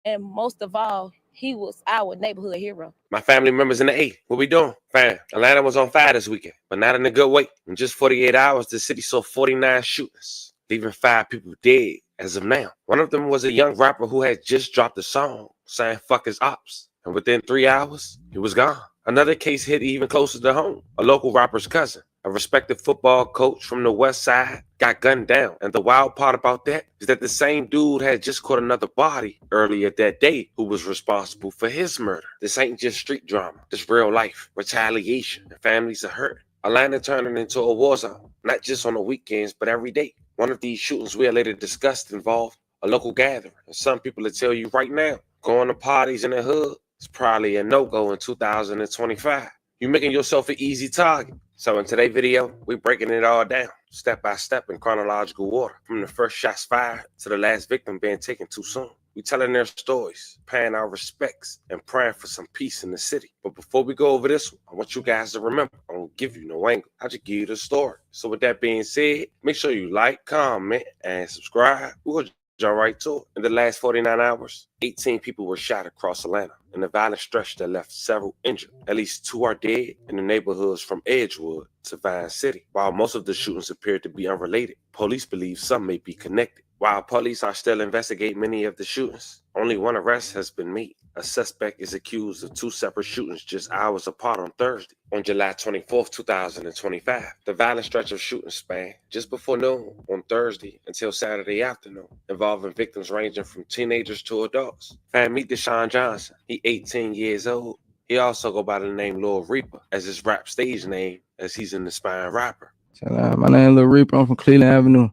And most of all, he was our neighborhood hero. My family members in the A. What we doing? Fine. Atlanta was on fire this weekend, but not in a good way. In just 48 hours, the city saw 49 shootings, leaving 5 people dead as of now. One of them was a young rapper who had just dropped a song saying fuck his ops. And within 3 hours, he was gone. Another case hit even closer to home. A local rapper's cousin A respected football coach from the West Side got gunned down. And the wild part about that is that the same dude had just caught another body earlier that day who was responsible for his murder. This ain't just street drama. This real life, retaliation, and families are hurt. Atlanta turning into a war zone, not just on the weekends, but every day. One of these shootings we later discussed involved a local gathering. And some people will tell you right now, going to parties in the hood is probably a no-go in 2025. You're making yourself an easy target. So in today's video, we're breaking it all down, step by step in chronological order, from the first shots fired to the last victim being taken too soon. We're telling their stories, paying our respects, and praying for some peace in the city. But before we go over this one, I want you guys to remember, I won't give you no angle. I just give you the story. So with that being said, make sure you like, comment, and subscribe. We're gonna jump right to it. In the last 49 hours, 18 people were shot across Atlanta in a violent stretch that left several injured. At least 2 are dead in the neighborhoods from Edgewood to Vine City. While most of the shootings appeared to be unrelated, police believe some may be connected. While police are still investigating many of the shootings, only one arrest has been made. A suspect is accused of 2 separate shootings just hours apart on Thursday. On July 24th, 2025, the violent stretch of shooting span just before noon on Thursday until Saturday afternoon, involving victims ranging from teenagers to adults. Fam, meet Deshaun Johnson. He 18 years old. He also go by the name Lil Reaper as his rap stage name, as he's an aspiring rapper. My name Lil Reaper. I'm from Cleveland Avenue.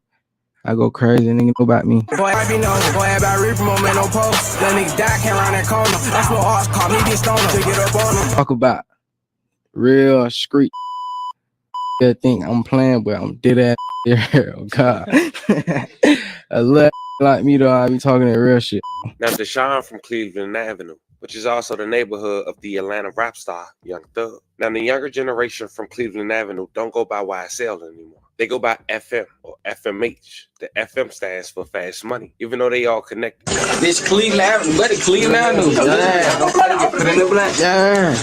I go crazy, nigga, know about me. Boy, I be known. Boy, about Reaper, moment, no post. That nigga die, can't run that corner. That's no horse, call me this stoner to get up on him. Talk about real street. I think I'm playing, but I'm dead ass here. Oh, God. A little like me, though, I be talking that real shit. Now, Deshaun from Cleveland Avenue, which is also the neighborhood of the Atlanta rap star, Young Thug. Now, the younger generation from Cleveland Avenue don't go by YSL anymore. They go by FM or FMH. The FM stands for Fast Money, even though they all connected. This Cleveland Avenue, buddy, Cleveland Avenue. Yeah, don't put in the black. Yeah.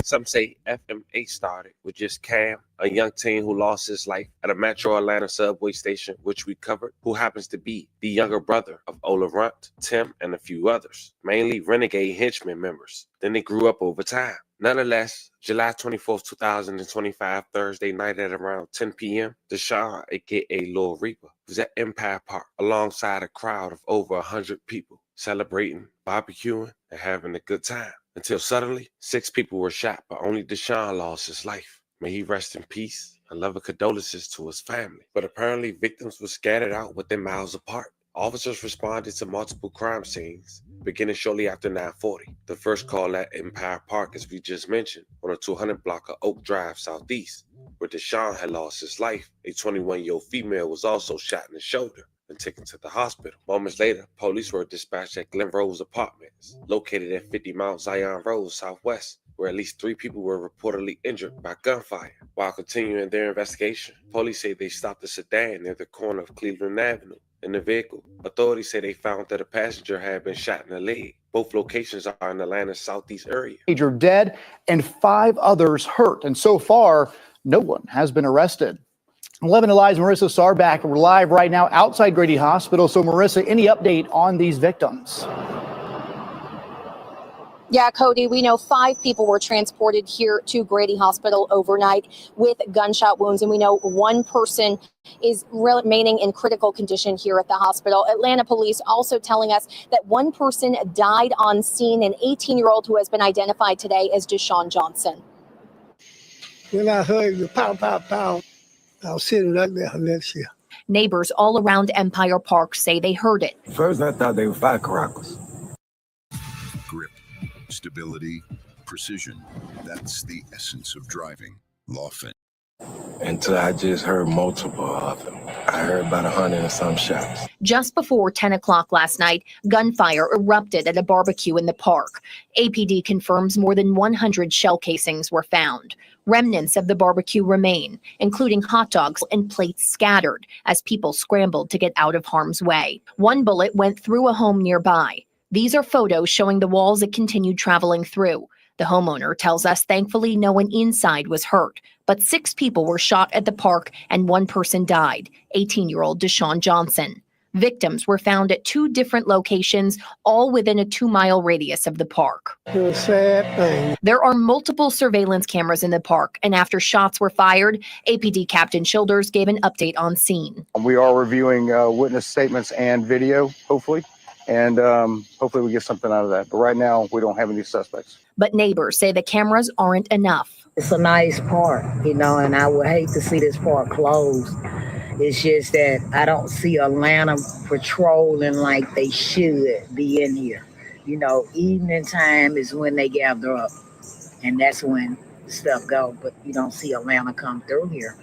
Some say FMH started with just Cam, a young teen who lost his life at a Metro Atlanta subway station, which we covered, who happens to be the younger brother of Ola Runt, Tim, and a few others, mainly Renegade henchmen members. Then they grew up over time. Nonetheless, July 24th, 2025, Thursday night at around 10 p.m., Deshaun, aka Lil Reaper, was at Empire Park alongside a crowd of over 100 people, celebrating, barbecuing, and having a good time. Until suddenly, 6 people were shot, but only Deshaun lost his life. May he rest in peace, and loving condolences to his family. But apparently, victims were scattered out within miles apart. Officers responded to multiple crime scenes, beginning shortly after 9:40. The first call at Empire Park, as we just mentioned, on a 200 block of Oak Drive Southeast, where Deshaun had lost his life. A 21-year-old female was also shot in the shoulder and taken to the hospital. Moments later, police were dispatched at Glen Rose Apartments, located at 50 Mount Zion Road Southwest, where at least 3 people were reportedly injured by gunfire. While continuing their investigation, police say they stopped a sedan near the corner of Cleveland Avenue. In the vehicle, authorities say they found that a passenger had been shot in the leg. Both locations are in Atlanta's southeast area. Major dead and 5 others hurt, and so far, no one has been arrested. 11 Alive's Marissa Sarbach, we're live right now outside Grady Hospital. So, Marissa, any update on these victims? Yeah, Cody, we know 5 people were transported here to Grady Hospital overnight with gunshot wounds, and we know 1 person is remaining in critical condition here at the hospital. Atlanta police also telling us that 1 person died on scene, an 18-year-old who has been identified today as Deshaun Johnson. When I heard the pow, pow, pow, I was sitting right there next year. Neighbors all around Empire Park say they heard it. First, I thought they were firecrackers. Grip, stability, precision. That's the essence of driving. Lawfin. Until I just heard multiple of them. I heard about 100 and some shots. Just before 10 o'clock last night, gunfire erupted at a barbecue in the park. APD confirms more than 100 shell casings were found. Remnants of the barbecue remain, including hot dogs and plates scattered as people scrambled to get out of harm's way. 1 bullet went through a home nearby. These are photos showing the walls it continued traveling through. The homeowner tells us thankfully no one inside was hurt, but 6 people were shot at the park and 1 person died, 18-year-old Deshaun Johnson. Victims were found at 2 different locations, all within a 2-mile radius of the park. It was a sad thing. There are multiple surveillance cameras in the park, and after shots were fired, APD Captain Childers gave an update on scene. We are reviewing witness statements and video, hopefully, and hopefully we get something out of that. But right now, we don't have any suspects. But neighbors say the cameras aren't enough. It's a nice park, and I would hate to see this park closed. It's just that I don't see Atlanta patrolling like they should be in here. Evening time is when they gather up, and that's when stuff go. But you don't see Atlanta come through here.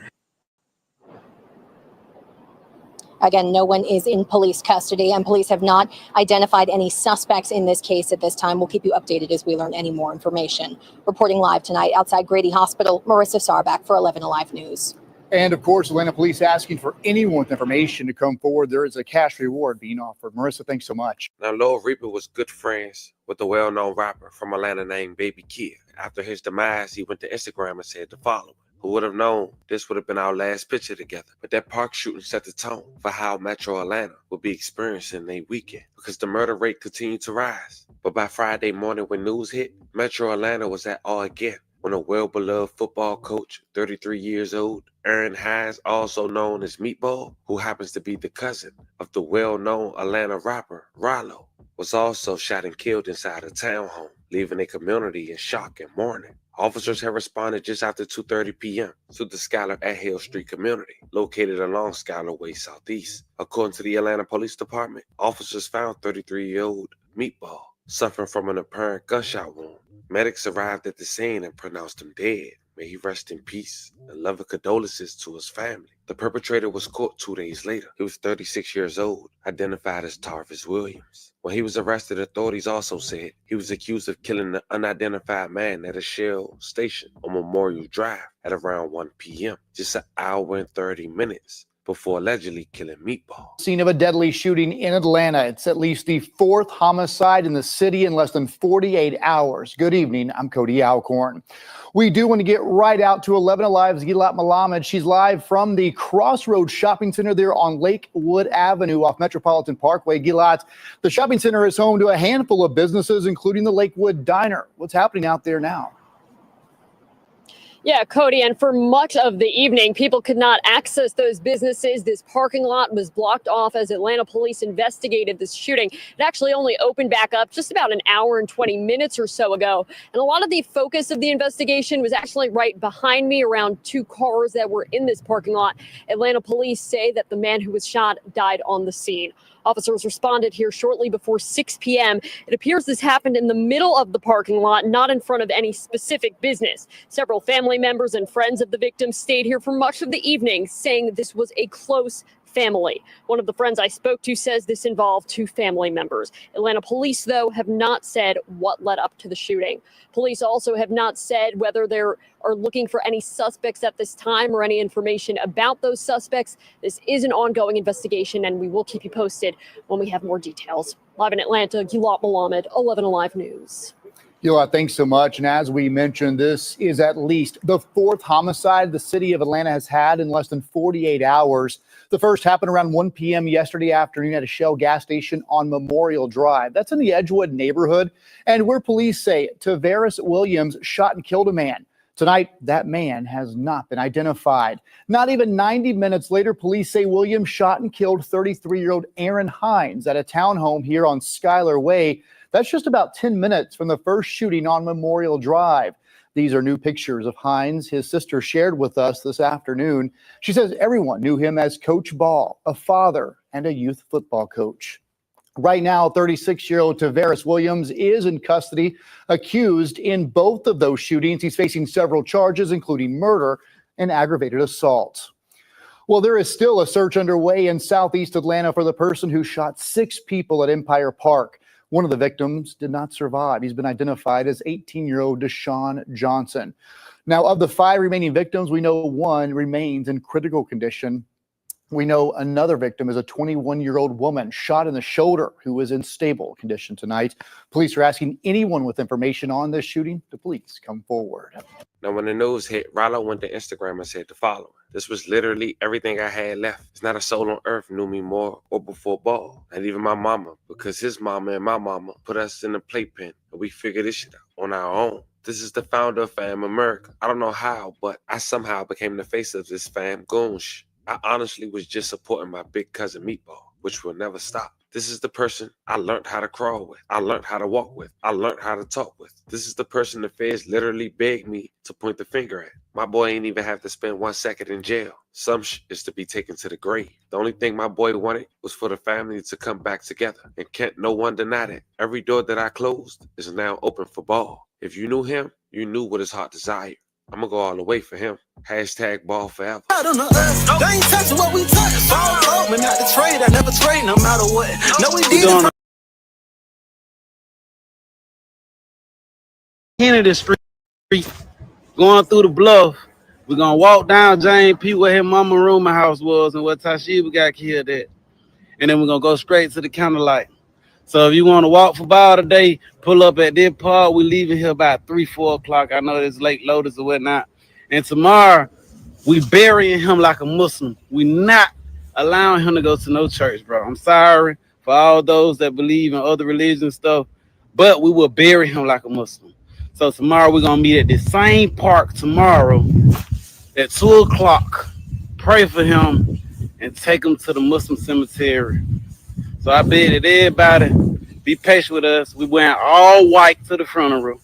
Again, no one is in police custody, and police have not identified any suspects in this case at this time. We'll keep you updated as we learn any more information. Reporting live tonight outside Grady Hospital, Marissa Sarback for 11 Alive News. And of course, Atlanta Police asking for anyone with information to come forward. There is a cash reward being offered. Marissa, thanks so much. Now, Lil Reaper was good friends with the well-known rapper from Atlanta named Baby Kid. After his demise, he went to Instagram and said the following: "Who would have known this would have been our last picture together?" But that park shooting set the tone for how Metro Atlanta will be experiencing a weekend, because the murder rate continued to rise. But by Friday morning when news hit, Metro Atlanta was at all again when a well-beloved football coach, 33 years old, Aaron Hines, also known as Meatball, who happens to be the cousin of the well-known Atlanta rapper Rollo, was also shot and killed inside a townhome, leaving a community in shock and mourning. Officers have responded just after 2:30 p.m. to the Schuyler at Hill Street community, located along Schuyler Way Southeast. According to the Atlanta Police Department, officers found 33-year-old Meatball suffering from an apparent gunshot wound. Medics arrived at the scene and pronounced him dead. May he rest in peace, and loving condolences to his family. The perpetrator was caught 2 days later. He was 36 years old, identified as Tarvis Williams. When he was arrested, authorities also said he was accused of killing the unidentified man at a Shell station on Memorial Drive at around 1 p.m., just an hour and 30 minutes before allegedly killing Meatball. Scene of a deadly shooting in Atlanta. It's at least the 4th homicide in the city in less than 48 hours. Good evening. I'm Cody Alcorn. We do want to get right out to 11 Alive's Gilad Malamed. She's live from the Crossroads Shopping Center there on Lakewood Avenue off Metropolitan Parkway. Gilad, the shopping center is home to a handful of businesses, including the Lakewood Diner. What's happening out there now? Yeah, Cody, and for much of the evening, people could not access those businesses. This parking lot was blocked off as Atlanta police investigated this shooting. It actually only opened back up just about an hour and 20 minutes or so ago. And a lot of the focus of the investigation was actually right behind me, around 2 cars that were in this parking lot. Atlanta police say that the man who was shot died on the scene. Officers responded here shortly before 6 p.m. It appears this happened in the middle of the parking lot, not in front of any specific business. Several family members and friends of the victim stayed here for much of the evening, saying this was a close family. One of the friends I spoke to says this involved 2 family members. Atlanta police, though, have not said what led up to the shooting. Police also have not said whether they are looking for any suspects at this time or any information about those suspects. This is an ongoing investigation, and we will keep you posted when we have more details. Live in Atlanta, Gilad Malamed, 11 Alive News. Gilad, thanks so much. And as we mentioned, this is at least the 4th homicide the city of Atlanta has had in less than 48 hours. The first happened around 1 p.m. yesterday afternoon at a Shell gas station on Memorial Drive. That's in the Edgewood neighborhood, and where police say Tarvis Williams shot and killed a man. Tonight, that man has not been identified. Not even 90 minutes later, police say Williams shot and killed 33-year-old Aaron Hines at a townhome here on Schuyler Way. That's just about 10 minutes from the first shooting on Memorial Drive. These are new pictures of Hines his sister shared with us this afternoon. She says everyone knew him as Coach Ball, a father and a youth football coach. Right now, 36-year-old Tarvis Williams is in custody, accused in both of those shootings. He's facing several charges, including murder and aggravated assault. Well, there is still a search underway in Southeast Atlanta for the person who shot 6 people at Empire Park. One of the victims did not survive. He's been identified as 18-year-old Deshaun Johnson. Now, of the 5 remaining victims, we know 1 remains in critical condition. We know another victim is a 21-year-old woman shot in the shoulder who is in stable condition tonight. Police are asking anyone with information on this shooting to please come forward. Now, when the news hit, Rollo went to Instagram and said the following. This was literally everything I had left. It's not a soul on earth knew me more or before ball. Not even my mama, because his mama and my mama put us in a playpen and we figured this shit out on our own. This is the founder of Fam America. I don't know how, but I somehow became the face of this fam goonsh. I honestly was just supporting my big cousin Meatball, which will never stop. This is the person I learned how to crawl with. I learned how to walk with. I learned how to talk with. This is the person the feds literally begged me to point the finger at. My boy ain't even have to spend 1 second in jail. Some is to be taken to the grave. The only thing my boy wanted was for the family to come back together. And can't no one deny that. Every door that I closed is now open for Ball. If you knew him, you knew what his heart desired. I'm gonna go all the way for him. Hashtag Ball forever. On the earth, they ain't touching what we touch. It's all over, man. Not the trade, I never trade, no matter what. No, we need it. Kennedy Street, going through the bluff. We're gonna walk down James P. where his mama rooming house was and where Tashiba got killed at. And then we're gonna go straight to the candlelight. So if you want to walk for Ball today, pull up at this park. We leaving here about 3, 4 o'clock. I know there's late loaders or whatnot. And tomorrow, we burying him like a Muslim. We not allowing him to go to no church, bro. I'm sorry for all those that believe in other religions and stuff, but we will bury him like a Muslim. So tomorrow we're gonna meet at the same park tomorrow at 2 o'clock. Pray for him and take him to the Muslim cemetery. So I beg that everybody be patient with us. We wearing all white to the funeral.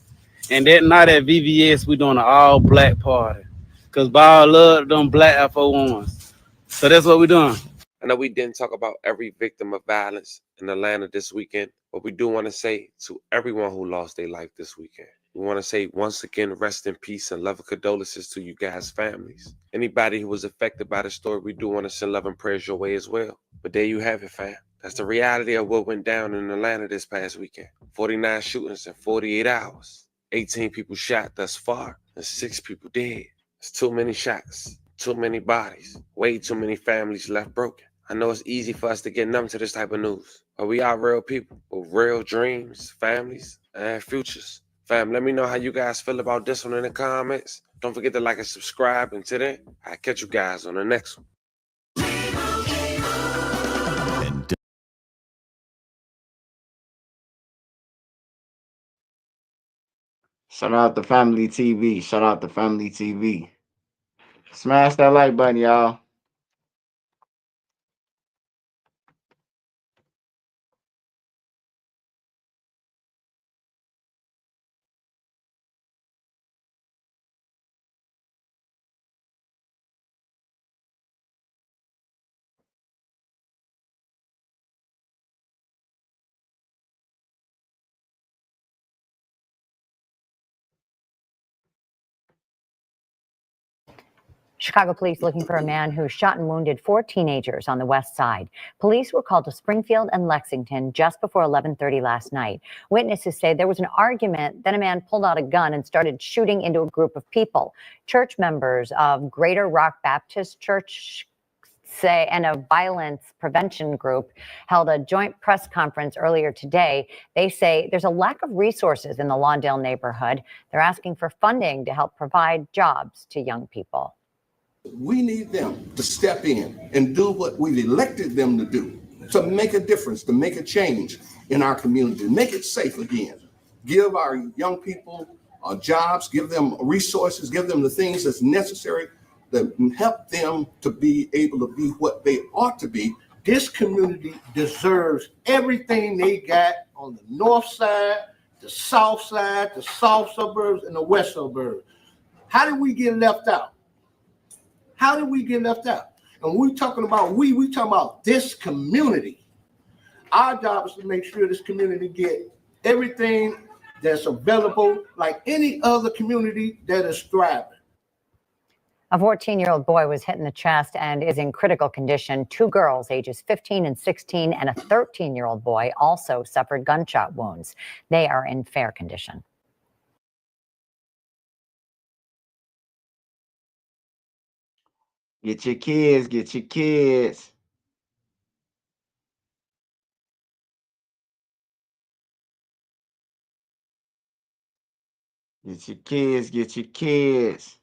And that night at VVS, we doing an all black party. Cause Ball love them black FO1s. So that's what we're doing. I know we didn't talk about every victim of violence in Atlanta this weekend, but we do want to say to everyone who lost their life this weekend, we want to say once again, rest in peace and love and condolences to you guys' families. Anybody who was affected by the story, we do want to send love and prayers your way as well. But there you have it, fam. That's the reality of what went down in Atlanta this past weekend. 49 shootings in 48 hours. 18 people shot thus far and 6 people dead. It's too many shots, too many bodies, way too many families left broken. I know it's easy for us to get numb to this type of news, but we are real people with real dreams, families, and futures. Fam, let me know how you guys feel about this one in the comments. Don't forget to like and subscribe. Until then, I'll catch you guys on the next one. Shout out to Family TV. Shout out to Family TV. Smash that like button, y'all. Chicago police looking for a man who shot and wounded 4 teenagers on the west side. Police were called to Springfield and Lexington just before 11:30 last night. Witnesses say there was an argument, then a man pulled out a gun and started shooting into a group of people. Church members of Greater Rock Baptist Church say and a violence prevention group held a joint press conference earlier today. They say there's a lack of resources in the Lawndale neighborhood. They're asking for funding to help provide jobs to young people. We need them to step in and do what we've elected them to do, to make a difference, to make a change in our community, make it safe again. Give our young people jobs, give them resources, give them the things that's necessary that help them to be able to be what they ought to be. This community deserves everything they got on the north side, the south side, the south suburbs, and the west suburbs. How did we get left out? How did we get left out? And we're talking about we talking about this community. Our job is to make sure this community get everything that's available like any other community that is thriving. A 14-year-old boy was hit in the chest and is in critical condition. 2 girls, ages 15 and 16, and a 13-year-old boy also suffered gunshot wounds. They are in fair condition. Get your kids, get your kids. Get your kids, get your kids.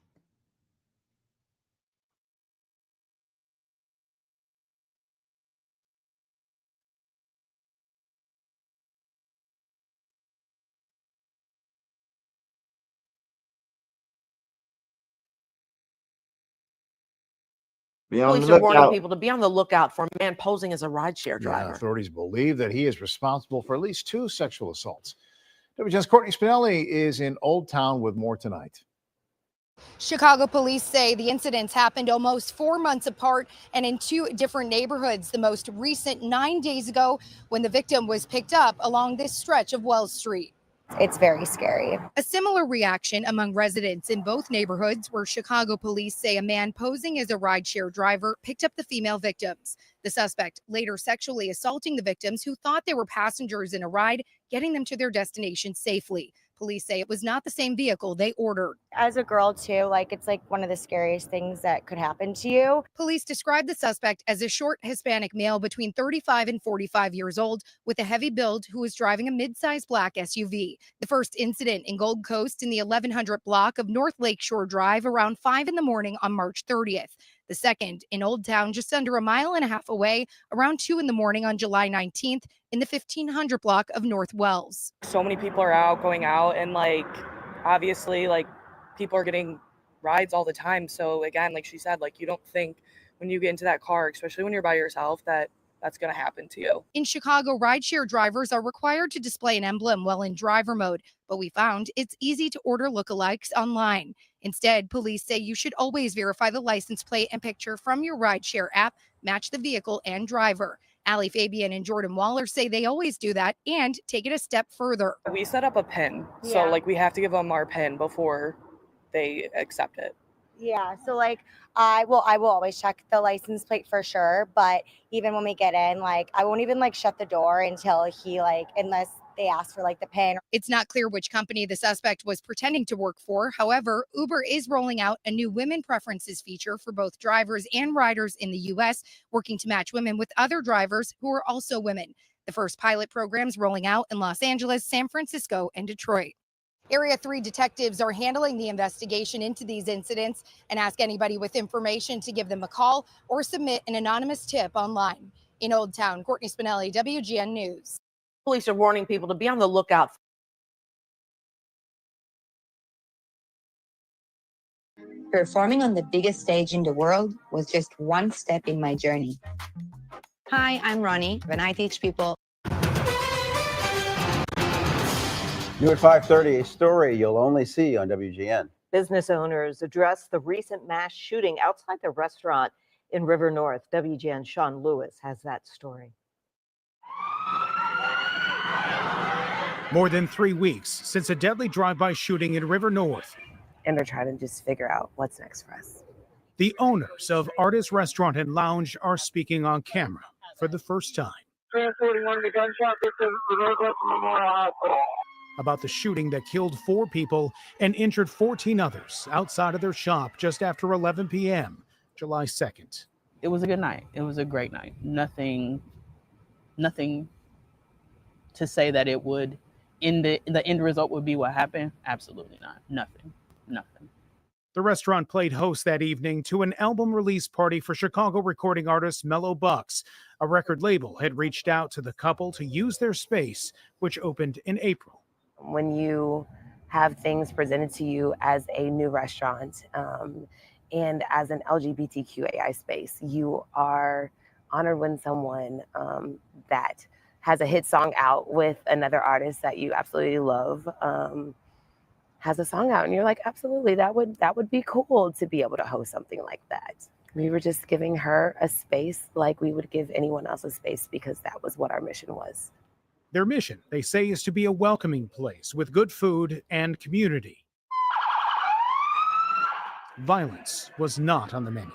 Be on Police the are warning lookout. people to be on the lookout for a man posing as a rideshare Yeah, driver. authorities believe that he is responsible for at least 2 sexual assaults. WGN's Courtney Spinelli is in Old Town with more tonight. Chicago police say the incidents happened almost 4 months apart and in 2 different neighborhoods. The most recent 9 days ago when the victim was picked up along this stretch of Wells Street. It's very scary. A similar reaction among residents in both neighborhoods where Chicago police say a man posing as a rideshare driver picked up the female victims. The suspect later sexually assaulting the victims who thought they were passengers in a ride, getting them to their destination safely. Police say it was not the same vehicle they ordered. As a girl, too, it's one of the scariest things that could happen to you. Police described the suspect as a short Hispanic male between 35 and 45 years old with a heavy build who was driving a mid-sized black SUV. The first incident in Gold Coast in the 1100 block of North Lakeshore Drive around 5 in the morning on March 30th. The second in Old Town just under a mile and a half away around 2 in the morning on July 19th in the 1500 block of North Wells. So many people are out, going out, and obviously people are getting rides all the time. So again, like she said, you don't think when you get into that car, especially when you're by yourself, that that's going to happen to you. In Chicago, rideshare drivers are required to display an emblem while in driver mode, but we found it's easy to order lookalikes online. Instead, police say you should always verify the license plate and picture from your rideshare app, match the vehicle and driver. Allie Fabian and Jordan Waller say they always do that and take it a step further. We set up a PIN, so we have to give them our PIN before they accept it. Yeah, so I will always check the license plate for sure, but even when we get in, I won't even shut the door until he unless they ask for the PIN. It's not clear which company the suspect was pretending to work for. However, Uber is rolling out a new women preferences feature for both drivers and riders in the US, working to match women with other drivers who are also women. The first pilot programs rolling out in Los Angeles, San Francisco, and Detroit. Area 3 detectives are handling the investigation into these incidents and ask anybody with information to give them a call or submit an anonymous tip online. In Old Town, Courtney Spinelli, WGN News. Police are warning people to be on the lookout. Performing on the biggest stage in the world was just one step in my journey. Hi, I'm Ronnie. When I teach people. New at 5:30, a story you'll only see on WGN. Business owners address the recent mass shooting outside their restaurant in River North. WGN's Sean Lewis has that story. More than 3 weeks since a deadly drive-by shooting in River North. And they're trying to just figure out what's next for us. The owners of Artist Restaurant and Lounge are speaking on camera for the first time. 341, the gunshot victim from Memorial Hospital. About the shooting that killed 4 people and injured 14 others outside of their shop just after 11 p.m., July 2nd. It was a good night. It was a great night. Nothing to say that it would, the end result would be what happened. Absolutely not. Nothing. The restaurant played host that evening to an album release party for Chicago recording artist Mellow Bucks. A record label had reached out to the couple to use their space, which opened in April. When you have things presented to you as a new restaurant and as an LGBTQAI space, you are honored when someone that has a hit song out with another artist that you absolutely love has a song out, and you're like, absolutely, that would be cool to be able to host something like that. We were just giving her a space like we would give anyone else a space because that was what our mission was. Their mission, they say, is to be a welcoming place with good food and community. Violence was not on the menu.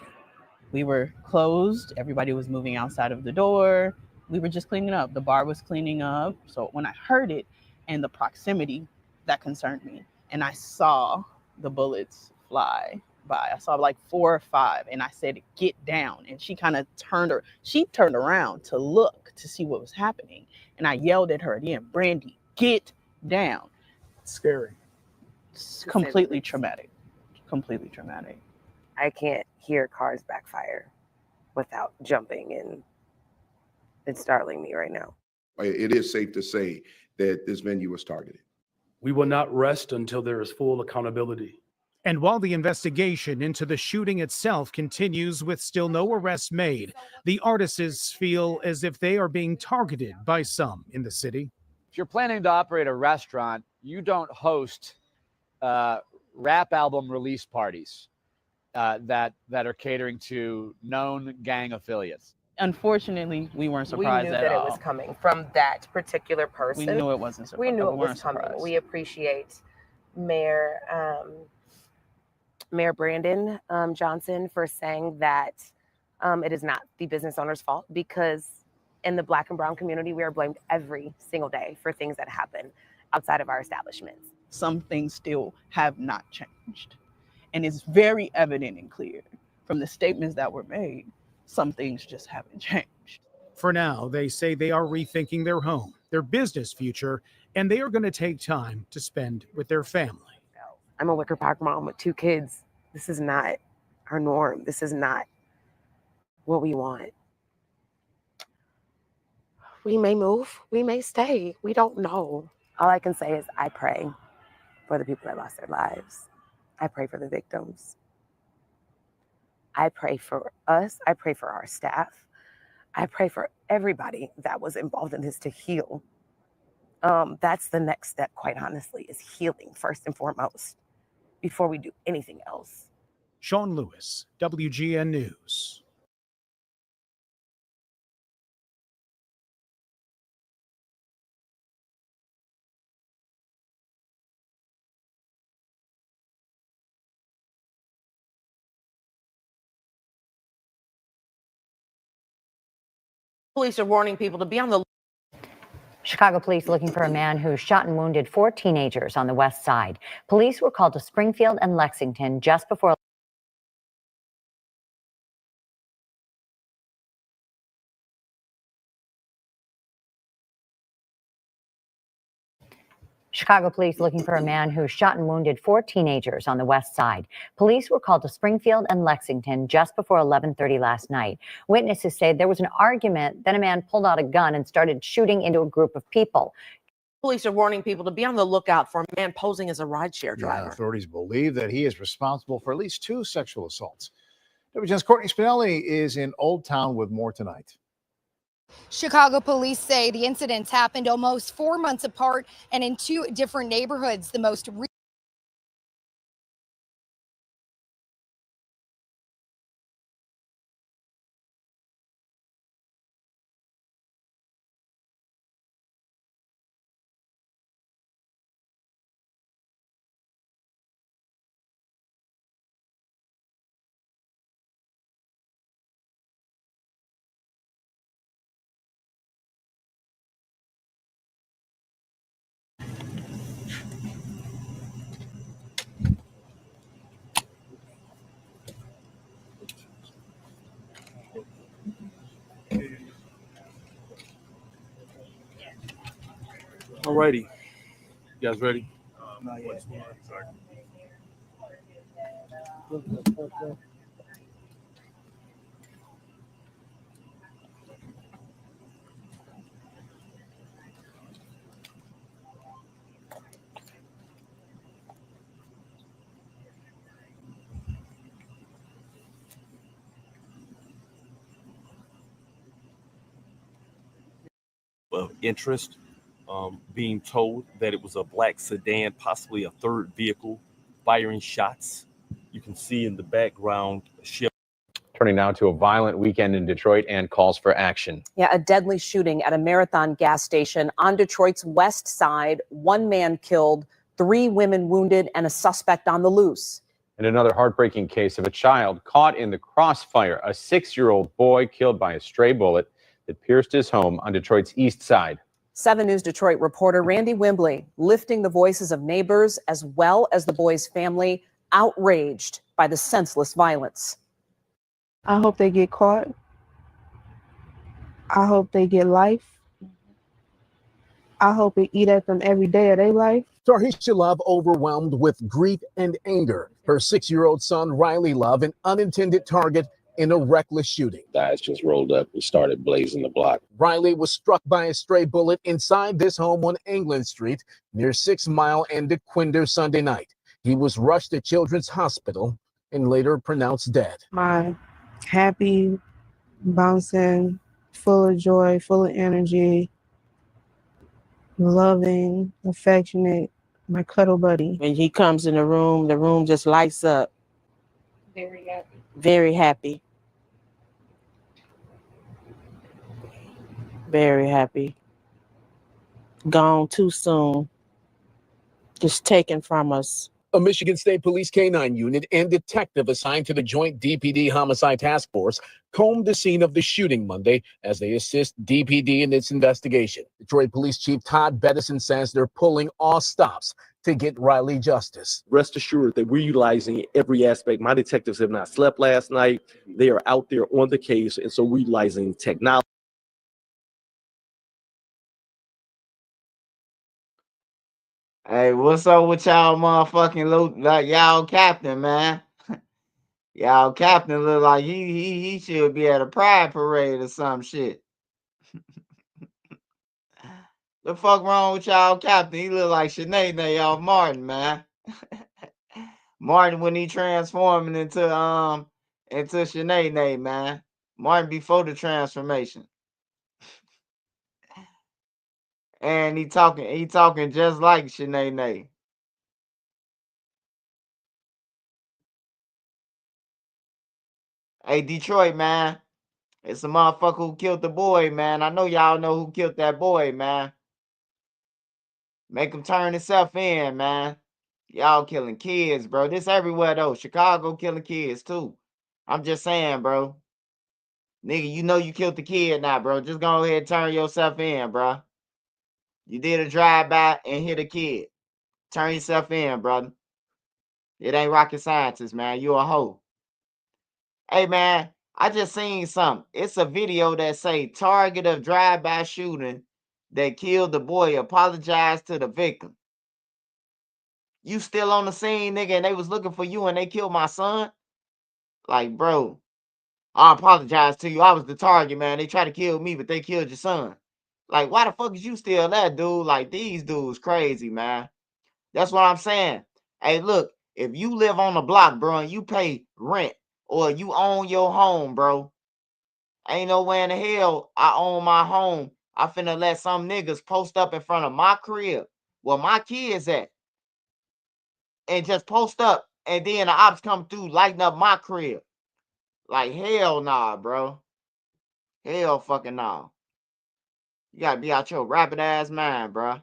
We were closed. Everybody was moving outside of the door. We were just cleaning up. The bar was cleaning up. So when I heard it and the proximity, that concerned me. And I saw the bullets fly by. I saw 4 or 5, and I said, "Get down." And she kind of turned around to look to see what was happening. And I yelled at her again, "Brandy, get down." Scary. say the completely least. traumatic. Completely traumatic. I can't hear cars backfire without jumping, and it's startling me right now. It is safe to say that this venue was targeted. We will not rest until there is full accountability. And while the investigation into the shooting itself continues with still no arrests made, the artists feel as if they are being targeted by some in the city. If you're planning to operate a restaurant, you don't host rap album release parties that are catering to known gang affiliates. Unfortunately, we weren't surprised we knew at that all. it was coming from that particular person. We knew it wasn't surprised. We knew it weren't was coming. surprised. We appreciate Mayor Brandon Johnson for saying that it is not the business owner's fault, because in the Black and brown community, we are blamed every single day for things that happen outside of our establishments. Some things still have not changed. And it's very evident and clear from the statements that were made. Some things just haven't changed. For now, they say they are rethinking their home, their business future, and they are going to take time to spend with their family. I'm a Wicker Park mom with 2 kids. This is not our norm. This is not what we want. We may move. We may stay. We don't know. All I can say is I pray for the people that lost their lives. I pray for the victims. I pray for us. I pray for our staff. I pray for everybody that was involved in this to heal. That's the next step, quite honestly, is healing first and foremost before we do anything else. Sean Lewis, WGN News. Police are warning people to be on the Chicago police looking for a man who shot and wounded 4 teenagers on the west side. Police were called to Springfield and Lexington just before Chicago police looking for a man who shot and wounded 4 teenagers on the west side. Police were called to Springfield and Lexington just before 11:30 last night. Witnesses say there was an argument, then a man pulled out a gun and started shooting into a group of people. Police are warning people to be on the lookout for a man posing as a rideshare driver. Yeah, authorities believe that he is responsible for at least 2 sexual assaults. WGN's Courtney Spinelli is in Old Town with more tonight. Chicago police say the incidents happened almost 4 months apart and in 2 different neighborhoods. The most Alrighty. You guys ready? Not yet. Of interest, being told that it was a black sedan, possibly a third vehicle, firing shots. You can see in the background a ship. Turning now to a violent weekend in Detroit and calls for action. Yeah, a deadly shooting at a Marathon gas station on Detroit's west side. 1 man killed, 3 women wounded, and a suspect on the loose. And another heartbreaking case of a child caught in the crossfire. A 6-year-old boy killed by a stray bullet that pierced his home on Detroit's east side. 7 News Detroit reporter Randy Wimbley lifting the voices of neighbors as well as the boy's family, outraged by the senseless violence. I hope they get caught. I hope they get life. I hope they eat at them every day of their life. Tarhisha Love overwhelmed with grief and anger. Her 6-year-old son, Riley Love, an unintended target in a reckless shooting. Guys just rolled up and started blazing the block. Riley was struck by a stray bullet inside this home on England Street near 6 Mile and DeQuinder Sunday night. He was rushed to Children's Hospital and later pronounced dead. My happy, bouncing, full of joy, full of energy, loving, affectionate, my cuddle buddy. When he comes in the room just lights up. Very happy. Very happy. Very happy. Gone too soon. Just taken from us. A Michigan State Police K-9 unit and detective assigned to the Joint DPD Homicide Task Force combed the scene of the shooting Monday as they assist DPD in its investigation. Detroit Police Chief Todd Bettison says they're pulling all stops to get Riley justice. Rest assured that we're utilizing every aspect. My detectives have not slept last night. They are out there on the case, and so we're utilizing technology. Hey, what's up with y'all motherfucking y'all captain, man? Y'all captain look like he should be at a pride parade or some shit. The fuck wrong with y'all captain? He look like Sinead off Martin, man. Martin when he transforming into Sinead, man. Martin before the transformation. And he talking just like Sinead. Hey, Detroit, man. It's a motherfucker who killed the boy, man. I know y'all know who killed that boy, man. Make him turn himself in, man. Y'all killing kids, bro. This everywhere, though. Chicago killing kids, too. I'm just saying, bro. Nigga, you know you killed the kid now, bro. Just go ahead and turn yourself in, bro. You did a drive-by and hit a kid. Turn yourself in, brother. It ain't rocket scientist, man. You a hoe. Hey, man, I just seen something. It's a video that say target of drive-by shooting that killed the boy apologized to the victim. You still on the scene, nigga, and they was looking for you and they killed my son? Like, bro, I apologize to you. I was the target, man. They tried to kill me, but they killed your son. Like, why the fuck is you still that, dude? Like, these dudes crazy, man. That's what I'm saying. Hey, look, if you live on the block, bro, and you pay rent or you own your home, bro, ain't no way in the hell I own my home. I finna let some niggas post up in front of my crib where my kids at and just post up and then the ops come through lighting up my crib. Like, hell nah, bro. Hell fucking nah. You gotta be out your rapid ass mind, bro.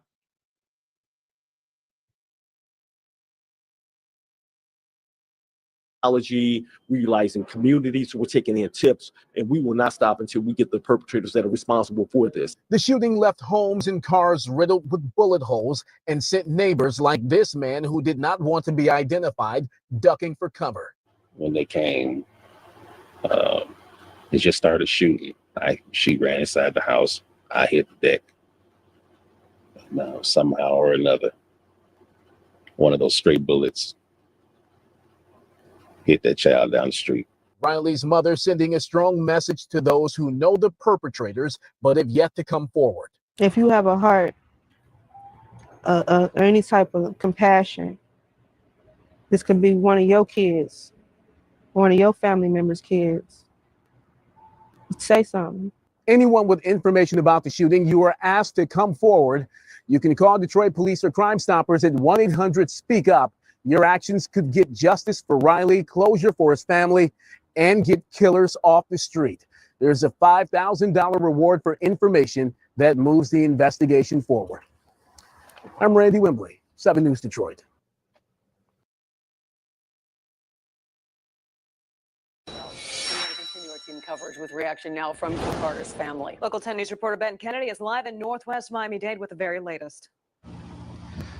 We're utilizing communities, we're taking in tips, and we will not stop until we get the perpetrators that are responsible for this. The shooting left homes and cars riddled with bullet holes and sent neighbors like this man who did not want to be identified ducking for cover. When they came, they just started shooting. She ran inside the house. I hit the deck. Now, somehow or another, one of those stray bullets hit that child down the street. Riley's mother sending a strong message to those who know the perpetrators but have yet to come forward. If you have a heart, any type of compassion, this could be one of your kids, one of your family members' kids. Say something. Anyone with information about the shooting, you are asked to come forward. You can call Detroit Police or Crime Stoppers at 1-800-SPEAK-UP. Your actions could get justice for Riley, closure for his family, and get killers off the street. There's a $5,000 reward for information that moves the investigation forward. I'm Randy Wembley, 7 News Detroit. Team coverage with reaction now from Carter's family. Local 10 News reporter Ben Kennedy is live in Northwest Miami-Dade with the very latest.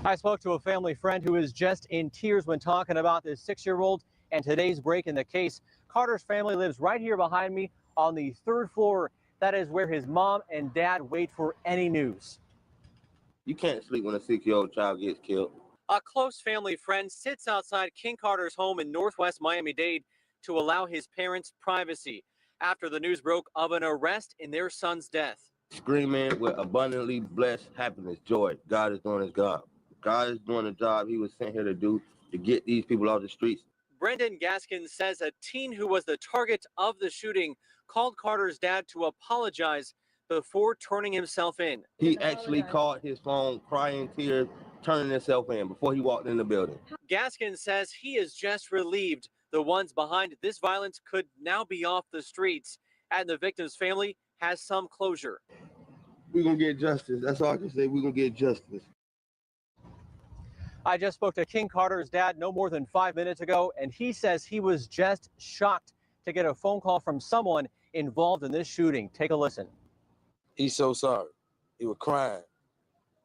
I spoke to a family friend who is just in tears when talking about this 6-year-old and today's break in the case. Carter's family lives right here behind me on the 3rd floor. That is where his mom and dad wait for any news. You can't sleep when a 6-year-old child gets killed. A close family friend sits outside King Carter's home in northwest Miami-Dade to allow his parents privacy after the news broke of an arrest in their son's death. Screaming with abundantly blessed happiness, joy. God is doing his job. God is doing the job he was sent here to do, to get these people off the streets. Brendan Gaskins says a teen who was the target of the shooting called Carter's dad to apologize before turning himself in. He actually called his phone, crying tears, turning himself in before he walked in the building. Gaskins says he is just relieved the ones behind this violence could now be off the streets, and the victim's family has some closure. We're going to get justice. That's all I can say. We're going to get justice. I just spoke to King Carter's dad no more than 5 minutes ago, and he says he was just shocked to get a phone call from someone involved in this shooting. Take a listen. He's so sorry. He was crying,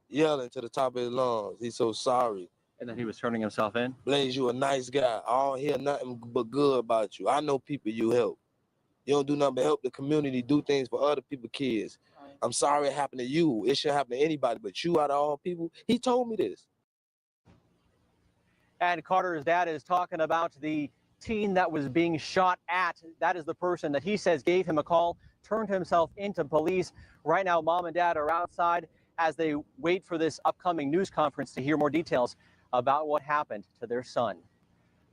yelling to the top of his lungs. He's so sorry. And then he was turning himself in? Blaze, you a nice guy. I don't hear nothing but good about you. I know people you help. You don't do nothing but help the community, do things for other people's kids. I'm sorry it happened to you. It shouldn't happen to anybody but you out of all people. He told me this. And Carter's dad is talking about the teen that was being shot at. That is the person that he says gave him a call, turned himself into police. Right now, mom and dad are outside as they wait for this upcoming news conference to hear more details about what happened to their son.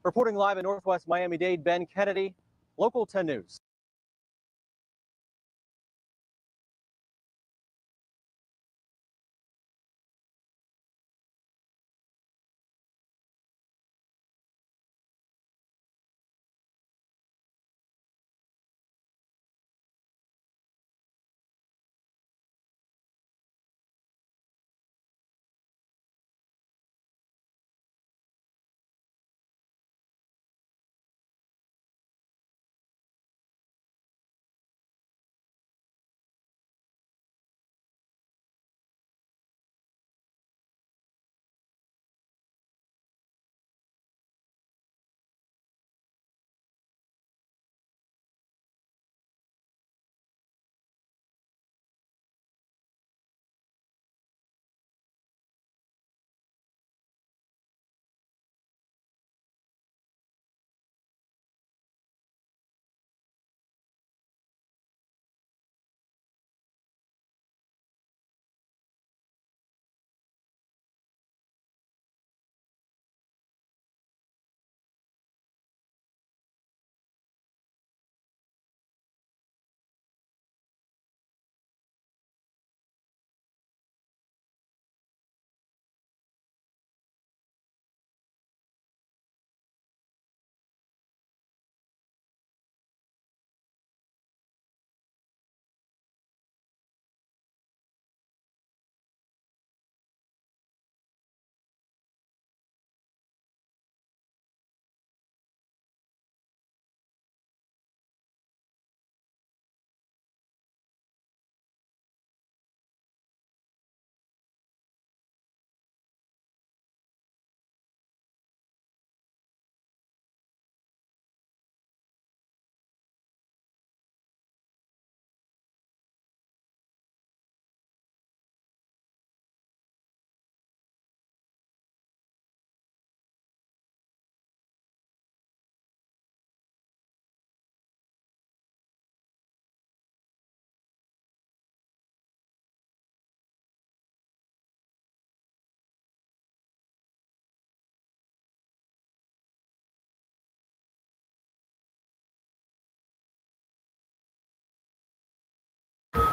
Reporting live in northwest Miami-Dade, Ben Kennedy, Local 10 News.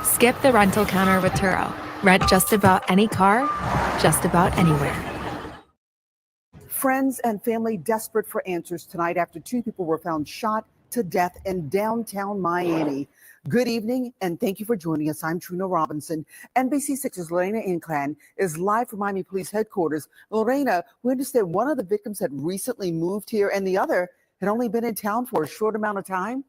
Skip the rental counter with Turo. Rent just about any car, just about anywhere. Friends and family desperate for answers tonight after 2 people were found shot to death in downtown Miami. Good evening, and thank you for joining us. I'm Trina Robinson. NBC6's Lorena Inclán is live from Miami Police Headquarters. Lorena, we understand one of the victims had recently moved here and the other had only been in town for a short amount of time.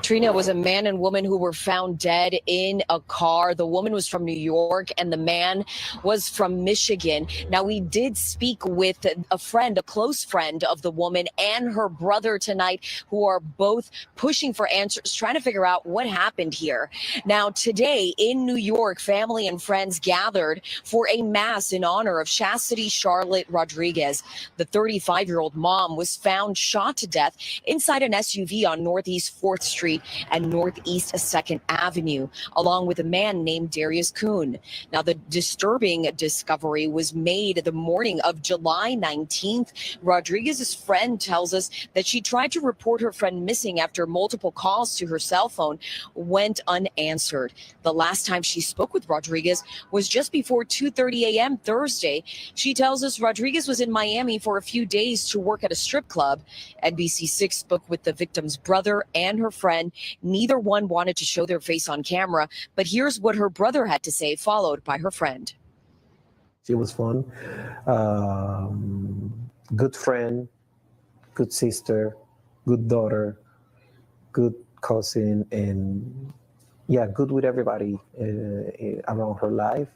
Trina, was a man and woman who were found dead in a car. The woman was from New York and the man was from Michigan. Now, we did speak with a friend, a close friend of the woman and her brother tonight, who are both pushing for answers, trying to figure out what happened here. Now, today in New York, family and friends gathered for a mass in honor of Chastity Charlotte Rodriguez. The 35-year-old mom was found shot to death inside an SUV on Northeast 4th Street and Northeast 2nd Avenue, along with a man named Darius Kuhn. Now, the disturbing discovery was made the morning of July 19th. Rodriguez's friend tells us that she tried to report her friend missing after multiple calls to her cell phone went unanswered. The last time she spoke with Rodriguez was just before 2:30 a.m. Thursday. She tells us Rodriguez was in Miami for a few days to work at a strip club. NBC6 spoke with the victim's brother and her friend. Neither one wanted to show their face on camera, but here's what her brother had to say, followed by her friend. She was fun, good friend, good sister, good daughter, good cousin, and yeah, good with everybody around her life.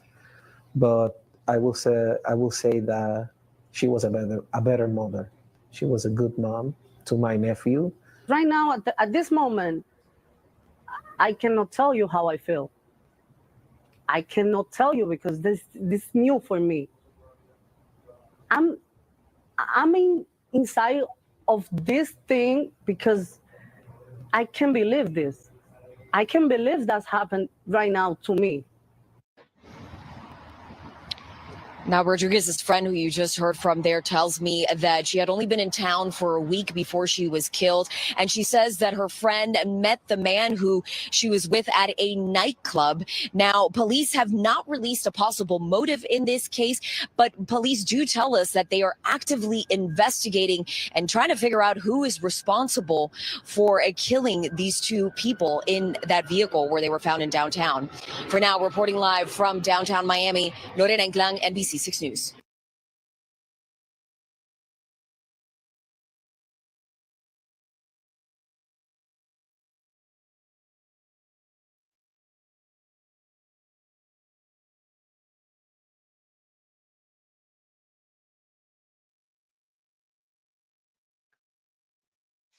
But I will say that she was a better mother. She was a good mom to my nephew. Right now, at this moment, I cannot tell you how I feel. I cannot tell you because this new for me. I'm inside of this thing because I can't believe this. I can't believe that's happened right now to me. Now, Rodriguez's friend, who you just heard from there, tells me that she had only been in town for a week before she was killed. And she says that her friend met the man who she was with at a nightclub. Now, police have not released a possible motive in this case, but police do tell us that they are actively investigating and trying to figure out who is responsible for killing these two people in that vehicle where they were found in downtown. For now, reporting live from downtown Miami, Lorena Enclang, NBC 6 News.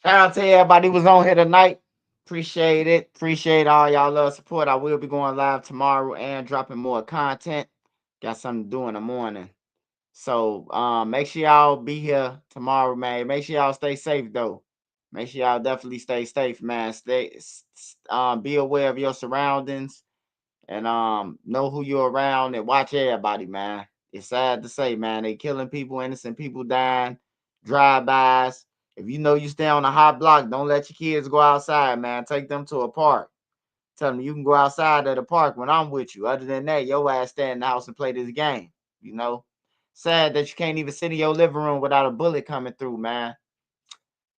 Shout out to everybody who was on here tonight. Appreciate it. Appreciate all y'all love support. I will be going live tomorrow and dropping more content. Got something to do in the morning. So make sure y'all be here tomorrow, man. Make sure y'all stay safe though. Make sure y'all definitely stay safe, man. Be aware of your surroundings and know who you're around and watch everybody, man. It's sad to say, man. They killing people, innocent people dying, drive-bys. If you know you stay on a hot block, don't let your kids go outside, man. Take them to a park. Tell them you can go outside at the park when I'm with you. Other than that, your ass stay in the house and play this game. You know? Sad that you can't even sit in your living room without a bullet coming through, man.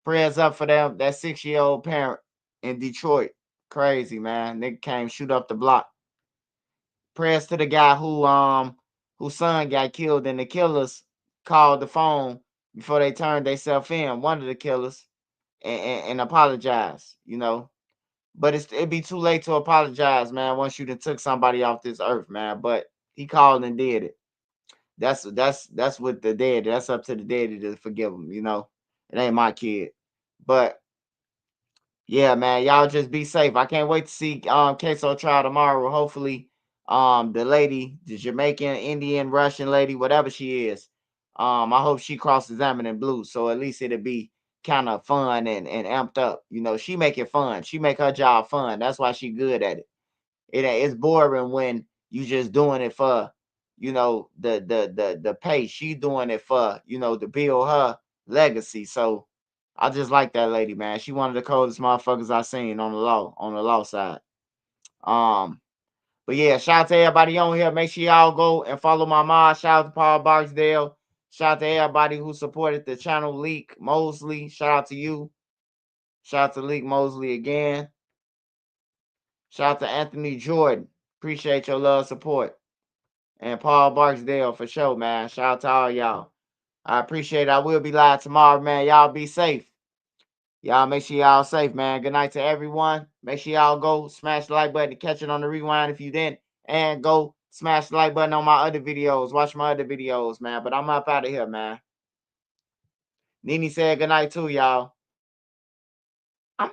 Prayers up for them, that 6-year-old parent in Detroit. Crazy, man. Nigga came shoot up the block. Prayers to the guy whose son got killed and the killers called the phone before they turned themselves in, one of the killers, and apologized, you know. But it'd be too late to apologize, man, once you done took somebody off this earth, man. But he called and did it. That's what the dead. That's up to the dead to forgive him, you know. It ain't my kid. But yeah, man, y'all just be safe. I can't wait to see Ksoo trial tomorrow. Hopefully, the lady, the Jamaican, Indian, Russian lady, whatever she is, I hope she cross-examining blue. So at least it'll be kind of fun and amped up. You know, she make it fun. She make her job fun. That's why she good at it. It's boring when you just doing it for, you know, the pay. She doing it for, you know, to build her legacy. So I just like that lady, man. She one of the coldest motherfuckers I seen on the law side. But yeah, shout out to everybody on here. Make sure y'all go and follow my mom. Shout out to Paul Barksdale. Shout out to everybody who supported the channel. Leak Mosley. Shout out to you. Shout out to Leak Mosley again. Shout out to Anthony Jordan. Appreciate your love, support. And Paul Barksdale for sure, man. Shout out to all y'all. I appreciate it. I will be live tomorrow, man. Y'all be safe. Y'all make sure y'all safe, man. Good night to everyone. Make sure y'all go smash the like button to catch it on the rewind if you didn't. And go smash the like button on my other videos. Watch my other videos, man. But I'm up out of here, man. Nene said good night too, y'all. I'm